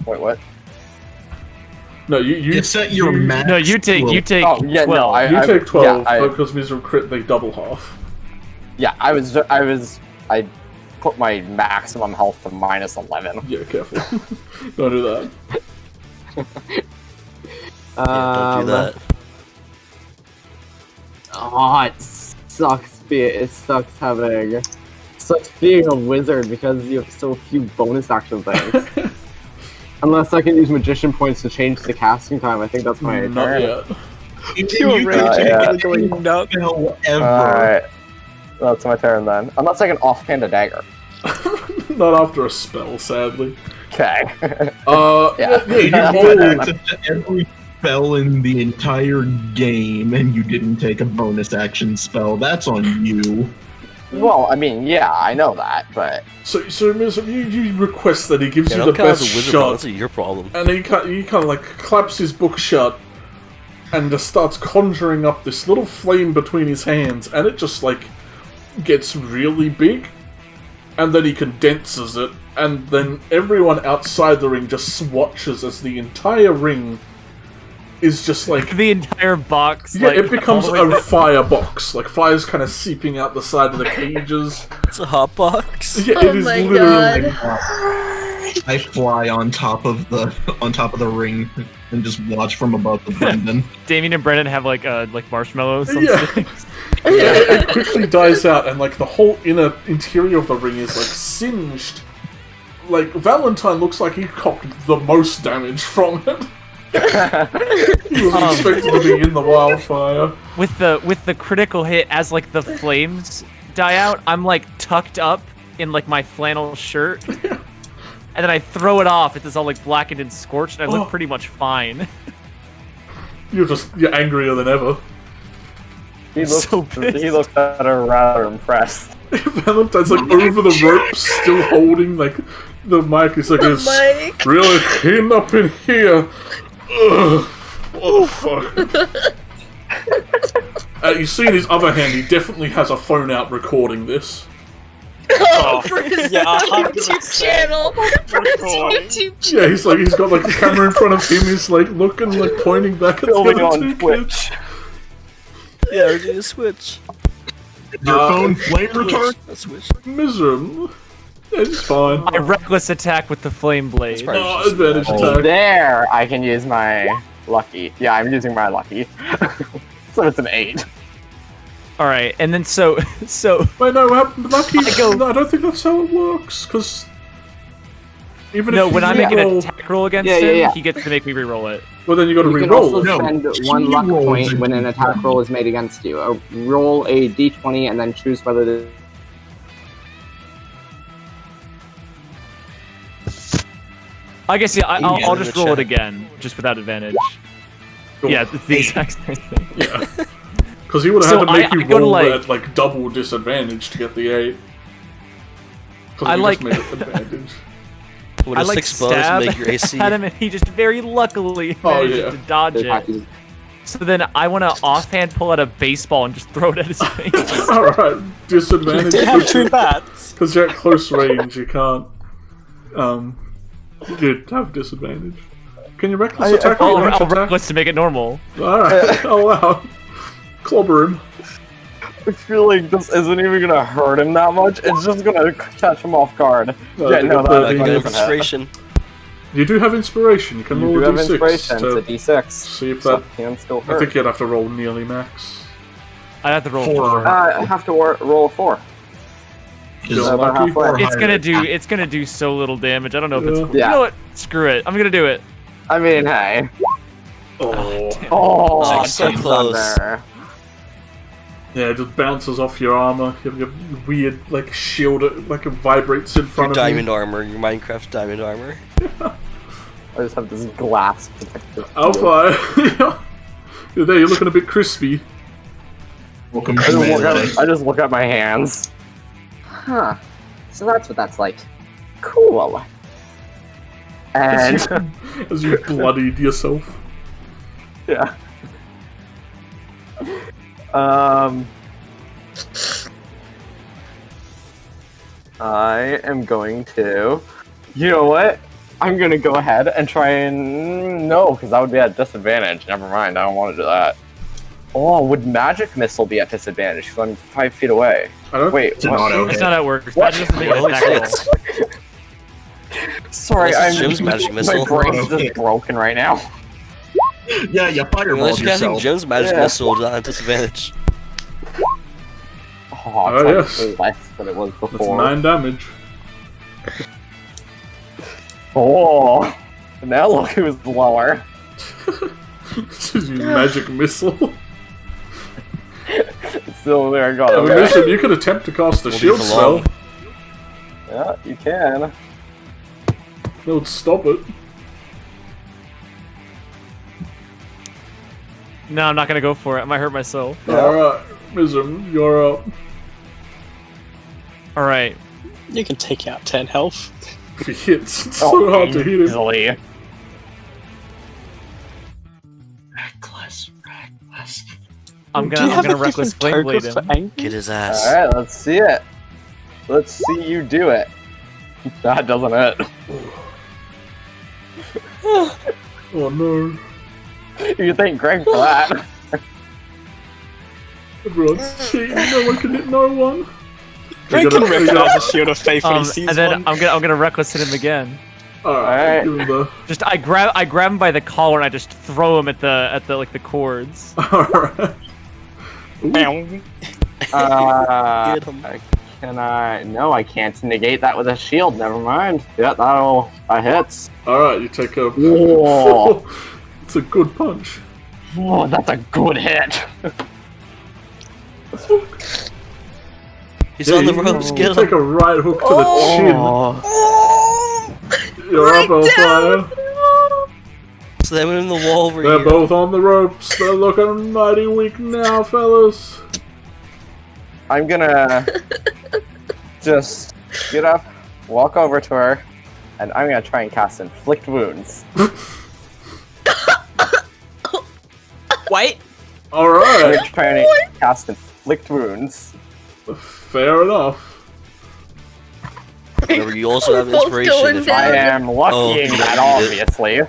Wait, what? No, you You set your max. No, you take to a- 12. Oh, yeah, no, you take 12 Yeah, because these are crit. They double half. I put my maximum health to -11. Yeah, careful. Don't do that. Yeah, don't do that. Oh, it sucks. It sucks having. Sucks being a wizard because you have so few bonus action things. Unless I can use magician points to change the casting time, I think that's my Not turn. yet. You You're can raging take yeah. any spell ever. Alright. That's my turn then. I'm not taking offhand a dagger. Not after a spell, sadly. Okay. Yeah, You you had rolled. access to every spell in the entire game, and you didn't take a bonus action spell. That's on you. Well, I mean, yeah, I know that, but So Miz, you request that he gives Yeah, you don't the count as best a wizard, shot, that's your problem. and he kind of like claps his book shut, and just starts conjuring up this little flame between his hands, and it just like gets really big, and then he condenses it, and then everyone outside the ring just watches as the entire ring is just like The entire box. yeah, like, it becomes all the way a down. firebox. Like fire's kind of seeping out the side of the cages. It's a hot box. Yeah, Oh it is my literally. I fly on top of the ring and just watch from above the Brendan. Damien and Brennan have like marshmallows on Yeah. sticks. It quickly dies out, and like the whole interior of the ring is like singed. Like Valentine looks like he copped the most damage from it. He was expected to be in the wildfire. With the critical hit, as like the flames die out, I'm like tucked up in like my flannel shirt, and then I throw it off. It's all like blackened and scorched, and I look Oh. pretty much fine. You're angrier than ever. he looks So pissed. he looks rather impressed. Valentine's like over the ropes, still holding like the mic. He's like, it's Mike. really clean up in here. Ugh. What the fuck? You see in his other hand, he definitely has a phone out recording this. Oh, for his yeah, YouTube 100% channel. For his recording. YouTube channel. Yeah, he's got like a camera in front of him. He's like looking, like pointing back at the Filming other on two Twitch. kids. Yeah, we're doing a switch. Your phone flame retard? A switch. Miserum. It's fine. I reckless attack with the flame blade. That's Oh, just advantage magic. attack. There, I can use my lucky. Yeah, I'm using my lucky. So it's an 8. All right, and then so Wait, no, what happened? Lucky. I go- No, I don't think that's how it works. Because even no, if when you I make an roll, attack roll against Yeah, him, yeah. he gets to make me re-roll it. well, then you got to You can re-roll also it. No, spend 1 luck re-rolls point are when an attack different. roll is made against you. Roll a d20 and then choose whether the I guess yeah, I'll Yeah, just in the roll it chat. again, just without advantage. Cool. Yeah, it's the exact same thing. Yeah. Because he would have So had to make I you go to, roll like- at like double disadvantage to get the 8. 'Cause I you like- just made it advantage. Would I a like 6 bonus stab make your AC? at him, and he just very luckily Oh, managed yeah. to dodge it. So then I want to offhand pull out a baseball and just throw it at his face. Alright, disadvantage. They have two bats. Because you're at close range, you can't. You'd have disadvantage. Can you reckless attack or range I'll attack? reckless to make it normal. Alright, oh wow. Clobber him. I feel like this isn't even gonna hurt him that much. It's just gonna catch him off guard. No, Yeah, no, I that's got different. inspiration. You do have inspiration. You can You roll do a have d6 inspiration. to It's a d6. see if So that. it can still I hurt. think you'd have to roll nearly max. I have to roll 4. I have to roll a 4. Is Feel about lucky? halfway. It's gonna do so little damage. I don't know if it's. Yeah. You know what? Screw it. I'm gonna do it. I mean, hey. Oh. Oh, Like, so just close. under. Yeah, it just bounces off your armor. You have your weird, like, shield, like, it vibrates in Your front of diamond you. armor, your Minecraft diamond armor. I just have this glass protective. Alpha, you're there, you're looking a bit crispy. Welcome I to just, look melee. at, I just look at my hands. Huh. So that's what that's like. Cool. And As you bloodied yourself. yeah. I am going to. You know what? I'm gonna go ahead and try and no, because that would be at disadvantage. Never mind. I don't want to do that. Oh, would magic missile be at disadvantage? Because I'm 5 feet away. I don't. Wait, It's an what? auto That's hit. not how it works. What? That doesn't make Oh, it attack it's- roll. Sorry, This is I'm Jim's magic my missile. brain's just broken right now. Yeah, you fireball Unless you're casting yourself. Jim's magic Yeah. missile at disadvantage. Oh, Oh, it's yes. less than it was That's before. 9 damage. Oh, now look who's lower. This is your magic missile. So there I go. I mean, Okay. listen, you could attempt to cast a Will be shield for spell. long. Yeah, you can. That would stop it. No, I'm not gonna go for it. I might hurt myself. Yeah. Alright, Mizum, you're up. All right. You can take out 10 health. If he hits, it's so hard to hit him. Easily. Reckless, reckless. I'm Do you gonna have a reckless different flame token blade for him. anger? Get his ass. Alright, let's see it. Let's see you do it. That doesn't hit. Oh no. You thank Greg for that. Everyone's cheating, no one can hit no one. Greg can recognize a shield of faith when he sees And then one. I'm gonna reckless hit him again. Alright, Alright. give him the. Just I grab him by the collar and I just throw him at the cords. Alright. Bow. Get him. Can I? No, I can't negate that with a shield. Never mind. Yeah, that hits. Alright, you take a. Whoa. It's a good punch. Whoa, that's a good hit. He's on the you- ropes, you get take him. a right hook to Oh. the chin. You're up, Elfire. Slam him in the wall over They're here. both on the ropes. They're looking mighty weak now, fellas. I'm gonna just get up, walk over to her, and I'm gonna try and cast Inflict Wounds. What? I'm Alright, gonna try and cast Inflict Wounds. fair enough. Remember, you also have We're both inspiration. going If down. I am Oh, luckying you that, don't need it. obviously.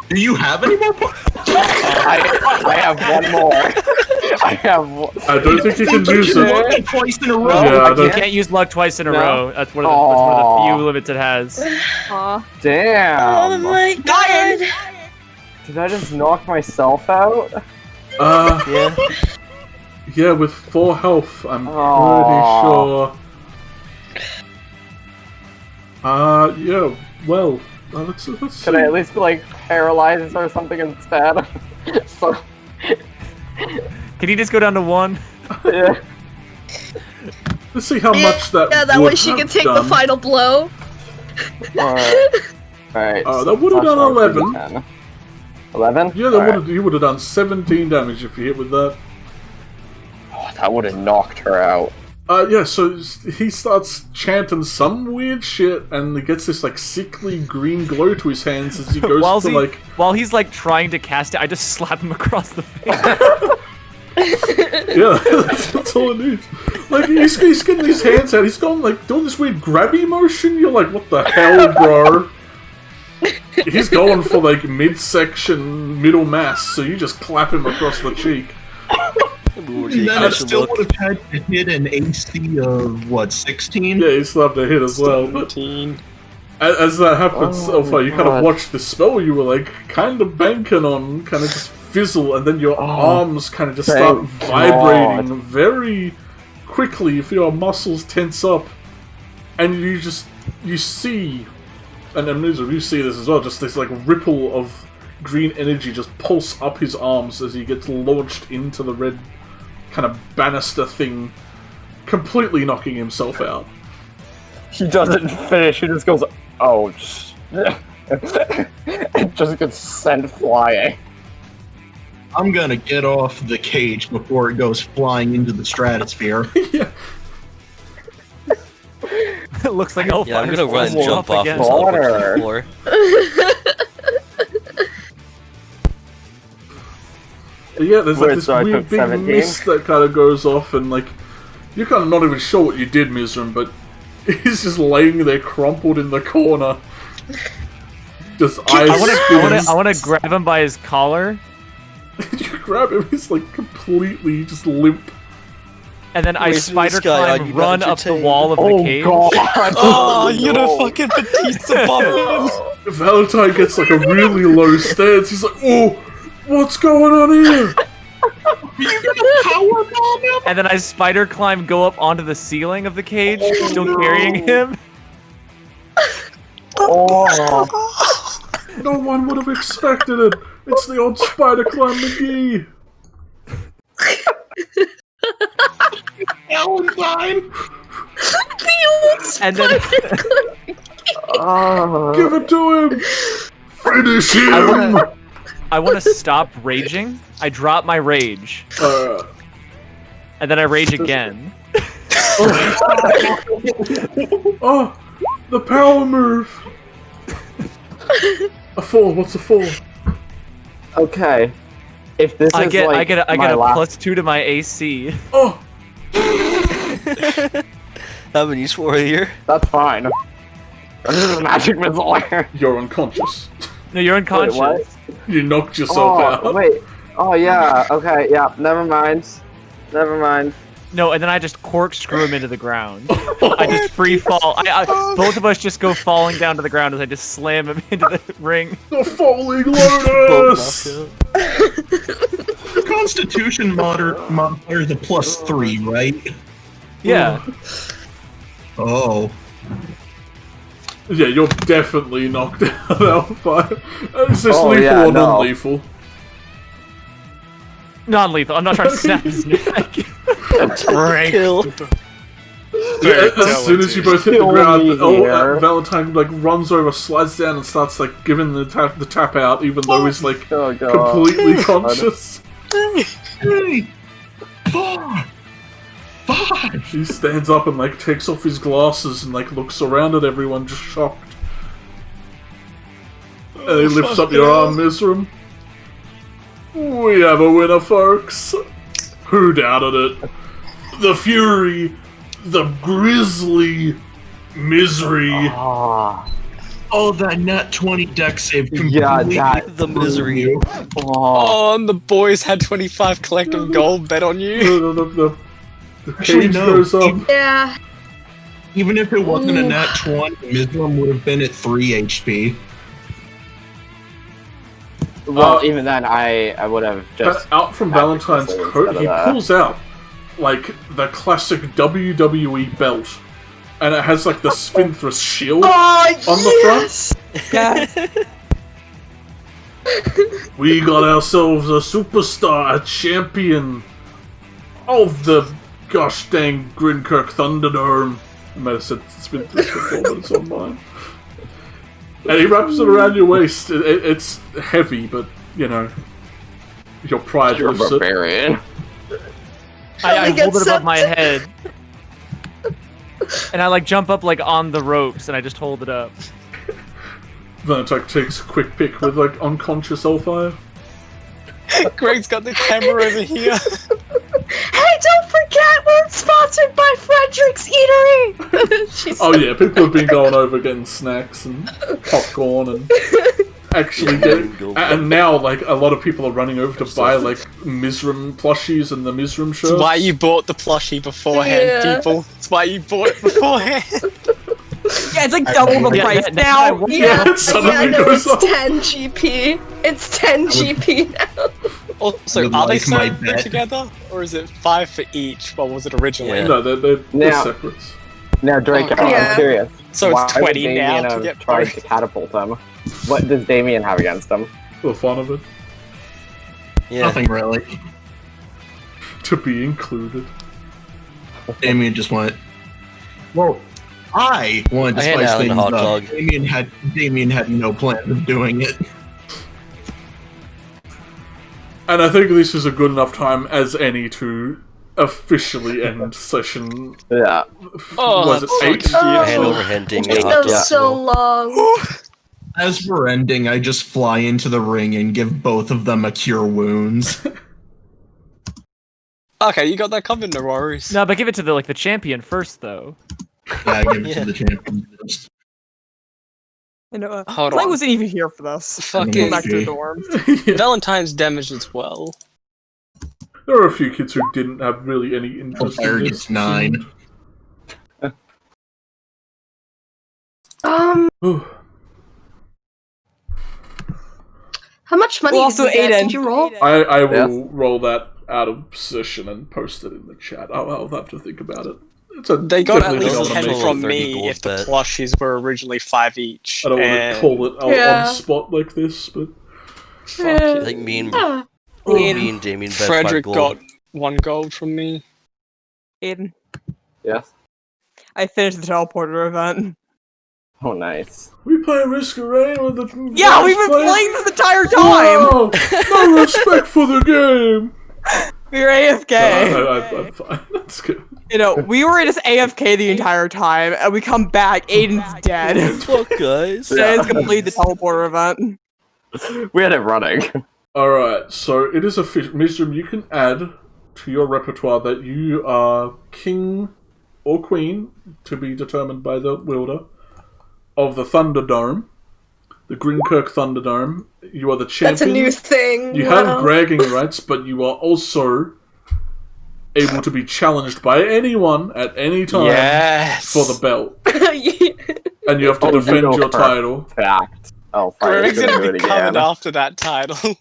Do you have any more points? I have one more. I have. I don't think you can use You it. lucky twice in a row. No, Yeah, I I You don't- can't use luck twice in a No. row. That's one of the Aw. few limits it has. Oh Damn. my god. Did I just knock myself out? Yeah. Yeah, with 4 health, I'm Aw. pretty sure. Yeah, well, let's see. Could I at least be like paralyzed or something instead? So, Can you just go down to 1? yeah. Let's see how much that Yeah, that would way she have can take done. the final blow. Alright. That would have done 11. 11? Yeah, you would have done 17 damage if you hit with that. Oh, that would have knocked her out. Yeah, so he starts chanting some weird shit, and he gets this, like, sickly green glow to his hands as he goes While he's, like, trying to cast it, I just slap him across the face. Yeah, that's all it needs. Like, he's getting his hands out, he's going, like, doing this weird grabby motion, you're like, what the hell, bro? He's going for, like, midsection, middle mass, so you just clap him across the cheek. And then it still would have had to hit an AC of, what, 16? Yeah, he slapped a hit as well. But as that happens, you kind of watch the spell you were, like, kind of banking on, kind of just fizzle, and then your arms kind of just start vibrating very quickly. You feel your muscles tense up, and you see, and Mizu, you see this as well, just this, like, ripple of green energy just pulse up his arms as he gets launched into the red kind of banister thing, completely knocking himself out. He doesn't finish, he just goes, ouch. It just gets sent flying. I'm gonna get off the cage before it goes flying into the stratosphere. Yeah. It looks like I'm gonna run and jump off and teleport to the floor. Yeah, there's like this weird big mist that kind of goes off, and like you're kind of not even sure what you did, Mizram, but he's just laying there crumpled in the corner, just eyes. I want to grab him by his collar. You grab him, he's like completely just limp. And then I spider climb, run up the wall of the cage. God. Oh, you're a fucking Batista bomb. Valentine gets like a really low stance. He's like, oh, what's going on here? Are you gonna powerbomb him? And then I spider climb, go up onto the ceiling of the cage, still carrying him. Oh. No one would have expected it. It's the old Spider Climb McGee. Valentine. The old Spider Climb. Give it to him. Finish him. I want to stop raging. I drop my rage. And then I rage again. Oh, the power move. A 4. What's a 4? Okay. If this I is get like a my last... +2 to my AC. Oh. How many use for here? That's fine. This is a magic missile. You're unconscious. No, you're unconscious. Wait, You knocked yourself out. Wait. Oh yeah. Okay. Yeah. Never mind. Never mind. No, and then I just corkscrew him into the ground. I just free fall. Both of us just go falling down to the ground as I just slam him into the ring. The falling lotus. The Constitution modifier is a +3, right? Yeah. Oh. Yeah, you're definitely knocked out, Alpha. Is this lethal or non-lethal? Non-lethal. I'm not trying to snap his neck. Kill. Yeah, as soon as you both hit the ground, Valentine like runs over, slides down, and starts like giving the tap out, even though he's like completely conscious. 3, 4, 5. He stands up and like takes off his glasses and like looks around at everyone, just shocked. And he lifts up your arm, Mizram. We have a winner, folks. Who doubted it? The Fury, the Grizzly, Misery. Oh, that nat 20 deck save completely. Yeah, the misery. Oh, and the boys had 25 collective gold bet on you. The cage goes up. Yeah. Even if it wasn't a nat 20, Mizram would have been at 3 HP. Well, even then, I would have just... Out from Valentine's coat, he pulls out, like, the classic WWE belt. And it has, like, the Sphinx's shield on the front. Yeah. We got ourselves a superstar, a champion of the gosh dang Grinkirk Thunderdome. I might have said Sphinx before, but it's on mine. And he wraps it around your waist. It's heavy, but, you know, your pride lifts it. Barbarian. I hold it above my head. And I like jump up like on the ropes and I just hold it up. Then it like takes a quick pick with like unconscious Hellfire. Greg's got the camera over here. Hey, don't forget we're sponsored by Frederick's Eatery! She's Oh yeah, people have been going over getting snacks and popcorn and actually getting... And now, like, a lot of people are running over to buy, like, Mizram plushies and the Mizram shirts. It's why you bought the plushie beforehand, people. It's why you bought it beforehand. Yeah, it's like double the price now. Yeah, suddenly no, goes it's up. 10 GP. It's 10 GP now. Also, Would are they like my served bet. together? Or is it 5 for each? What was it originally? Yeah. No, they're Now- separates. Now, Drake, Okay. Yeah. I'm curious. So Why it's would 20 now Damien to have get tried both? to catapult him? What does Damien have against him? For the fun of it. Yeah. Nothing really. To be included. Damien just wanted. Well, I wanted to I had spice Alan a things hot up. dog. Damien had no plan of doing it. And I think this is a good enough time as any to officially end session. Yeah. Oh, Was it that's so 8? cute. Hand over hand, Damien. It hot goes dog. so long. As we're ending, I just fly into the ring and give both of them a cure wounds. Okay, you got that covered, no worries. No, but give it to the champion first, though. Yeah, I give it Yeah. to the champion first. And, Hold Clay on. wasn't even here for this. Fucking Came back to the dorm. Yeah. Valentine's damage as well. There are a few kids who didn't have really any interest Fire in gets this. 9. Ooh. How much money Well, did also you get? Aiden. Did you roll? I will Yes. roll that out of position and post it in the chat. I'll have to think about it. It's a They got at definitely least not a 10 total of from 30 me gold if the bet. plushies were originally 5 each. I don't want to and call it out Yeah. on spot like this, but fuck I think me and Ah. Damien bet Frederick 5 gold. got 1 gold from me. Aiden, Yes. I finished the teleporter event. Oh, nice. we play Risk of Rain with the Yeah, we've been playing this entire time! Wow, no respect for the game. We were AFK. I'm fine. That's good. You know, we were just AFK the entire time, and we come back, Aiden's dead. Fuck, guys. Aiden's completed the teleporter event. We had it running. Alright, so it is official. Mizram, you can add to your repertoire that you are king or queen, to be determined by the wielder, of the Thunderdome, the Grinkirk Thunderdome. You are the champion. That's a new thing. You wow. have bragging rights, but you are also able to be challenged by anyone at any time Yes! for the belt. Yeah. And you have to Oh, you defend know your for a title. Fact. Oh, fire. Greg's do gonna it be again. coming after that title.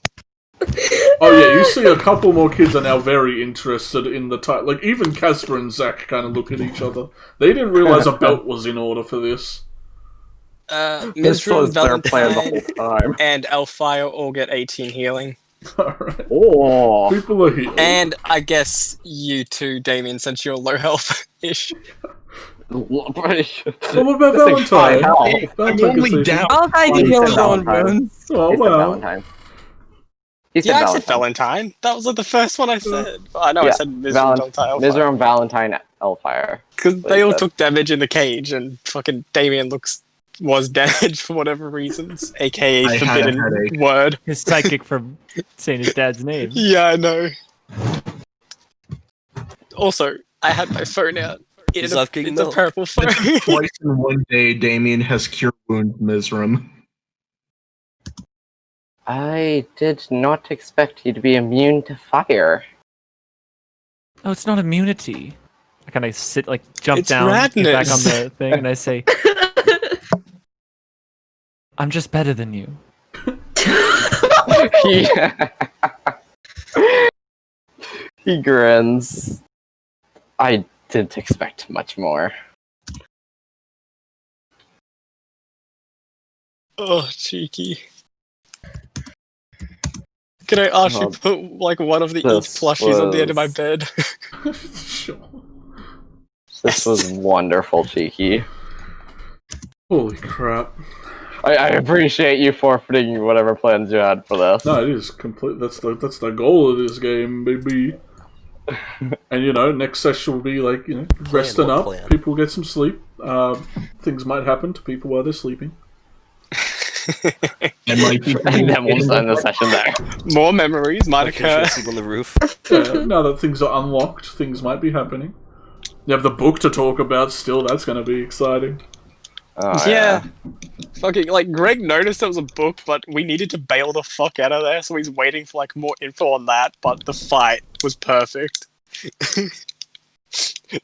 Oh yeah, you see a couple more kids are now very interested in the title. Like, even Casper and Zach kind of look at each other. They didn't realize a belt was in order for this. This Mizram, was their plan the Valentine, whole time. and Elfire all get 18 healing. Alright. Oh. People are here. And I guess you too, Damien, since you're low health-ish. Well, what about This thing's Valentine? fine health. I'm Valentine only can say- down. Valentine He can heal said his own Valentine. wounds. Oh He said well. Valentine. He said Yeah, I said Valentine. Valentine. That was like the first one I said. I know I Yeah, said Mizram, Valentine, Mizram, Valentine, Elfire. because What they he all said. took damage in the cage, and fucking Damien was damaged for whatever reasons, aka I had a forbidden headache. word. His psychic from saying his dad's name. Yeah, I know. Also, I had my phone out. He's It's a, off getting it's a milk. purple phone. Twice in one day, Damien has cure wound Mizram. I did not expect you to be immune to fire. Oh, it's not immunity. I kind of jump It's down, get back on radness. the thing, and I say, I'm just better than you. He grins. I didn't expect much more. Oh, Cheeki. Can I ask you Oh, to put like one of the each this plushies on the end of my was- bed? Sure. This was wonderful, Cheeky. Holy crap. I appreciate you forfeiting whatever plans you had for this. No, it is complete. That's the goal of this game, baby. And next session will be like resting what up. plan? People get some sleep. Things might happen to people while they're sleeping. And might be And then we'll end the session there. More memories might Like, occur. sleep on the roof. Now that things are unlocked, things might be happening. You have the book to talk about still. That's going to be exciting. Oh, Yeah. Fucking, like, Greg noticed there was a book, but we needed to bail the fuck out of there, so he's waiting for, like, more info on that, but the fight was perfect.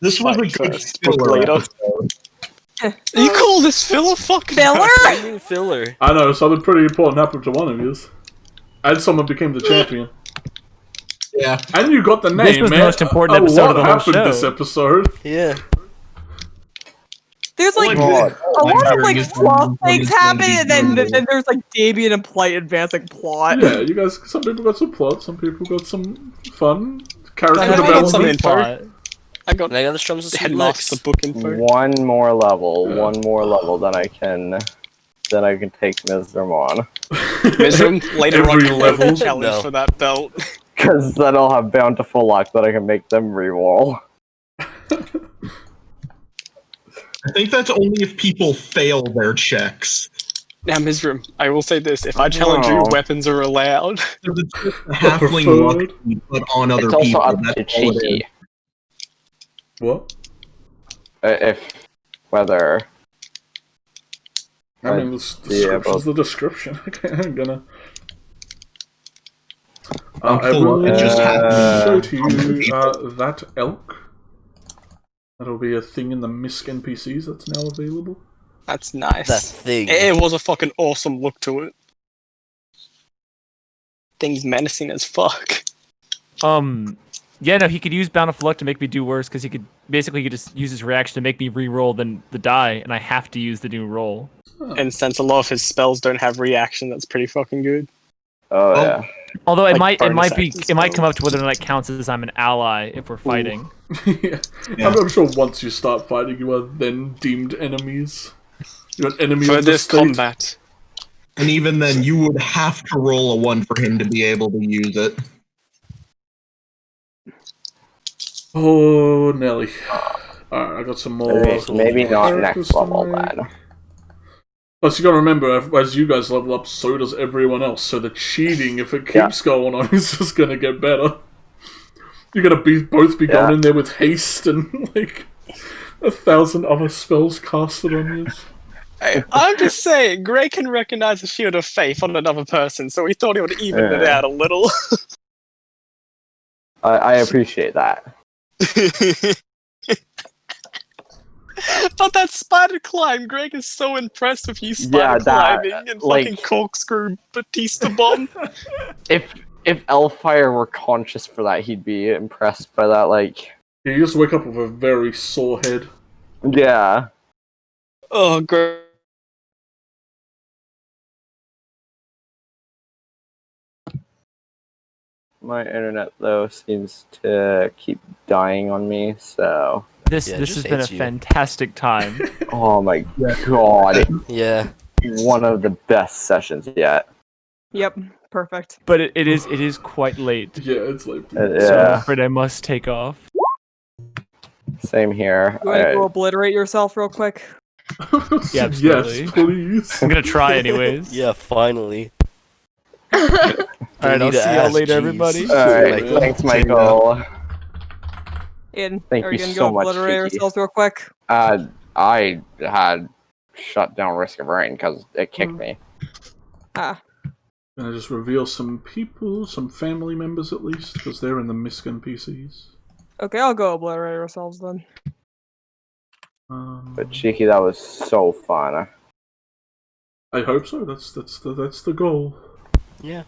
This was a Fight good first, filler book later. episode. You call this filler? Fuck no. Filler? What do you mean filler? I know, something pretty important happened to one of you. And someone became the champion. Yeah. And you got the name, This was the man. most important A episode lot of the whole happened show. this episode. Yeah. There's like God. a lot of like Is fluff the- things is gonna happen, be and then brutal. there's like Damien and Plight advancing plot. Yeah, you guys, some people got some plot, some people got some fun. Character I got some development. info. I got And I gotta strum some sweet headmaster licks. book info. One more level, then I can take Mizram on. Mizram, later Every on, level? challenge No. for that belt. Because then I'll have bountiful luck that I can make them reroll. I think that's only if people fail their checks. Now, Mizram, I will say this: if I challenge you, Oh. weapons are allowed. So it's just the halfling Preferred. luck you put on other It's also people. up That's to all it Cheeki is. What? if whether. I mean, this Yeah, description's the description. I'm gonna. I Bountiful will luck, it just show happens. to you that elk. That'll be a thing in the Misk NPCs that's now available. That's nice. That thing. It was a fucking awesome look to it. Thing's menacing as fuck. Yeah, no, he could use Bountiful Luck to make me do worse, because he could just use his reaction to make me re-roll the die, and I have to use the new roll. And since a lot of his spells don't have reaction, that's pretty fucking good. Oh yeah. Although it Like bonus might actions come up to whether or not it counts as I'm an ally if we're fighting. Yeah. Yeah. I'm sure once you start fighting, you are then deemed enemies. You're an enemy For of the this state. combat. And even then, you would have to roll a 1 for him to be able to use it. Oh, Nelly. Alright, I got some more. Maybe not characters next level to make. then. Plus, you gotta remember, as you guys level up, so does everyone else. So the cheating, if it keeps going on, is just gonna get better. You're gonna both be going in there with haste and like 1,000 other spells casted on you. I'm just saying, Gray can recognize a shield of faith on another person, so he thought he would even it out a little. I appreciate that. But that spider climb, Greg is so impressed with you spider climbing and fucking corkscrew Batista bomb. If Elfire were conscious for that, he'd be impressed by that. Like, Yeah, you just wake up with a very sore head. yeah. Oh, Greg. My internet though seems to keep dying on me, so. This has been a fantastic time. Oh my god. Yeah. One of the best sessions yet. Yep, perfect. But it is quite late. Yeah, it's like. So I'm Yeah. afraid I must take off. Same here. You want to go obliterate yourself real quick? Yeah, absolutely. Yes, please. I'm gonna try anyways. Yeah, finally. Alright, I'll see y'all later, everybody. Alright, Michael. thanks, Michael. Ian, Thank are you you gonna so go much, obliterate Cheeki. yourselves real quick? I had shut down Risk of Rain because it kicked me. Ah. Gonna just reveal some people, some family members at least, because they're in the Misk NPCs. Okay, I'll go obliterate ourselves then. But Cheeky, that was so fun. I hope so. That's the goal. Yeah.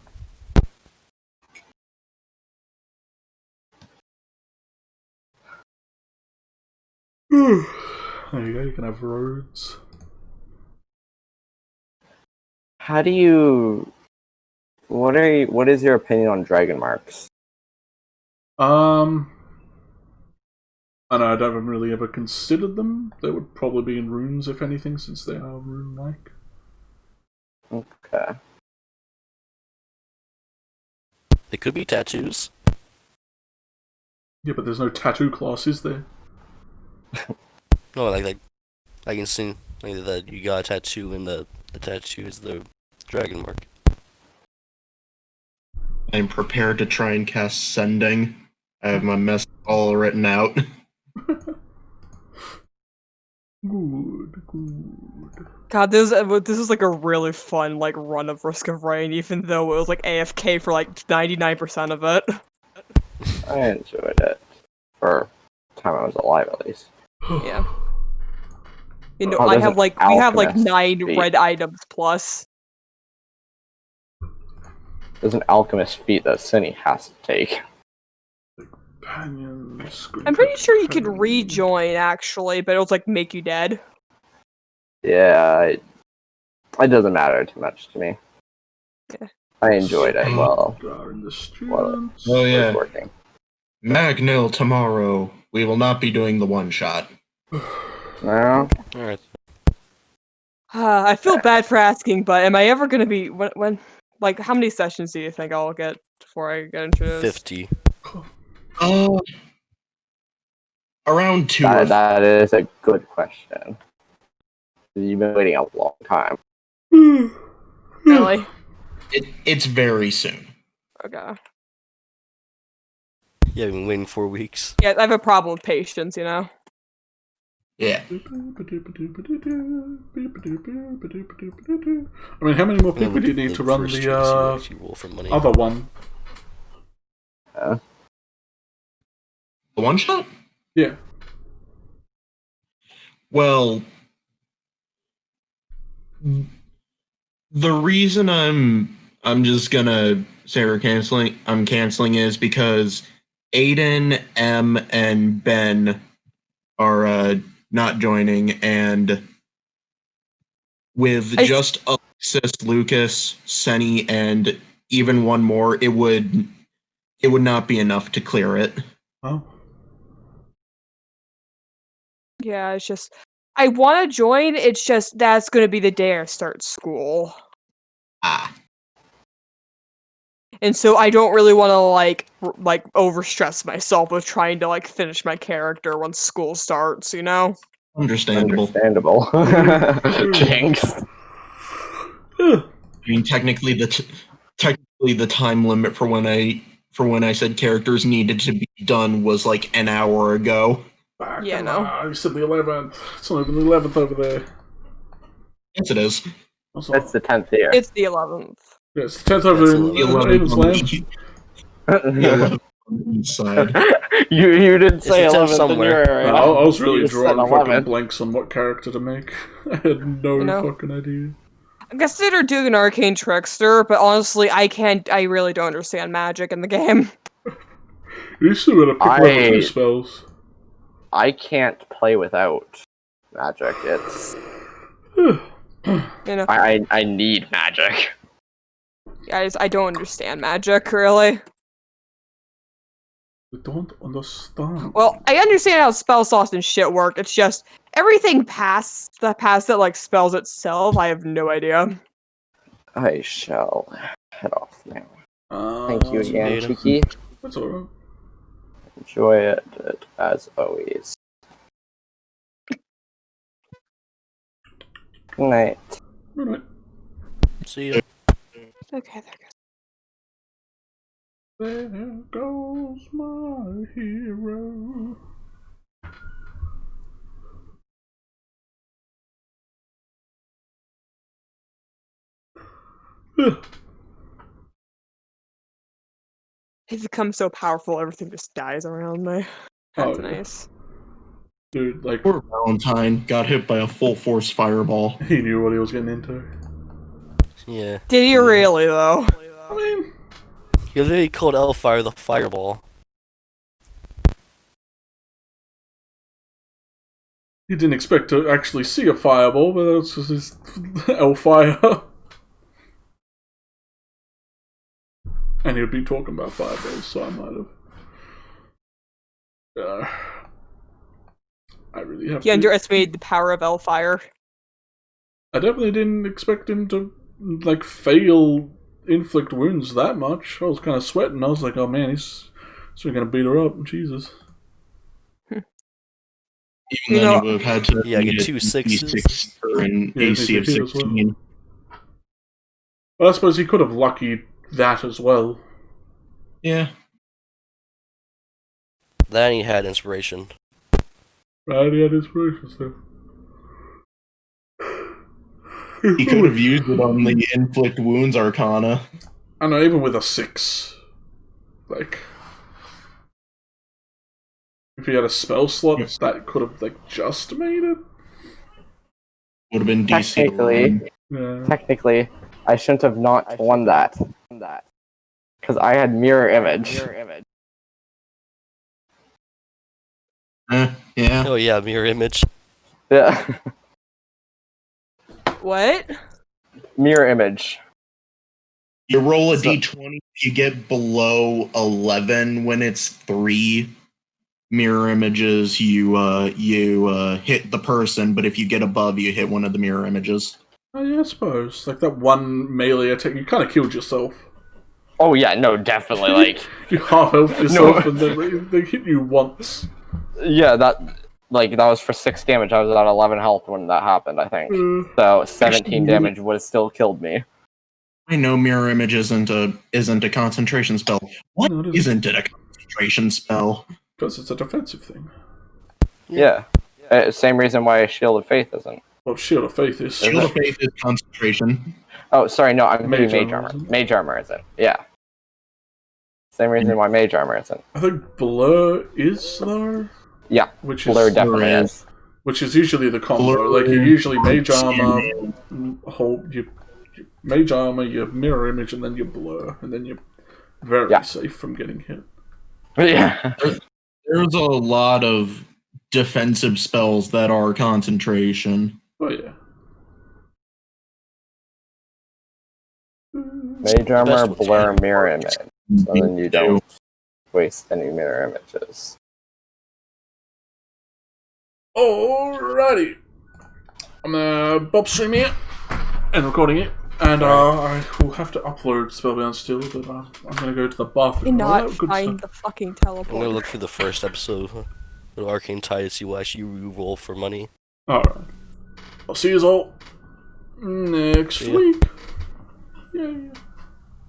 There you go. You can have roads. How do you? What is your opinion on dragon marks? I know I haven't really ever considered them. They would probably be in runes, if anything, since they are rune-like. Okay. They could be tattoos. Yeah, but there's no tattoo class, is there? No, like I can see like that you got a tattoo and the tattoo is the dragon mark. I'm prepared to try and cast Sending. I have my message all written out. Good. God, this is like a really fun like run of Risk of Rain, even though it was like AFK for like 99% of it. I enjoyed it. For the time I was alive, at least. Yeah. You know, Oh, we there's have an like alchemist 9 feat. red items plus. There's an alchemist feat that Cinny has to take. Companions. I'm pretty sure you could companions. rejoin actually, but it'll like make you dead. Yeah, it doesn't matter too much to me. Yeah. I enjoyed it well. In the Well, streets. Oh It yeah, was working. Magnil tomorrow. We will not be doing the one shot. No? Alright. I feel bad for asking, but am I ever gonna be when like how many sessions do you think I'll get before I get introduced? 50. Around 2 or That is a good question. You've been waiting a long time. Really? It's very soon. Okay. Yeah, I've been waiting 4 weeks. Yeah, I have a problem with patience, you know. Yeah. I mean, how many more people do you need to run the other one? Yeah. The one shot? Yeah. Well, the reason I'm just gonna say I'm canceling is because Aiden, M, and Ben are not joining, and with just Alexis, Lucas, Senny, and even one more, it would not be enough to clear it. Oh. Yeah, it's just I want to join. It's just that's going to be the day I start school. Ah. And so I don't really want to like overstress myself with trying to like finish my character when school starts, you know? Understandable. Jinx. I mean, technically the time limit for when I said characters needed to be done was like an hour ago. Yeah, no. You said the 11th. It's not even the 11th over there. Yes, it is. That's the 10th here. It's the 11th. Yeah, it's the 10th over in Aiden's land. The 11th on each side. You didn't say It's a 10th 11th in somewhere. your area. I was really You just drawing said fucking 11th. blanks on what character to make. I had no fucking idea. I consider doing an arcane trickster, but honestly, I really don't understand magic in the game. You still gotta pick level 2 spells. I can't play without magic. It's You know, I need magic. guys, I don't understand magic really. I don't understand. Well, I understand how spell slots and shit work. It's just everything past that like spells itself. I have no idea. I shall head off now. Thank you again, Cheeki. That's alright. Enjoy it as always. Good night. Good night. See ya. Okay, There goes my hero. He's become so powerful, everything just dies around me. That's Oh, yeah. nice. Dude, like, Poor Valentine got hit by a full force fireball. he knew what he was getting into. Yeah. Did he really, though? I mean, He literally called Elfire the fireball. he didn't expect to actually see a fireball, but that's just his Elfire. And he'd be talking about fireballs, so I might have. I really have He to. underestimated the power of Elfire. I definitely didn't expect him to, like, fail inflict wounds that much. I was kind of sweating. I was like, oh man, he's gonna beat her up. Jesus. Even then, you would have had to Yeah, get need a 2 sixes. D6 for an Yeah, AC they of hit as well. 16. Well, I suppose he could have luckied that as well. Yeah. Then he had inspiration. Right, he had inspiration stuff. He could have used it on the inflict wounds arcana. I know, even with a 6. Like, if he had a spell slot, that could have, like, just made it. Would have been DC. Technically, I shouldn't have not won that. Because I had mirror image. Yeah. Oh yeah, mirror image. Yeah. What? Mirror image. You roll a d20, if you get below 11 when it's 3 mirror images, you hit the person, but if you get above, you hit one of the mirror images. Oh yeah, I suppose. Like that one melee attack, you kind of killed yourself. Oh yeah, no, definitely, like... You half-health yourself and then they hit you once. Yeah, that was for 6 damage. I was at 11 health when that happened, I think. So 17 damage would have still killed me. I know mirror image isn't a concentration spell. What isn't it a concentration spell? Because it's a defensive thing. Yeah. Same reason why Shield of Faith isn't. Well, Shield of Faith is... Shield of Faith is concentration. Oh, sorry, no, I'm Mage thinking Mage Armor Armor. isn't. Mage Armor isn't. Yeah. Same reason why Mage Armor isn't. I think Blur is, though? Yeah, which is Blur definitely is. Which is usually the combo. Blur, like, you usually Mage Armor, hold you Mage Armor, your Mirror Image, and then your Blur. And then you're very safe from getting hit. Yeah. There's a lot of defensive spells that are concentration. Oh, yeah. Mage Armor, Blur, Mirror Image. So then you don't waste any mirror images. Alrighty. I'm gonna Bob streaming it and recording it. And I will have to upload Spellbound still, but I'm gonna go to the bathroom. And not Good find stuff. the fucking I'm teleport. gonna look for the first episode of Arcane Tide to see what actually you roll for money. Alright. I'll see you all next week. Yeah.